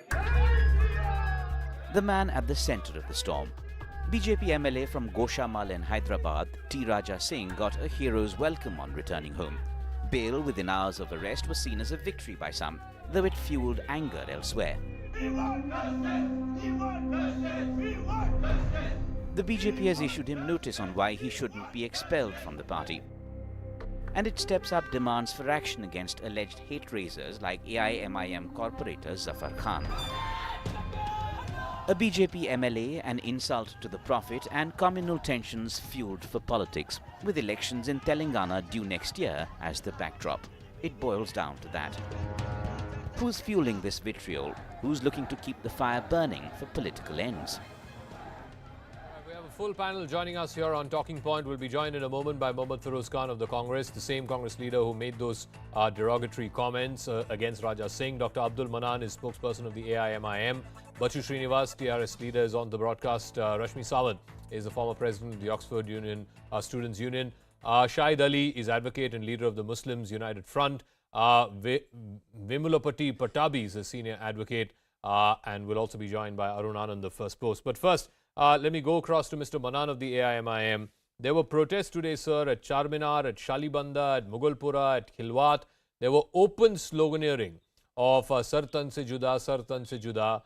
The man at the center of the storm. BJP MLA from Goshamal in Hyderabad, T. Raja Singh, got a hero's welcome on returning home. Bail within hours of arrest was seen as a victory by some, though it fueled anger elsewhere. The BJP has issued him notice on why he shouldn't be expelled from the party. And it steps up demands for action against alleged hate raisers like AIMIM corporator Zafar Khan. A BJP MLA, an insult to the Prophet, and communal tensions fueled for politics, with elections in Telangana due next year as the backdrop. It boils down to that. Who's fueling this vitriol? Who's looking to keep the fire burning for political ends? We have a full panel joining us here on Talking Point. We'll be joined in a moment by Mohammad Feroz Khan of the Congress, the same Congress leader who made those derogatory comments against Raja Singh. Dr. Abdul Manan is spokesperson of the AIMIM. Bachu Srinivas, TRS leader, is on the broadcast. Rashmi Sawant is the former president of the Oxford Students' Union. Shahid Ali is advocate and leader of the Muslims United Front. Vimulapati Patabi is a senior advocate and will also be joined by Arun Anand, the first post. But first, let me go across to Mr. Manan of the AIMIM. There were protests today, sir, at Charminar, at Shalibanda, at Mughalpura, at Khilwat. There were open sloganeering of Sartan se Juda, Sartan se Juda,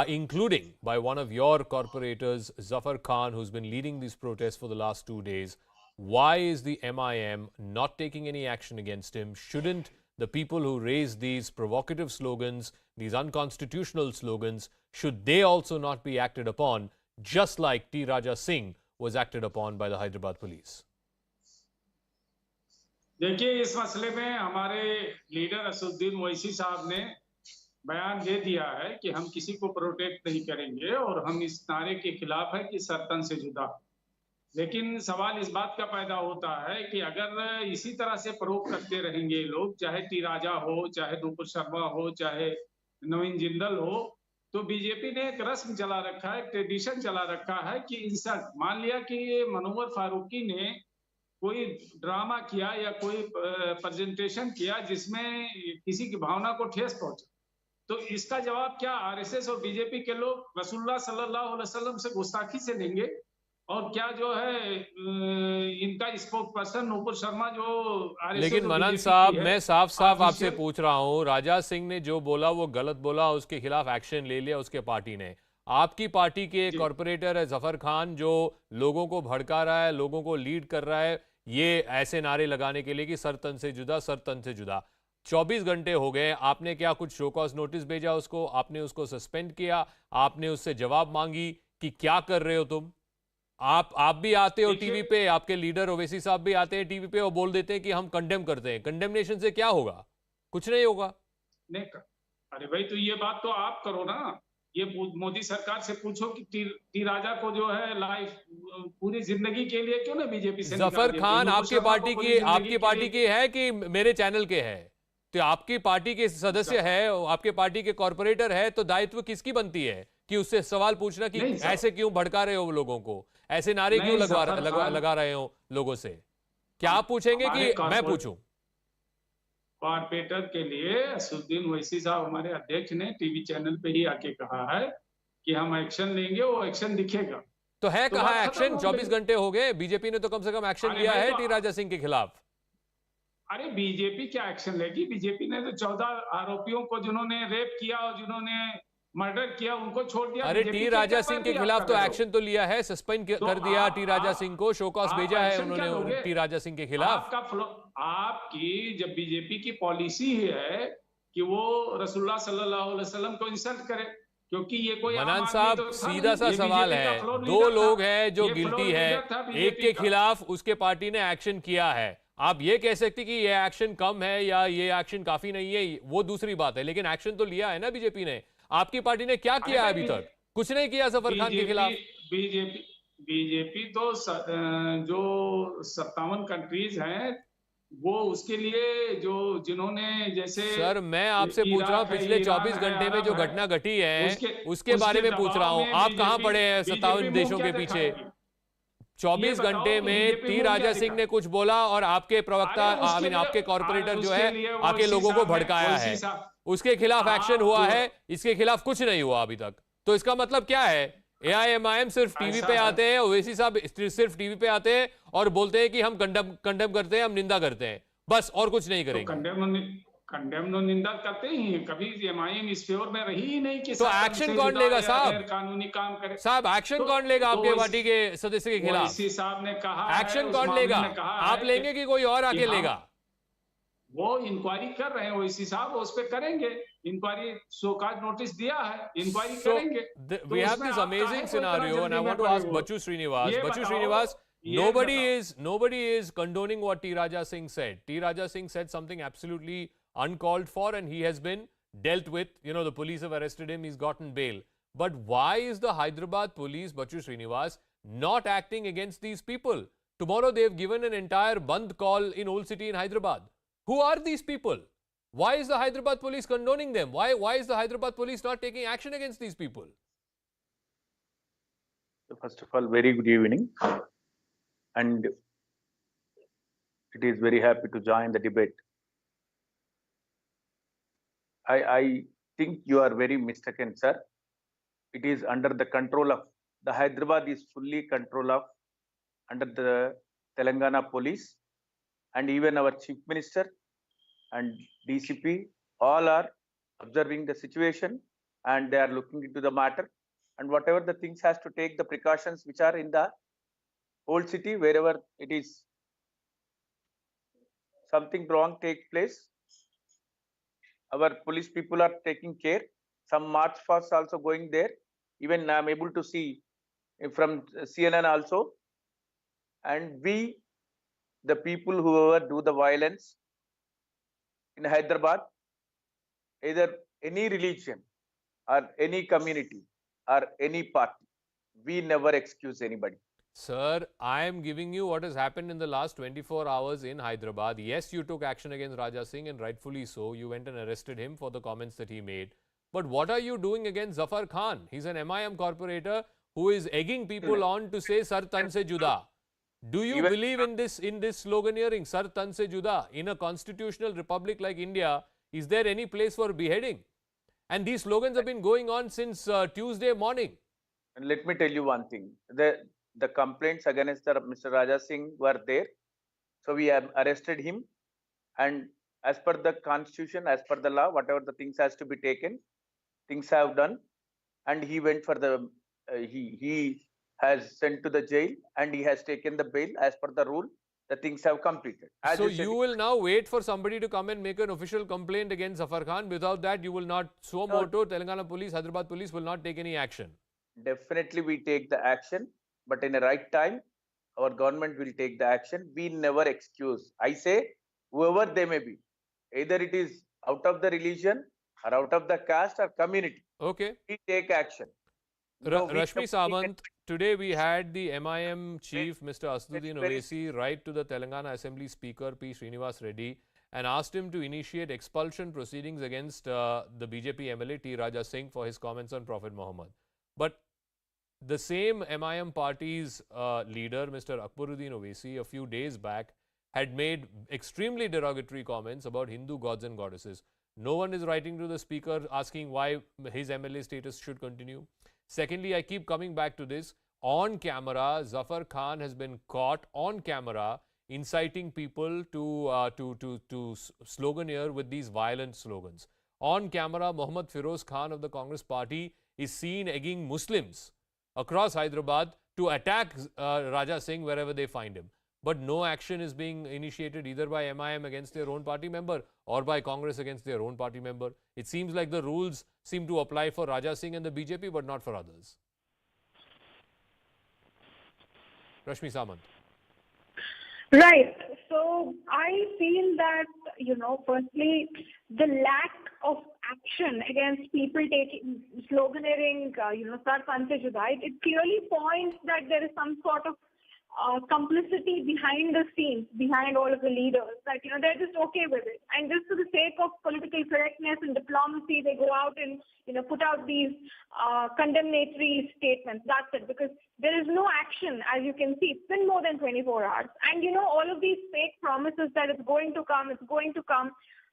including by one of your corporators, Zafar Khan, who's been leading these protests for the last 2 days. Why is the MIM not taking any action against him? Shouldn't the people who raise these provocative slogans, these unconstitutional slogans, should they also not be acted upon, just like T. Raja Singh was acted upon by the Hyderabad police? देखिए, इस मसले में हमारे leader Asaduddin Owaisi साहब ने बयान दे दिया है कि हम किसी को प्रोटेक्ट नहीं करेंगे और हम इस नारे के खिलाफ है कि सरतन से जुदा। लेकिन सवाल इस बात का पैदा होता है कि अगर इसी तरह से प्रोवोक करते रहेंगे लोग, चाहे टी राजा हो, चाहे नूपुर शर्मा हो, चाहे नवीन जिंदल हो, तो बीजेपी ने एक रस्म चला रखा है, ट्रेडिशन चला रखा है कि इंसल्ट, मान लिया कि मनोवर फारूकी ने कोई ड्रामा किया या कोई प्रेजेंटेशन किया जिसमें किसी की भावना को ठेस पहुंचा, तो इसका जवाब क्या आरएसएस और बीजेपी के लोग रसूलुल्लाह सल्लल्लाहु अलैहि वसल्लम से गुस्ताखी से लेंगे? और क्या जो है इनका स्पोक पर्सन नूपुर शर्मा जो आरएसएस, लेकिन मनन साहब, मैं साफ साफ आपसे पूछ रहा हूं, राजा सिंह ने जो बोला वो गलत बोला, उसके खिलाफ एक्शन ले लिया उसके पार्टी ने। आपकी पार्टी के कॉर्पोरेटर है जफर खान, जो लोगों को भड़का रहा है, लोगों को लीड कर रहा है ये ऐसे नारे लगाने के लिए कि सर तन से जुदा, सर तन से जुदा। 24 घंटे हो गए, आपने क्या कुछ शो कॉज नोटिस भेजा उसको? आपने उसको सस्पेंड किया? आपने उससे जवाब मांगी कि क्या कर रहे हो तुम? आप भी आते हो टीवी पे, आपके लीडर ओवैसी साहब भी आते हैं टीवी पे और बोल देते हैं कि हम कंडेम करते हैं। कंडेमनेशन से क्या होगा? कुछ नहीं होगा। नहीं, अरे भाई, तो ये बात तो आप करो ना, ये मोदी सरकार से पूछो कि टी राजा को जो है लाइफ पूरी जिंदगी के लिए क्यों ना बीजेपी से जफर खान आपकी पार्टी की है कि मेरे चैनल के है? तो आपकी पार्टी के सदस्य है, आपके पार्टी के कॉर्पोरेटर है, तो दायित्व किसकी बनती है कि उससे सवाल पूछना कि ऐसे क्यों भड़का रहे हो लोगों को, ऐसे नारे क्यों लगा रहे हो लोगों से? क्या आप पूछेंगे कि मैं पूछूं? कॉर्पोरेटर के लिए असदुद्दीन ओवैसी साहब हमारे अध्यक्ष ने टीवी चैनल पे ही आके कहा है कि हम एक्शन लेंगे, वो एक्शन दिखेगा। तो है कहा एक्शन? 24 घंटे हो गए, बीजेपी ने तो कम से कम एक्शन लिया है टी राजा सिंह के खिलाफ। अरे बीजेपी क्या एक्शन लेगी? बीजेपी ने तो 14 आरोपियों को जिन्होंने रेप किया और जिन्होंने मर्डर किया उनको छोड़ दिया। अरे टी राजा सिंह के खिलाफ तो एक्शन तो लिया है, सस्पेंड कर दिया टी राजा सिंह को, शोकॉस भेजा है उन्होंने टी राजा सिंह के खिलाफ। आपकी जब बीजेपी की पॉलिसी है कि वो रसूलुल्लाह सल्लल्लाहु अलैहि वसल्लम को इंसल्ट करे, क्योंकि ये कोई मनान साहब सीधा सा सवाल है, दो लोग हैं जो गिल्टी है, एक के खिलाफ उसके पार्टी ने एक्शन किया है। आप ये कह सकते कि ये एक्शन कम है या ये एक्शन काफी नहीं है, वो दूसरी बात है, लेकिन एक्शन तो लिया है ना बीजेपी ने। आपकी पार्टी ने क्या किया अभी तक? कुछ नहीं किया जफर खान के खिलाफ। बीजेपी तो जो 57 कंट्रीज हैं वो उसके लिए जो जिन्होंने जैसे सर मैं आपसे पूछ रहा हूँ पिछले 24 घंटे में जो घटना घटी है उसके बारे में पूछ रहा हूँ। आप कहाँ पड़े हैं 57 देशों के पीछे? 24 घंटे में टी राजा सिंह ने कुछ बोला और आपके प्रवक्ता आपके कॉर्पोरेटर जो है आके लोगों को भड़काया है, उसके खिलाफ एक्शन हुआ है, इसके खिलाफ कुछ नहीं हुआ अभी तक। तो इसका मतलब क्या है? AIMIM सिर्फ टीवी पे आते हैं, ओवैसी साहब सिर्फ टीवी पे आते हैं और बोलते हैं कि हम कंडेम करते हैं, हम निंदा करते हैं, बस और कुछ नहीं करेंगे। कंडेम निंदा करते ही हैं, कभी MIM इस फेवर में रही ही नहीं कि तो एक्शन कौन लेगा साहब? कानूनी काम करे साहब एक्शन कौन लेगा आपके पार्टी के सदस्य के खिलाफ? ओवैसी साहब ने कहा एक्शन कौन लेगा? आप लेंगे कि कोई और आके लेगा? वो इंक्वायरी कर रहे हैं ओवैसी साहब, उस पर करेंगे इंक्वायरी, शोकाज नोटिस दिया है, इंक्वायरी करेंगे। We have this amazing scenario and I want to ask Bachu Srinivas. Bachu Srinivas, nobody is condoning what T Raja Singh said. T Raja Singh said something absolutely uncalled for and he has been dealt with. You know, the police have arrested him, he's gotten bail. But why is the Hyderabad police, Bachu Srinivas, not acting against these people? Tomorrow they've given an entire Bandh call in Old City in Hyderabad. Who are these people? Why is the Hyderabad police condoning them? Why is the Hyderabad police not taking action against these people? First of all, very good evening. And it is very happy to join the debate. I think you are very mistaken, sir. It is under the control of, the Hyderabad is fully control of, under the Telangana police, and even our Chief Minister and DCP, all are observing the situation and they are looking into the matter, and whatever the things has to take the precautions which are in the Old City, wherever it is something wrong take place, our police people are taking care. Some march fasts also going there. Even I am able to see from CNN also. And we, the people who do the violence in Hyderabad, either any religion or any community or any party, we never excuse anybody. Sir, I am giving you what has happened in the last 24 hours in Hyderabad. Yes, you took action against Raja Singh and rightfully so. You went and arrested him for the comments that he made. But what are you doing against Zafar Khan? He's an MIM corporator who is egging people on to say Sar Tan Se Juda. Do you believe in this sloganeering, Sar Tan Se Juda? In a constitutional republic like India, is there any place for beheading? And these slogans have been going on since Tuesday morning. And let me tell you one thing. The complaints against Mr. Raja Singh were there. So we have arrested him. And as per the constitution, as per the law, whatever the things has to be taken, things have done. And he went for the, he has sent to the jail and he has taken the bail as per the rule. The things have completed. As so you will now wait for somebody to come and make an official complaint against Zafar Khan. Without that, you will not, suo moto, Telangana police, Hyderabad police will not take any action. Definitely we take the action. But in the right time, our government will take the action. We never excuse. I say, whoever they may be, either it is out of the religion or out of the caste or community. Okay. We take action. Rashmi Samant, today we had the MIM chief, Mr. Asaduddin Owaisi, write to the Telangana Assembly Speaker P. Srinivas Reddy and asked him to initiate expulsion proceedings against the BJP MLA T. Raja Singh for his comments on Prophet Muhammad. But the same MIM party's leader, Mr. Akbaruddin Owaisi, a few days back, had made extremely derogatory comments about Hindu gods and goddesses. No one is writing to the speaker asking why his MLA status should continue. Secondly, I keep coming back to this. On camera, Zafar Khan has been caught on camera inciting people to sloganeer with these violent slogans. On camera, Mohammad Firoz Khan of the Congress party is seen egging Muslims across Hyderabad to attack Raja Singh wherever they find him. But no action is being initiated either by MIM against their own party member or by Congress against their own party member. It seems like the rules seem to apply for Raja Singh and the BJP but not for others. Rashmi Samant. Right. So I feel that, firstly, the lack of action against people sloganeering, Sar Tan Se Juda, it clearly points that there is some sort of complicity behind the scenes, behind all of the leaders, that, they're just okay with it. And just for the sake of political correctness and diplomacy, they go out and, put out these condemnatory statements. That's it. Because there is no action, as you can see. It's been more than 24 hours. And, all of these fake promises that it's going to come.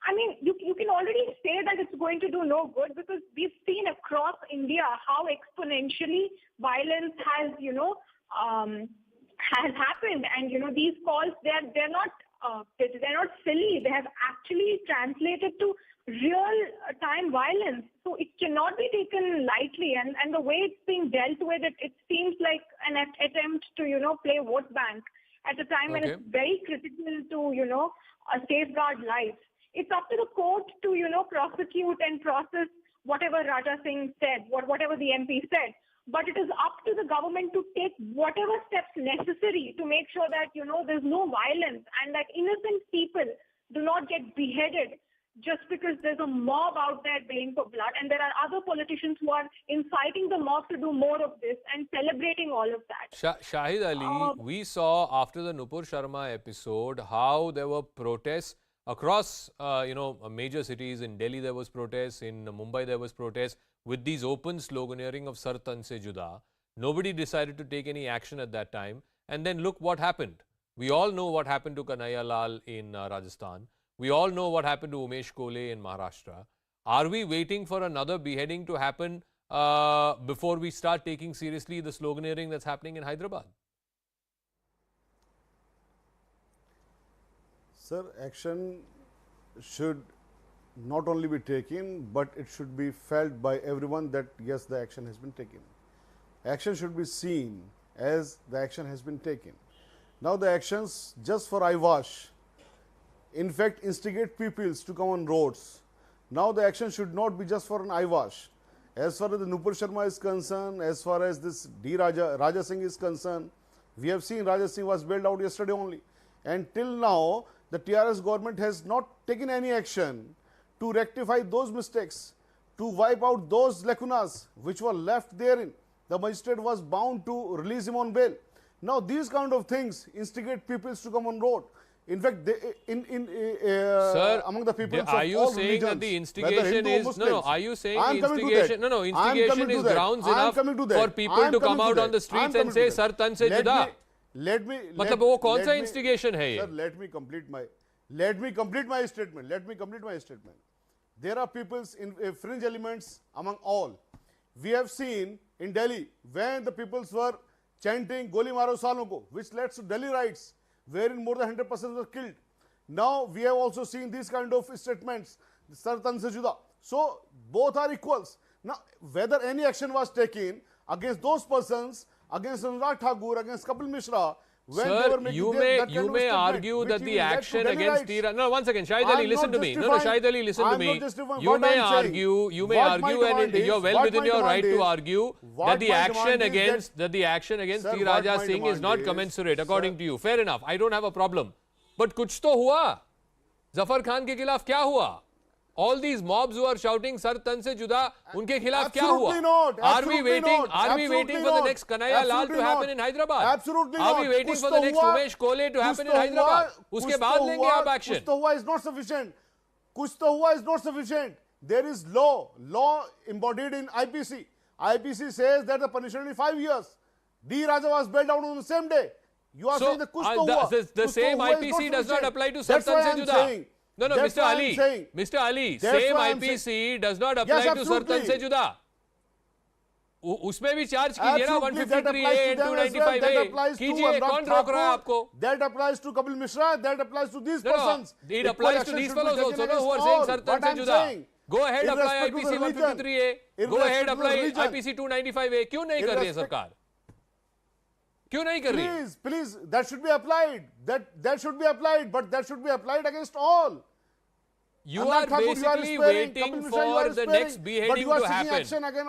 I mean, you can already say that it's going to do no good, because we've seen across India how exponentially violence has, has happened. And, these calls, they're not silly. They have actually translated to real time violence. So it cannot be taken lightly. And the way it's being dealt with, it seems like an attempt to, play vote bank at a time when it's very critical to, safeguard lives. It's up to the court to, prosecute and process whatever Raja Singh said, whatever the MP said. But it is up to the government to take whatever steps necessary to make sure that, there's no violence and that innocent people do not get beheaded just because there's a mob out there baying for blood. And there are other politicians who are inciting the mob to do more of this and celebrating all of that. Shahid Ali, we saw after the Nupur Sharma episode how there were protests across, major cities. In Delhi there was protests, in Mumbai there was protests, with these open sloganeering of Sar Tan Se Juda. Nobody decided to take any action at that time. And then look what happened. We all know what happened to Kanhaiya Lal in Rajasthan. We all know what happened to Umesh Kole in Maharashtra. Are we waiting for another beheading to happen before we start taking seriously the sloganeering that's happening in Hyderabad? Sir, action should not only be taken, but it should be felt by everyone that yes, the action has been taken. Action should be seen as the action has been taken. Now the actions just for eyewash, in fact, instigate peoples to come on roads. Now the action should not be just for an eyewash. As far as the Nupur Sharma is concerned, as far as this Raja Singh is concerned, we have seen Raja Singh was bailed out yesterday only. And till now, the TRS government has not taken any action to rectify those mistakes, to wipe out those lacunas which were left therein. The magistrate was bound to release him on bail. Now these kind of things instigate people to come on road. In fact, Sir, among the people are you saying that the instigation is are you saying instigation? No, instigation is grounds enough for people to come out on the streets and say Sar Tan Se Juda? मतलब वो कौन सा instigation है ये? Sir, let me complete my statement. There are people's in fringe elements among all. We have seen in Delhi when the peoples were chanting Goli Maro Salon Ko, which led to Delhi riots, wherein more than 100% were killed. Now we have also seen these kind of statements, Sar Tan Se Juda. So both are equals. Now whether any action was taken against those persons, against Anurag Thakur, against Kapil Mishra, when Sir, they were making you may argue that the action against Tira. No, once again, Shahid Ali, listen to me. No, Shahid Ali, listen to me. You may argue, and you're well within your right to argue that the action against T. Raja Singh is not commensurate, according to you. Fair enough. I don't have a problem. But कुछ तो हुआ. Zafar Khan के खिलाफ क्या हुआ? All these mobs who are shouting Sar Tan Se Juda, उनके खिलाफ क्या हुआ? Are we waiting for the next Kanhaiya Lal to happen in Hyderabad? Absolutely not. Are we waiting for the next Umesh Kole to happen in Hyderabad? उसके बाद लेंगे आप action. कुछ तो हुआ is not sufficient. कुछ तो हुआ is not sufficient. There is law embodied in IPC. IPC says that the punishment is 5 years. D. Raja was bailed out on the same day. You are saying that कुछ तो हुआ. The same IPC does not apply to Sar Tan Se Juda. No, Mr. Ali, same IPC does not apply to Sar Tan Se Juda. उसमें भी charge कीजिए ना 153A and 295A कीजिए, कौन रोक रहा है आपको? That applies to Kapil Mishra, that applies to these persons. It applies to these fellows also, no, who are saying Sar Tan Se Juda. Go ahead, apply IPC 153A. Go ahead, apply IPC 295A. क्यों नहीं कर रही है सरकार? क्यों नहीं कर रही? Please, that should be applied. That should be applied, but that should be applied against all. You are basically waiting for the next beheading to happen.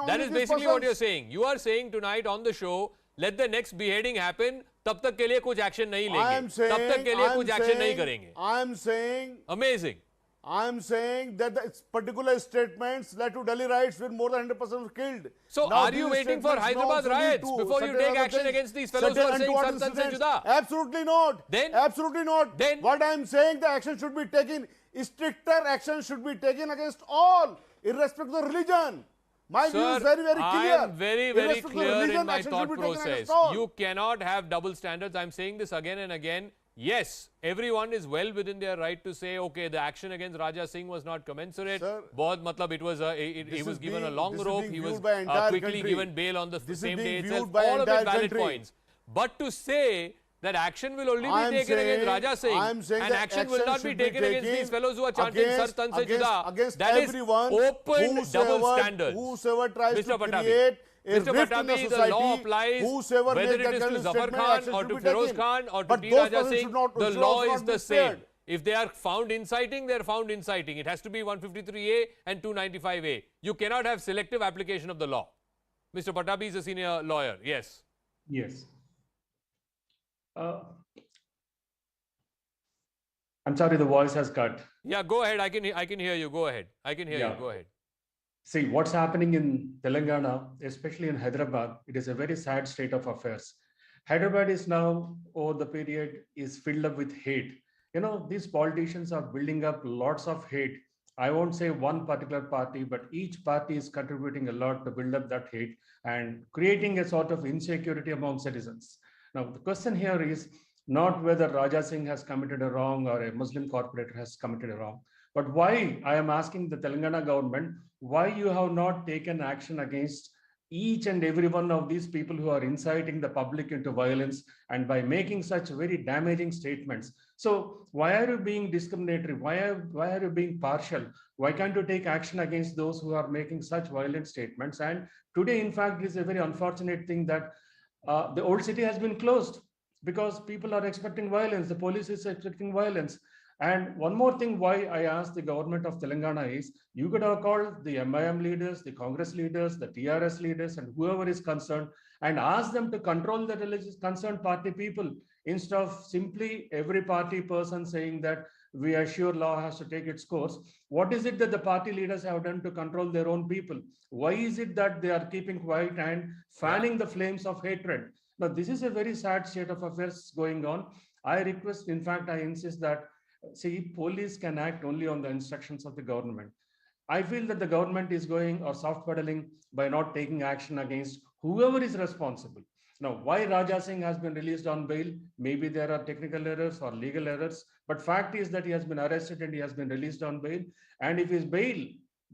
That is basically what you're saying. You are saying tonight on the show, let the next beheading happen, तब तक के लिए कुछ action नहीं लेंगे. तब तक के लिए कुछ action नहीं करेंगे. I am saying. Amazing. I am saying that the particular statements led to Delhi riots with more than 100% killed. So Now, are you these waiting for statements Hyderabad now lead riots to before you certain take other action things, against these fellows who certain are saying untoward Sartan se incidents? Juda? Absolutely not. Then? Absolutely not. Then? What I am saying, the action should be taken, stricter action should be taken against all, irrespective of religion. My view is very, very clear. I am very, very Irrespective of clear religion, in my action thought should be taken process. against all. You cannot have double standards. I'm saying this again and again. Yes, everyone is well within their right to say, okay, the action against Raja Singh was not commensurate. Bahut, matlab, it was he was given a long rope. He was quickly given bail on the same day itself. All of it valid points. But to say that action will only be taken against Raja Singh and action will not be taken against these fellows who are chanting Sartan se Juda, that is open double standards. Whosoever tries Mr. to Patabi. create a Mr. rift in the Patabi, society, the law applies whosoever whether makes it is that to kind of Zafar statement, Khan action or should to be Feroz taken. Khan or to But T. those Raja persons Singh, should not- the should law also is not the be same. spared. If they are found inciting, they are found inciting. It has to be 153A and 295A. You cannot have selective application of the law. Mr. Patabi is a senior lawyer. Yes. Yes. I'm sorry, the voice has cut. Yeah, go ahead. I can hear you. Go ahead. I can hear you. Go ahead. See, what's happening in Telangana, especially in Hyderabad, it is a very sad state of affairs. Hyderabad is now, over the period, is filled up with hate. You know, these politicians are building up lots of hate. I won't say one particular party, but each party is contributing a lot to build up that hate and creating a sort of insecurity among citizens. Now, the question here is not whether Raja Singh has committed a wrong or a Muslim corporator has committed a wrong, but why I am asking the Telangana government, why you have not taken action against each and every one of these people who are inciting the public into violence and by making such very damaging statements. So why are you being discriminatory? Why are you being partial? Why can't you take action against those who are making such violent statements? And today, in fact, it is a very unfortunate thing that the old city has been closed because people are expecting violence. The police is expecting violence. And one more thing why I asked the government of Telangana is, you could have called the MIM leaders, the Congress leaders, the TRS leaders, and whoever is concerned, and ask them to control the religious concerned party people, instead of simply every party person saying that we are sure law has to take its course. What is it that the party leaders have done to control their own people? Why is it that they are keeping quiet and fanning the flames of hatred? Now, this is a very sad state of affairs going on. I request, in fact, I insist that, see, police can act only on the instructions of the government. I feel that the government is going or soft pedaling by not taking action against whoever is responsible. Now, why Raja Singh has been released on bail? Maybe there are technical errors or legal errors, but fact is that he has been arrested and he has been released on bail. And if his bail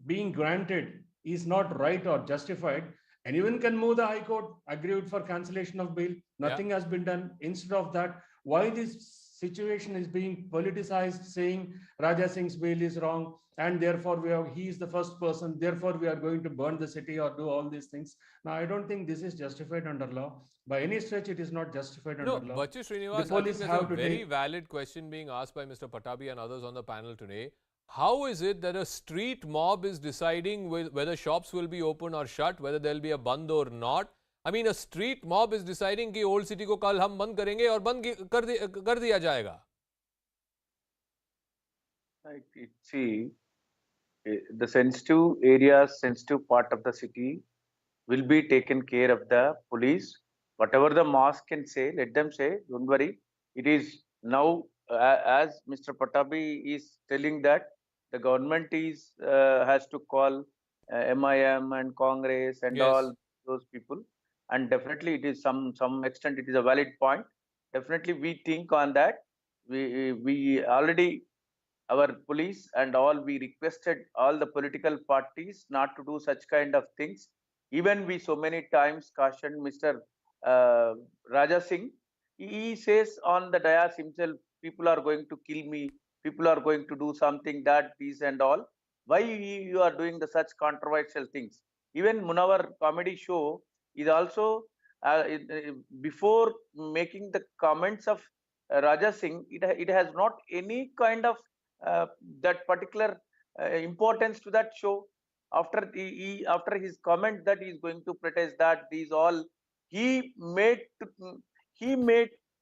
being granted is not right or justified, anyone can move the High Court, agreed for cancellation of bail. Nothing has been done. Instead of that, why this situation is being politicized, saying Raja Singh's bail is wrong, and therefore he is the first person, therefore we are going to burn the city or do all these things. Now, I don't think this is justified under law. By any stretch, it is not justified under law. No, Bachu Srinivas, I think there's a very valid question being asked by Mr. Patabi and others on the panel today. How is it that a street mob is deciding whether shops will be open or shut, whether there will be a band or not? I mean, a street mob is deciding कि old city को कल हम बंद करेंगे और बंद कर दिया जाएगा. See, the sensitive areas, sensitive part of the city will be taken care of the police. Whatever the mass can say, let them say, don't worry. It is now, as Mr. Patabi is telling that the government is has to call MIM and Congress and all those people. And definitely it is some extent it is a valid point. Definitely we think on that. We already, our police and all, we requested all the political parties not to do such kind of things. Even we so many times cautioned Mr. Raja Singh. He says on the dais himself, people are going to kill me, people are going to do something, that, this and all. Why you are doing the such controversial things? Even Munawar comedy show is also, before making the comments of Raja Singh, it has not any kind of that particular importance to that show. After his comment that he is going to protest that, these all, he made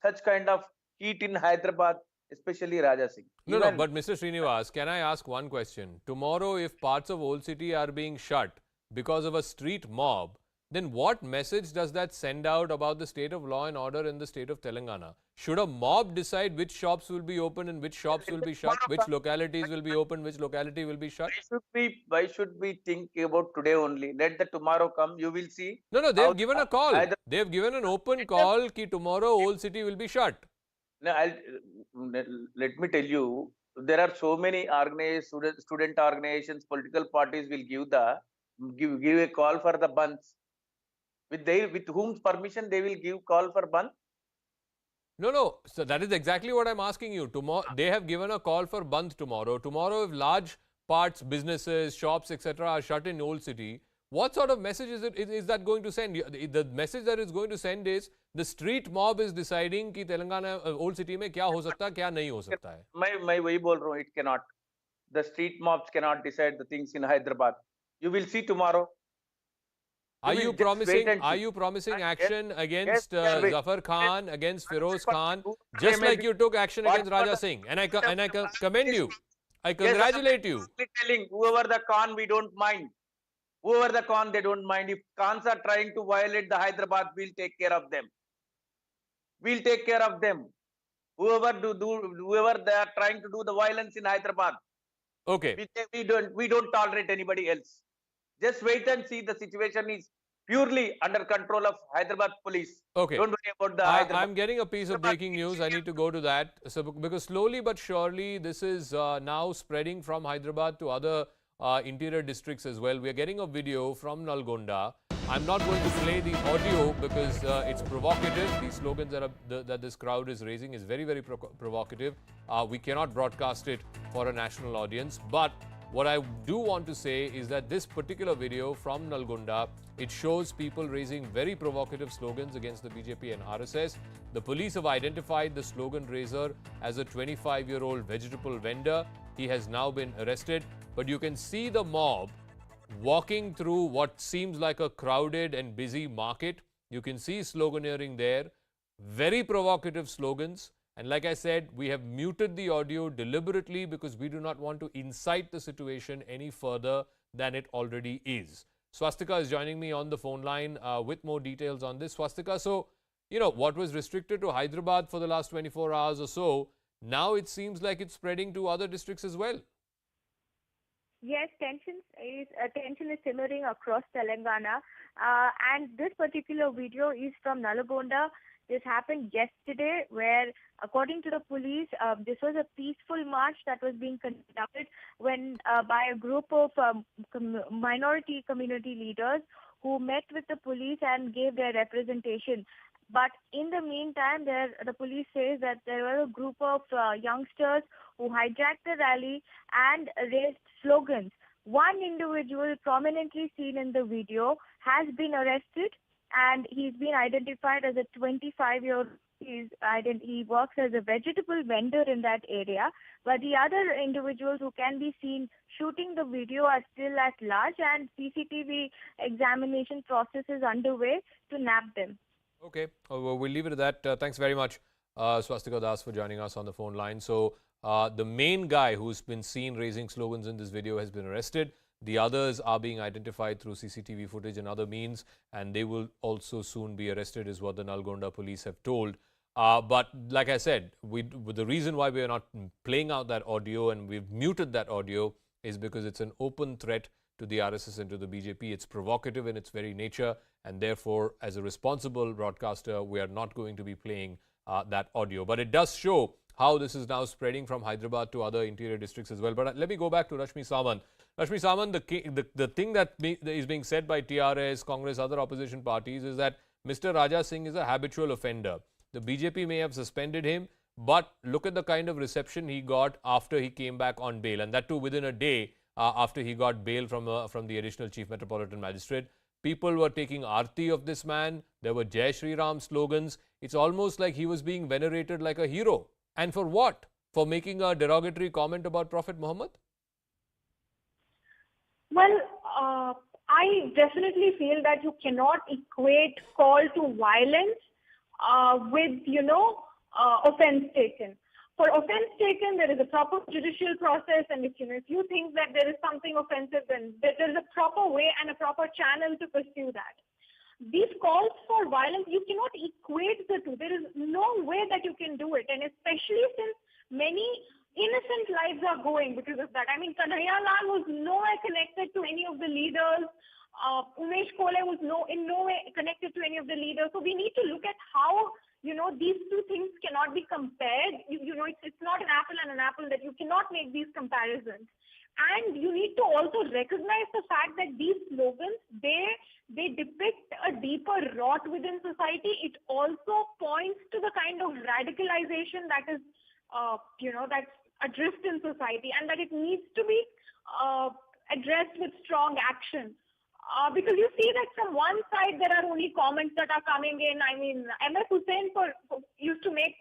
such kind of heat in Hyderabad. especially Raja Singh. No, but Mr. Srinivas, can I ask one question? Tomorrow, if parts of Old City are being shut because of a street mob, then what message does that send out about the state of law and order in the state of Telangana? Should a mob decide which shops will be open and which shops will be shut, which localities will be open, which locality will be shut? Why should we think about today only? Let the tomorrow come, you will see. No, they've given a call. They've given an open call that tomorrow Old City will be shut. No, let me tell you, there are so many organized student organizations, political parties will give a call for the bands. With whom's permission they will give call for band? No. So that is exactly what I'm asking you. Tomorrow they have given a call for band tomorrow. Tomorrow, if large parts, businesses, shops, etc., are shut in Old City, what sort of message is that going to send? The message that it's going to send is the street mob is deciding कि Telangana Old City में क्या हो सकता है, क्या नहीं हो सकता है. मैं वही बोल रहा हूँ, it cannot. The street mobs cannot decide the things in Hyderabad. You will see tomorrow. Are you promising action against Zafar Khan, against Feroz Khan, just like you took action against Raja Singh? And I commend you. I congratulate you. Telling whoever the Khan, we don't mind. Whoever the Khan, they don't mind. If Khans are trying to violate the Hyderabad, we'll take care of them. We'll take care of them. Whoever they are trying to do the violence in Hyderabad. Okay. We don't tolerate anybody else. Just wait and see. The situation is purely under control of Hyderabad police. Okay. Don't worry about the Hyderabad. I'm getting a piece of breaking news. I need to go to that. So, because slowly but surely, this is now spreading from Hyderabad to other interior districts as well. We are getting a video from Nalgonda. I'm not going to play the audio because it's provocative. The slogans that this crowd is raising is very, very provocative. We cannot broadcast it for a national audience. But what I do want to say is that this particular video from Nalgonda, it shows people raising very provocative slogans against the BJP and RSS. The police have identified the slogan raiser as a 25-year-old vegetable vendor. He has now been arrested. But you can see the mob walking through what seems like a crowded and busy market. You can see sloganeering there. Very provocative slogans. And like I said, we have muted the audio deliberately because we do not want to incite the situation any further than it already is. Swastika is joining me on the phone line with more details on this. Swastika, so, you know, what was restricted to Hyderabad for the last 24 hours or so, now it seems like it's spreading to other districts as well. Yes, tension is simmering across Telangana, and this particular video is from Nalgonda. This happened yesterday, where, according to the police, this was a peaceful march that was being conducted when by a group of minority community leaders who met with the police and gave their representation. But in the meantime, the police says that there were a group of youngsters who hijacked the rally and raised slogans. One individual prominently seen in the video has been arrested, and he's been identified as a 25-year-old. He works as a vegetable vendor in that area. But the other individuals who can be seen shooting the video are still at large, and CCTV examination process is underway to nab them. Okay, we'll leave it at that. Thanks very much, Swastika Das, for joining us on the phone line. So, the main guy who's been seen raising slogans in this video has been arrested. The others are being identified through CCTV footage and other means, and they will also soon be arrested, is what the Nalgonda police have told. But like I said, the reason why we are not playing out that audio and we've muted that audio is because it's an open threat to the RSS and to the BJP. It's provocative in its very nature, and therefore, as a responsible broadcaster, we are not going to be playing that audio. But it does show how this is now spreading from Hyderabad to other interior districts as well. But let me go back to Rashmi Samant. Rashmi Samant, the thing that is being said by TRS, Congress, other opposition parties is that Mr. Raja Singh is a habitual offender. The BJP may have suspended him, but look at the kind of reception he got after he came back on bail, and that too within a day after he got bail from the additional Chief Metropolitan Magistrate. People were taking aarti of this man. There were Jai Shri Ram slogans. It's almost like he was being venerated like a hero. And for what? For making a derogatory comment about Prophet Muhammad? Well, I definitely feel that you cannot equate call to violence with, offense taken. For offense taken, there is a proper judicial process, and if you think that there is something offensive, then there is a proper way and a proper channel to pursue that. These calls for violence, you cannot equate the two. There is no way that you can do it, and especially since many innocent lives are going because of that. I mean, Kanhaiya Lal was nowhere connected to any of the leaders. Umesh Kole was in no way connected to any of the leaders. So we need to look at how, these two things cannot be compared. It's not an apple and an apple, that you cannot make these comparisons. And you need to also recognize the fact that these slogans, they depict a deeper rot within society. It also points to the kind of radicalization that is, that's adrift in society, and that it needs to be addressed with strong action. Because you see that from one side there are only comments that are coming in. I mean, M.F. Hussain used to make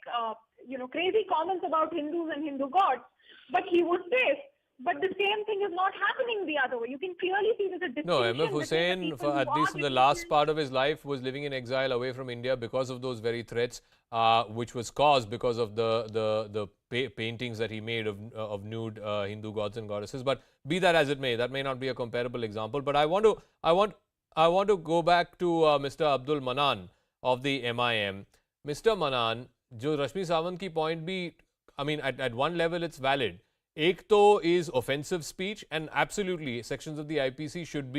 crazy comments about Hindus and Hindu gods, but he was safe. But the same thing is not happening the other way. You can clearly see there's a distinction. No, M.F. Hussain, at least in the last part of his life, was living in exile away from India because of those very threats, which was caused because of the paintings that he made of nude Hindu gods and goddesses. But be that as it may, that may not be a comparable example. But I want to go back to Mr. Abdul Manan of the MIM. Mr. Manan, जो रश्मि सावंत की point भी, I mean, at one level it's valid. एक तो is offensive speech, and absolutely sections of the IPC should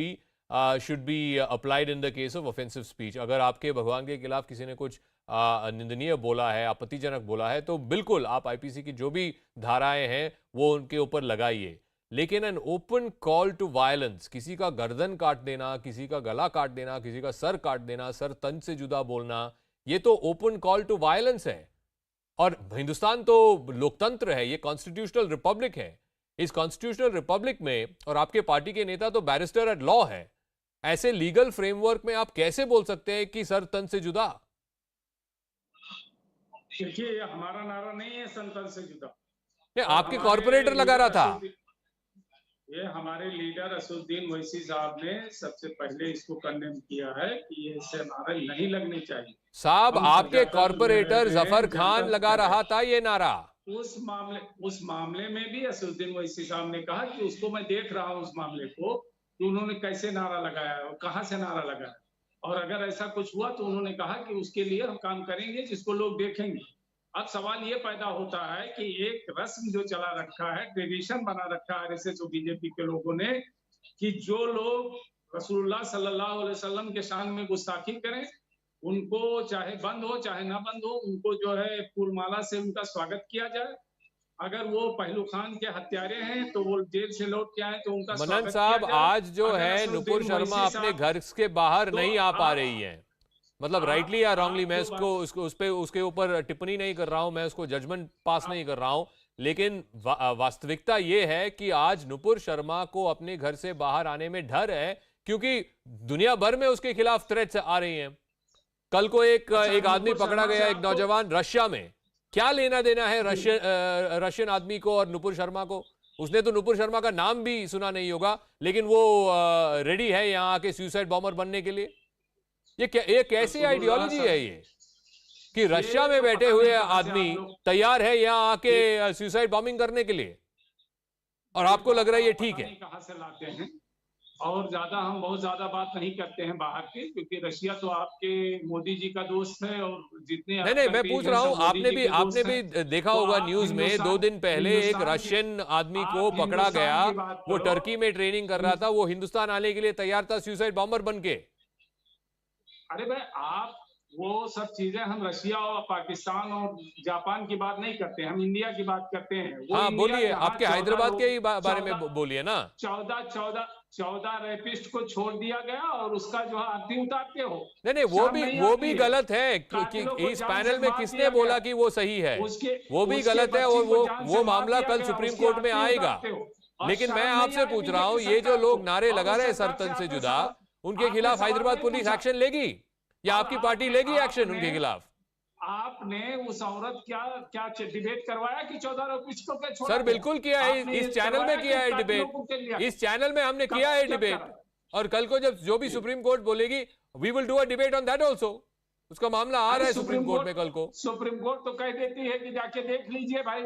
be applied in the case of offensive speech. अगर आपके भगवान के खिलाफ किसी ने कुछ निंदनीय बोला है, आपत्तिजनक बोला है, तो बिल्कुल आप IPC की जो भी धाराएं हैं वो उनके ऊपर लगाइए. लेकिन an open call to violence, किसी का गर्दन काट देना, किसी का गला काट देना, किसी का सर काट देना, सर तन से जुदा बोलना, ये तो open call to violence है. और हिंदुस्तान तो लोकतंत्र है, ये कॉन्स्टिट्यूशनल रिपब्लिक है. इस कॉन्स्टिट्यूशनल रिपब्लिक में और आपके पार्टी के नेता तो बैरिस्टर एट लॉ है. ऐसे लीगल फ्रेमवर्क में आप कैसे बोल सकते हैं कि सर तन से जुदा? देखिए, ये हमारा नारा नहीं है, सन तन से जुदा. ये आपके कॉर्पोरेटर लगा रहा था. ये हमारे लीडर असदुद्दीन ओवैसी साहब ने सबसे पहले इसको कंडेम किया है कि ये इससे नारा नहीं लगने चाहिए. साहब, आपके कॉर्पोरेटर जफर खान लगा रहा था ये नारा. उस मामले में भी असदुद्दीन ओवैसी साहब ने कहा कि उसको मैं देख रहा हूं, उस मामले को कि उन्होंने कैसे नारा लगाया और कहां से नारा लगाया, और अगर ऐसा कुछ हुआ तो उन्होंने कहा कि उसके लिए हम काम करेंगे जिसको लोग देखेंगे. अब सवाल ये पैदा होता है कि एक रस्म जो चला रखा है, ट्रेडिशन बना रखा है आरएसएस और बीजेपी के लोगों ने, कि जो लोग रसूलुल्लाह सल्लल्लाहु अलैहि वसल्लम के शान में गुस्ताखी करें, उनको चाहे बंद हो चाहे ना बंद हो, उनको जो है फूलमाला से उनका स्वागत किया जाए. अगर वो पहलू खान के हत्यारे हैं तो वो जेल से लौट के आए तो उनका मनन साहब, आज जो है नुपुर शर्मा अपने घर के बाहर नहीं आ पा रही है. मतलब राइटली या रॉन्गली, मैं उसके ऊपर टिप्पणी नहीं कर रहा हूं, मैं उसको जजमेंट पास नहीं कर रहा हूं, लेकिन वास्तविकता ये है कि आज नुपुर शर्मा को अपने घर से बाहर आने में डर है, क्योंकि दुनिया भर में उसके खिलाफ थ्रेट्स आ रही हैं. कल को एक आदमी पकड़ा गया, एक नौजवान रशिया में. क्या लेना देना है रशियन आदमी को और नुपुर शर्मा को? उसने तो नुपुर शर्मा का नाम भी सुना नहीं होगा, लेकिन वो रेडी है यहाँ आके सुसाइड बॉम्बर बनने के लिए. ये कैसी आइडियोलॉजी है ये कि रशिया में बैठे हुए आदमी तैयार है यहाँ आके सुसाइड बॉम्बिंग करने के लिए, और आपको लग रहा है ये ठीक है? कहां से लाते हैं? और हम बहुत ज्यादा बात नहीं करते हैं बाहर के, क्योंकि रशिया तो आपके मोदी जी का दोस्त है, और जितने नहीं, मैं पूछ रहा हूँ, आपने भी देखा होगा न्यूज में 2 दिन पहले एक रशियन आदमी को पकड़ा गया, वो टर्की में ट्रेनिंग कर रहा था, वो हिंदुस्तान आने के लिए तैयार था सुसाइड बॉम्बर बन के. अरे भाई, आप वो सब चीजें, हम रशिया और पाकिस्तान और जापान की बात नहीं करते, हम इंडिया की बात करते हैं. हाँ, बोलिए, आपके हैदराबाद के ही बारे में बोलिए ना. 14 रेपिस्ट को छोड़ दिया गया और उसका जो है आरती उतारते हो. नहीं, वो भी गलत है कि इस पैनल में किसने बोला कि वो सही है? वो भी गलत है, और वो मामला कल सुप्रीम कोर्ट में आएगा. लेकिन मैं आपसे पूछ रहा हूँ, ये जो लोग नारे लगा रहे हैं सरतन से जुदा, उनके खिलाफ हैदराबाद पुलिस एक्शन लेगी या आपकी पार्टी लेगी एक्शन उनके खिलाफ? आपने उस औरत क्या डिबेट करवाया कि 14 रेपिस्ट को क्या छोड़ा? सर, बिल्कुल किया है, इस चैनल में किया है डिबेट, इस चैनल में हमने किया है डिबेट, और कल को जब जो भी सुप्रीम कोर्ट बोलेगी, we will do a debate on that also. उसका मामला आ रहा है सुप्रीम कोर्ट में कल को। सुप्रीम कोर्ट तो कह देती है कि जाके देख लीजिए भाई।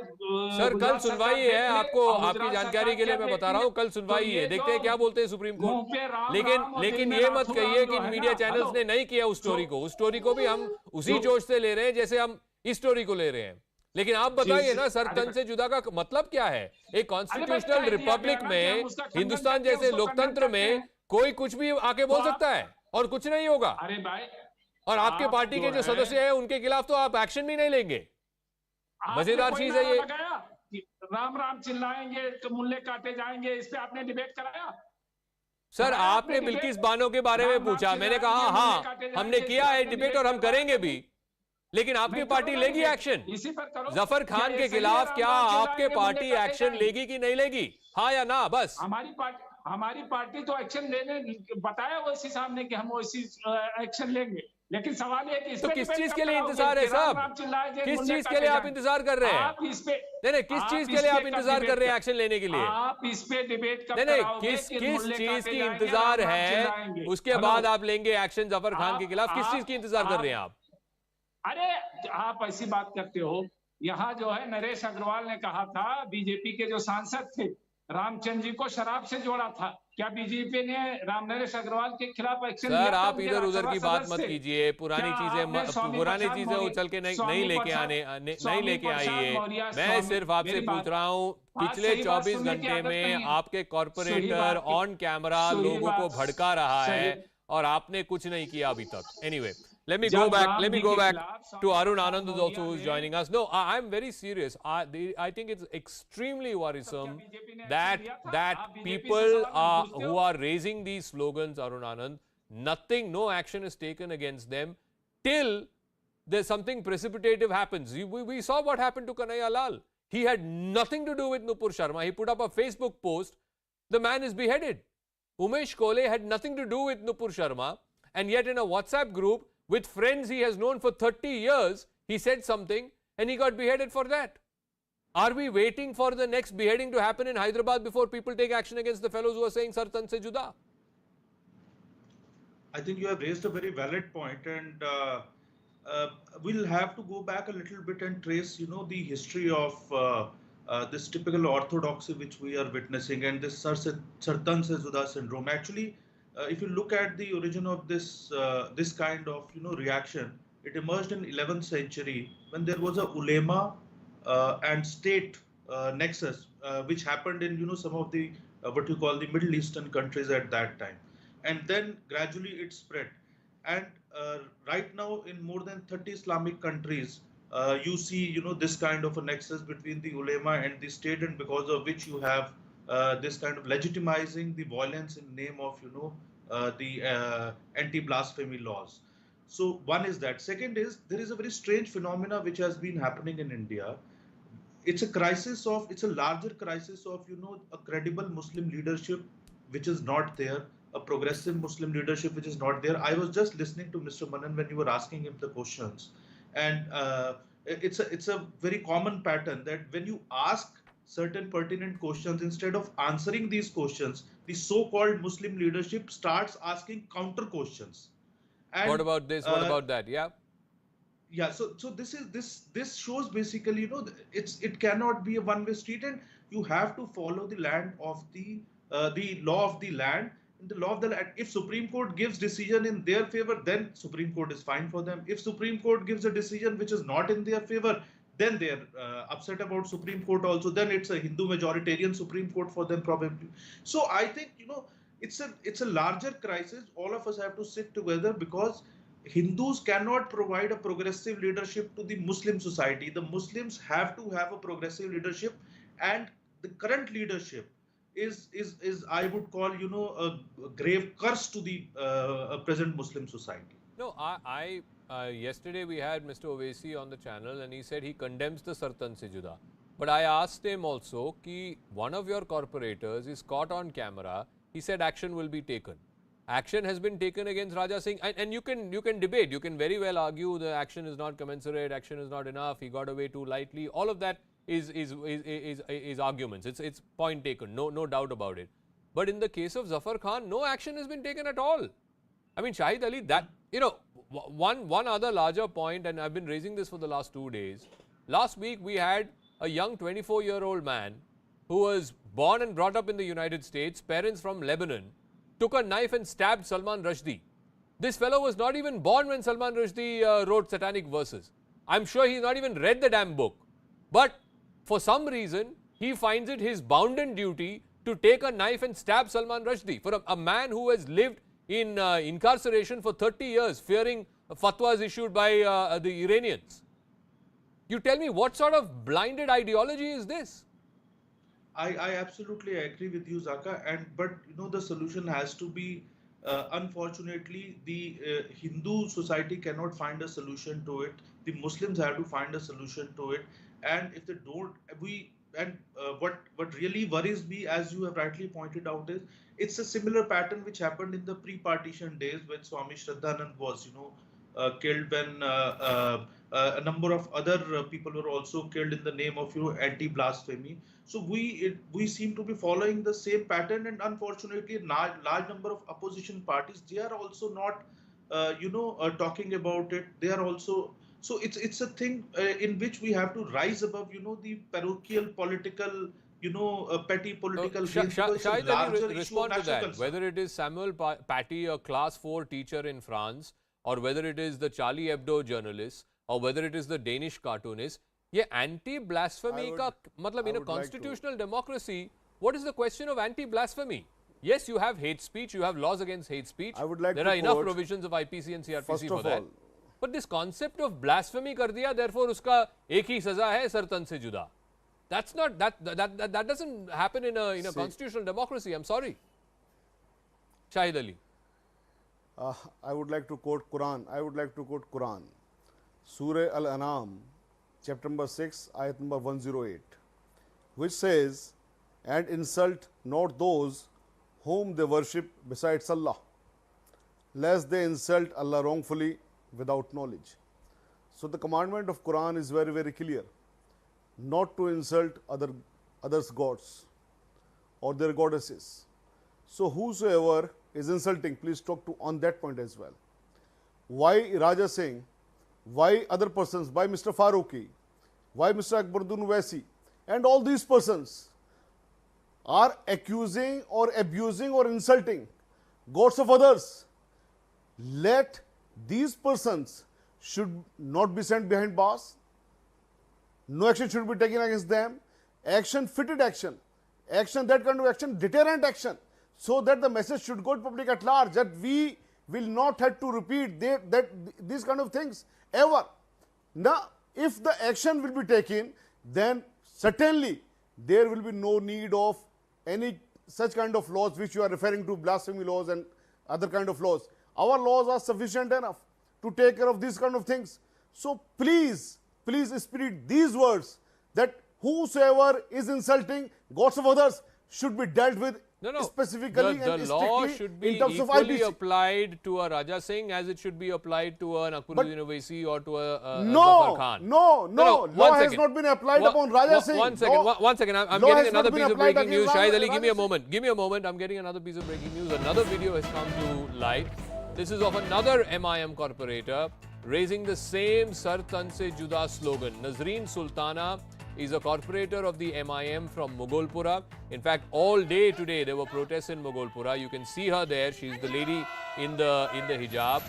सर कल सुनवाई है, आपको आपकी जानकारी के लिए मैं बता रहा हूँ, कल सुनवाई है, देखते हैं क्या बोलते हैं सुप्रीम कोर्ट। लेकिन ये मत कहिए कि मीडिया चैनल्स ने नहीं किया उस स्टोरी को। उस स्टोरी को भी हम उसी जोश से ले रहे हैं जैसे हम इस स्टोरी को ले रहे हैं। लेकिन आप बताइए ना, सर तन से जुदा का मतलब क्या है? एक कॉन्स्टिट्यूशनल रिपब्लिक में, हिंदुस्तान जैसे लोकतंत्र में कोई कुछ भी आके बोल सकता है और कुछ नहीं होगा। अरे भाई, और आपके पार्टी के जो सदस्य हैं उनके खिलाफ तो आप एक्शन भी नहीं लेंगे। मजेदार चीज है ये। राम राम चिल्लाएंगे तो मुल्ले काटे जाएंगे, इस पे आपने डिबेट कराया? सर आपने बिल्किस बानो के बारे में पूछा, मैंने कहा हाँ हमने किया है डिबेट और हम करेंगे भी, लेकिन आपकी पार्टी लेगी एक्शन जफर खान के खिलाफ? क्या आपके पार्टी एक्शन लेगी कि नहीं लेगी, हाँ या ना? बस हमारी पार्टी तो एक्शन लेने बताया ओवैसी साहब ने कि हम वैसी एक्शन लेंगे, लेकिन सवाल ये कि तो किस चीज के लिए इंतजार है साहब? किस चीज के लिए आप इंतजार कर रहे हैं? नहीं, किस चीज के लिए आप इंतजार कर रहे हैं एक्शन लेने के लिए? आप इस पे डिबेट कब नहीं, कराओगे? किस चीज की इंतजार है? उसके बाद आप लेंगे एक्शन जफर खान के खिलाफ? किस चीज की इंतजार कर रहे हैं आप? अरे आप ऐसी बात करते हो। यहाँ जो है नरेश अग्रवाल ने कहा था, बीजेपी के जो सांसद थे, रामचंद्र जी को शराब से जोड़ा था। क्या बीजेपी ने नरेश अग्रवाल के खिलाफ एक्शन लिया? सर आप इधर उधर की बात मत कीजिए, पुरानी चीजें उछल के नहीं लेके आइए। मैं सिर्फ आपसे पूछ रहा हूँ, पिछले 24 घंटे में आपके कॉर्पोरेटर ऑन कैमरा लोगों को भड़का रहा है और आपने कुछ नहीं किया अभी तक। Anyway, let me go back to Arun Anand also, who is joining us. No, I'm very serious. I think it's extremely worrisome that people who are raising these slogans, Arun Anand, no action is taken against them till there's something precipitative happens. We saw what happened to Kanhaiya Lal. He had nothing to do with Nupur Sharma. He put up a Facebook post. The man is beheaded. Umesh Kole had nothing to do with Nupur Sharma, and yet in a WhatsApp group with friends he has known for 30 years, he said something and he got beheaded for that. Are we waiting for the next beheading to happen in Hyderabad before people take action against the fellows who are saying Sar Tan se juda? I think you have raised a very valid point, and we'll have to go back a little bit and trace, the history of this typical orthodoxy which we are witnessing, and this Sar Tan se juda syndrome. Actually, if you look at the origin of this this kind of reaction, it emerged in 11th century when there was a ulema and state nexus which happened in some of the what you call the Middle Eastern countries at that time, and then gradually it spread, and right now in more than 30 Islamic countries you see this kind of a nexus between the ulema and the state, and because of which you have this kind of legitimizing the violence in name of the anti-blasphemy laws. So one is that. Second is, there is a very strange phenomena which has been happening in India. It's a larger crisis of a credible Muslim leadership which is not there, a progressive Muslim leadership which is not there. I was just listening to Mr. Manan when you were asking him the questions, and it's a very common pattern that when you ask certain pertinent questions, instead of answering these questions, the so-called Muslim leadership starts asking counter questions. And, what about this? What about that? Yeah. Yeah. So this shows basically, it cannot be a one-way street, and you have to follow the land of the law of the land. In the law of the land, if Supreme Court gives decision in their favor, then Supreme Court is fine for them. If Supreme Court gives a decision which is not in their favor, then they're upset about Supreme Court also. Then it's a Hindu majoritarian Supreme Court for them probably. So I think, it's a larger crisis. All of us have to sit together, because Hindus cannot provide a progressive leadership to the Muslim society. The Muslims have to have a progressive leadership, and the current leadership is I would call, a grave curse to the present Muslim society. No, yesterday we had Mr. Owaisi on the channel, and he said he condemns the Sar Tan se juda. But I asked him also कि one of your corporators is caught on camera. He said action will be taken. Action has been taken against Raja Singh, and you can debate. You can very well argue the action is not commensurate, action is not enough, he got away too lightly. All of that is arguments. It's point taken. No doubt about it. But in the case of Zafar Khan, no action has been taken at all. I mean, Shahid Ali, that One other larger point, and I've been raising this for the last 2 days. Last week we had a young 24-year-old man who was born and brought up in the United States, parents from Lebanon, took a knife and stabbed Salman Rushdie. This fellow was not even born when Salman Rushdie wrote satanic verses. I'm sure he's not even read the damn book. But for some reason, he finds it his bounden duty to take a knife and stab Salman Rushdie. For a man who has lived in incarceration for 30 years, fearing fatwas issued by the Iranians. You tell me, what sort of blinded ideology is this? I absolutely agree with you, Zaka. But the solution has to be, unfortunately, the Hindu society cannot find a solution to it. The Muslims have to find a solution to it. And if they don't, what really worries me, as you have rightly pointed out, is it's a similar pattern which happened in the pre-partition days when Swami Shraddhanand was, killed, when a number of other people were also killed in the name of anti-blasphemy. So we seem to be following the same pattern, and unfortunately, a large number of opposition parties, they are also not, talking about it. They are also. So it's a thing in which we have to rise above, the parochial political, petty political gains. Shahid Ali, respond to that. Whether it is Samuel Paty, a class 4 teacher in France, or whether it is the Charlie Hebdo journalist, or whether it is the Danish cartoonist, ये anti-blasphemy का मतलब in a constitutional democracy, what is the question of anti-blasphemy? Yes, you have hate speech, you have laws against hate speech. There are enough provisions of IPC and CRPC for that. But this concept of blasphemy कर दिया, therefore उसका एक ही सजा है सरतन से जुदा. That's not that doesn't happen in a constitutional democracy. I'm sorry. Shahid Ali. I would like to quote Quran. Surah Al-An'am, chapter number 6, ayat number 108, which says, "And insult not those whom they worship besides Allah, lest they insult Allah wrongfully without knowledge." So the commandment of Quran is very, very clear, not to insult others' gods or their goddesses. So whosoever is insulting, please talk to on that point as well. Why Raja Singh, why other persons, why Mr. Farooqi, why Mr. Akbaruddin Owaisi, and all these persons are accusing or abusing or insulting gods of others? Let these persons should not be sent behind bars. No action should be taken against them. Action, fitted action, that kind of action, deterrent action, so that the message should go to public at large that we will not have to repeat these kind of things ever. Now, if the action will be taken, then certainly there will be no need of any such kind of laws which you are referring to, blasphemy laws and other kind of laws. Our laws are sufficient enough to take care of these kind of things. So please spirit these words that whosoever is insulting gods of others should be dealt with specifically and the law strictly should be in terms of equally IPC. applied to a Raja Singh as it should be applied to an Akbaruddin Owaisi or to a No, Zafar Khan. no, law has second. not been applied upon Raja Singh. One second. I'm law getting has another not been piece of applied breaking news. against Shahid Ali, Raja give me a Singh. moment. Give me a moment. I'm getting another piece of breaking news. Another video has come to light. This is of another MIM corporator raising the same Sar Tan Se Juda slogan. Nazreen Sultana is a corporator of the MIM from Mughulpura. In fact, all day today there were protests in Mughulpura. You can see her there. She's the lady in the hijab.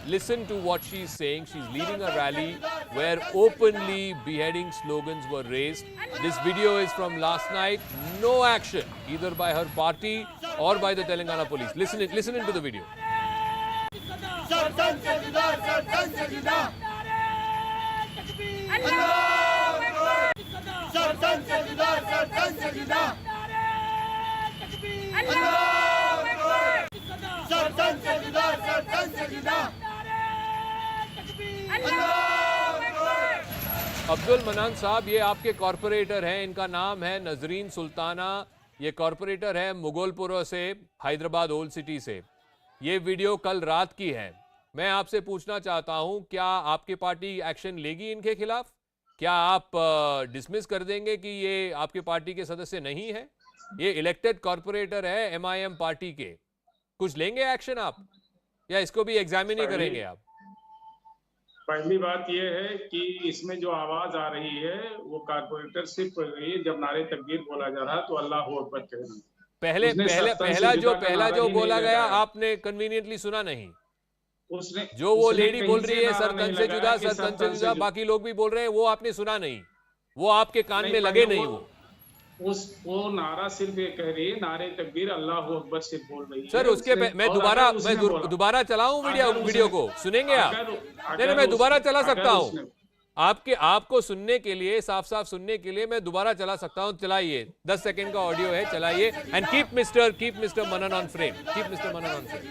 Listen to what she's saying. She's leading a rally where openly beheading slogans were raised. This video is from last night. No action either by her party or by the Telangana police. Listen into the video. Abdul मनान साहब, ये आपके corporator हैं, इनका नाम है नजरीन सुल्ताना। ये corporator है मुगलपुरा से, हैदराबाद ओल्ड सिटी से। ये वीडियो कल रात की है। मैं आपसे पूछना चाहता हूं, क्या आपकी पार्टी एक्शन लेगी इनके खिलाफ? क्या आप डिसमिस कर देंगे कि ये आपकी पार्टी के सदस्य नहीं है? ये इलेक्टेड कॉर्पोरेटर है MIM पार्टी के। कुछ लेंगे एक्शन आप, या इसको भी एग्जामिन ही करेंगे आप? पहली बात यह है कि इसमें जो आवाज आ रही है वो कारपोरेटर से पड़ रही है। जब नारे तकबीर बोला जा रहा है तो अल्लाह अकबर कह रही है। पहले उसने पहले सरतन से जुदा का पहला नारा जो ही नहीं बोला गया लगाया। आपने कन्वीनियंटली सुना नहीं। उसने जो वो उसने लेडी कहीं बोल रही से है नारा सर नहीं तन से लगाया जुदा, कि सर तन से जुदा, बाकी लोग भी बोल रहे हैं, वो आपने सुना नहीं, वो आपके कान में लगे नहीं। वो नारा सिर्फ ये कह रही है, नारे तकबीर अल्लाह अकबर से बोल रही है। सर उसके मैं दोबारा चलाऊं वीडियो को सुनेंगे आप? नहीं, मैं दोबारा चला सकता हूं आपको सुनने के लिए, साफ साफ सुनने के लिए मैं दोबारा चला सकता हूं। चलाइए, 10 सेकंड का ऑडियो है, चलाइए। And keep mister Manan on frame, keep mister Manan on frame.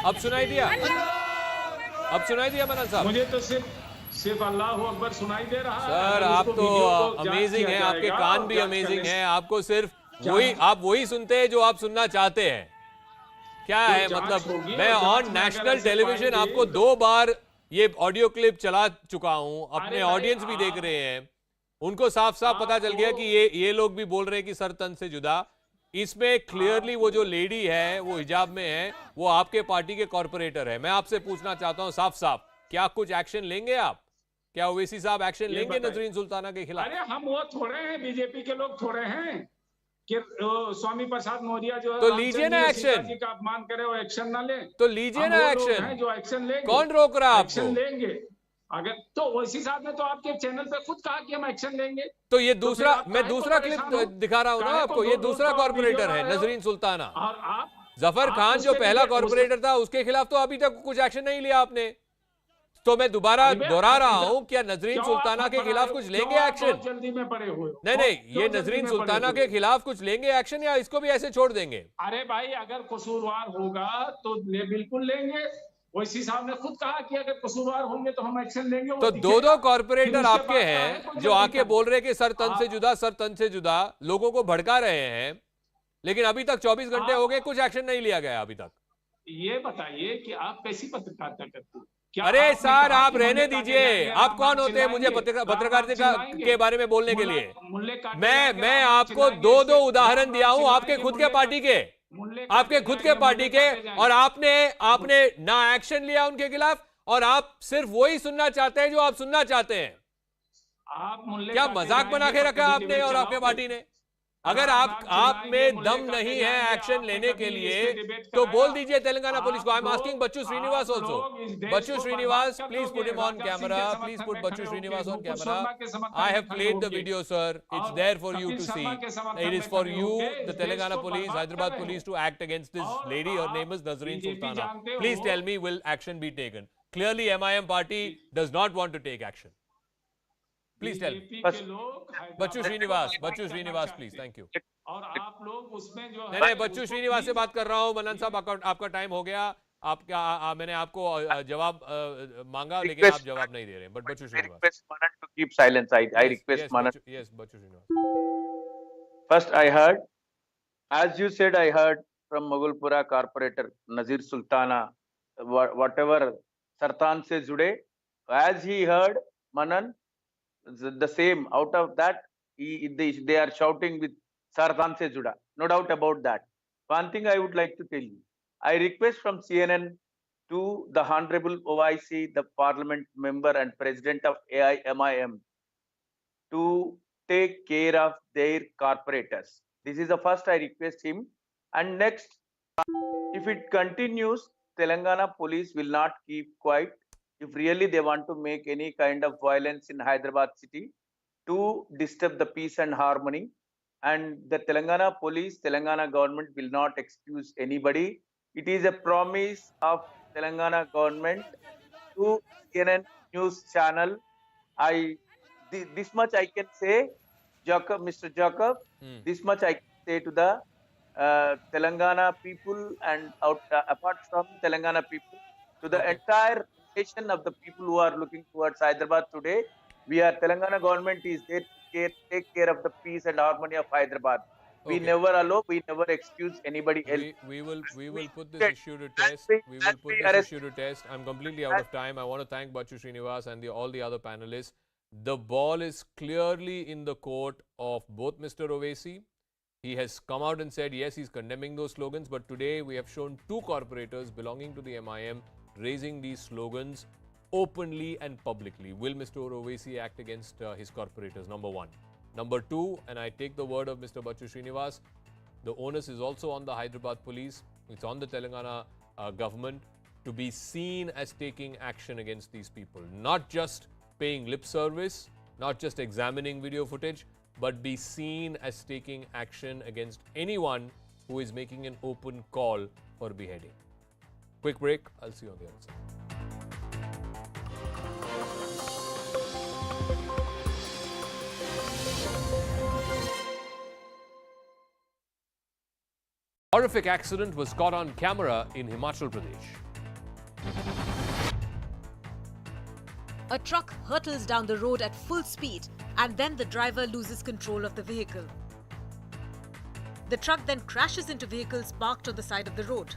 अब सुनाई दिया? अब सुनाई दिया मनन साहब? मुझे तो सिर्फ अल्लाह अकबर सुनाई दे रहा है। सर आप तो अमेजिंग हैं, आपके कान भी अमेजिंग हैं, आपको सिर्फ आप वही सुनते हैं जो आप सुनना चाहते हैं। क्या है मतलब? मैं ऑन नेशनल टेलीविजन आपको 2 बार ये ऑडियो क्लिप चला चुका हूं, अपने ऑडियंस भी देख रहे हैं, उनको साफ साफ पता चल गया कि ये लोग भी बोल रहे हैं कि सर तन से जुदा। इसमें क्लियरली वो जो लेडी है वो हिजाब में है, वो आपके पार्टी के कॉर्पोरेटर है। मैं आपसे पूछना चाहता हूं साफ साफ, क्या कुछ एक्शन लेंगे आप? क्या ओवैसी साहब एक्शन लेंगे नजरीन सुल्ताना के खिलाफ? अरे हम वो थोड़े हैं, बीजेपी के लोग थोड़े हैं कि स्वामी प्रसाद मौर्य जो है तो लीजिए ना एक्शन, का अपमान करे, वो एक्शन ना ले। तो लीजिए ना एक्शन, जो एक्शन लेंगे। कौन रोक रहा है आपको? एक्शन लेंगे अगर तो ओवैसी साहब ने तो आपके चैनल पे खुद कहा कि हम एक्शन लेंगे। तो ये दूसरा, मैं दूसरा क्लिप दिखा रहा हूं ना आपको, ये दूसरा कॉर्पोरेटर है नजरीन सुल्ताना। और आप जफर खान जो पहला कॉर्पोरेटर था उसके खिलाफ तो अभी तक कुछ एक्शन नहीं लिया आपने। तो मैं दोबारा दोहरा रहा हूं, क्या नजरीन सुल्ताना के खिलाफ कुछ लेंगे एक्शन? जल्दी में पड़े हुए नहीं, ये नजरीन सुल्ताना के खिलाफ कुछ लेंगे एक्शन या इसको भी ऐसे छोड़ देंगे? अरे भाई, अगर कसूरवार होगा तो बिल्कुल लेंगे। ओवैसी साहब ने खुद कहा कि अगर कसूरवार होंगे तो हम एक्शन लेंगे। तो 2 कॉर्पोरेटर आपके हैं जो आके बोल रहे कि सर तन से जुदा, सर तन से जुदा, लोगों को भड़का रहे हैं, लेकिन अभी तक 24 घंटे हो गए, कुछ एक्शन नहीं लिया गया अभी तक। ये बताइए कि आप कैसी पत्रकारिता करते हैं? अरे सर आप रहने दीजिए, आप कौन होते हैं मुझे पत्रकारिता के बारे में बोलने के लिए? मैं आपको 2 उदाहरण दिया हूं आपके खुद के पार्टी के, और आपने ना एक्शन लिया उनके खिलाफ, और आप सिर्फ वही सुनना चाहते हैं जो आप सुनना चाहते हैं। क्या मजाक बना के रखा आपने और आपके पार्टी ने? अगर आप में दम नहीं है एक्शन लेने के लिए तो बोल दीजिए तेलंगाना पुलिस को। I am asking Bachchu Srinivas also. Bachchu Srinivas, please put him on camera, please put Bachchu Srinivas on camera. I have played the video, sir. It's there for you to see. It is for you, the Telangana police, Hyderabad police, to act against this lady. Her name is Nazreen Sultana. Please tell me, will action be taken? Clearly MIM party does not want to take action. Please tell me. Bachchu Srinivas please, thank you. और आप लोग उसमें जो नहीं, बच्चू श्रीनिवास से बात कर रहा हूँ। मनन साहब आपका टाइम हो गया, मैंने आपको जवाब मांगा लेकिन आप जवाब नहीं दे रहे। But Bachchu Srinivas, to keep silence. I request Manan. Yes, Bachchu Srinivas. First, I heard, as you said, I heard from Mogulpura corporator Nazir Sultana, whatever Sartan se jude, as he heard Manan, the same. Out of that, they are shouting with Sartan se juda. No doubt about that. One thing I would like to tell you, I request from CNN to the Honorable OIC, the Parliament member and President of AIMIM, to take care of their corporators. This is the first I request him. And next, if it continues, Telangana police will not keep quiet. If really they want to make any kind of violence in Hyderabad city to disturb the peace and harmony, and the Telangana police, Telangana government will not excuse anybody. It is a promise of Telangana government to CNN news channel. This much I can say, Mr. Jacob, this much I can say to the Telangana people, and apart from Telangana people, to the entire nation of the people who are looking towards Hyderabad today. Telangana government is there to take care of the peace and harmony of Hyderabad. We never allow, we never excuse anybody else. We will put this issue to test. We will put this issue to test. I'm completely out of time. I want to thank Bachu Srinivas and all the other panelists. The ball is clearly in the court of both Mr. Owaisi. He has come out and said, yes, he's condemning those slogans. But today we have shown two corporators belonging to the MIM raising these slogans openly and publicly. Will Mr. Owaisi act against his corporators? Number one. Number two, and I take the word of Mr. Bachu Srinivas, the onus is also on the Hyderabad police. It's on the Telangana government to be seen as taking action against these people. Not just paying lip service, not just examining video footage, but be seen as taking action against anyone who is making an open call for beheading. Quick break. I'll see you on the other side. Horrific accident was caught on camera in Himachal Pradesh. A truck hurtles down the road at full speed and then the driver loses control of the vehicle. The truck then crashes into vehicles parked on the side of the road.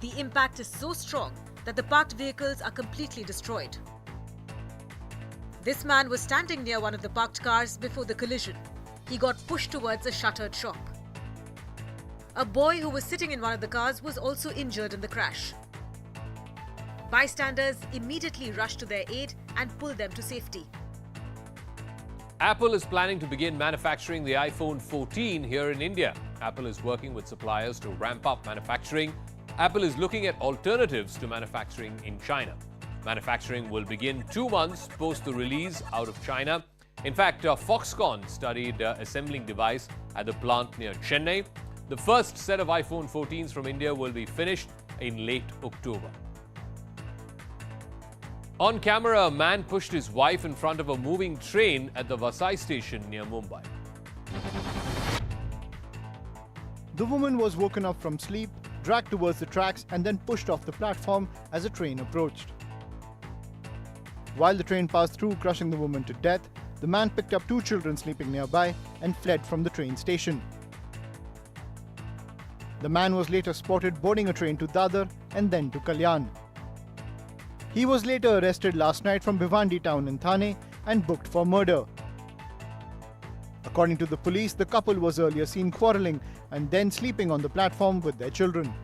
The impact is so strong that the parked vehicles are completely destroyed. This man was standing near one of the parked cars before the collision. He got pushed towards a shuttered shop. A boy who was sitting in one of the cars was also injured in the crash. Bystanders immediately rushed to their aid and pulled them to safety. Apple is planning to begin manufacturing the iPhone 14 here in India. Apple is working with suppliers to ramp up manufacturing. Apple is looking at alternatives to manufacturing in China. Manufacturing will begin 2 months post the release out of China. In fact, Foxconn studied assembling device at the plant near Chennai. The first set of iPhone 14s from India will be finished in late October. On camera, a man pushed his wife in front of a moving train at the Vasai station near Mumbai. The woman was woken up from sleep, dragged towards the tracks and then pushed off the platform as a train approached. While the train passed through, crushing the woman to death, the man picked up 2 children sleeping nearby and fled from the train station. The man was later spotted boarding a train to Dadar and then to Kalyan. He was later arrested last night from Bhiwandi town in Thane and booked for murder. According to the police, the couple was earlier seen quarrelling and then sleeping on the platform with their children.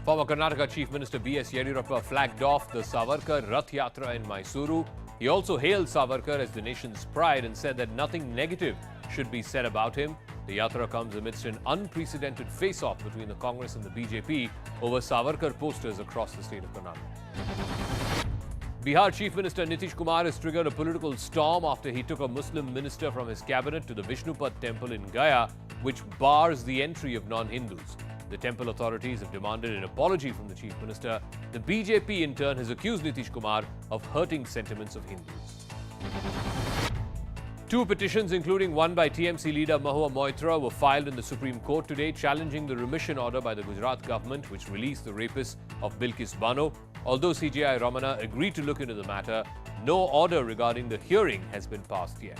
Former Karnataka Chief Minister B.S. Yediyurappa flagged off the Savarkar Rath Yatra in Mysuru. He also hailed Savarkar as the nation's pride and said that nothing negative should be said about him. The yatra comes amidst an unprecedented face-off between the Congress and the BJP over Savarkar posters across the state of Karnataka. Bihar Chief Minister Nitish Kumar has triggered a political storm after he took a Muslim minister from his cabinet to the Vishnupad temple in Gaya, which bars the entry of non-Hindus. The temple authorities have demanded an apology from the Chief Minister. The BJP in turn has accused Nitish Kumar of hurting sentiments of Hindus. 2 petitions, including one by TMC leader Mahua Moitra, were filed in the Supreme Court today, challenging the remission order by the Gujarat government, which released the rapist of Bilkis Bano. Although CJI Ramana agreed to look into the matter, no order regarding the hearing has been passed yet.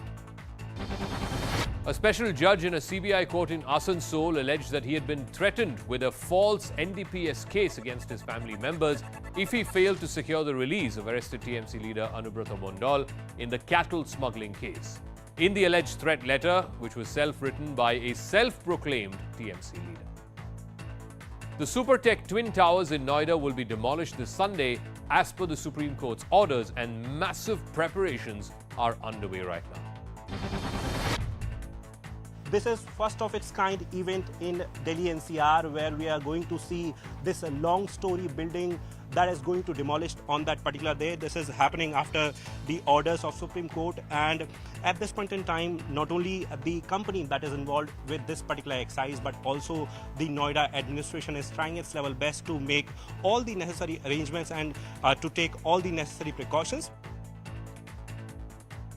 A special judge in a CBI court in Asansol alleged that he had been threatened with a false NDPS case against his family members if he failed to secure the release of arrested TMC leader Anubrata Mondal in the cattle smuggling case. In the alleged threat letter, which was self-written by a self-proclaimed TMC leader. The Supertech Twin Towers in Noida will be demolished this Sunday as per the Supreme Court's orders, and massive preparations are underway right now. This is first of its kind event in Delhi NCR, where we are going to see this long story building that is going to demolish on that particular day. This is happening after the orders of Supreme Court, and at this point in time, not only the company that is involved with this particular exercise, but also the Noida administration is trying its level best to make all the necessary arrangements and to take all the necessary precautions.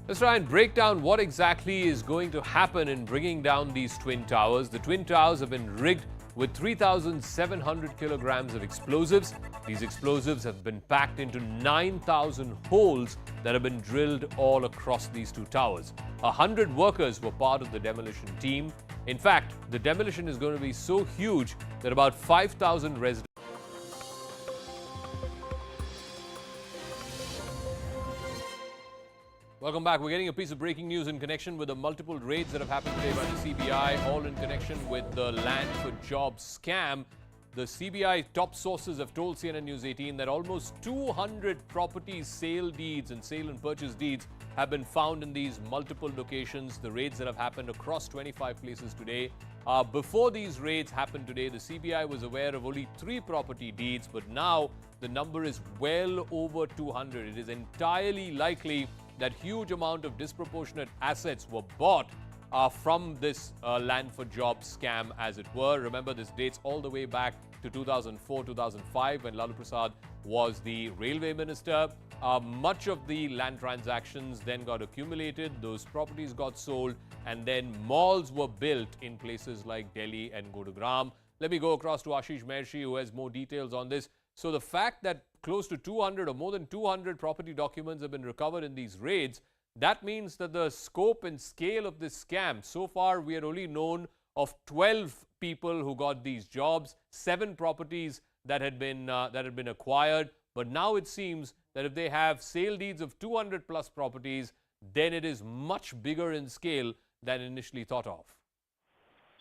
Let's try and break down what exactly is going to happen in bringing down these twin towers. The twin towers have been rigged with 3,700 kilograms of explosives. These explosives have been packed into 9,000 holes that have been drilled all across these two towers. 100 workers were part of the demolition team. In fact, the demolition is going to be so huge that about 5,000 residents. Welcome back. We're getting a piece of breaking news in connection with the multiple raids that have happened today by the CBI, all in connection with the land for jobs scam. The CBI top sources have told CNN News 18 that almost 200 property sale deeds and sale and purchase deeds have been found in these multiple locations. The raids that have happened across 25 places today. Before these raids happened today, the CBI was aware of only 3 property deeds, but now the number is well over 200. It is entirely likely that huge amount of disproportionate assets were bought from this land for jobs scam, as it were. Remember, this dates all the way back to 2004-2005 when Lalu Prasad was the railway minister. Much of the land transactions then got accumulated, those properties got sold, and then malls were built in places like Delhi and Gurugram. Let me go across to Ashish Mershi, who has more details on this. So the fact that close to 200 or more than 200 property documents have been recovered in these raids, that means that the scope and scale of this scam, so far we had only known of 12 people who got these jobs, 7 properties that had been acquired. But now it seems that if they have sale deeds of 200 plus properties, then it is much bigger in scale than initially thought of.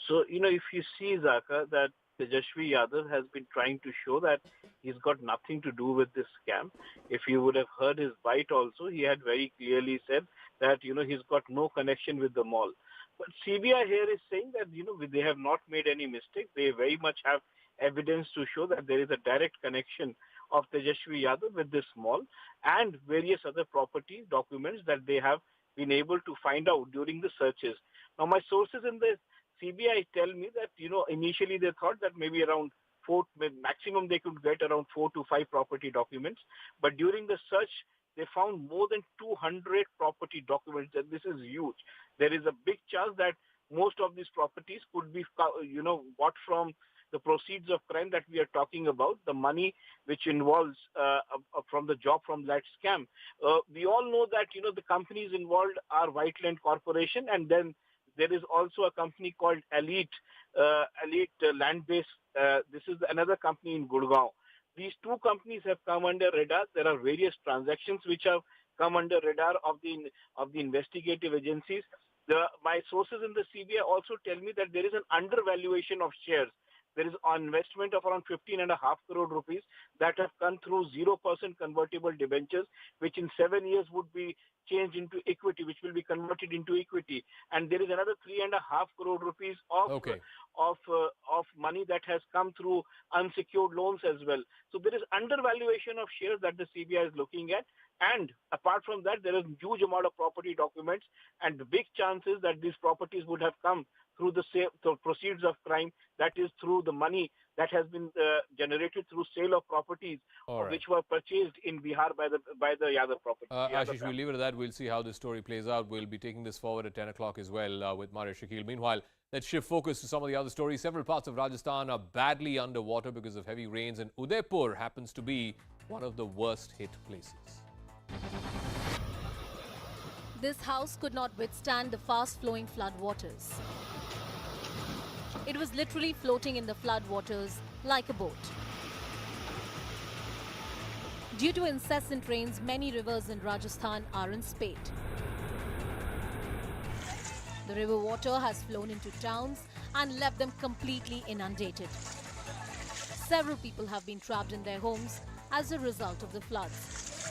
So, if you see, Zaka, that Tejashwi Yadav has been trying to show that he's got nothing to do with this scam. If you would have heard his bite also, he had very clearly said that, he's got no connection with the mall. But CBI here is saying that, they have not made any mistake. They very much have evidence to show that there is a direct connection of Tejashwi Yadav with this mall and various other property documents that they have been able to find out during the searches. Now, my sources in the CBI tell me that, initially they thought that maybe around maximum they could get around 4 to 5 property documents. But during the search, they found more than 200 property documents, and this is huge. There is a big chance that most of these properties could be, bought from the proceeds of crime that we are talking about, the money which involves from the job from that scam. We all know that, the companies involved are Whiteland Corporation, and then there is also a company called Elite Land-Based. This is another company in Gurgaon. These two companies have come under radar. There are various transactions which have come under radar of the investigative agencies. My sources in the CBI also tell me that there is an undervaluation of shares. There is an investment of around 15.5 crore rupees that have come through 0% convertible debentures, which in 7 years would be changed into equity, which will be converted into equity. And there is another 3.5 crore rupees of money that has come through unsecured loans as well. So there is undervaluation of shares that the CBI is looking at. And apart from that, there is a huge amount of property documents and big chances that these properties would have come through the proceeds of crime, that is through the money that has been generated through sale of properties which were purchased in Bihar by the Yadav property. Ashish, we'll leave it at that. We'll see how this story plays out. We'll be taking this forward at 10 o'clock as well with Maria Shakil. Meanwhile, let's shift focus to some of the other stories. Several parts of Rajasthan are badly underwater because of heavy rains, and Udaipur happens to be one of the worst hit places. This house could not withstand the fast-flowing flood waters. It was literally floating in the flood waters like a boat. Due to incessant rains, many rivers in Rajasthan are in spate. The river water has flown into towns and left them completely inundated. Several people have been trapped in their homes as a result of the floods.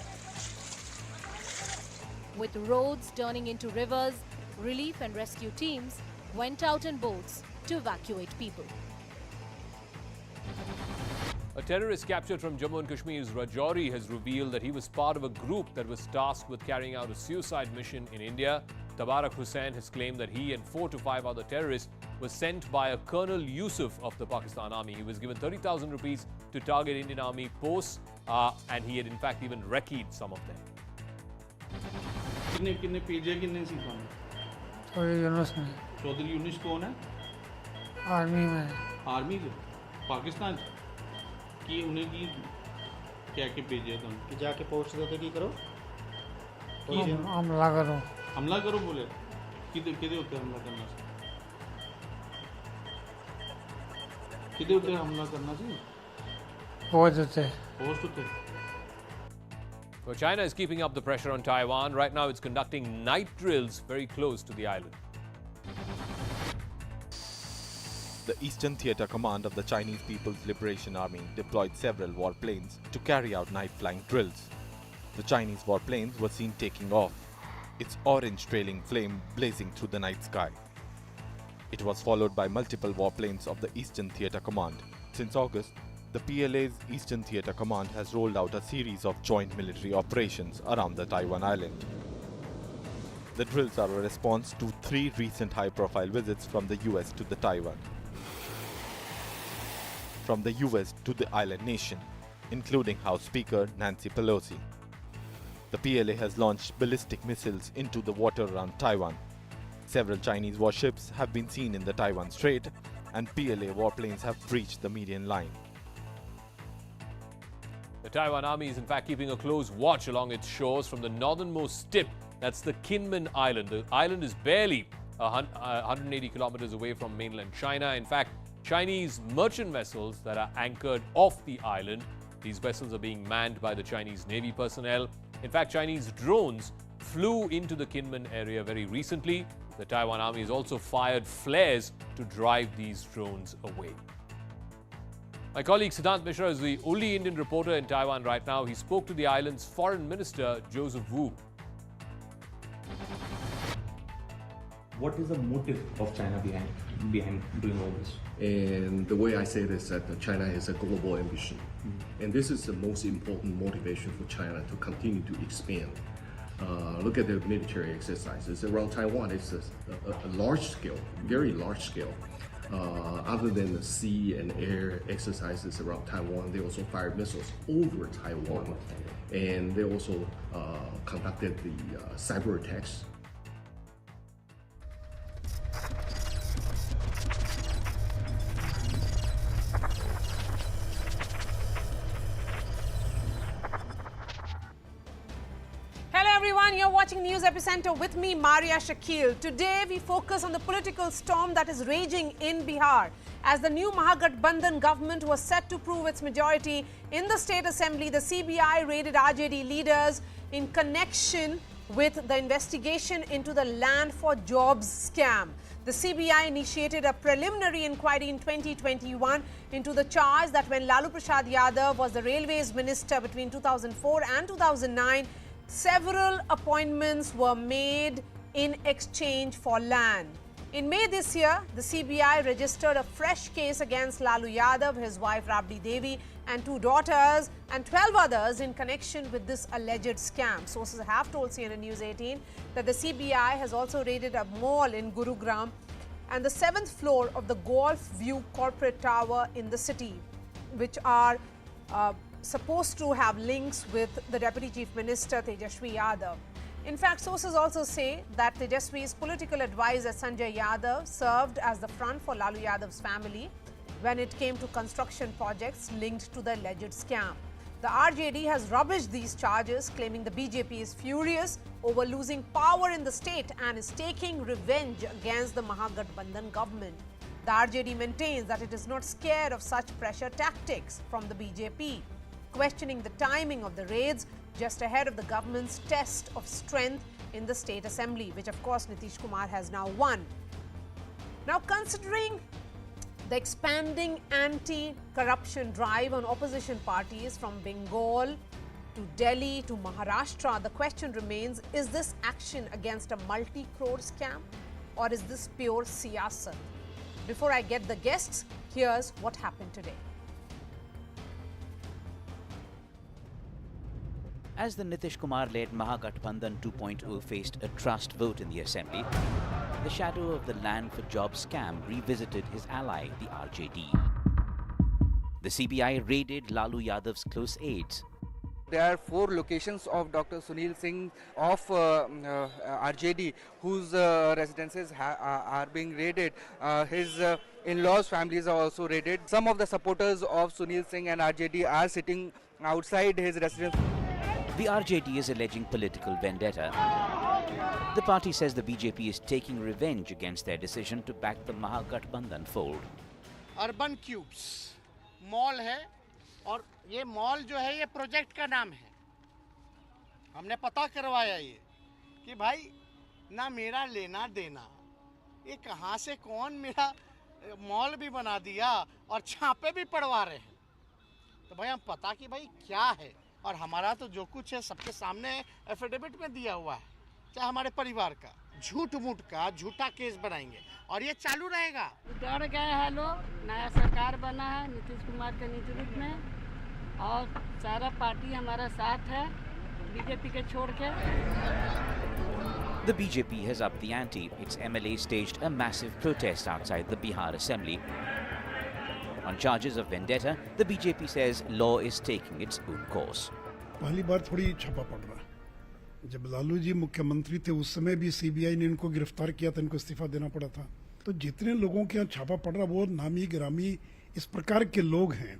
With roads turning into rivers, relief and rescue teams went out in boats to evacuate people. A terrorist captured from Jammu and Kashmir's Rajouri has revealed that he was part of a group that was tasked with carrying out a suicide mission in India. Tabarak Hussain has claimed that he and 4 to 5 other terrorists were sent by a Colonel Yusuf of the Pakistan Army. He was given 30,000 rupees to target Indian Army posts and he had in fact even recce'd some of them. कितने पीजे कितने सी कौन चौधरी यूनुस में चौधरी यूनुस कौन है army में army के पाकिस्तान की उन्हें की क्या कि भेजिए तुम कि जाके पोस्ट दो तो की करो हमला करो हमला करो बोले किदे होते हमला करना से किदे होते हमला करना से पोस्ट होते पोस्ट होते Well, China is keeping up the pressure on Taiwan. Right now, it's conducting night drills very close to the island. The Eastern Theater Command of the Chinese People's Liberation Army deployed several warplanes to carry out night flying drills. The Chinese warplanes were seen taking off, its orange trailing flame blazing through the night sky. It was followed by multiple warplanes of the Eastern Theater Command. Since August, the PLA's Eastern Theater Command has rolled out a series of joint military operations around the Taiwan island. The drills are a response to 3 recent high-profile visits from the US to the Taiwan. From the US to the island nation, including House Speaker Nancy Pelosi. The PLA has launched ballistic missiles into the water around Taiwan. Several Chinese warships have been seen in the Taiwan Strait, and PLA warplanes have breached the median line. The Taiwan Army is in fact keeping a close watch along its shores from the northernmost tip, that's the Kinmen Island. The island is barely 180 kilometers away from mainland China. In fact, Chinese merchant vessels that are anchored off the island, these vessels are being manned by the Chinese Navy personnel. In fact, Chinese drones flew into the Kinmen area very recently. The Taiwan Army has also fired flares to drive these drones away. My colleague Siddhant Mishra is the only Indian reporter in Taiwan right now. He spoke to the island's foreign minister, Joseph Wu. What is the motive of China behind doing all this? And the way I say this, that China has a global ambition. And this is the most important motivation for China to continue to expand. Look at the military exercises around Taiwan. It's a large scale, very large scale. Other than the sea and air exercises around Taiwan, they also fired missiles over Taiwan. And they also conducted the cyber attacks. Everyone, you're watching News Epicenter with me, Maria Shakil. Today, we focus on the political storm that is raging in Bihar. As the new Mahagathbandhan government was set to prove its majority in the state assembly, the CBI raided RJD leaders in connection with the investigation into the land for jobs scam. The CBI initiated a preliminary inquiry in 2021 into the charge that when Lalu Prasad Yadav was the railways minister between 2004 and 2009, several appointments were made in exchange for land. In May this year, the CBI registered a fresh case against Lalu Yadav, his wife Rabdi Devi and 2 daughters and 12 others in connection with this alleged scam. Sources have told CNN News 18 that the CBI has also raided a mall in Gurugram and the 7th floor of the Golf View corporate tower in the city, which are supposed to have links with the Deputy Chief Minister Tejashwi Yadav. In fact, sources also say that Tejashwi's political advisor Sanjay Yadav served as the front for Lalu Yadav's family when it came to construction projects linked to the alleged scam. The RJD has rubbished these charges, claiming the BJP is furious over losing power in the state and is taking revenge against the Mahagathbandhan government. The RJD maintains that it is not scared of such pressure tactics from the BJP, questioning the timing of the raids just ahead of the government's test of strength in the state assembly, which of course Nitish Kumar has now won. Now, considering the expanding anti-corruption drive on opposition parties from Bengal to Delhi to Maharashtra, the question remains, is this action against a multi-crore scam or is this pure siyasat? Before I get the guests, here's what happened today. As the Nitish Kumar-led Mahagathbandhan 2.0 faced a trust vote in the assembly, the shadow of the land for jobs scam revisited his ally, the RJD. The CBI raided Lalu Yadav's close aides. There are 4 locations of Dr. Sunil Singh of RJD whose residences are being raided. His in-laws' families are also raided. Some of the supporters of Sunil Singh and RJD are sitting outside his residence. The RJD is alleging political vendetta. The party says the BJP is taking revenge against their decision to back the Mahagathbandhan fold. Urban cubes mall है और ये mall जो है ये project का नाम है। हमने पता करवाया ये कि भाई ना मेरा लेना देना, ये कहाँ से कौन मेरा मॉल भी बना दिया और छापे भी पड़वा रहे हैं। तो भाई हम पता कि भाई क्या है, और हमारा तो जो कुछ है सबके सामने एफिडेविट में दिया हुआ है, चाहे हमारे परिवार का झूठ मूठ का झूठा केस बनाएंगे और ये चालू रहेगा। डर गए हैं लोग, नया सरकार बना है नीतीश कुमार के नेतृत्व में और सारा पार्टी हमारा साथ है बीजेपी के छोड़ के। The BJP has upped the ante. Its MLA staged a massive protest outside the Bihar Assembly. On charges of vendetta, the BJP says law is taking its own course. पहली बार थोड़ी छापा पड़ रहा है। जब लालू जी मुख्यमंत्री थे उस समय भी सीबीआई ने इनको गिरफ्तार किया था, इनको इस्तीफा देना पड़ा था। तो जितने लोगों के यहाँ छापा पड़ रहा वो नामी गिरामी इस प्रकार के लोग हैं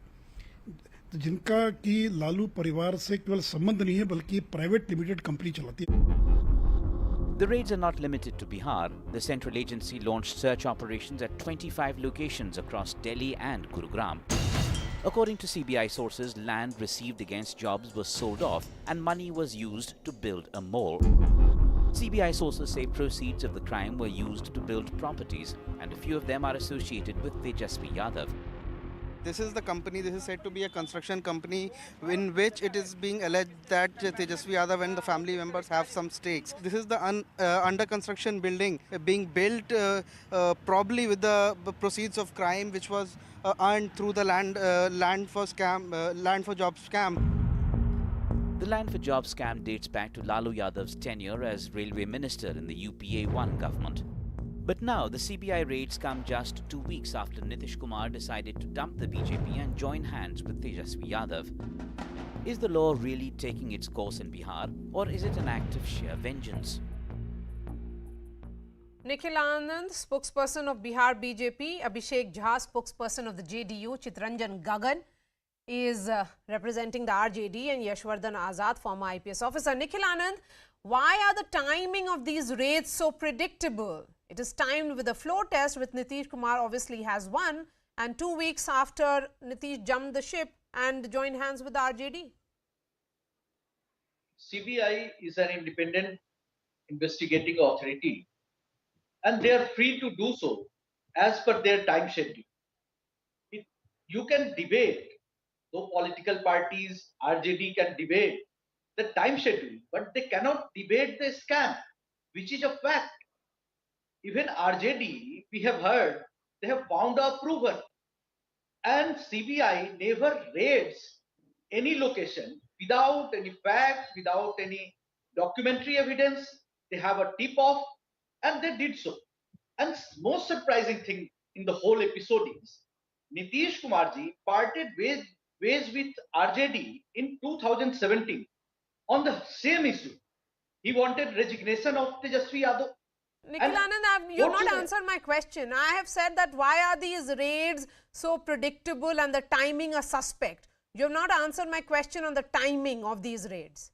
जिनका कि लालू परिवार से केवल संबंध नहीं है बल्कि प्राइवेट लिमिटेड कंपनी चलाती है। The raids are not limited to Bihar. The central agency launched search operations at 25 locations across Delhi and Gurugram. According to CBI sources, land received against jobs was sold off and money was used to build a mall. CBI sources say proceeds of the crime were used to build properties, and a few of them are associated with Tejasvi Yadav. This is the company, this is said to be a construction company in which it is being alleged that Tejasvi Yadav and the family members have some stakes. This is the under construction building being built probably with the proceeds of crime which was earned through the land for job scam. The land for job scam dates back to Lalu Yadav's tenure as railway minister in the UPA-1 government. But now the CBI raids come just 2 weeks after Nitish Kumar decided to dump the BJP and join hands with Tejasvi Yadav. Is the law really taking its course in Bihar, or is it an act of sheer vengeance? Nikhil Anand, spokesperson of Bihar BJP, Abhishek Jha, spokesperson of the JDU, Chitranjan Gagan is representing the RJD, and Yashwardhan Azad, former IPS officer. Nikhil Anand, why are the timing of these raids so predictable? It is timed with a floor test, which Nitish Kumar obviously has won, and 2 weeks after Nitish jumped the ship and joined hands with the RJD. CBI is an independent investigating authority, and they are free to do so as per their time schedule. You can debate, though political parties, RJD can debate the time schedule, but they cannot debate the scam, which is a fact. Even RJD, we have heard, they have found a proven, and CBI never raids any location without any fact, without any documentary evidence. They have a tip-off, and they did so. And most surprising thing in the whole episode is Nitish Kumarji parted ways with RJD in 2017 on the same issue. He wanted resignation of Tejasvi Yadav. Nikhil Anand, you have not answered my question. I have said that why are these raids so predictable and the timing a suspect? You have not answered my question on the timing of these raids.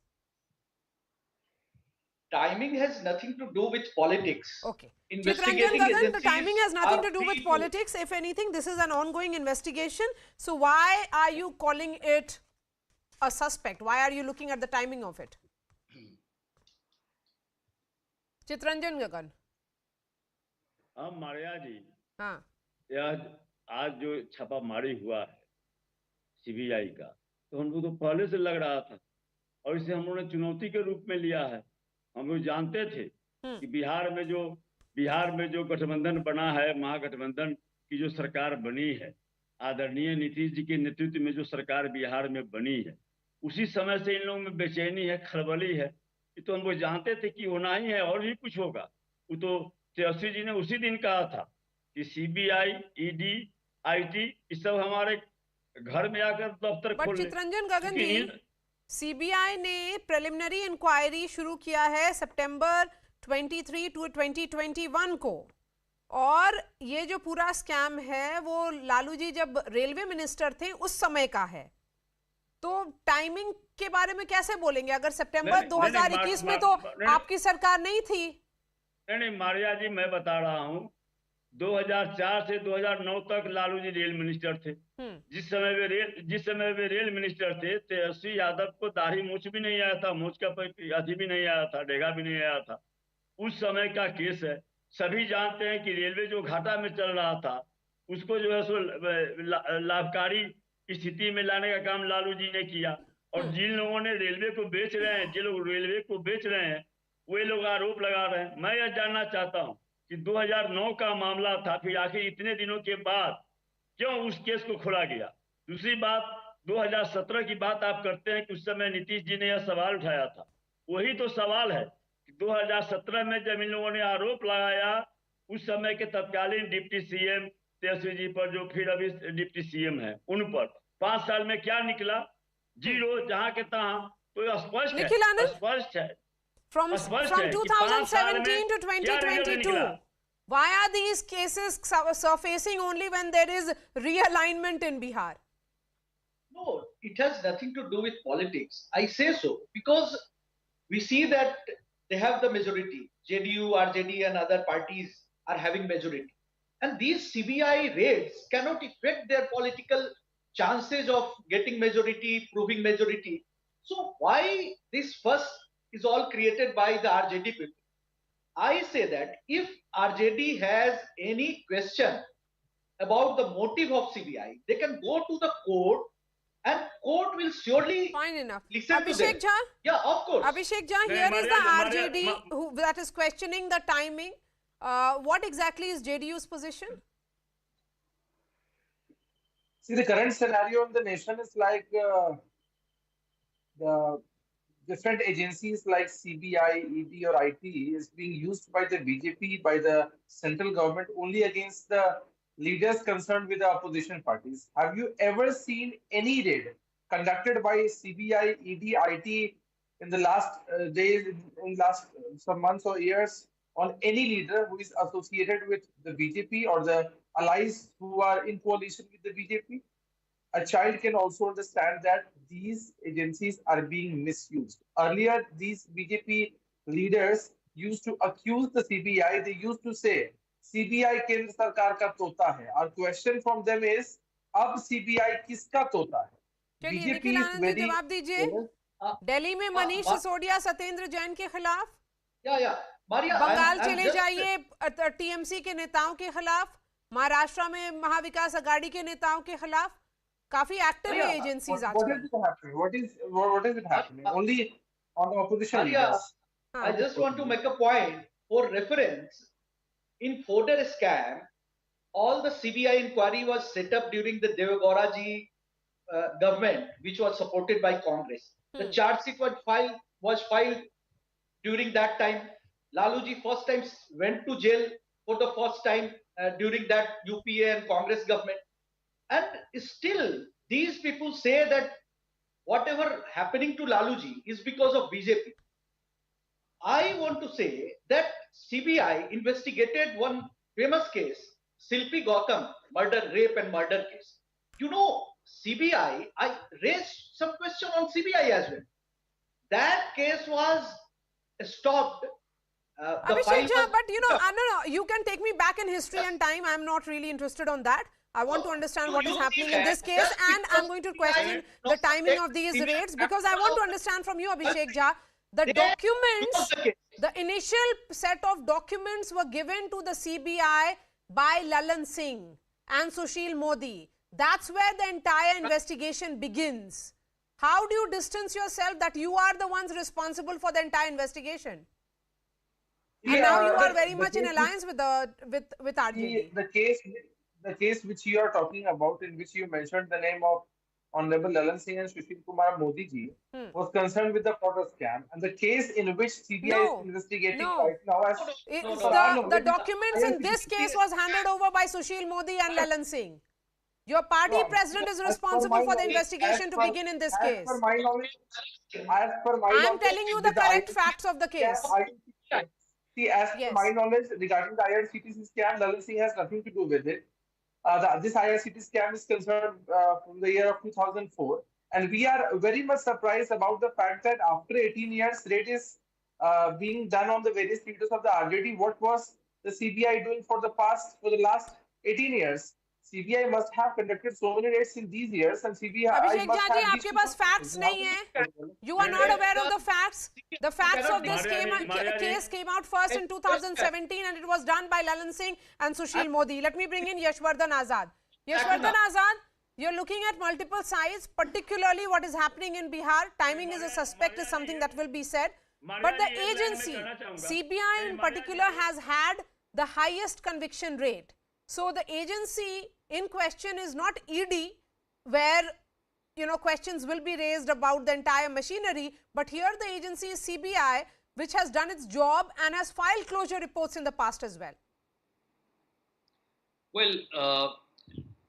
Timing has nothing to do with politics. Okay. Investigating Gagan, the timing has nothing to do with politics. If anything, this is an ongoing investigation. So why are you calling it a suspect? Why are you looking at the timing of it? Chitranjan Gagan. हाँ मारिया जी, हाँ, यह आज जो छापामारी हुआ है CBI का, तो हमको तो पहले से लग रहा था और इसे हम लोगों ने चुनौती के रूप में लिया है। हम लोग जानते थे कि बिहार में जो गठबंधन बना है, महागठबंधन की जो सरकार बनी है, आदरणीय नीतीश जी के नेतृत्व में जो सरकार बिहार में बनी है, उसी समय से इन लोगों में बेचैनी है, खलबली है। ये तो हम लोग जानते थे कि होना ही है और भी कुछ होगा। वो तो तेजस्वी जी ने उसी दिन कहा था कि सीबीआई, ईडी, आईटी ये सब हमारे घर में आकर दफ्तर खोल ले। चित्रंजन गगन जी, सीबीआई ने प्रिलिमिनरी इंक्वायरी शुरू किया है सितंबर 23 to 2021 को, और ये जो पूरा स्कैम है वो लालू जी जब रेलवे मिनिस्टर थे उस समय का है। तो टाइमिंग के बारे में कैसे बोलेंगे? अगर सितंबर 2021 में तो आपकी सरकार नहीं थी। नहीं मारिया जी, मैं बता रहा हूँ 2004 से 2009 तक लालू जी रेल मिनिस्टर थे। जिस समय वे रेल मिनिस्टर थे, तेजस्वी यादव को दाढ़ी मूछ भी नहीं आया था, मूछ का अभी भी नहीं आया था, डेगा भी नहीं आया था। उस समय का केस है। सभी जानते हैं कि रेलवे जो घाटा में चल रहा था उसको जो है सो लाभकारी स्थिति में लाने का काम लालू जी ने किया। और जिन लोगों ने रेलवे को बेच रहे हैं, जिन लोग रेलवे को बेच रहे हैं, वे लोग आरोप लगा रहे हैं। मैं यह जानना चाहता हूं कि 2009 का मामला था, फिर आखिर इतने दिनों के बाद क्यों उस केस को खोला गया? दूसरी बात, 2017 की बात आप करते हैं कि उस समय नीतीश जी ने यह सवाल उठाया था। वही तो सवाल है कि 2017 में जब इन लोगों ने आरोप लगाया, उस समय के तत्कालीन डिप्टी सीएम तेजस्वी जी पर, जो फिर अभी डिप्टी सीएम है, उन पर 5 साल में क्या निकला? जीरो, जहां के तहां। तो स्पष्ट है From 2017 to 2022, why are these cases surfacing only when there is realignment in Bihar? No, it has nothing to do with politics. I say so because we see that they have the majority. JDU, RJD and other parties are having majority. And these CBI raids cannot affect their political chances of getting majority, proving majority. So why this fuss is all created by the RJD people? I say that if RJD has any question about the motive of CBI, they can go to the court and court will surely listen Abhishek to them. Jha? Yeah, of course. Abhishek Jha, here is the RJD that is questioning the timing. What exactly is JDU's position? See, the current scenario in the nation is like the different agencies like CBI, ED or IT is being used by the BJP, by the central government only against the leaders concerned with the opposition parties. Have you ever seen any raid conducted by CBI, ED, IT in the last days, in last some months or years on any leader who is associated with the BJP or the allies who are in coalition with the BJP? A child can also understand that these agencies are being misused. Earlier, these BJP leaders used to accuse the CBI. They used to say, CBI केंद्र सरकार का तोता है. Our question from them is, अब CBI किसका तोता है? चलिए निखिल आनंद जी जवाब दीजिए। दिल्ली में मनीष सिसोदिया, सत्येंद्र जैन के खिलाफ, बंगाल चले जाइए टीएमसी के नेताओं के खिलाफ, महाराष्ट्र में महाविकास अघाड़ी के नेताओं के खिलाफ काफी एक्टिव है एजेंसीज आजकल। What is it happening? Only on the opposition leaders. I just want to make a point for reference. In Fodder scam, all the CBI inquiry was set up during the Devagowda ji government, which was supported by Congress. The charge sheet was filed during that time. Lalu ji first time went to jail for the first time during that UPA and Congress government. And still, these people say that whatever happening to Laluji is because of BJP. I want to say that CBI investigated one famous case, Silpi Gautam murder, rape and murder case. You know, CBI, I raised some question on CBI as well. That case was stopped. Abhishek Jha, but you know, no, you can take me back in history and time. I'm not really interested on that. I want to understand what is happening in this case, and I'm going to question the timing of these raids because I want to understand from you, Abhishek Jha, the documents, the initial set of documents were given to the CBI by Lalan Singh and Sushil Modi. That's where the entire investigation begins. How do you distance yourself that you are the ones responsible for the entire investigation? And now you are very much in alliance with RJD. The case which you are talking about, in which you mentioned the name of Honorable Lalan Singh and Sushil Kumar Modi ji, was concerned with the Fodder scam, and the case in which CBI is investigating right now. The documents in this case was handed over by Sushil Modi and Lalan Singh. Your party president is responsible for the investigation to begin in this case. I am telling you the correct facts of the case. See, as per my knowledge regarding the IRCTC scam, Lalan Singh has nothing to do with it. This IRCTC scam is concerned from the year of 2004. And we are very much surprised about the fact that after 18 years, raid is being done on the various leaders of the RJD. What was the CBI doing for the last 18 years? CBI must have conducted so many raids in these years, and CBI Abhishek must Jha ji, have these आपके two पास successes. facts नहीं हैं. You are not aware of the facts. The facts of this case came out first in 2017, and it was done by Lalan Singh and Sushil Modi. Let me bring in Yashwardhan Azad. Yashwardhan Azad, you're looking at multiple sides, particularly what is happening in Bihar. Timing is a suspect is something that will be said. But the agency, CBI in particular, has had the highest conviction rate. So the agency in question is not ED, where questions will be raised about the entire machinery, but here the agency is CBI, which has done its job and has filed closure reports in the past as well. Well,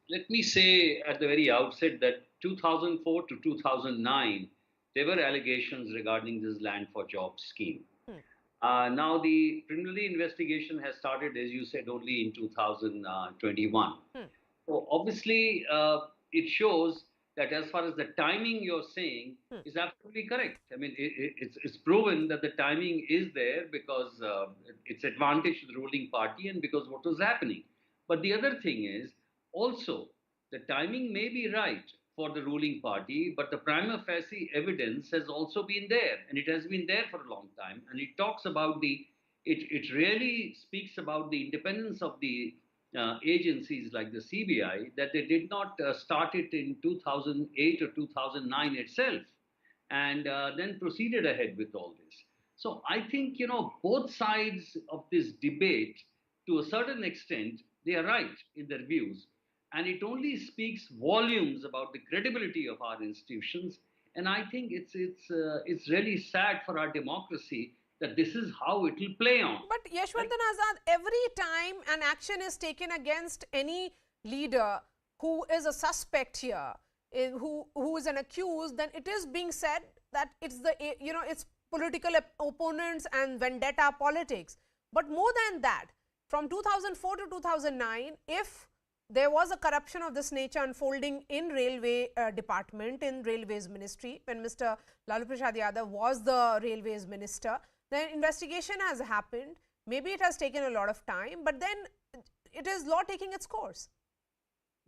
let me say at the very outset that 2004 to 2009, there were allegations regarding this land for jobs scheme. Now the preliminary investigation has started, as you said, only in 2021. So obviously, it shows that as far as the timing you're saying is absolutely correct. I mean, it's proven that the timing is there because it's advantage to the ruling party and because what was happening. But the other thing is also the timing may be right for the ruling party, but the prima facie evidence has also been there, and it has been there for a long time. And it talks about it really speaks about the independence of the agencies like the CBI, that they did not start it in 2008 or 2009 itself, and then proceeded ahead with all this. So I think, both sides of this debate, to a certain extent, they are right in their views. And it only speaks volumes about the credibility of our institutions. And I think it's really sad for our democracy that this is how it will play on. But Yashwardhan Azad, every time an action is taken against any leader who is a suspect here, who is an accused, then it is being said that it's it's political opponents and vendetta politics. But more than that, from 2004 to 2009, if there was a corruption of this nature unfolding in railway department, in railways ministry, when Mr. Lalu Prasad Yadav was the railways minister, then investigation has happened. Maybe it has taken a lot of time, but then it is law taking its course.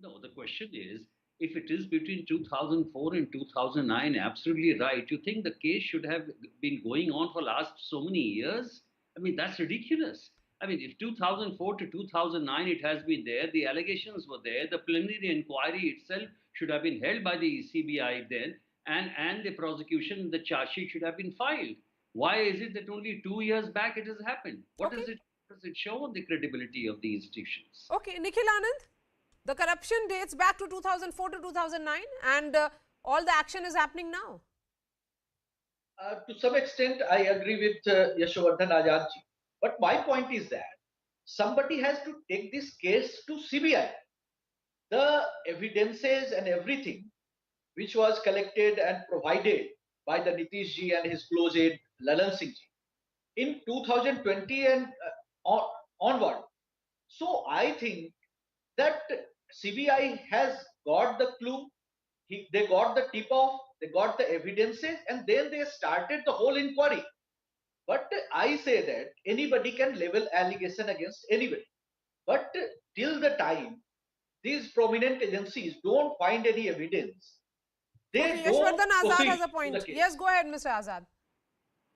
No, the question is, if it is between 2004 and 2009, absolutely right. You think the case should have been going on for last so many years? I mean, that's ridiculous. I mean, if 2004 to 2009 it has been there, the allegations were there, the preliminary inquiry itself should have been held by the CBI then, and the prosecution, the charge sheet should have been filed. Why is it that only 2 years back it has happened? What does it show on the credibility of the institutions? Okay, Nikhil Anand, the corruption dates back to 2004 to 2009, and all the action is happening now. To some extent, I agree with Yashwardhan Azad ji. But my point is that somebody has to take this case to CBI. The evidences and everything which was collected and provided by the Nitish ji and his close aide Lalan Singh ji in 2020 and onward. So I think that CBI has got the clue, they got the tip off, they got the evidences, and then they started the whole inquiry. But I say that anybody can level allegation against anybody. But till the time these prominent agencies don't find any evidence, they don't Yashwardhan Azad proceed has a point. Yes, go ahead, Mr. Azad.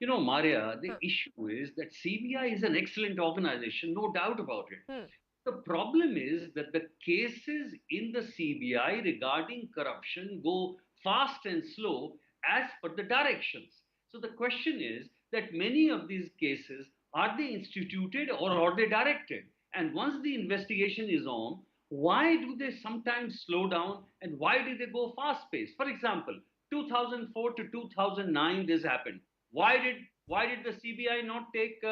You know, Maria, the issue is that CBI is an excellent organization, no doubt about it. The problem is that the cases in the CBI regarding corruption go fast and slow as per the directions. So the question is that many of these cases, are they instituted or are they directed? And once the investigation is on, why do they sometimes slow down and why do they go fast paced? For example, 2004 to 2009 this happened. Why did the CBI not take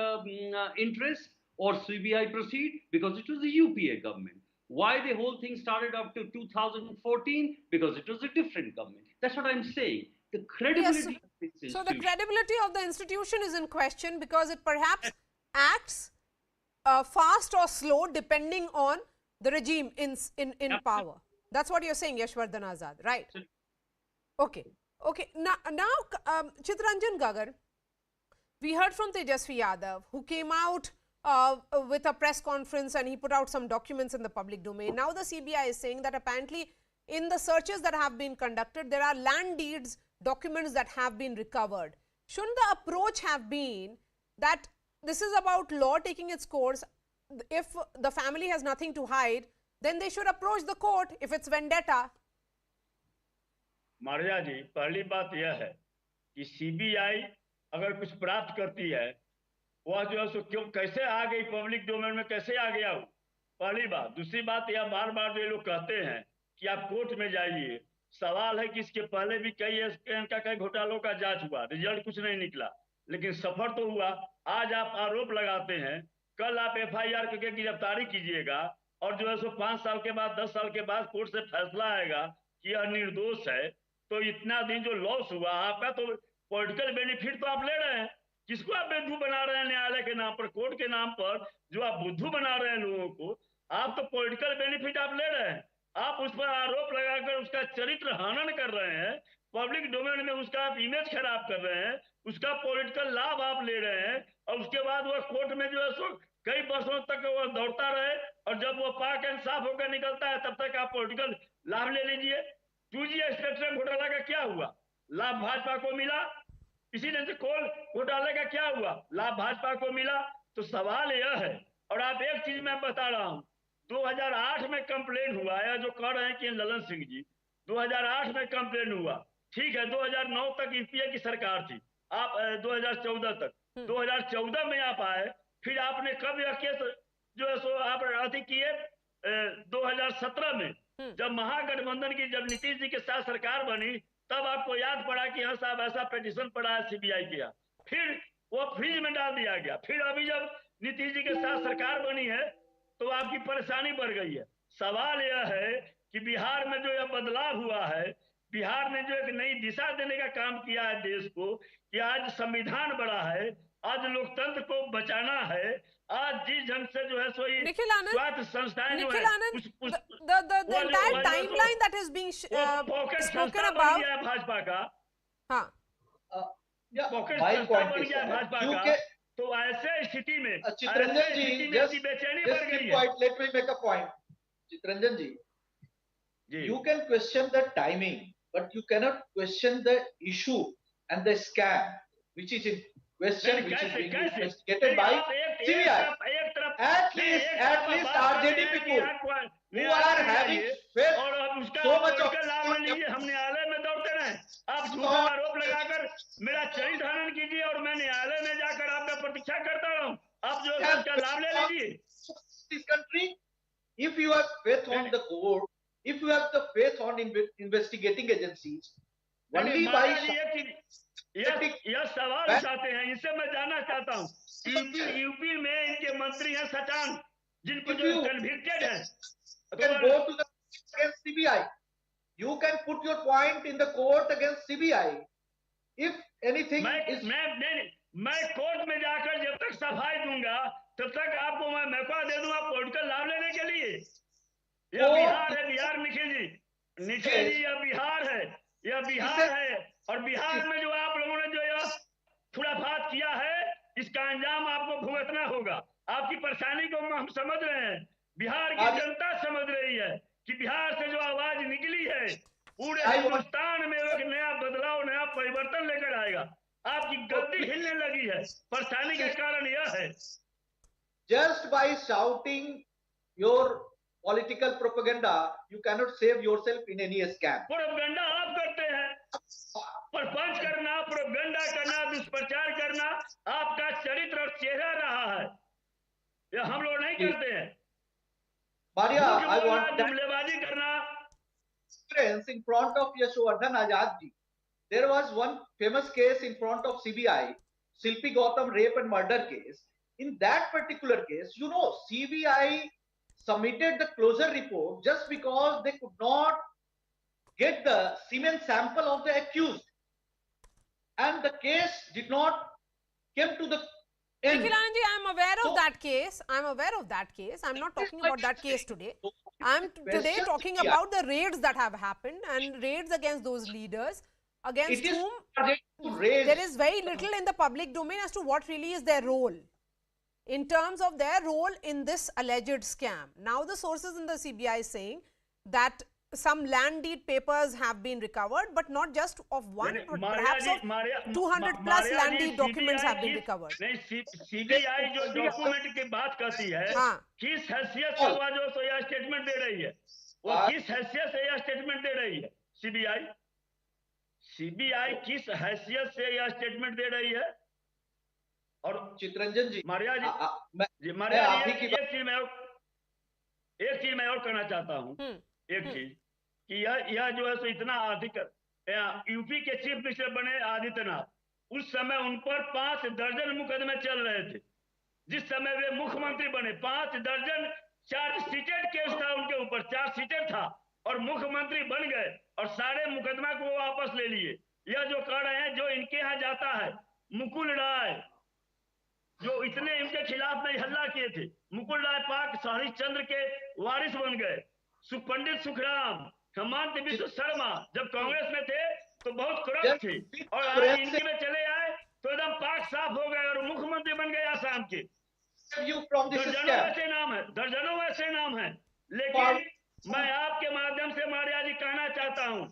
interest or CBI proceed? Because it was the UPA government. Why the whole thing started up to 2014? Because it was a different government. That's what I'm saying. The credibility of this institution. So the credibility of the institution is in question because it perhaps acts fast or slow depending on the regime in power. That's what you're saying, Yashwardhan Azad, right? Okay. Okay. Now Chitranjan Gagar, we heard from Tejasvi Yadav, who came out with a press conference and he put out some documents in the public domain. Now the CBI is saying that apparently in the searches that have been conducted, there are land deeds documents that have been recovered. Shouldn't the approach have been that this is about law taking its course? If the family has nothing to hide, then they should approach the court if it's vendetta. Maria जी, पहली बात यह है कि CBI अगर कुछ प्राप्त करती है, वह जो है सो क्यों कैसे आ गई पब्लिक डोमेन में, कैसे आ गया वो, पहली बात। दूसरी बात, यह बार बार जो लोग कहते हैं कि आप कोर्ट में जाइए, सवाल है कि इसके पहले भी कई घोटालों का जांच हुआ, रिजल्ट कुछ नहीं निकला, लेकिन सफर तो हुआ। आज आप आरोप लगाते हैं, कल आप एफआईआर करके गिरफ्तारी कीजिएगा और जो है सो 5 साल के बाद 10 साल के बाद कोर्ट से फैसला आएगा कि यह निर्दोष है, तो इतना दिन जो लॉस हुआ आपका, तो पॉलिटिकल बेनिफिट तो आप ले रहे हैं। किसको आप बुद्धू बना रहे हैं? न्यायालय के नाम पर, कोर्ट के नाम पर जो आप बुद्धू बना रहे हैं लोगों को, आप तो पॉलिटिकल बेनिफिट आप ले रहे हैं। आप उस पर आरोप लगाकर उसका चरित्र हनन कर रहे हैं, पब्लिक डोमेन में उसका आप इमेज खराब कर रहे हैं, उसका पॉलिटिकल लाभ आप ले रहे हैं, और उसके बाद वह कोर्ट में जो है सो कई वर्षों तक वह दौड़ता रहे, और जब वो पाक एंड साफ होकर निकलता है तब तक आप पॉलिटिकल लाभ ले लीजिए। 2G स्पेक्ट्रम घोटाला का क्या हुआ? लाभ भाजपा को मिला। इसी तरह से कोल घोटाले का क्या हुआ? लाभ भाजपा को मिला। तो सवाल यह है, और आप एक चीज मैं बता रहा हूं, 2008 में कंप्लेन हुआ, या जो कह रहे हैं कि ललन सिंह जी 2008 में कंप्लेन हुआ, ठीक है, 2009 तक यूपीए की सरकार थी, आप 2014 तक, 2014 में आप आए, फिर आपने कब यह केस जो है सो आप अति किए 2017 में, जब महागठबंधन की जब नीतीश जी के साथ सरकार बनी, तब आपको याद पड़ा कि हाँ साहब ऐसा पिटीशन पड़ा है सीबीआई किया, फिर वो फ्रीज में डाल दिया गया। फिर अभी जब नीतीश जी के साथ सरकार बनी है तो आपकी परेशानी बढ़ गई है। सवाल यह है कि बिहार में जो यह बदलाव हुआ है, बिहार ने जो एक नई दिशा देने का काम किया है देश को, कि आज संविधान बड़ा है, आज लोकतंत्र को बचाना है, आज जिस ढंग से जो है सो स्वास्थ्य संस्थाएं जो है the entire timeline that is being spoken about Bhajpa का, हाँ, पॉकेट my संस्था point बन is गया भाजपा का, तो ऐसे स्थिति में Chitranjan ji, just बेचैनी बढ़ गई keep है। quiet. Let me make a point. Chitranjan ji, you can question the timing, but you cannot question the issue and the scam which is in question, which is being investigated by CBI. At least RJD people who are having faith so much of हम न्यायालय में दौड़ते रहे, आप झूठा आरोप लगाकर मेरा चरित्र हनन कीजिए और मैं न्यायालय में जाकर आपका प्रतीक्षा करता रहूं, आप जो है उसका लाभ ले लीजिए। This country, if you have faith on the court, if you have the faith on investigating agencies, only by यह सवाल उठाते हैं, इनसे मैं जानना चाहता हूँ, यूपी में इनके मंत्री हैं सचान, जिनको जो कन्विक्टेड है, you can go to the against CBI. You can put your point in the court against CBI. If anything मैं कोर्ट में जाकर जब तक सफाई दूंगा तब तक आपको मैं मौका दे दूंगा पॉलिटिकल लाभ लेने के लिए। यह बिहार है, बिहार निखिल जी यह बिहार है, यह बिहार है, और बिहार में जो आप लोगों ने जो यह खुराफात किया है, इसका अंजाम आपको भुगतना होगा। आपकी परेशानी को हम समझ रहे हैं, बिहार की जनता समझ रही है कि बिहार से जो आवाज निकली है पूरे हिंदुस्तान में एक नया बदलाव, नया परिवर्तन लेकर आएगा। आपकी गद्दी हिलने लगी है, परेशानी का कारण यह है। Just by shouting your political propaganda, you cannot save yourself in any scam. Propaganda आप करते हैं, प्रपंच करना, प्रोपेगेंडा करना, दुष्प्रचार करना आपका चरित्र और चेहरा रहा है, यह हम लोग नहीं करते हैं। Maria, I want जुमलेबाजी करना। In front of Yashwardhan Azad ji, there was one famous case in front of CBI, Silpi Gautam rape and murder case. In that particular case, you know, CBI submitted the closure report just because they could not get the semen sample of the accused, and the case did not came to the Nikhil Anand ji, I am aware of that case. I am aware of that case. I am not talking about that case today. I am today talking about the raids that have happened and raids against those leaders against whom there is very little in the public domain as to what really is their role in terms of their role in this alleged scam. Now the sources in the CBI is saying that some land deed papers have been recovered, but not just of one, but perhaps of 200 plus land deed documents have been recovered. CBI जो document की बात करती है, किस हैसियत से वो जो यह स्टेटमेंट दे रही है, वो किस हैसियत से यह स्टेटमेंट दे रही है? सीबीआई किस हैसियत से यह स्टेटमेंट दे रही है? और चित्रंजन जी, मारिया जी, एक चीज मैं और कहना चाहता हूँ, एक चीज कि यह जो है सो इतना अधिक यूपी के चीफ मिनिस्टर बने आदित्यनाथ, उस समय उन पर 5 दर्जन मुकदमे चल रहे थे। जिस समय वे मुख्यमंत्री बने 5 दर्जन चार्जशीटेड केस था उनके ऊपर, चार्जशीटेड था और मुख्यमंत्री बन गए और सारे मुकदमा को वापस ले लिए। यह जो कह रहे हैं, जो इनके यहाँ जाता है मुकुल राय, जो इतने इनके खिलाफ में हल्ला किए थे, मुकुल राय पाक हरिश्चंद्र के वारिस बन गए। पंडित सुखराम, हेमंत विश्व शर्मा जब कांग्रेस में थे तो बहुत करप्ट थे और आज इनके में चले आए तो एकदम पाक साफ हो गए और मुख्यमंत्री बन गए आसाम के। दर्जनों ऐसे नाम हैं, लेकिन मैं आपके माध्यम से मारिया जी कहना चाहता हूँ,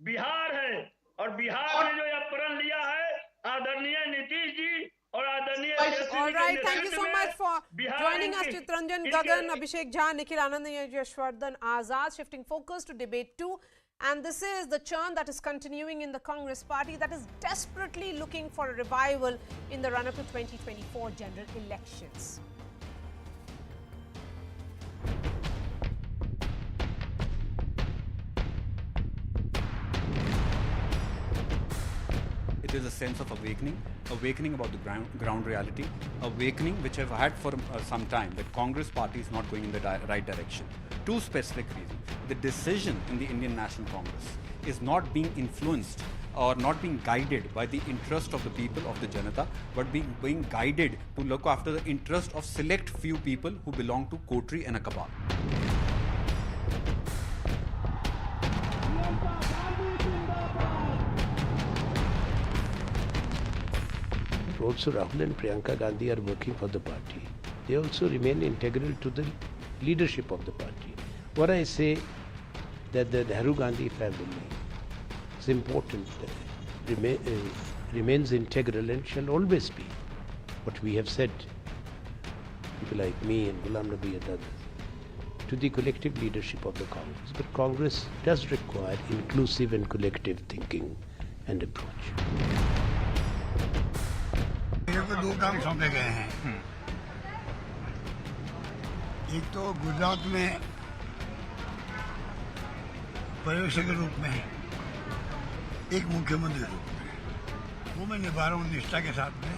बिहार है और बिहार में जो यह प्रण लिया है आदरणीय नीतीश जी और आदरणीय All right, thank you so much for joining us, Chitranjan, Gagan, Abhishek Jha, Nikhil Anand, Yashwardhan Azad. Shifting focus to debate 2, and this is the churn that is continuing in the Congress party that is desperately looking for a revival in the run-up to 2024 general elections. It is a sense of awakening about the ground reality, awakening which I've had for some time, that Congress party is not going in the right direction. 2 specific reasons. The decision in the Indian National Congress is not being influenced or not being guided by the interest of the people, of the Janata, but being guided to look after the interest of select few people who belong to Kotri and a cabal. Also, Rahul and Priyanka Gandhi are working for the party. They also remain integral to the leadership of the party. What I say that the Nehru Gandhi family is important, remains integral and shall always be. What we have said, people like me and Ghulam Nabi and others, to the collective leadership of the Congress. But Congress does require inclusive and collective thinking and approach. को 2 काम सौंपे गए हैं। एक तो गुजरात में पर्यवेक्षक के रूप में, एक मुख्यमंत्री रूप में, वो मैं निभा रहा हूँ निष्ठा के साथ में,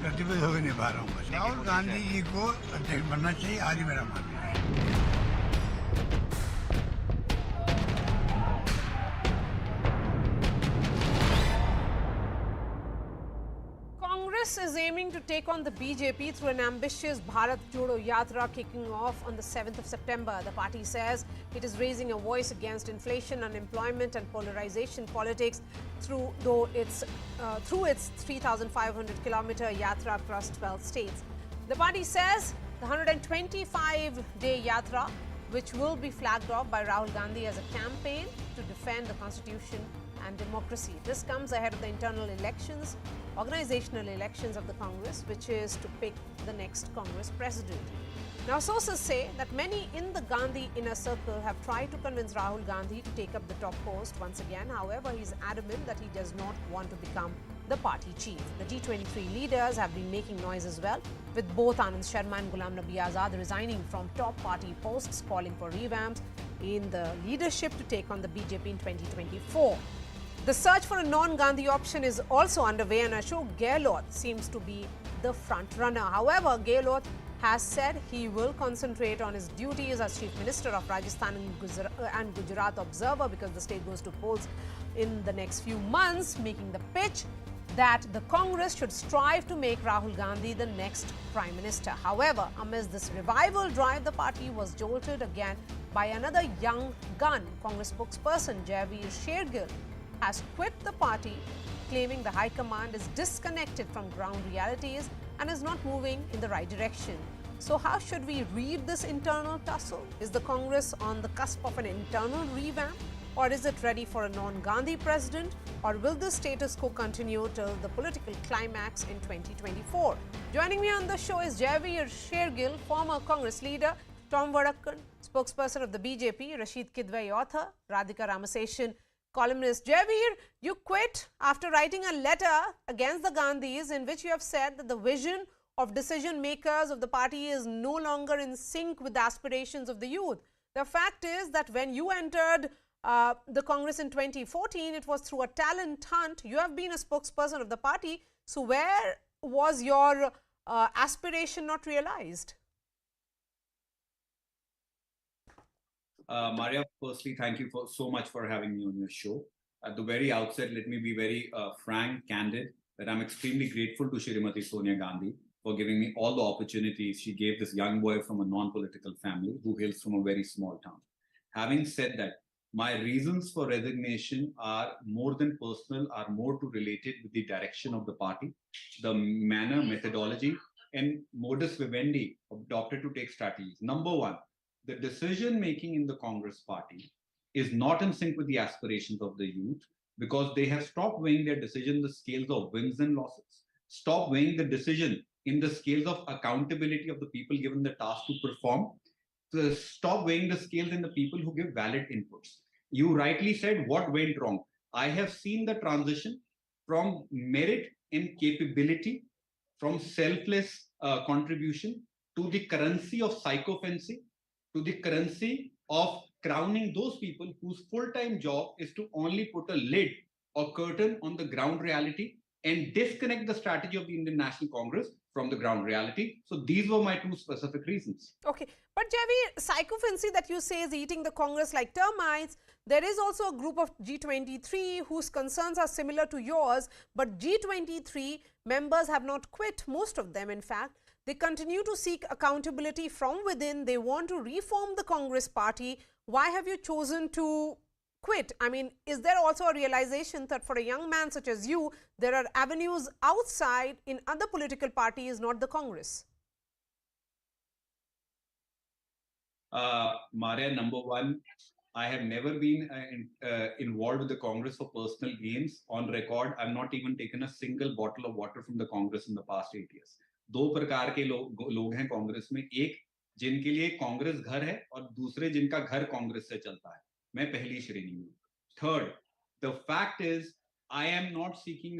प्रतिबद्ध होकर निभा रहा हूँ। राहुल गांधी जी को अध्यक्ष बनना चाहिए, आज मेरा मानना है। Is aiming to take on the BJP through an ambitious Bharat Jodo Yatra kicking off on the 7th of September. The party says it is raising a voice against inflation, unemployment and polarization politics through its 3,500-kilometer Yatra across 12 states. The party says the 125-day Yatra, which will be flagged off by Rahul Gandhi as a campaign to defend the constitution and democracy. This comes ahead of the internal elections, organizational elections of the Congress, which is to pick the next Congress president. Now, sources say that many in the Gandhi inner circle have tried to convince Rahul Gandhi to take up the top post once again. However, he is adamant that he does not want to become the party chief. The G23 leaders have been making noise as well, with both Anand Sharma and Ghulam Nabi Azad resigning from top party posts, calling for revamps in the leadership to take on the BJP in 2024. The search for a non-Gandhi option is also underway, and Ashok Gehlot seems to be the front runner. However, Gehlot has said he will concentrate on his duties as Chief Minister of Rajasthan and Gujarat Observer because the state goes to polls in the next few months, making the pitch that the Congress should strive to make Rahul Gandhi the next Prime Minister. However, amidst this revival drive, the party was jolted again by another young gun. Congress spokesperson Javeer Shergill has quit the party, claiming the High Command is disconnected from ground realities and is not moving in the right direction. So how should we read this internal tussle? Is the Congress on the cusp of an internal revamp? Or is it ready for a non-Gandhi president? Or will the status quo continue till the political climax in 2024? Joining me on the show is Javeer Shergill, former Congress leader, Tom Vadakkan, spokesperson of the BJP, Rashid Kidwai, author, Radhika Ramaseshan, columnist. Javeer, you quit after writing a letter against the Gandhis in which you have said that the vision of decision makers of the party is no longer in sync with the aspirations of the youth. The fact is that when you entered the Congress in 2014, it was through a talent hunt. You have been a spokesperson of the party. So where was your aspiration not realized? Maria, firstly, thank you so much for having me on your show. At the very outset, let me be very frank, candid, that I'm extremely grateful to Shrimati Sonia Gandhi for giving me all the opportunities she gave this young boy from a non-political family who hails from a very small town. Having said that, my reasons for resignation are more than personal, are more to related with the direction of the party, the manner, methodology, and modus vivendi adopted to take strategies. Number one, the decision-making in the Congress party is not in sync with the aspirations of the youth because they have stopped weighing their decision in the scales of wins and losses, stopped weighing the decision in the scales of accountability of the people given the task to perform, to stop weighing the scales in the people who give valid inputs. You rightly said what went wrong. I have seen the transition from merit and capability, from selfless contribution to the currency of psychophancy, to the currency of crowning those people whose full-time job is to only put a lid or curtain on the ground reality and disconnect the strategy of the Indian National Congress from the ground reality. So these were my two specific reasons. Okay, but Javeer, psychophancy that you say is eating the Congress like termites. There is also a group of G23 whose concerns are similar to yours, but G23 members have not quit, most of them in fact. They continue to seek accountability from within. They want to reform the Congress party. Why have you chosen to quit? I mean, is there also a realization that for a young man such as you, there are avenues outside in other political parties, not the Congress? Maria, number one, I have never been involved with the Congress for personal gains. On record, I've not even taken a single bottle of water from the Congress in the past 8 years. दो प्रकार के लोग हैं कांग्रेस में, एक जिनके लिए कांग्रेस घर है और दूसरे जिनका घर कांग्रेस से चलता है. मैं पहली श्रेणी में. Third, the fact is I am not seeking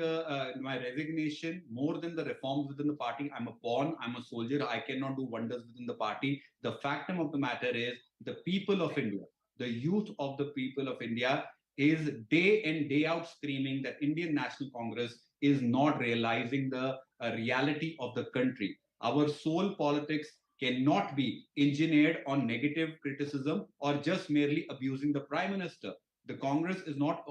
my resignation more than the reforms within the party. I'm a pawn, I'm a soldier, I cannot do wonders within the party. The factum of the matter is the people of India, the youth of the people of India is day in, day out screaming that Indian National Congress is not realizing the reality of the country. Our sole politics cannot be engineered on negative criticism or just merely abusing the Prime Minister. The Congress is not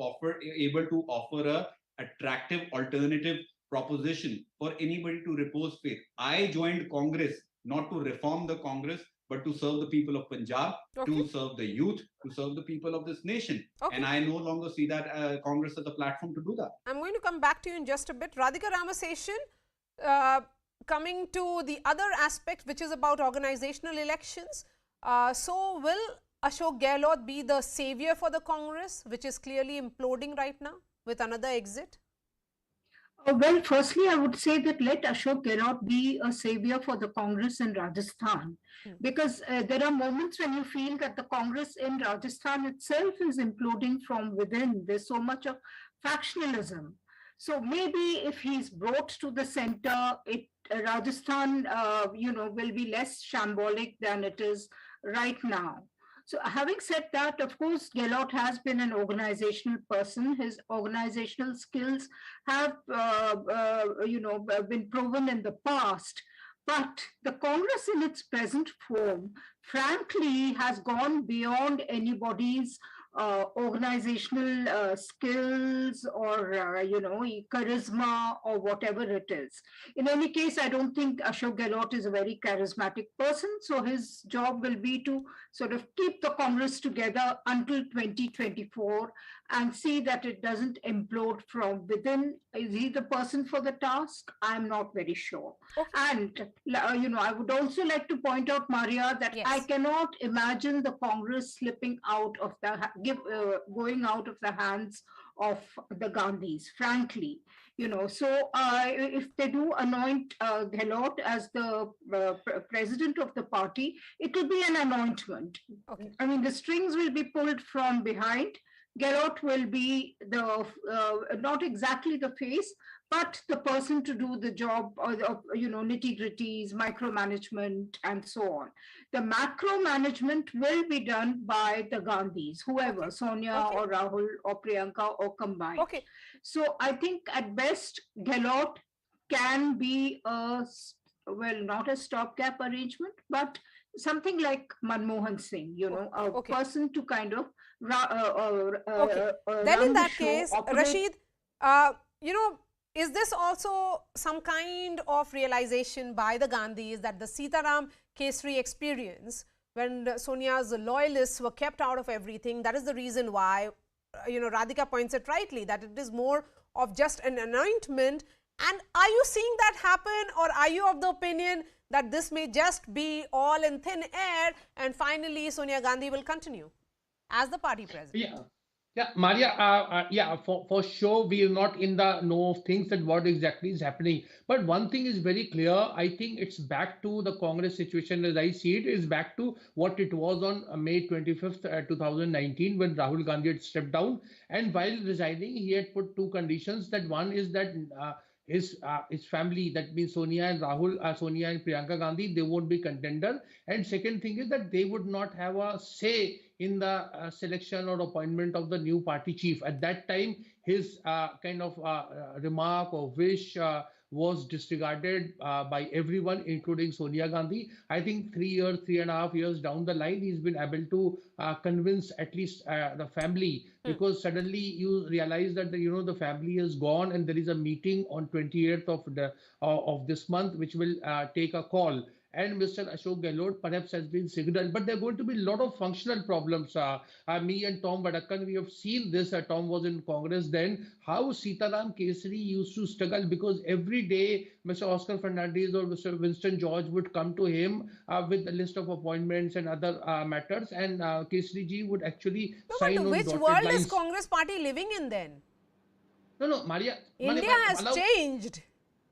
able to offer a attractive alternative proposition for anybody to repose faith. I joined Congress not to reform the Congress, but to serve the people of Punjab, to serve the youth, to serve the people of this nation. And I no longer see that Congress as a platform to do that. I'm going to come back to you in just a bit. Radhika Ramaseshan, coming to the other aspect, which is about organizational elections. So will Ashok Gehlot be the savior for the Congress, which is clearly imploding right now with another exit? Well, firstly, I would say that let Ashok Gehlot be a savior for the Congress in Rajasthan, because there are moments when you feel that the Congress in Rajasthan itself is imploding from within. There's so much of factionalism. So maybe if he's brought to the center, Rajasthan, will be less shambolic than it is right now. So having said that, of course, Gehlot has been an organizational person. His organizational skills have, been proven in the past. But the Congress in its present form, frankly, has gone beyond anybody's organizational skills or charisma or whatever it is. In any case, I don't think Ashok Gehlot is a very charismatic person, so his job will be to sort of keep the Congress together until 2024 and see that it doesn't implode from within. Is he the person for the task? I'm not very sure. And I would also like to point out, Maria, that I cannot imagine the Congress slipping out of going out of the hands of the Gandhis, frankly. So if they do anoint Gehlot as the president of the party, it will be an anointment. I mean, the strings will be pulled from behind. Gehlot will be the not exactly the face, but the person to do the job of nitty-gritties, micromanagement, and so on. The macro management will be done by the Gandhis, whoever, Sonia or Rahul or Priyanka or combined. So I think at best, Gehlot can be not a stopgap arrangement, but something like Manmohan Singh, a person to kind of then in that case, Rashid, is this also some kind of realization by the Gandhis that the Sitaram Kesri experience, when Sonia's loyalists were kept out of everything, that is the reason why, Radhika points it rightly, that it is more of just an anointment. And are you seeing that happen, or are you of the opinion that this may just be all in thin air and finally Sonia Gandhi will continue as the party president? Yeah, Maria, for sure, we are not in the know of things that what exactly is happening. But one thing is very clear. I think it's back to the Congress situation as I see it, is back to what it was on May 25th, 2019, when Rahul Gandhi had stepped down. And while resigning, he had put two conditions. That one is that his family, that means Sonia and Priyanka Gandhi, they won't be contender. And second thing is that they would not have a say in the selection or appointment of the new party chief. At that time, his kind of remark or wish was disregarded by everyone, including Sonia Gandhi. I think 3.5 years down the line, he's been able to convince at least the family, because suddenly you realize that the family is gone, and there is a meeting on 28th of this month, which will take a call. And Mr. Ashok Gehlot perhaps has been signaled, but there are going to be a lot of functional problems. Me and Tom Vadakkan, we have seen this. Tom was in Congress then, how Sitaram Kesri used to struggle, because every day Mr. Oscar Fernandez or Mr. Winston George would come to him with a list of appointments and other matters, and Kesri ji would actually sign on which dotted world lines. is Congress party living in then? No, Maria. India has changed.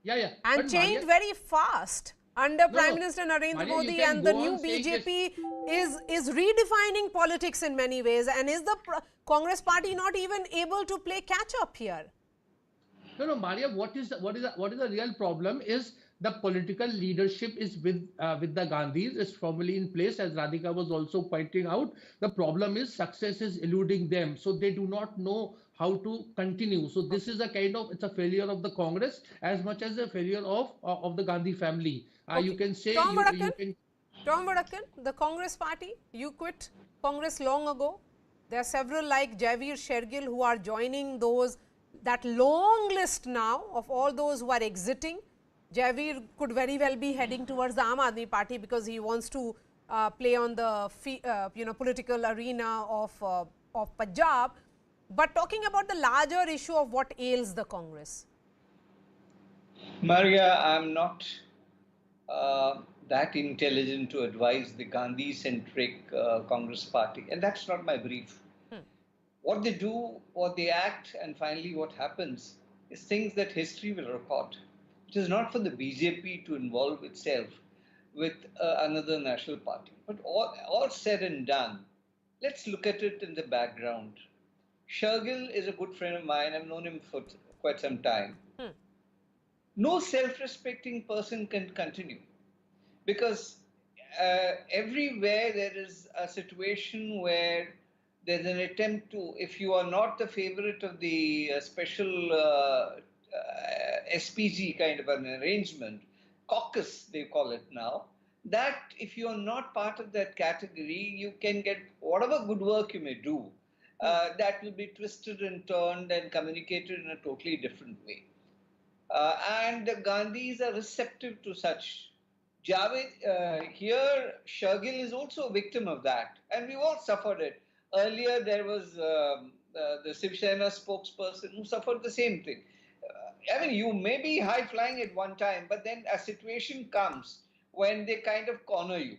Yeah. And changed very fast. Under Prime Minister Narendra Maria, Modi, and the new BJP is redefining politics in many ways. And is the Congress party not even able to play catch up here? No, Maria. What is the real problem is the political leadership is with the Gandhis is formally in place, as Radhika was also pointing out. The problem is success is eluding them, so they do not know how to continue. So this is it's a failure of the Congress as much as a failure of the Gandhi family. You can say Tom Vadakkan, the Congress party, you quit Congress long ago. There are several like Javier Shergill who are joining that long list now of all those who are exiting. Javier could very well be heading towards the Aam Aadmi party because he wants to play on the political arena of Punjab. But talking about the larger issue of what ails the Congress. Maria, I'm not that intelligent to advise the Gandhi-centric Congress party, and that's not my brief. What they do, what they act, and finally what happens is things that history will record. It is not for the BJP to involve itself with another national party. But all said and done, let's look at it in the background. Shergill is a good friend of mine. I've known him for quite some time. No self-respecting person can continue, because everywhere there is a situation where there's an attempt to, if you are not the favorite of the special SPG kind of an arrangement, caucus they call it now, that if you are not part of that category, you can get whatever good work you may do, that will be twisted and turned and communicated in a totally different way. And the Gandhis are receptive to such. Javed, here, Shargil is also a victim of that, and we all suffered it. Earlier, there was the Shiv Sena spokesperson who suffered the same thing. I mean, you may be high flying at one time, but then a situation comes when they kind of corner you.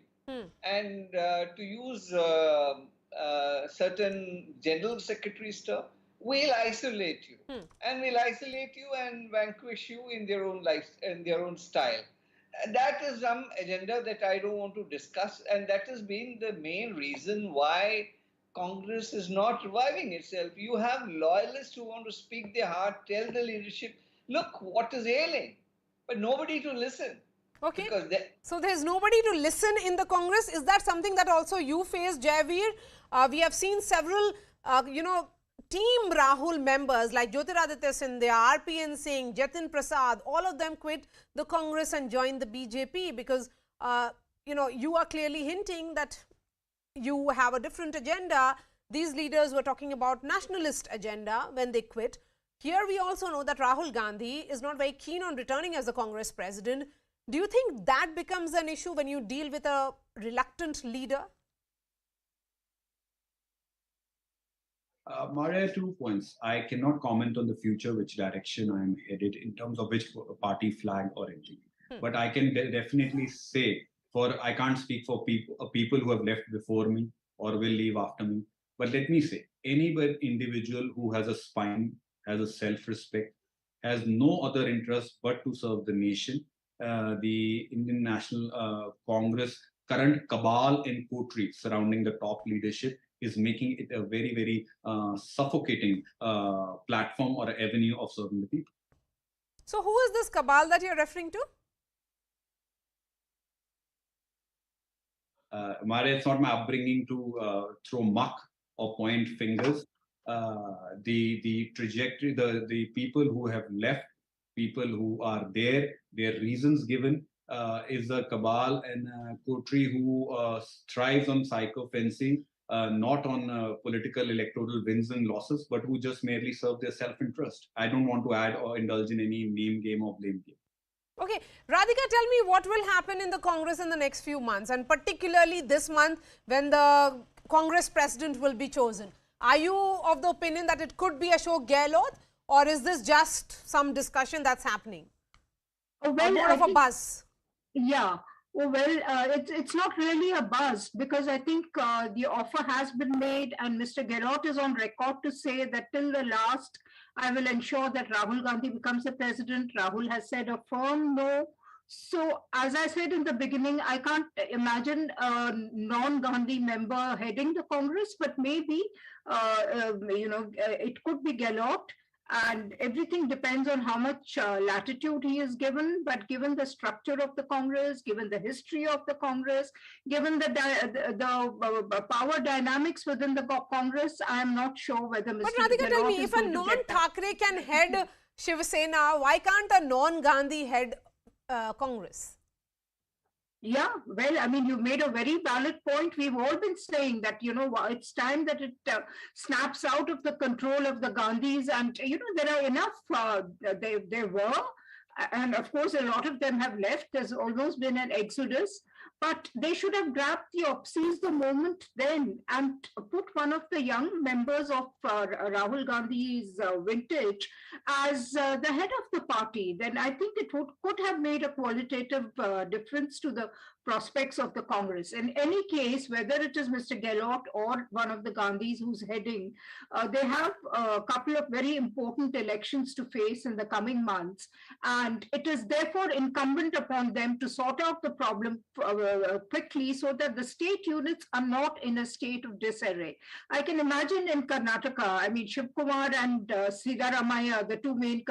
And to use certain general secretaries' term, will isolate you, and will isolate you and vanquish you in their own life, in their own style. That is some agenda that I don't want to discuss, and that has been the main reason why Congress is not reviving itself. You have loyalists who want to speak their heart, tell the leadership, look what is ailing, but nobody to listen. Okay. So there's nobody to listen in the Congress. Is that something that also you face, Jayaveer? We have seen several, Team Rahul members like Jyotiraditya Scindia, RPN Singh, Jatin Prasad, all of them quit the Congress and joined the BJP because, you are clearly hinting that you have a different agenda. These leaders were talking about nationalist agenda when they quit. Here we also know that Rahul Gandhi is not very keen on returning as the Congress president. Do you think that becomes an issue when you deal with a reluctant leader? Maria, 2 points. I cannot comment on the future, which direction I am headed in terms of which party flag or anything. But I can definitely say, I can't speak for people who have left before me or will leave after me. But let me say, any individual who has a spine, has a self-respect, has no other interest but to serve the nation, the Indian National Congress current cabal and coterie surrounding the top leadership is making it a very, very suffocating platform or avenue of serving the people. So who is this cabal that you're referring to? Maria, it's not my upbringing to throw muck or point fingers. The trajectory, the people who have left, people who are there, their reasons given is a cabal and coterie who thrives on psychophancy, not on political electoral wins and losses, but who just merely serve their self-interest. I don't want to add or indulge in any name game or blame game. Okay, Radhika, tell me what will happen in the Congress in the next few months, and particularly this month when the Congress president will be chosen. Are you of the opinion that it could be Ashok Gehlot, or is this just some discussion that's happening? Well, or more of a buzz? Yeah. Well, it's not really a buzz because I think the offer has been made and Mr. Gehlot is on record to say that till the last, I will ensure that Rahul Gandhi becomes the president. Rahul has said a firm no. So, as I said in the beginning, I can't imagine a non-Gandhi member heading the Congress, but maybe, it could be Gehlot. And everything depends on how much latitude he is given. But given the structure of the Congress, given the history of the Congress, given the power dynamics within the Congress, I am not sure whether Mr. But Radhika, tell me, if a non-Thackeray can head Shiv Sena, why can't a non-Gandhi head Congress? Yeah, well, I mean, you made a very valid point. We've all been saying that, it's time that it snaps out of the control of the Gandhis. And, there are enough, there were, and of course, a lot of them have left. There's almost been an exodus. But they should have grabbed seized the moment then and put one of the young members of Rahul Gandhi's vintage as the head of the party. Then I think it could have made a qualitative difference to the prospects of the Congress. In any case, whether it is Mr. Gehlot or one of the Gandhis who's heading, they have a couple of very important elections to face in the coming months. And it is therefore incumbent upon them to sort out the problem quickly so that the state units are not in a state of disarray. I can imagine in Karnataka, I mean, Shiv Kumar and Siddaramaiah, the two main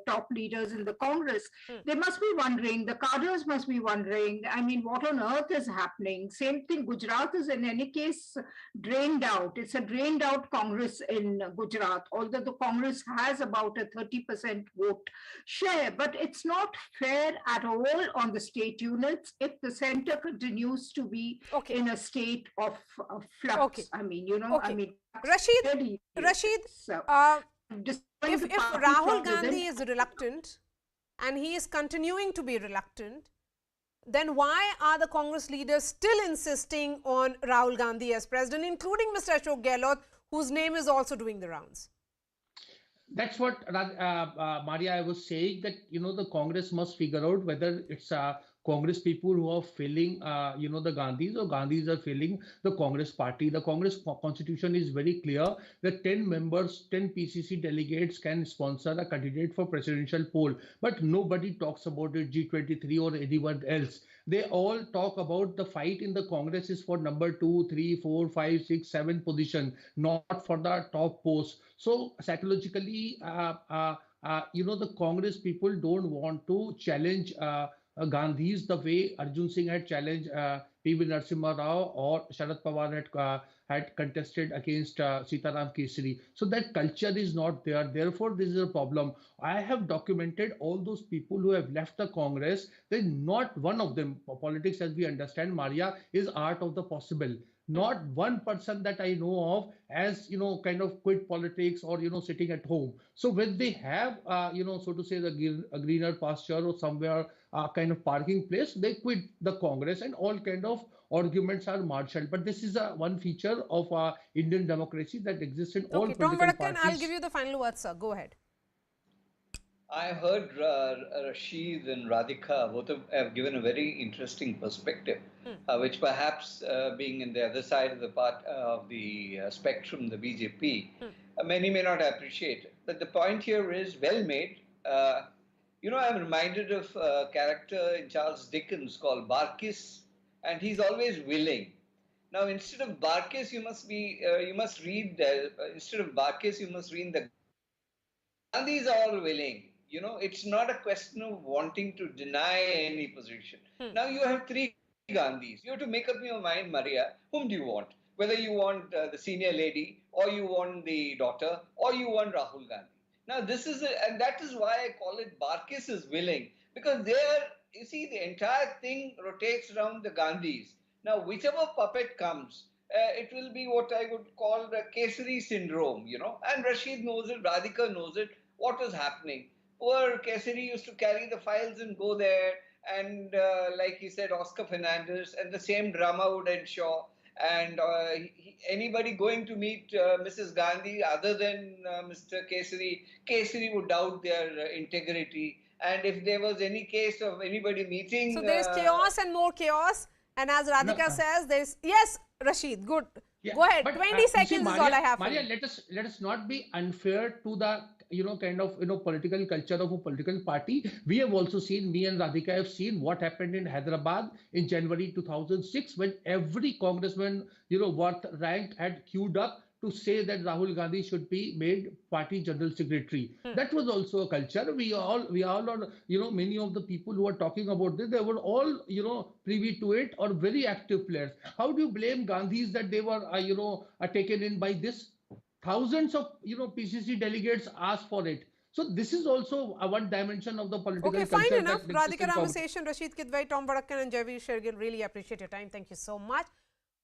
top leaders in the Congress, they must be wondering, the cadres must be wondering, I mean, mean, what on earth is happening? Same thing, Gujarat is in any case drained out. It's a drained out Congress in Gujarat, although the Congress has about a 30% vote share, but it's not fair at all on the state units if the center continues to be in a state of flux. I mean, you know, I mean, Rashid, so, if Rahul Gandhi is reluctant and he is continuing to be reluctant, then why are the Congress leaders still insisting on Rahul Gandhi as president, including Mr. Ashok Gehlot, whose name is also doing the rounds? That's what, Maria, I was saying, that, you know, the Congress must figure out whether it's Congress people who are failing, you know, the Gandhis, or Gandhis are failing the Congress party. The Congress constitution is very clear that 10 members, 10 PCC delegates can sponsor a candidate for presidential poll. But nobody talks about it, G23 or anyone else. They all talk about the fight in the Congress is for number 2, 3, 4, 5, 6, 7 position, not for the top post. So psychologically, you know, the Congress people don't want to challenge Gandhis the way Arjun Singh had challenged P.V. Narasimha Rao, or Sharad Pawar had contested against Sitaram Kesari. So that culture is not there. Therefore, this is a problem. I have documented all those people who have left the Congress. Then not one of them, politics as we understand, Maria, is art of the possible. Not one person that I know of as, you know, kind of quit politics or, you know, sitting at home. So when they have, you know, so to say, a greener pasture or somewhere kind of parking place, they quit the Congress, and all kind of arguments are marshaled. But this is one feature of Indian democracy that exists in all political parties. I'll give you the final word, sir. Go ahead. I heard Rashid and Radhika both have given a very interesting perspective, which perhaps being in the other side of the spectrum, the BJP, many may not appreciate. But the point here is well made. You know, I'm reminded of a character in Charles Dickens called Barkis, and he's always willing. Now, instead of Barkis, you must read the Gandhis are all willing. You know, it's not a question of wanting to deny any position. Now you have 3 Gandhis. You have to make up your mind, Maria, whom do you want? Whether you want the senior lady, or you want the daughter, or you want Rahul Gandhi. Now this is, and that is why I call it Barkis is willing, because there, you see, the entire thing rotates around the Gandhis. Now, whichever puppet comes, it will be what I would call the Kesari syndrome, you know, and Rashid knows it, Radhika knows it, what is happening. Poor Kesari used to carry the files and go there, and like he said, Oscar Fernandez, and the same drama would ensure. And anybody going to meet Mrs. Gandhi other than Mr. Kesari would doubt their integrity. And if there was any case of anybody meeting... So there is chaos and more chaos. And as Radhika says, there is... Yes, Rashid, good. Yeah, go ahead. But, 20 seconds see, Maria, is all I have. Maria, let us not be unfair to the, you know, kind of, you know, political culture of a political party. We have also seen, me and Radhika have seen what happened in Hyderabad in January 2006, when every congressman, you know, worth ranked had queued up to say that Rahul Gandhi should be made party general secretary. That was also a culture. We all are, you know, many of the people who are talking about this, they were all, you know, privy to it, or very active players. How do you blame Gandhis that they were, you know, taken in by this? Thousands of, you know, PCC delegates asked for it. So this is also one dimension of the political culture. Okay, fine enough. Radhika Ramaseshan, Rashid Kidwai, Tom Vadakkan and Javier Shergill, really appreciate your time. Thank you so much.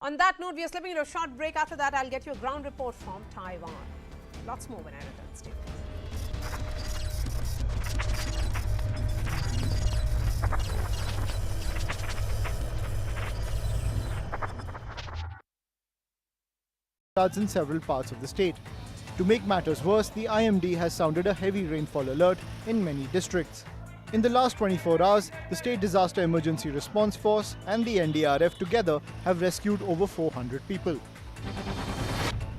On that note, we are slipping into a short break. After that, I'll get you a ground report from Taiwan. Lots more when I return. Stay with us. In several parts of the state. To make matters worse, the IMD has sounded a heavy rainfall alert in many districts. In the last 24 hours, the State Disaster Emergency Response Force and the NDRF together have rescued over 400 people.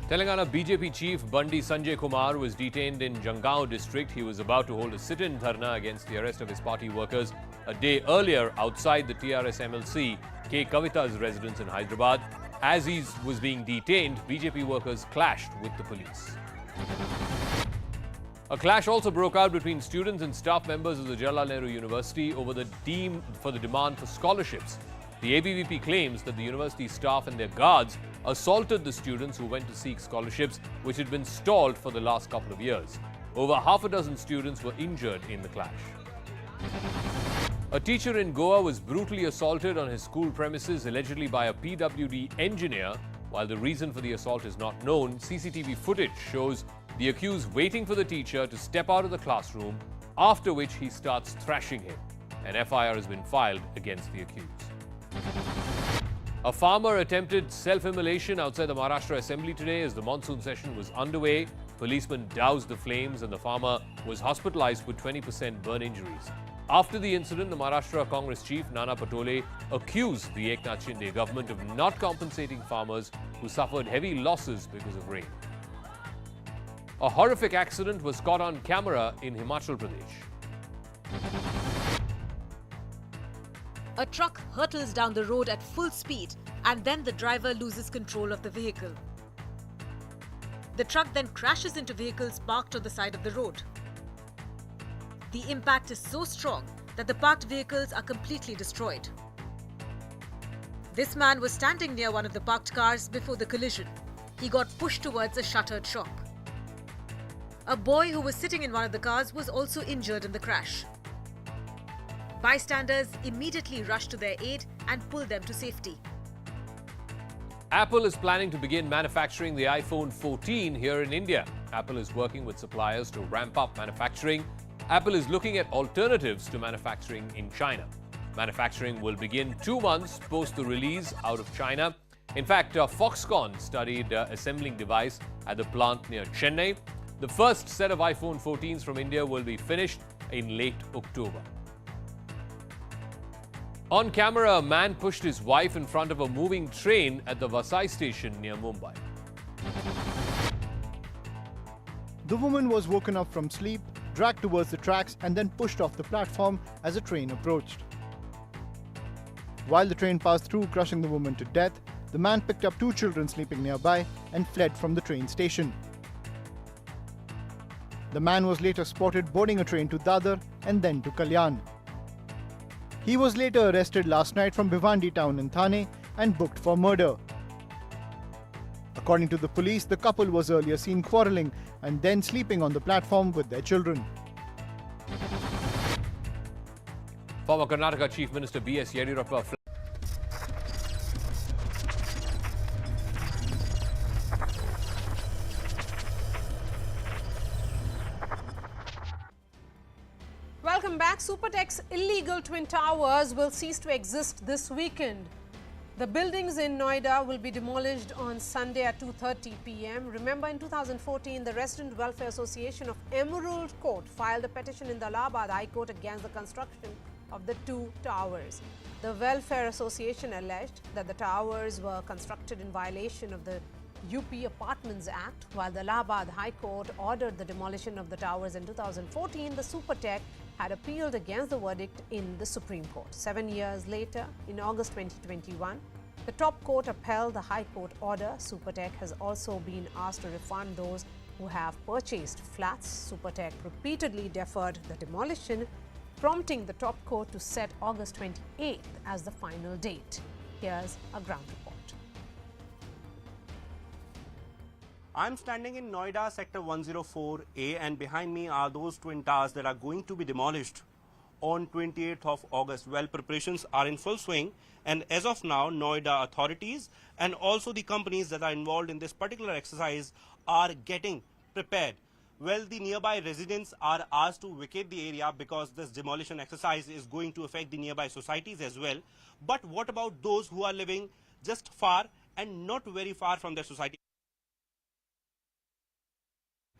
Telangana BJP chief Bandi Sanjay Kumar was detained in Jangaon district. He was about to hold a sit-in dharna against the arrest of his party workers a day earlier outside the TRS MLC K. Kavita's residence in Hyderabad. As he was being detained, BJP workers clashed with the police. A clash also broke out between students and staff members of the Jawaharlal Nehru University over the demand for scholarships. The ABVP claims that the university staff and their guards assaulted the students who went to seek scholarships, which had been stalled for the last couple of years. Over half a dozen students were injured in the clash. A teacher in Goa was brutally assaulted on his school premises, allegedly by a PWD engineer. While the reason for the assault is not known, CCTV footage shows the accused waiting for the teacher to step out of the classroom, after which he starts thrashing him. An FIR has been filed against the accused. A farmer attempted self-immolation outside the Maharashtra Assembly today as the monsoon session was underway. Policemen doused the flames and the farmer was hospitalized with 20% burn injuries. After the incident, the Maharashtra Congress chief Nana Patole accused the Eknath Shinde government of not compensating farmers who suffered heavy losses because of rain. A horrific accident was caught on camera in Himachal Pradesh. A truck hurtles down the road at full speed and then the driver loses control of the vehicle. The truck then crashes into vehicles parked on the side of the road. The impact is so strong that the parked vehicles are completely destroyed. This man was standing near one of the parked cars before the collision. He got pushed towards a shuttered shop. A boy who was sitting in one of the cars was also injured in the crash. Bystanders immediately rushed to their aid and pulled them to safety. Apple is planning to begin manufacturing the iPhone 14 here in India. Apple is working with suppliers to ramp up manufacturing. Apple is looking at alternatives to manufacturing in China. Manufacturing will begin 2 months post the release out of China. In fact, Foxconn studied assembling device at the plant near Chennai. The first set of iPhone 14s from India will be finished in late October. On camera, a man pushed his wife in front of a moving train at the Vasai station near Mumbai. The woman was woken up from sleep, dragged towards the tracks and then pushed off the platform as a train approached. While the train passed through, crushing the woman to death, the man picked up 2 children sleeping nearby and fled from the train station. The man was later spotted boarding a train to Dadar and then to Kalyan. He was later arrested last night from Bhiwandi town in Thane and booked for murder. According to the police, the couple was earlier seen quarrelling and then sleeping on the platform with their children. Former Karnataka Chief Minister B.S. Yediyurappa Welcome back. Supertech's illegal twin towers will cease to exist this weekend. The buildings in Noida will be demolished on Sunday at 2:30 p.m. Remember, in 2014, the Resident Welfare Association of Emerald Court filed a petition in the Allahabad High Court against the construction of the 2 towers. The Welfare Association alleged that the towers were constructed in violation of the UP Apartments Act. While the Allahabad High Court ordered the demolition of the towers in 2014, the Supertech had appealed against the verdict in the Supreme Court. 7 years later, in August 2021, the top court upheld the High Court order. Supertech has also been asked to refund those who have purchased flats. Supertech repeatedly deferred the demolition, prompting the top court to set August 28th as the final date. Here's a ground report. I'm standing in Noida sector 104A and behind me are those twin towers that are going to be demolished on 28th of August. Well, preparations are in full swing and as of now, Noida authorities and also the companies that are involved in this particular exercise are getting prepared. Well, the nearby residents are asked to vacate the area because this demolition exercise is going to affect the nearby societies as well. But what about those who are living just far and not very far from their society?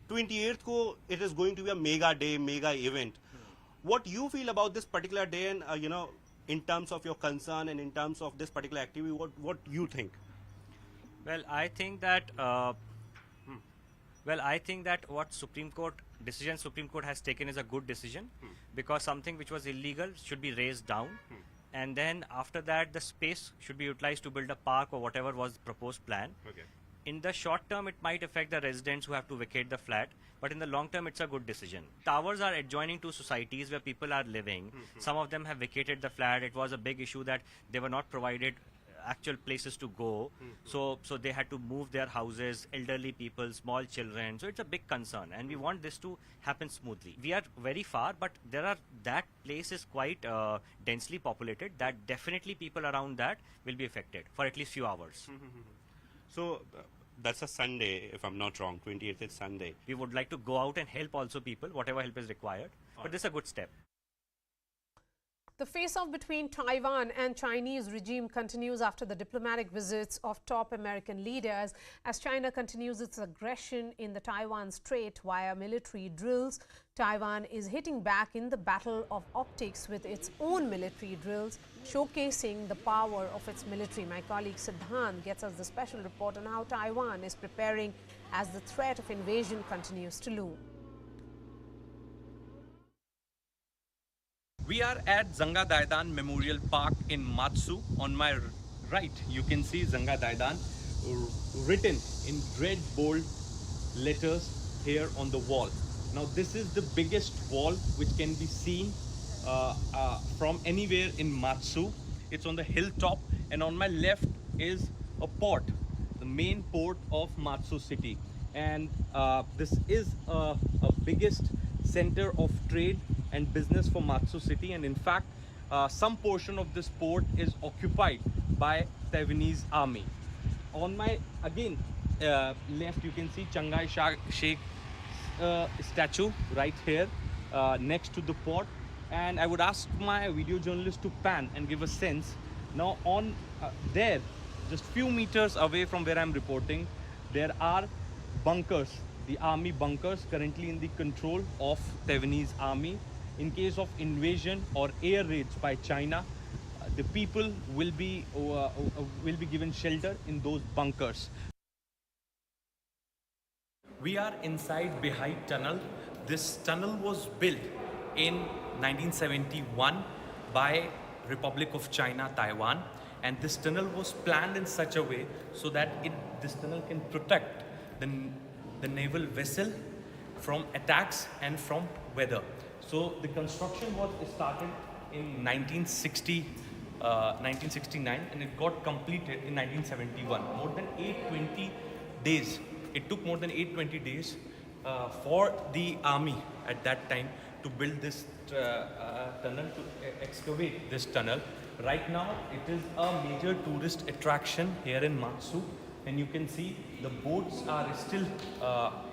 28th ko, it is going to be a mega day, mega event. What you feel about this particular day and, in terms of your concern and in terms of this particular activity, what you think? Well, I think that what Supreme Court has taken is a good decision because something which was illegal should be raised down and then after that the space should be utilized to build a park or whatever was the proposed plan. Okay. In the short term, it might affect the residents who have to vacate the flat, but in the long term, it's a good decision. Towers are adjoining to societies where people are living. Some of them have vacated the flat. It was a big issue that they were not provided actual places to go, so they had to move their houses, elderly people, small children. So it's a big concern, and we want this to happen smoothly. We are very far, but that place is quite densely populated. That definitely people around that will be affected for at least few hours. So that's a Sunday, if I'm not wrong. 28th is Sunday. We would like to go out and help also people, whatever help is required. But this is a good step. The face-off between Taiwan and Chinese regime continues after the diplomatic visits of top American leaders as China continues its aggression in the Taiwan Strait via military drills. Taiwan is hitting back in the battle of optics with its own military drills, showcasing the power of its military. My colleague Siddhant gets us the special report on how Taiwan is preparing as the threat of invasion continues to loom. We are at Zanga Daidan Memorial Park in Matsu. On my right, you can see Zanga Daidan written in red bold letters here on the wall. Now, this is the biggest wall which can be seen from anywhere in Matsu. It's on the hilltop, and on my left is a port, the main port of Matsu city. And this is a biggest center of trade and business for Matsu city, and in fact some portion of this port is occupied by Taiwanese army. On my left, you can see Chiang Kai-shek statue right here next to the port, and I would ask my video journalist to pan and give a sense. Now on there, just few meters away from where I'm reporting, there are bunkers, the army bunkers currently in the control of Taiwanese army. In case of invasion or air raids by China, the people will be given shelter in those bunkers. We are inside Beihai Tunnel. This tunnel was built in 1971 by Republic of China, Taiwan, and this tunnel was planned in such a way so that this tunnel can protect the naval vessel from attacks and from weather. So the construction was started in 1969 and it got completed in 1971. More than 820 days. It took more than 820 days for the army at that time to build this tunnel, to excavate this tunnel. Right now, it is a major tourist attraction here in Matsu. And you can see the boats are still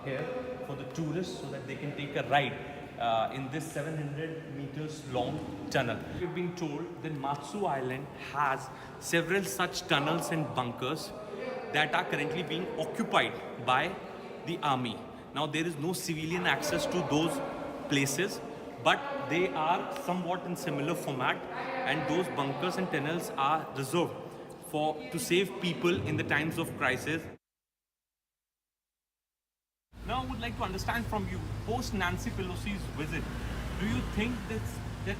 here for the tourists so that they can take a ride in this 700 meters long tunnel. We've been told that Matsu Island has several such tunnels and bunkers that are currently being occupied by the army. Now there is no civilian access to those places, but they are somewhat in similar format, and those bunkers and tunnels are reserved to save people in the times of crisis. Now I would like to understand from you, post Nancy Pelosi's visit, do you think that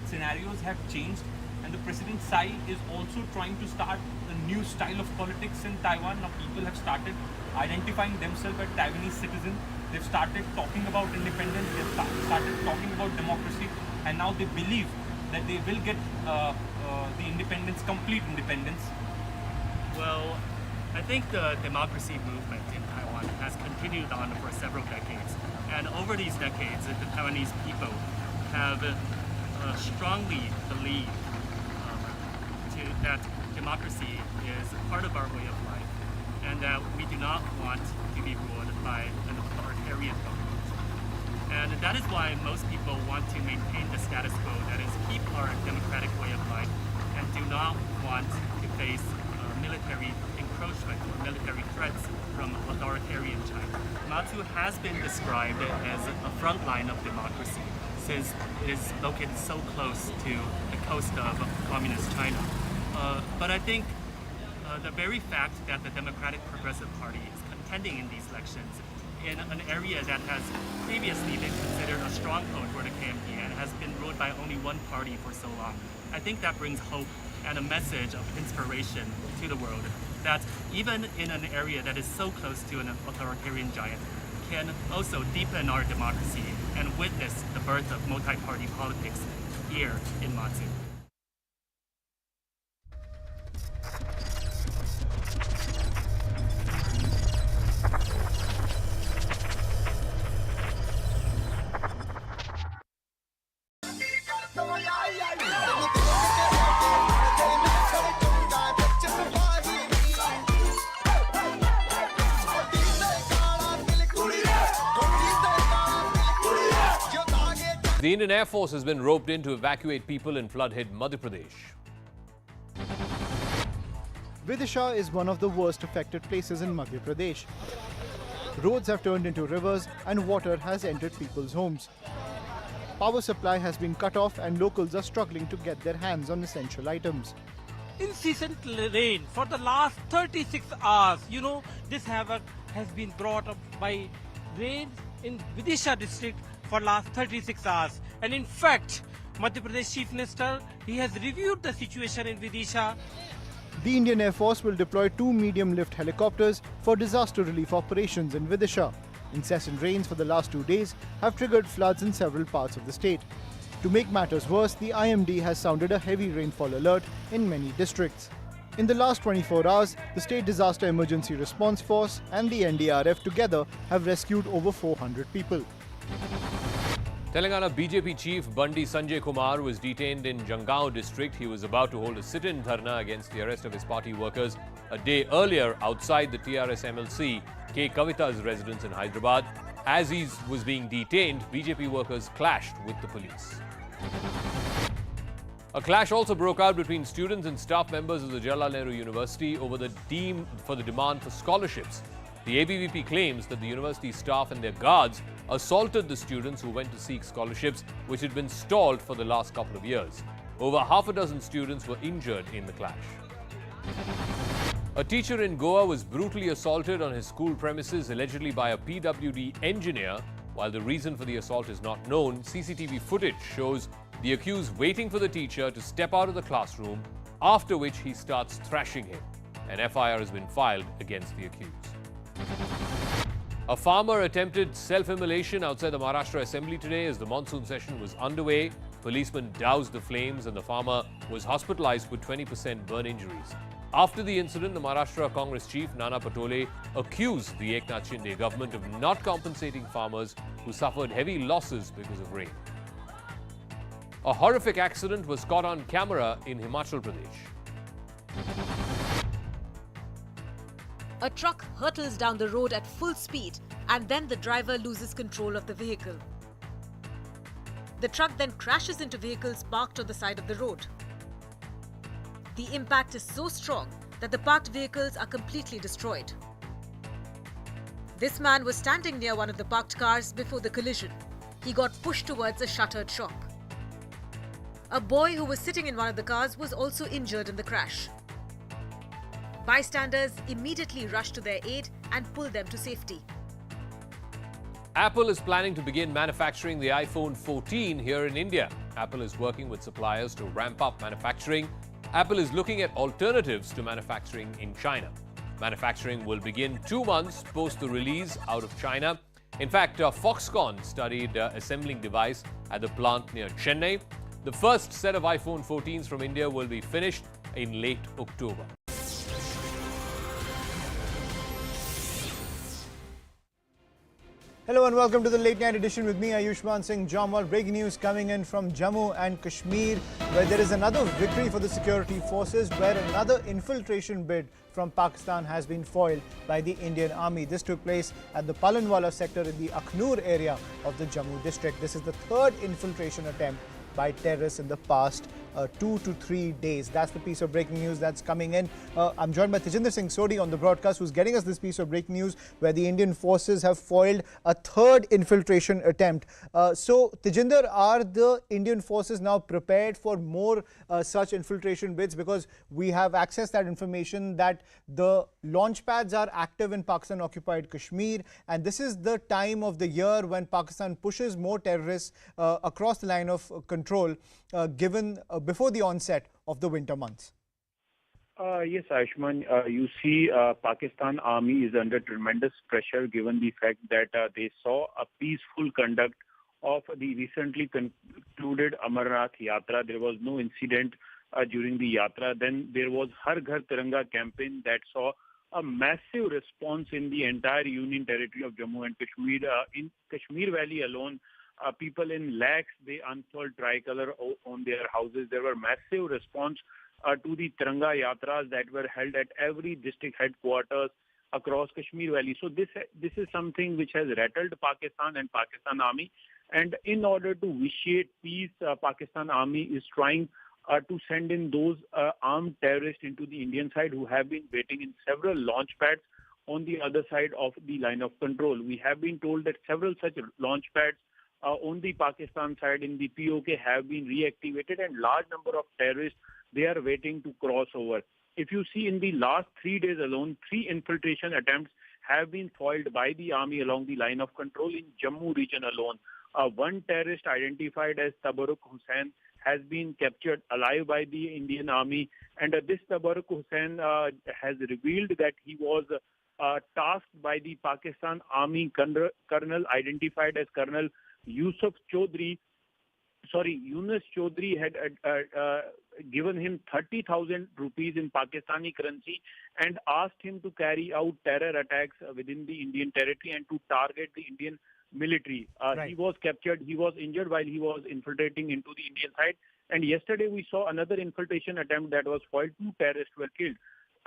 scenarios have changed and the President Tsai is also trying to start a new style of politics in Taiwan? Now people have started identifying themselves as Taiwanese citizens. They've started talking about independence, they've started talking about democracy, and now they believe that they will get the independence, complete independence. Well, I think the democracy movement in Taiwan has continued on for several decades. And over these decades, the Taiwanese people have strongly believed that democracy is part of our way of life, and that we do not want to be ruled by an authoritarian government. And that is why most people want to maintain the status quo, that is, keep our democratic way of life, and do not want to face military encroachment or military threats from authoritarian China. Matsu has been described as a front line of democracy since it is located so close to the coast of communist China. But I think the very fact that the Democratic Progressive Party is contending in these elections in an area that has previously been considered a stronghold for the KMT and has been ruled by only one party for so long, I think that brings hope and a message of inspiration to the world that even in an area that is so close to an authoritarian giant can also deepen our democracy and witness the birth of multi-party politics here in Matsu. The Indian Air Force has been roped in to evacuate people in flood-hit Madhya Pradesh. Vidisha is one of the worst affected places in Madhya Pradesh. Roads have turned into rivers and water has entered people's homes. Power supply has been cut off and locals are struggling to get their hands on essential items. Incessant rain for the last 36 hours. This havoc has been brought up by rain in Vidisha district for last 36 hours. And in fact, Madhya Pradesh Chief Minister, he has reviewed the situation in Vidisha. The Indian Air Force will deploy 2 medium-lift helicopters for disaster relief operations in Vidisha. Incessant rains for the last 2 days have triggered floods in several parts of the state. To make matters worse, the IMD has sounded a heavy rainfall alert in many districts. In the last 24 hours, the State Disaster Emergency Response Force and the NDRF together have rescued over 400 people. Telangana BJP chief Bandi Sanjay Kumar was detained in Jangaon district. He was about to hold a sit-in dharna against the arrest of his party workers a day earlier outside the TRS MLC K. Kavita's residence in Hyderabad. As he was being detained, BJP workers clashed with the police. A clash also broke out between students and staff members of the Jawaharlal Nehru University over the demand for scholarships. The ABVP claims that the university staff and their guards assaulted the students who went to seek scholarships, which had been stalled for the last couple of years. Over half a dozen students were injured in the clash. A teacher in Goa was brutally assaulted on his school premises, allegedly by a PWD engineer. While the reason for the assault is not known, CCTV footage shows the accused waiting for the teacher to step out of the classroom, after which he starts thrashing him. An FIR has been filed against the accused. A farmer attempted self-immolation outside the Maharashtra Assembly today as the monsoon session was underway. Policemen doused the flames and the farmer was hospitalized with 20% burn injuries. After the incident, the Maharashtra Congress chief Nana Patole accused the Eknath Shinde government of not compensating farmers who suffered heavy losses because of rain. A horrific accident was caught on camera in Himachal Pradesh. A truck hurtles down the road at full speed and then the driver loses control of the vehicle. The truck then crashes into vehicles parked on the side of the road. The impact is so strong that the parked vehicles are completely destroyed. This man was standing near one of the parked cars before the collision. He got pushed towards a shuttered shop. A boy who was sitting in one of the cars was also injured in the crash. Bystanders immediately rushed to their aid and pulled them to safety. Apple is planning to begin manufacturing the iPhone 14 here in India. Apple is working with suppliers to ramp up manufacturing. Apple is looking at alternatives to manufacturing in China. Manufacturing will begin 2 months post the release out of China. In fact, Foxconn studied assembling device at the plant near Chennai. The first set of iPhone 14s from India will be finished in late October. Hello and welcome to the late night edition with me, Ayushman Singh Jamwal. Breaking news coming in from Jammu and Kashmir, where there is another victory for the security forces, where another infiltration bid from Pakistan has been foiled by the Indian Army. This took place at the Palanwala sector in the Akhnur area of the Jammu district. This is the third infiltration attempt by terrorists in the past 2 to 3 days. That's the piece of breaking news that's coming in. I'm joined by Tejinder Singh Sodhi on the broadcast, who's getting us this piece of breaking news where the Indian forces have foiled a third infiltration attempt. So, Tejinder, are the Indian forces now prepared for more such infiltration bids? Because we have accessed that information that the launch pads are active in Pakistan-occupied Kashmir, and this is the time of the year when Pakistan pushes more terrorists across the line of control. given before the onset of the winter months? Yes, Ayushman, you see Pakistan Army is under tremendous pressure given the fact that they saw a peaceful conduct of the recently concluded Amarnath Yatra. There was no incident during the Yatra. Then there was Har Ghar Tiranga campaign that saw a massive response in the entire Union Territory of Jammu and Kashmir. In Kashmir Valley alone, people in lakhs, they unfurled tricolor on their houses. There were massive response to the Tiranga Yatras that were held at every district headquarters across Kashmir Valley. So this is something which has rattled Pakistan and Pakistan Army. And in order to vitiate peace, Pakistan Army is trying to send in those armed terrorists into the Indian side who have been waiting in several launch pads on the other side of the line of control. We have been told that several such launch pads on the Pakistan side in the POK have been reactivated, and large number of terrorists, they are waiting to cross over. If you see in the last 3 days alone, 3 infiltration attempts have been foiled by the army along the line of control in Jammu region alone. One terrorist identified as Tabarruk Hussain has been captured alive by the Indian army, and this Tabarruk Hussain has revealed that he was tasked by the Pakistan Army colonel identified as Colonel Yunus Chaudhry had given him 30,000 rupees in Pakistani currency and asked him to carry out terror attacks within the Indian territory and to target the Indian military. He was captured, he was injured while he was infiltrating into the Indian side. And yesterday we saw another infiltration attempt that was foiled. 2 terrorists were killed.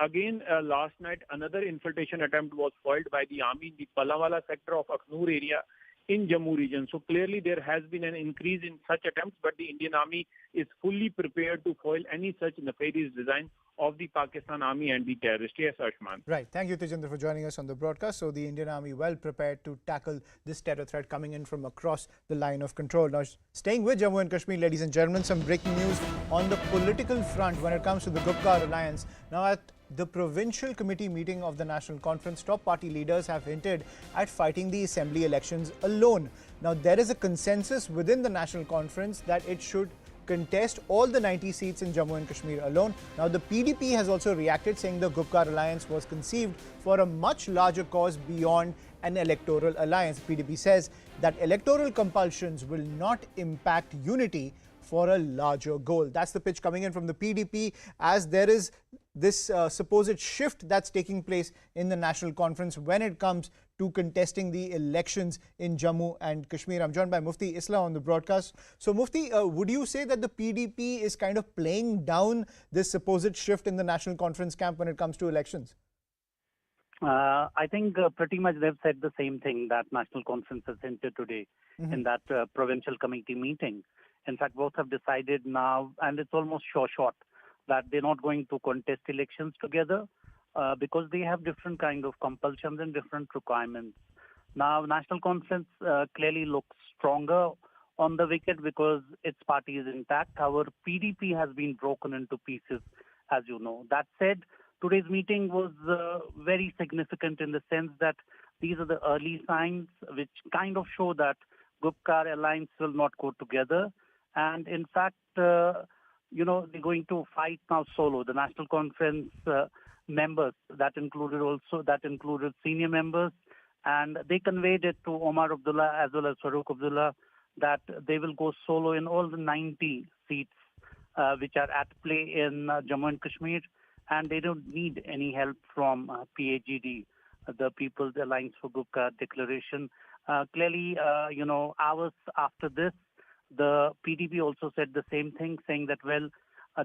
Again, last night, another infiltration attempt was foiled by the army in the Palawala sector of Akhnur area in Jammu region. So clearly there has been an increase in such attempts, but the Indian army is fully prepared to foil any such nefarious design of the Pakistan army and the terrorists. Yes, Ashman. Right. Thank you, Tejendra, for joining us on the broadcast. So the Indian army well prepared to tackle this terror threat coming in from across the line of control. Now, staying with Jammu and Kashmir, ladies and gentlemen, some breaking news on the political front when it comes to the Gupkar alliance. Now, at the provincial committee meeting of the National Conference, top party leaders have hinted at fighting the assembly elections alone. Now, there is a consensus within the National Conference that it should contest all the 90 seats in Jammu and Kashmir alone. Now, the PDP has also reacted, saying the Gupkar alliance was conceived for a much larger cause beyond an electoral alliance. PDP says that electoral compulsions will not impact unity for a larger goal. That's the pitch coming in from the PDP, as there is this supposed shift that's taking place in the National Conference when it comes to contesting the elections in Jammu and Kashmir. I'm joined by Mufti Islah on the broadcast. So Mufti, would you say that the PDP is kind of playing down this supposed shift in the National Conference camp when it comes to elections? I think pretty much they've said the same thing that National Conference has hinted today in that provincial committee meeting. In fact, both have decided now, and it's almost short, that they're not going to contest elections together because they have different kind of compulsions and different requirements. Now, National Conference clearly looks stronger on the wicket because its party is intact. However, PDP has been broken into pieces, as you know. That said, today's meeting was very significant in the sense that these are the early signs which kind of show that Gupkar alliance will not go together. And in fact, they're going to fight now solo. The National Conference members, that included senior members, and they conveyed it to Omar Abdullah as well as Farooq Abdullah that they will go solo in all the 90 seats which are at play in Jammu and Kashmir, and they don't need any help from PAGD, the People's Alliance for Gupkar Declaration. Clearly, hours after this, the PDP also said the same thing, saying that,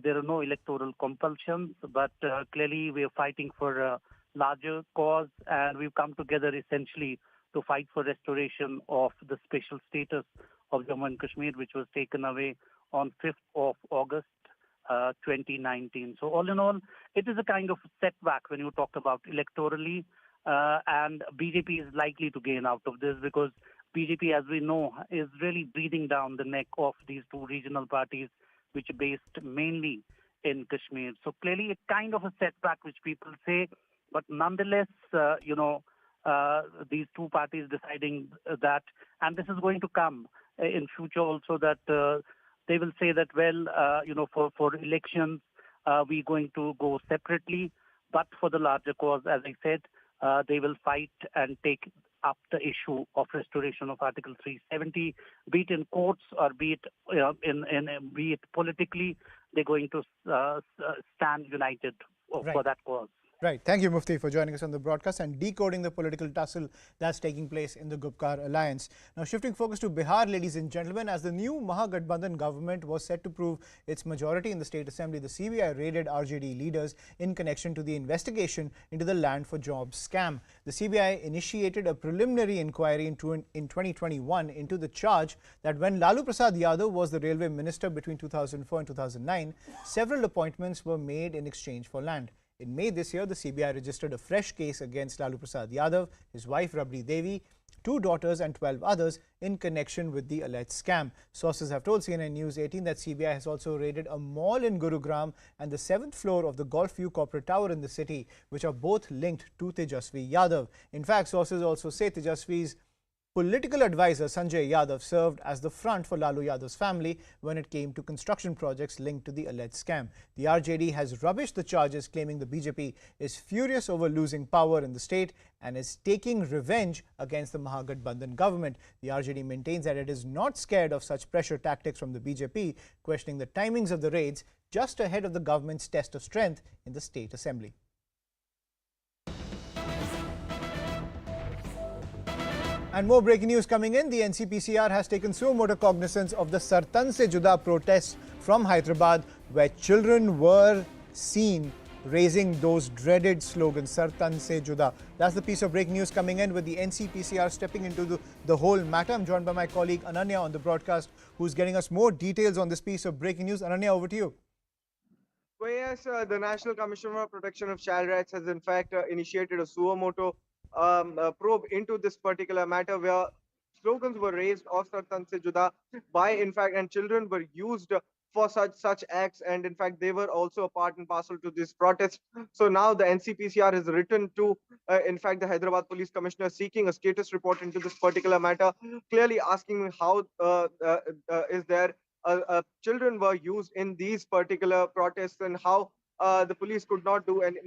there are no electoral compulsions, but clearly we are fighting for a larger cause, and we've come together essentially to fight for restoration of the special status of Jammu and Kashmir, which was taken away on 5th of August 2019. So all in all, it is a kind of setback when you talk about electorally, and BJP is likely to gain out of this because BJP, as we know, is really breathing down the neck of these two regional parties, which are based mainly in Kashmir. So clearly a kind of a setback, which people say, but nonetheless, these two parties deciding that, and this is going to come in future also, that they will say that, well, for elections, we're going to go separately. But for the larger cause, as I said, they will fight and take up the issue of restoration of Article 370, be it in courts or be it be it politically. They're going to stand united for that cause. Right. Thank you, Mufti, for joining us on the broadcast and decoding the political tussle that's taking place in the Gupkar alliance. Now, shifting focus to Bihar, ladies and gentlemen, as the new Mahagathbandhan government was set to prove its majority in the state assembly, the CBI raided RJD leaders in connection to the investigation into the land for jobs scam. The CBI initiated a preliminary inquiry in 2021 into the charge that when Lalu Prasad Yadav was the railway minister between 2004 and 2009, several appointments were made in exchange for land. In May this year, the CBI registered a fresh case against Lalu Prasad Yadav, his wife Rabri Devi, 2 daughters and 12 others in connection with the alleged scam. Sources have told CNN News 18 that CBI has also raided a mall in Gurugram and the 7th floor of the Golf View corporate tower in the city, which are both linked to Tejasvi Yadav. In fact, sources also say Tejasvi's political advisor Sanjay Yadav served as the front for Lalu Yadav's family when it came to construction projects linked to the alleged scam. The RJD has rubbished the charges, claiming the BJP is furious over losing power in the state and is taking revenge against the Mahagathbandhan government. The RJD maintains that it is not scared of such pressure tactics from the BJP, questioning the timings of the raids just ahead of the government's test of strength in the state assembly. And more breaking news coming in. The NCPCR has taken suo motu cognizance of the Sartan Se Juda protests from Hyderabad, where children were seen raising those dreaded slogans, Sartan Se Juda. That's the piece of breaking news coming in, with the NCPCR stepping into the whole matter. I'm joined by my colleague Ananya on the broadcast, who's getting us more details on this piece of breaking news. Ananya, over to you. Well, yes, the National Commission for Protection of Child Rights has in fact initiated a suo motu probe into this particular matter, where slogans were raised of Sartan Se Juda by, in fact, and children were used for such acts, and in fact they were also a part and parcel to this protest. So now the NCPCR has written to in fact the Hyderabad Police Commissioner, seeking a status report into this particular matter, clearly asking how is there children were used in these particular protests, and how the police could not do and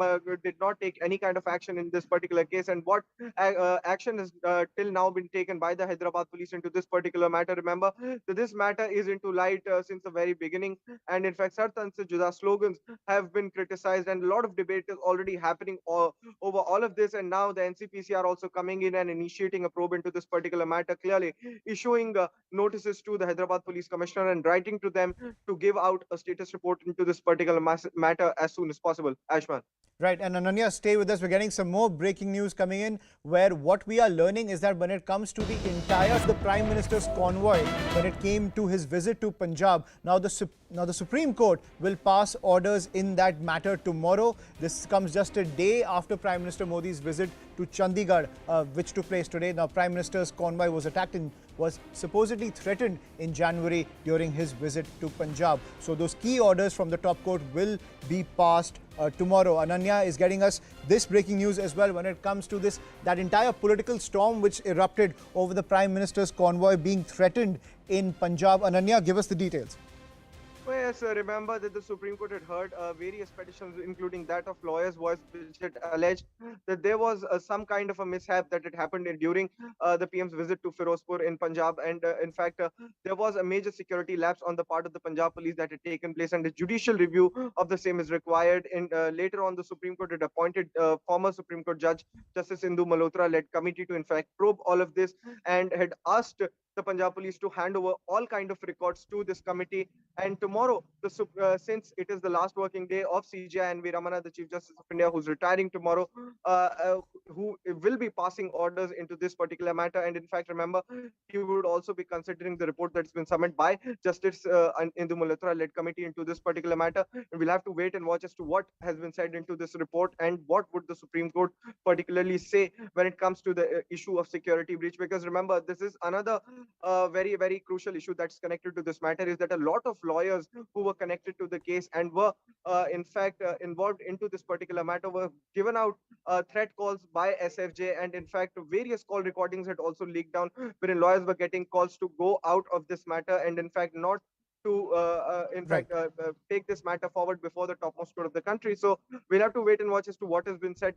did not take any kind of action in this particular case, and what action has till now been taken by the Hyderabad police into this particular matter. Remember that this matter is into light since the very beginning, and in fact Sartan Se Juda slogans have been criticized, and a lot of debate is already happening over all of this, and now the NCPC are also coming in and initiating a probe into this particular matter, clearly issuing notices to the Hyderabad Police Commissioner and writing to them to give out a status report into this particular matter as soon as possible. Ashman. Right, and Ananya, stay with us. We're getting some more breaking news coming in, where what we are learning is that when it comes to the entire the Prime Minister's convoy, when it came to his visit to Punjab, now the Supreme Court will pass orders in that matter tomorrow. This comes just a day after Prime Minister Modi's visit to Chandigarh, which took place today. Now, Prime Minister's convoy was attacked and was supposedly threatened in January during his visit to Punjab. So those key orders from the top court will be passed tomorrow. Ananya is getting us this breaking news as well when it comes to that entire political storm which erupted over the Prime Minister's convoy being threatened in Punjab. Ananya, give us the details. Well, yes, remember that the Supreme Court had heard various petitions, including that of lawyers' voice, which had alleged that there was some kind of a mishap that had happened during the PM's visit to Firozpur in Punjab. And in fact, there was a major security lapse on the part of the Punjab police that had taken place, and a judicial review of the same is required. And later on, the Supreme Court had appointed former Supreme Court Judge Justice Indu Malhotra-led committee to in fact probe all of this, and had asked the Punjab police to hand over all kind of records to this committee. And tomorrow, since it is the last working day of CJI, and V. Ramana, the Chief Justice of India, who's retiring tomorrow, who will be passing orders into this particular matter. And in fact, remember, he would also be considering the report that's been summoned by Justice Indu Malhotra-led committee into this particular matter. And we'll have to wait and watch as to what has been said into this report, and what would the Supreme Court particularly say when it comes to the issue of security breach. Because remember, this is another very, very crucial issue that's connected to this matter, is that a lot of lawyers who were connected to the case and were in fact involved into this particular matter were given out threat calls by SFJ, and in fact various call recordings had also leaked down, wherein lawyers were getting calls to go out of this matter and in fact not to, in fact, take this matter forward before the topmost court of the country. So we'll have to wait and watch as to what has been said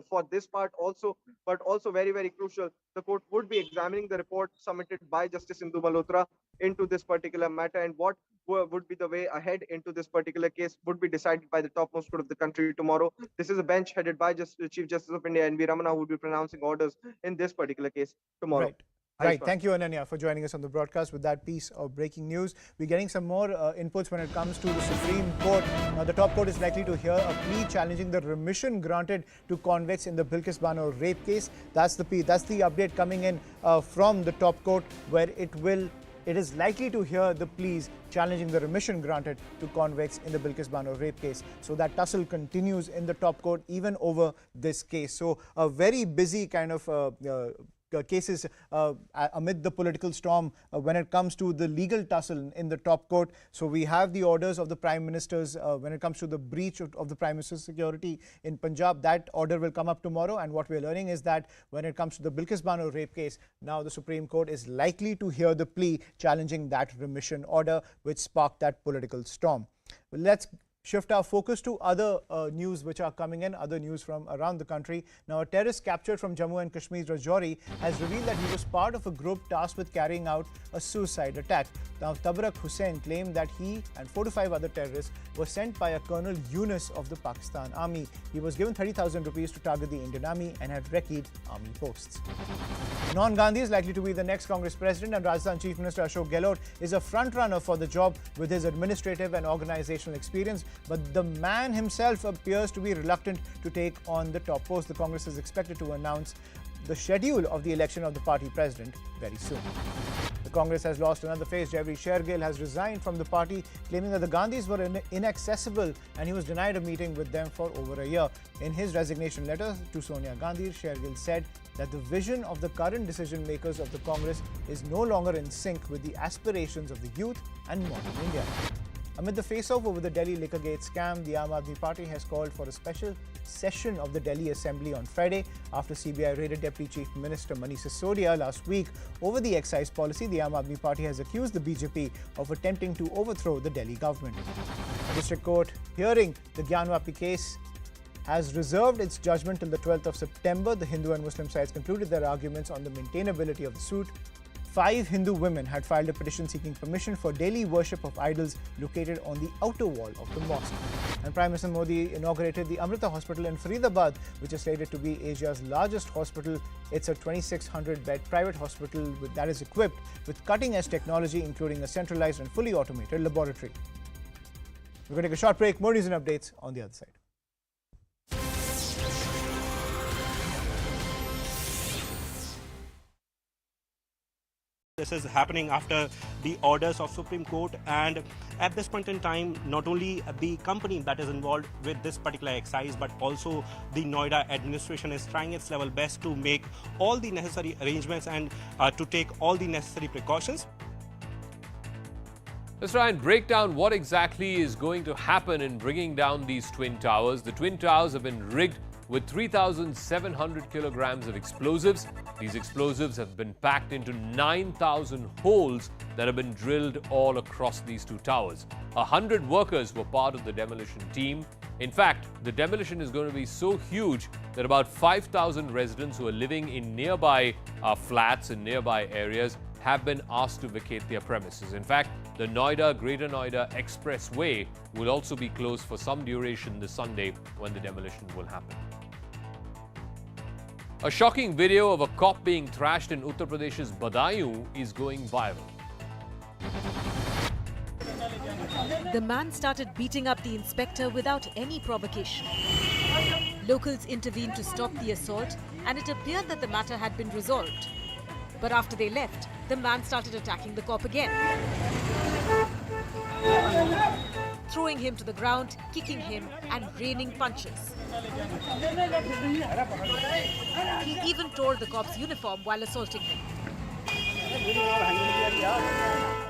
for this part also, but also very, very crucial. The court would be examining the report submitted by Justice Indu Malhotra into this particular matter, and what would be the way ahead into this particular case would be decided by the topmost court of the country tomorrow. This is a bench headed by Chief Justice of India N.V. Ramana, who will be pronouncing orders in this particular case tomorrow. Right. Right. Thank you, Ananya, for joining us on the broadcast with that piece of breaking news. We're getting some more inputs when it comes to the Supreme Court. Now, the top court is likely to hear a plea challenging the remission granted to convicts in the Bilkis Bano rape case. That's the update coming in from the top court, where it is likely to hear the pleas challenging the remission granted to convicts in the Bilkis Bano rape case. So that tussle continues in the top court even over this case. So a very busy kind of cases amid the political storm when it comes to the legal tussle in the top court. So we have the orders of the Prime Minister's when it comes to the breach of the Prime Minister's security in Punjab. That order will come up tomorrow, and what we're learning is that when it comes to the Bilkis Bano rape case, now the Supreme Court is likely to hear the plea challenging that remission order, which sparked that political storm. Let's shift our focus to other news which are coming in, other news from around the country. Now, a terrorist captured from Jammu and Kashmir's Rajouri has revealed that he was part of a group tasked with carrying out a suicide attack. Now, Tabarak Hussain claimed that he and 4 to 5 other terrorists were sent by a Colonel Yunus of the Pakistan Army. He was given 30,000 rupees to target the Indian Army and had recce'd army posts. Non-Gandhi is likely to be the next Congress president, and Rajasthan Chief Minister Ashok Gehlot is a front-runner for the job with his administrative and organizational experience. But the man himself appears to be reluctant to take on the top post. The Congress is expected to announce the schedule of the election of the party president very soon. The Congress has lost another face. Jaiveer Shergill has resigned from the party, claiming that the Gandhis were inaccessible and he was denied a meeting with them for over a year. In his resignation letter to Sonia Gandhi, Shergill said that the vision of the current decision makers of the Congress is no longer in sync with the aspirations of the youth and modern India. Amid the face-off over the Delhi Liquorgate scam, the Aam Aadmi Party has called for a special session of the Delhi Assembly on Friday after CBI raided Deputy Chief Minister Manish Sisodia last week over the excise policy. The Aam Aadmi Party has accused the BJP of attempting to overthrow the Delhi government. A district court hearing the Gyanvapi case has reserved its judgment till the 12th of September. The Hindu and Muslim sides concluded their arguments on the maintainability of the suit. 5 Hindu women had filed a petition seeking permission for daily worship of idols located on the outer wall of the mosque. And Prime Minister Modi inaugurated the Amrita Hospital in Faridabad, which is slated to be Asia's largest hospital. It's a 2,600-bed private hospital that is equipped with cutting-edge technology, including a centralized and fully automated laboratory. We're going to take a short break. More news and updates on the other side. This is happening after the orders of Supreme Court, and at this point in time, not only the company that is involved with this particular excise, but also the Noida administration is trying its level best to make all the necessary arrangements and to take all the necessary precautions. Let's try and break down what exactly is going to happen in bringing down these twin towers. The twin towers have been rigged with 3,700 kilograms of explosives. These explosives have been packed into 9,000 holes that have been drilled all across these 2 towers. 100 workers were part of the demolition team. In fact, the demolition is going to be so huge that about 5,000 residents who are living in nearby flats and nearby areas have been asked to vacate their premises. In fact, the Greater Noida Expressway will also be closed for some duration this Sunday when the demolition will happen. A shocking video of a cop being thrashed in Uttar Pradesh's Badaयूं is going viral. The man started beating up the inspector without any provocation. Locals intervened to stop the assault, and it appeared that the matter had been resolved. But after they left, the man started attacking the cop again, throwing him to the ground, kicking him, and raining punches. He even tore the cop's uniform while assaulting him.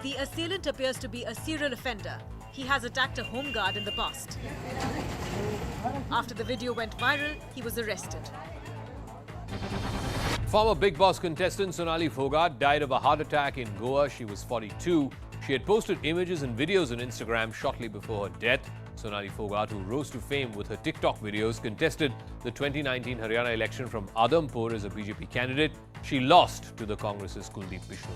The assailant appears to be a serial offender. He has attacked a home guard in the past. After the video went viral, he was arrested. Former Bigg Boss contestant Sonali Fogart died of a heart attack in Goa. She was 42. She had posted images and videos on Instagram shortly before her death. Sonali Fogart, who rose to fame with her TikTok videos, contested the 2019 Haryana election from Adhampur as a BJP candidate. She lost to the Congress's Kuldeep Bishnoi.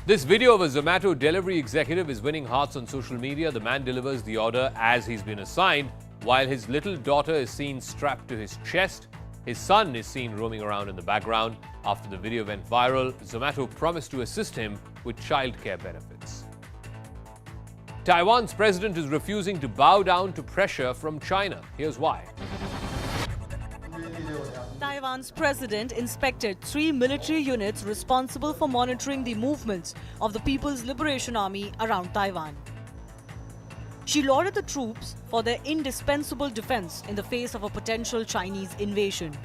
This video of a Zomato delivery executive is winning hearts on social media. The man delivers the order as he's been assigned, while his little daughter is seen strapped to his chest. His son is seen roaming around in the background. After the video went viral, Zomato promised to assist him with childcare benefits. Taiwan's president is refusing to bow down to pressure from China. Here's why. Taiwan's president inspected 3 military units responsible for monitoring the movements of the People's Liberation Army around Taiwan. She lauded the troops for their indispensable defense in the face of a potential Chinese invasion.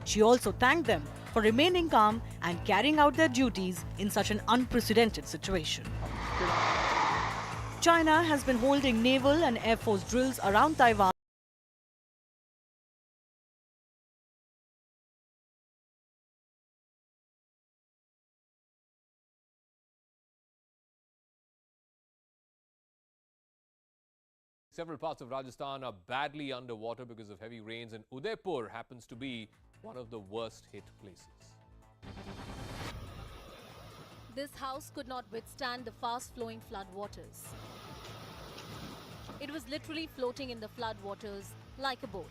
She also thanked them for remaining calm and carrying out their duties in such an unprecedented situation. China has been holding naval and air force drills around Taiwan. Several parts of Rajasthan are badly underwater because of heavy rains, and Udaipur happens to be one of the worst hit places. This house could not withstand the fast-flowing flood waters. It was literally floating in the flood waters like a boat.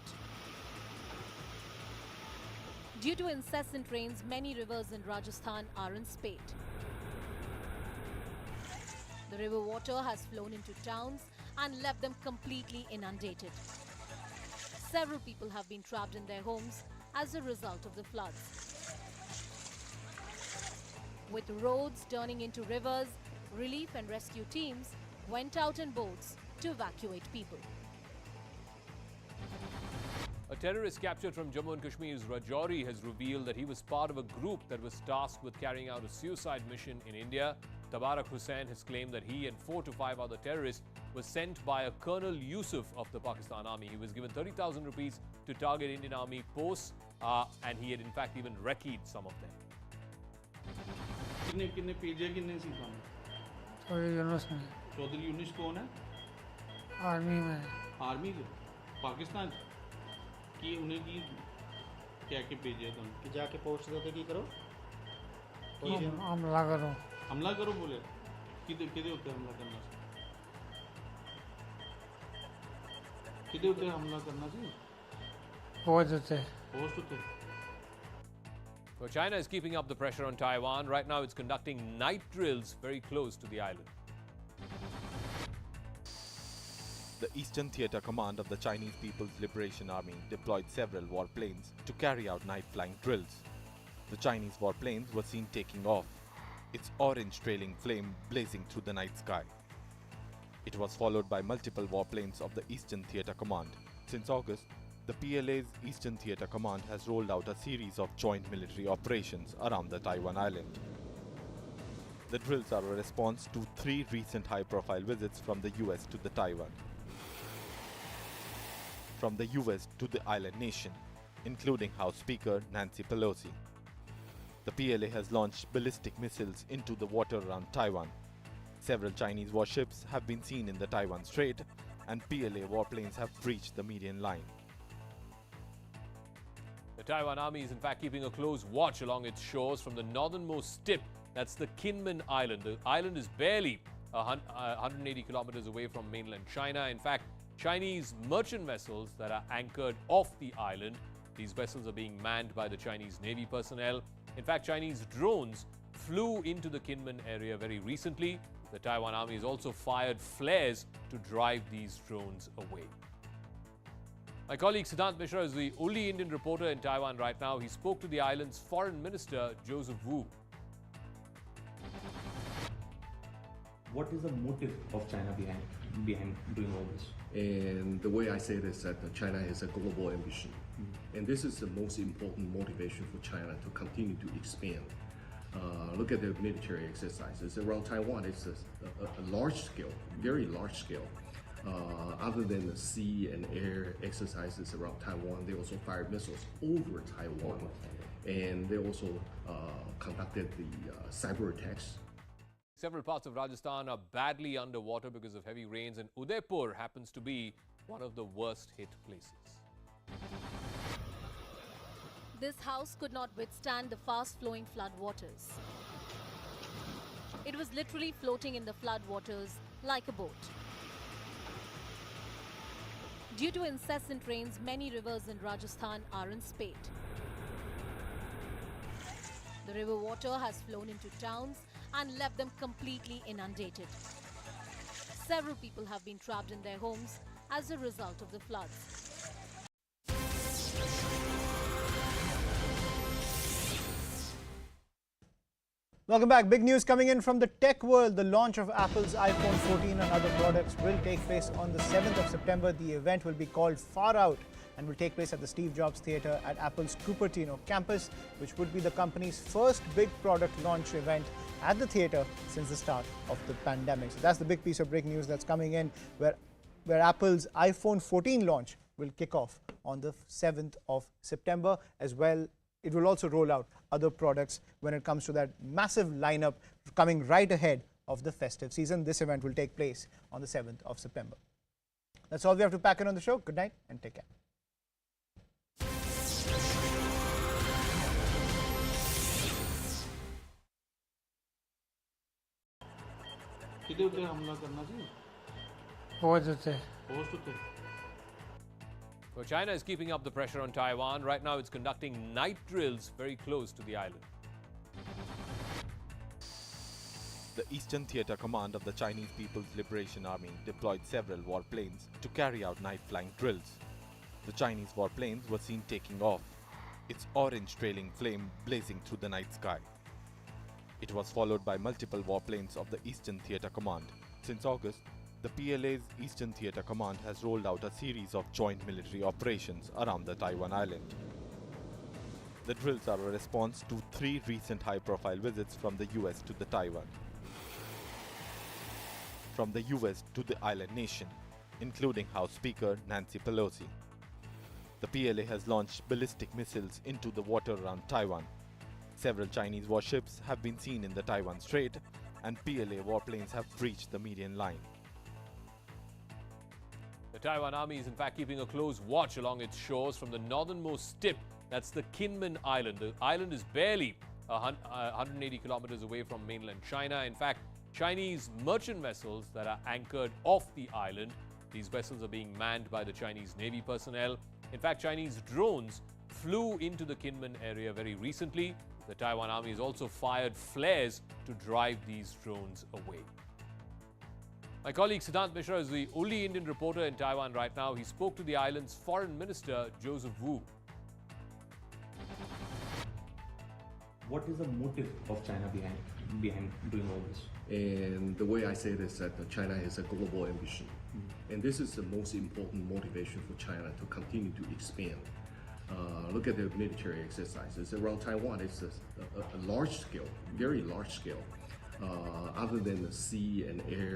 Due to incessant rains, many rivers in Rajasthan are in spate. The river water has flown into towns and left them completely inundated. Several people have been trapped in their homes as a result of the floods. With roads turning into rivers, relief and rescue teams went out in boats to evacuate people. A terrorist captured from Jammu and Kashmir's Rajouri has revealed that he was part of a group that was tasked with carrying out a suicide mission in India. Tabarak Hussain has claimed that he and 4 to 5 other terrorists were sent by a Colonel Yusuf of the Pakistan Army. He was given 30,000 rupees to target Indian Army posts, and he had in fact even recce'd some of them. Chaudhary Younis कौन है army में army से पाकिस्तान की उन्हें की क्या के भेजे तुम कि जाके पोस्ट दो की करो हमला करो बोले किदे होते हमला करना किदे होते हमला करना चाहिए पोस्ट होते Well, China is keeping up the pressure on Taiwan. Right now, it's conducting night drills very close to the island. The Eastern Theater Command of the Chinese People's Liberation Army deployed several warplanes to carry out night flying drills. The Chinese warplanes were seen taking off, its orange trailing flame blazing through the night sky. It was followed by multiple warplanes of the Eastern Theater Command. Since August, the PLA's Eastern Theater Command has rolled out a series of joint military operations around the Taiwan island. The drills are a response to 3 recent high-profile visits from the US to the Taiwan. From the US to the island nation, including House Speaker Nancy Pelosi. The PLA has launched ballistic missiles into the water around Taiwan. Several Chinese warships have been seen in the Taiwan Strait, and PLA warplanes have breached the median line. The Taiwan Army is in fact keeping a close watch along its shores from the northernmost tip. That's the Kinmen Island. The island is barely 180 kilometers away from mainland China. In fact, Chinese merchant vessels that are anchored off the island. These vessels are being manned by the Chinese Navy personnel. In fact, Chinese drones flew into the Kinmen area very recently. The Taiwan Army has also fired flares to drive these drones away. My colleague Siddhant Mishra is the only Indian reporter in Taiwan right now. He spoke to the island's foreign minister, Joseph Wu. What is the motive of China behind doing all this? And the way I say this is that China has a global ambition. And this is the most important motivation for China to continue to expand. Look at the military exercises around Taiwan. It's a large scale, very large scale Other than the sea and air exercises around Taiwan, they also fired missiles over Taiwan, and they also conducted the cyber attacks. Several parts of Rajasthan are badly underwater because of heavy rains, and Udaipur happens to be one of the worst hit places. This house could not withstand the fast-flowing floodwaters. It was literally floating in the floodwaters like a boat. Due to incessant rains, many rivers in Rajasthan are in spate. The river water has flown into towns and left them completely inundated. Several people have been trapped in their homes as a result of the floods. Welcome back. Big news coming in from the tech world. The launch of Apple's iPhone 14 and other products will take place on the 7th of September. The event will be called Far Out and will take place at the Steve Jobs Theatre at Apple's Cupertino campus, which would be the company's first big product launch event at the theatre since the start of the pandemic. So that's the big piece of breaking news that's coming in, where Apple's iPhone 14 launch will kick off on the 7th of September as well. It will also roll out other products when it comes to that massive lineup coming right ahead of the festive season. This event will take place on the 7th of September. That's all we have to pack in on the show. Good night and take care. किधर उधर हमला करना चाहिए बहुत होते host होते Well, China is keeping up the pressure on Taiwan. Right now, it's conducting night drills very close to the island. The Eastern Theater Command of the Chinese People's Liberation Army deployed several warplanes to carry out night flying drills. The Chinese warplanes were seen taking off, its orange trailing flame blazing through the night sky. It was followed by multiple warplanes of the Eastern Theater Command. Since August, the PLA's Eastern Theater Command has rolled out a series of joint military operations around the Taiwan island. The drills are a response to 3 recent high-profile visits from the US to the Taiwan. From the US to the island nation, including House Speaker Nancy Pelosi. The PLA has launched ballistic missiles into the water around Taiwan. Several Chinese warships have been seen in the Taiwan Strait, and PLA warplanes have breached the median line. The Taiwan Army is in fact keeping a close watch along its shores from the northernmost tip. That's the Kinmen Island. The island is barely 180 kilometers away from mainland China. In fact, Chinese merchant vessels that are anchored off the island. These vessels are being manned by the Chinese Navy personnel. In fact, Chinese drones flew into the Kinmen area very recently. The Taiwan Army has also fired flares to drive these drones away. My colleague Siddhant Mishra is the only Indian reporter in Taiwan right now. He spoke to the island's Foreign Minister, Joseph Wu. What is the motive of China behind doing all this? And the way I say this, that China has a global ambition. And this is the most important motivation for China to continue to expand. Look at the military exercises around Taiwan. It's a large scale, very large scale. Other than the sea and air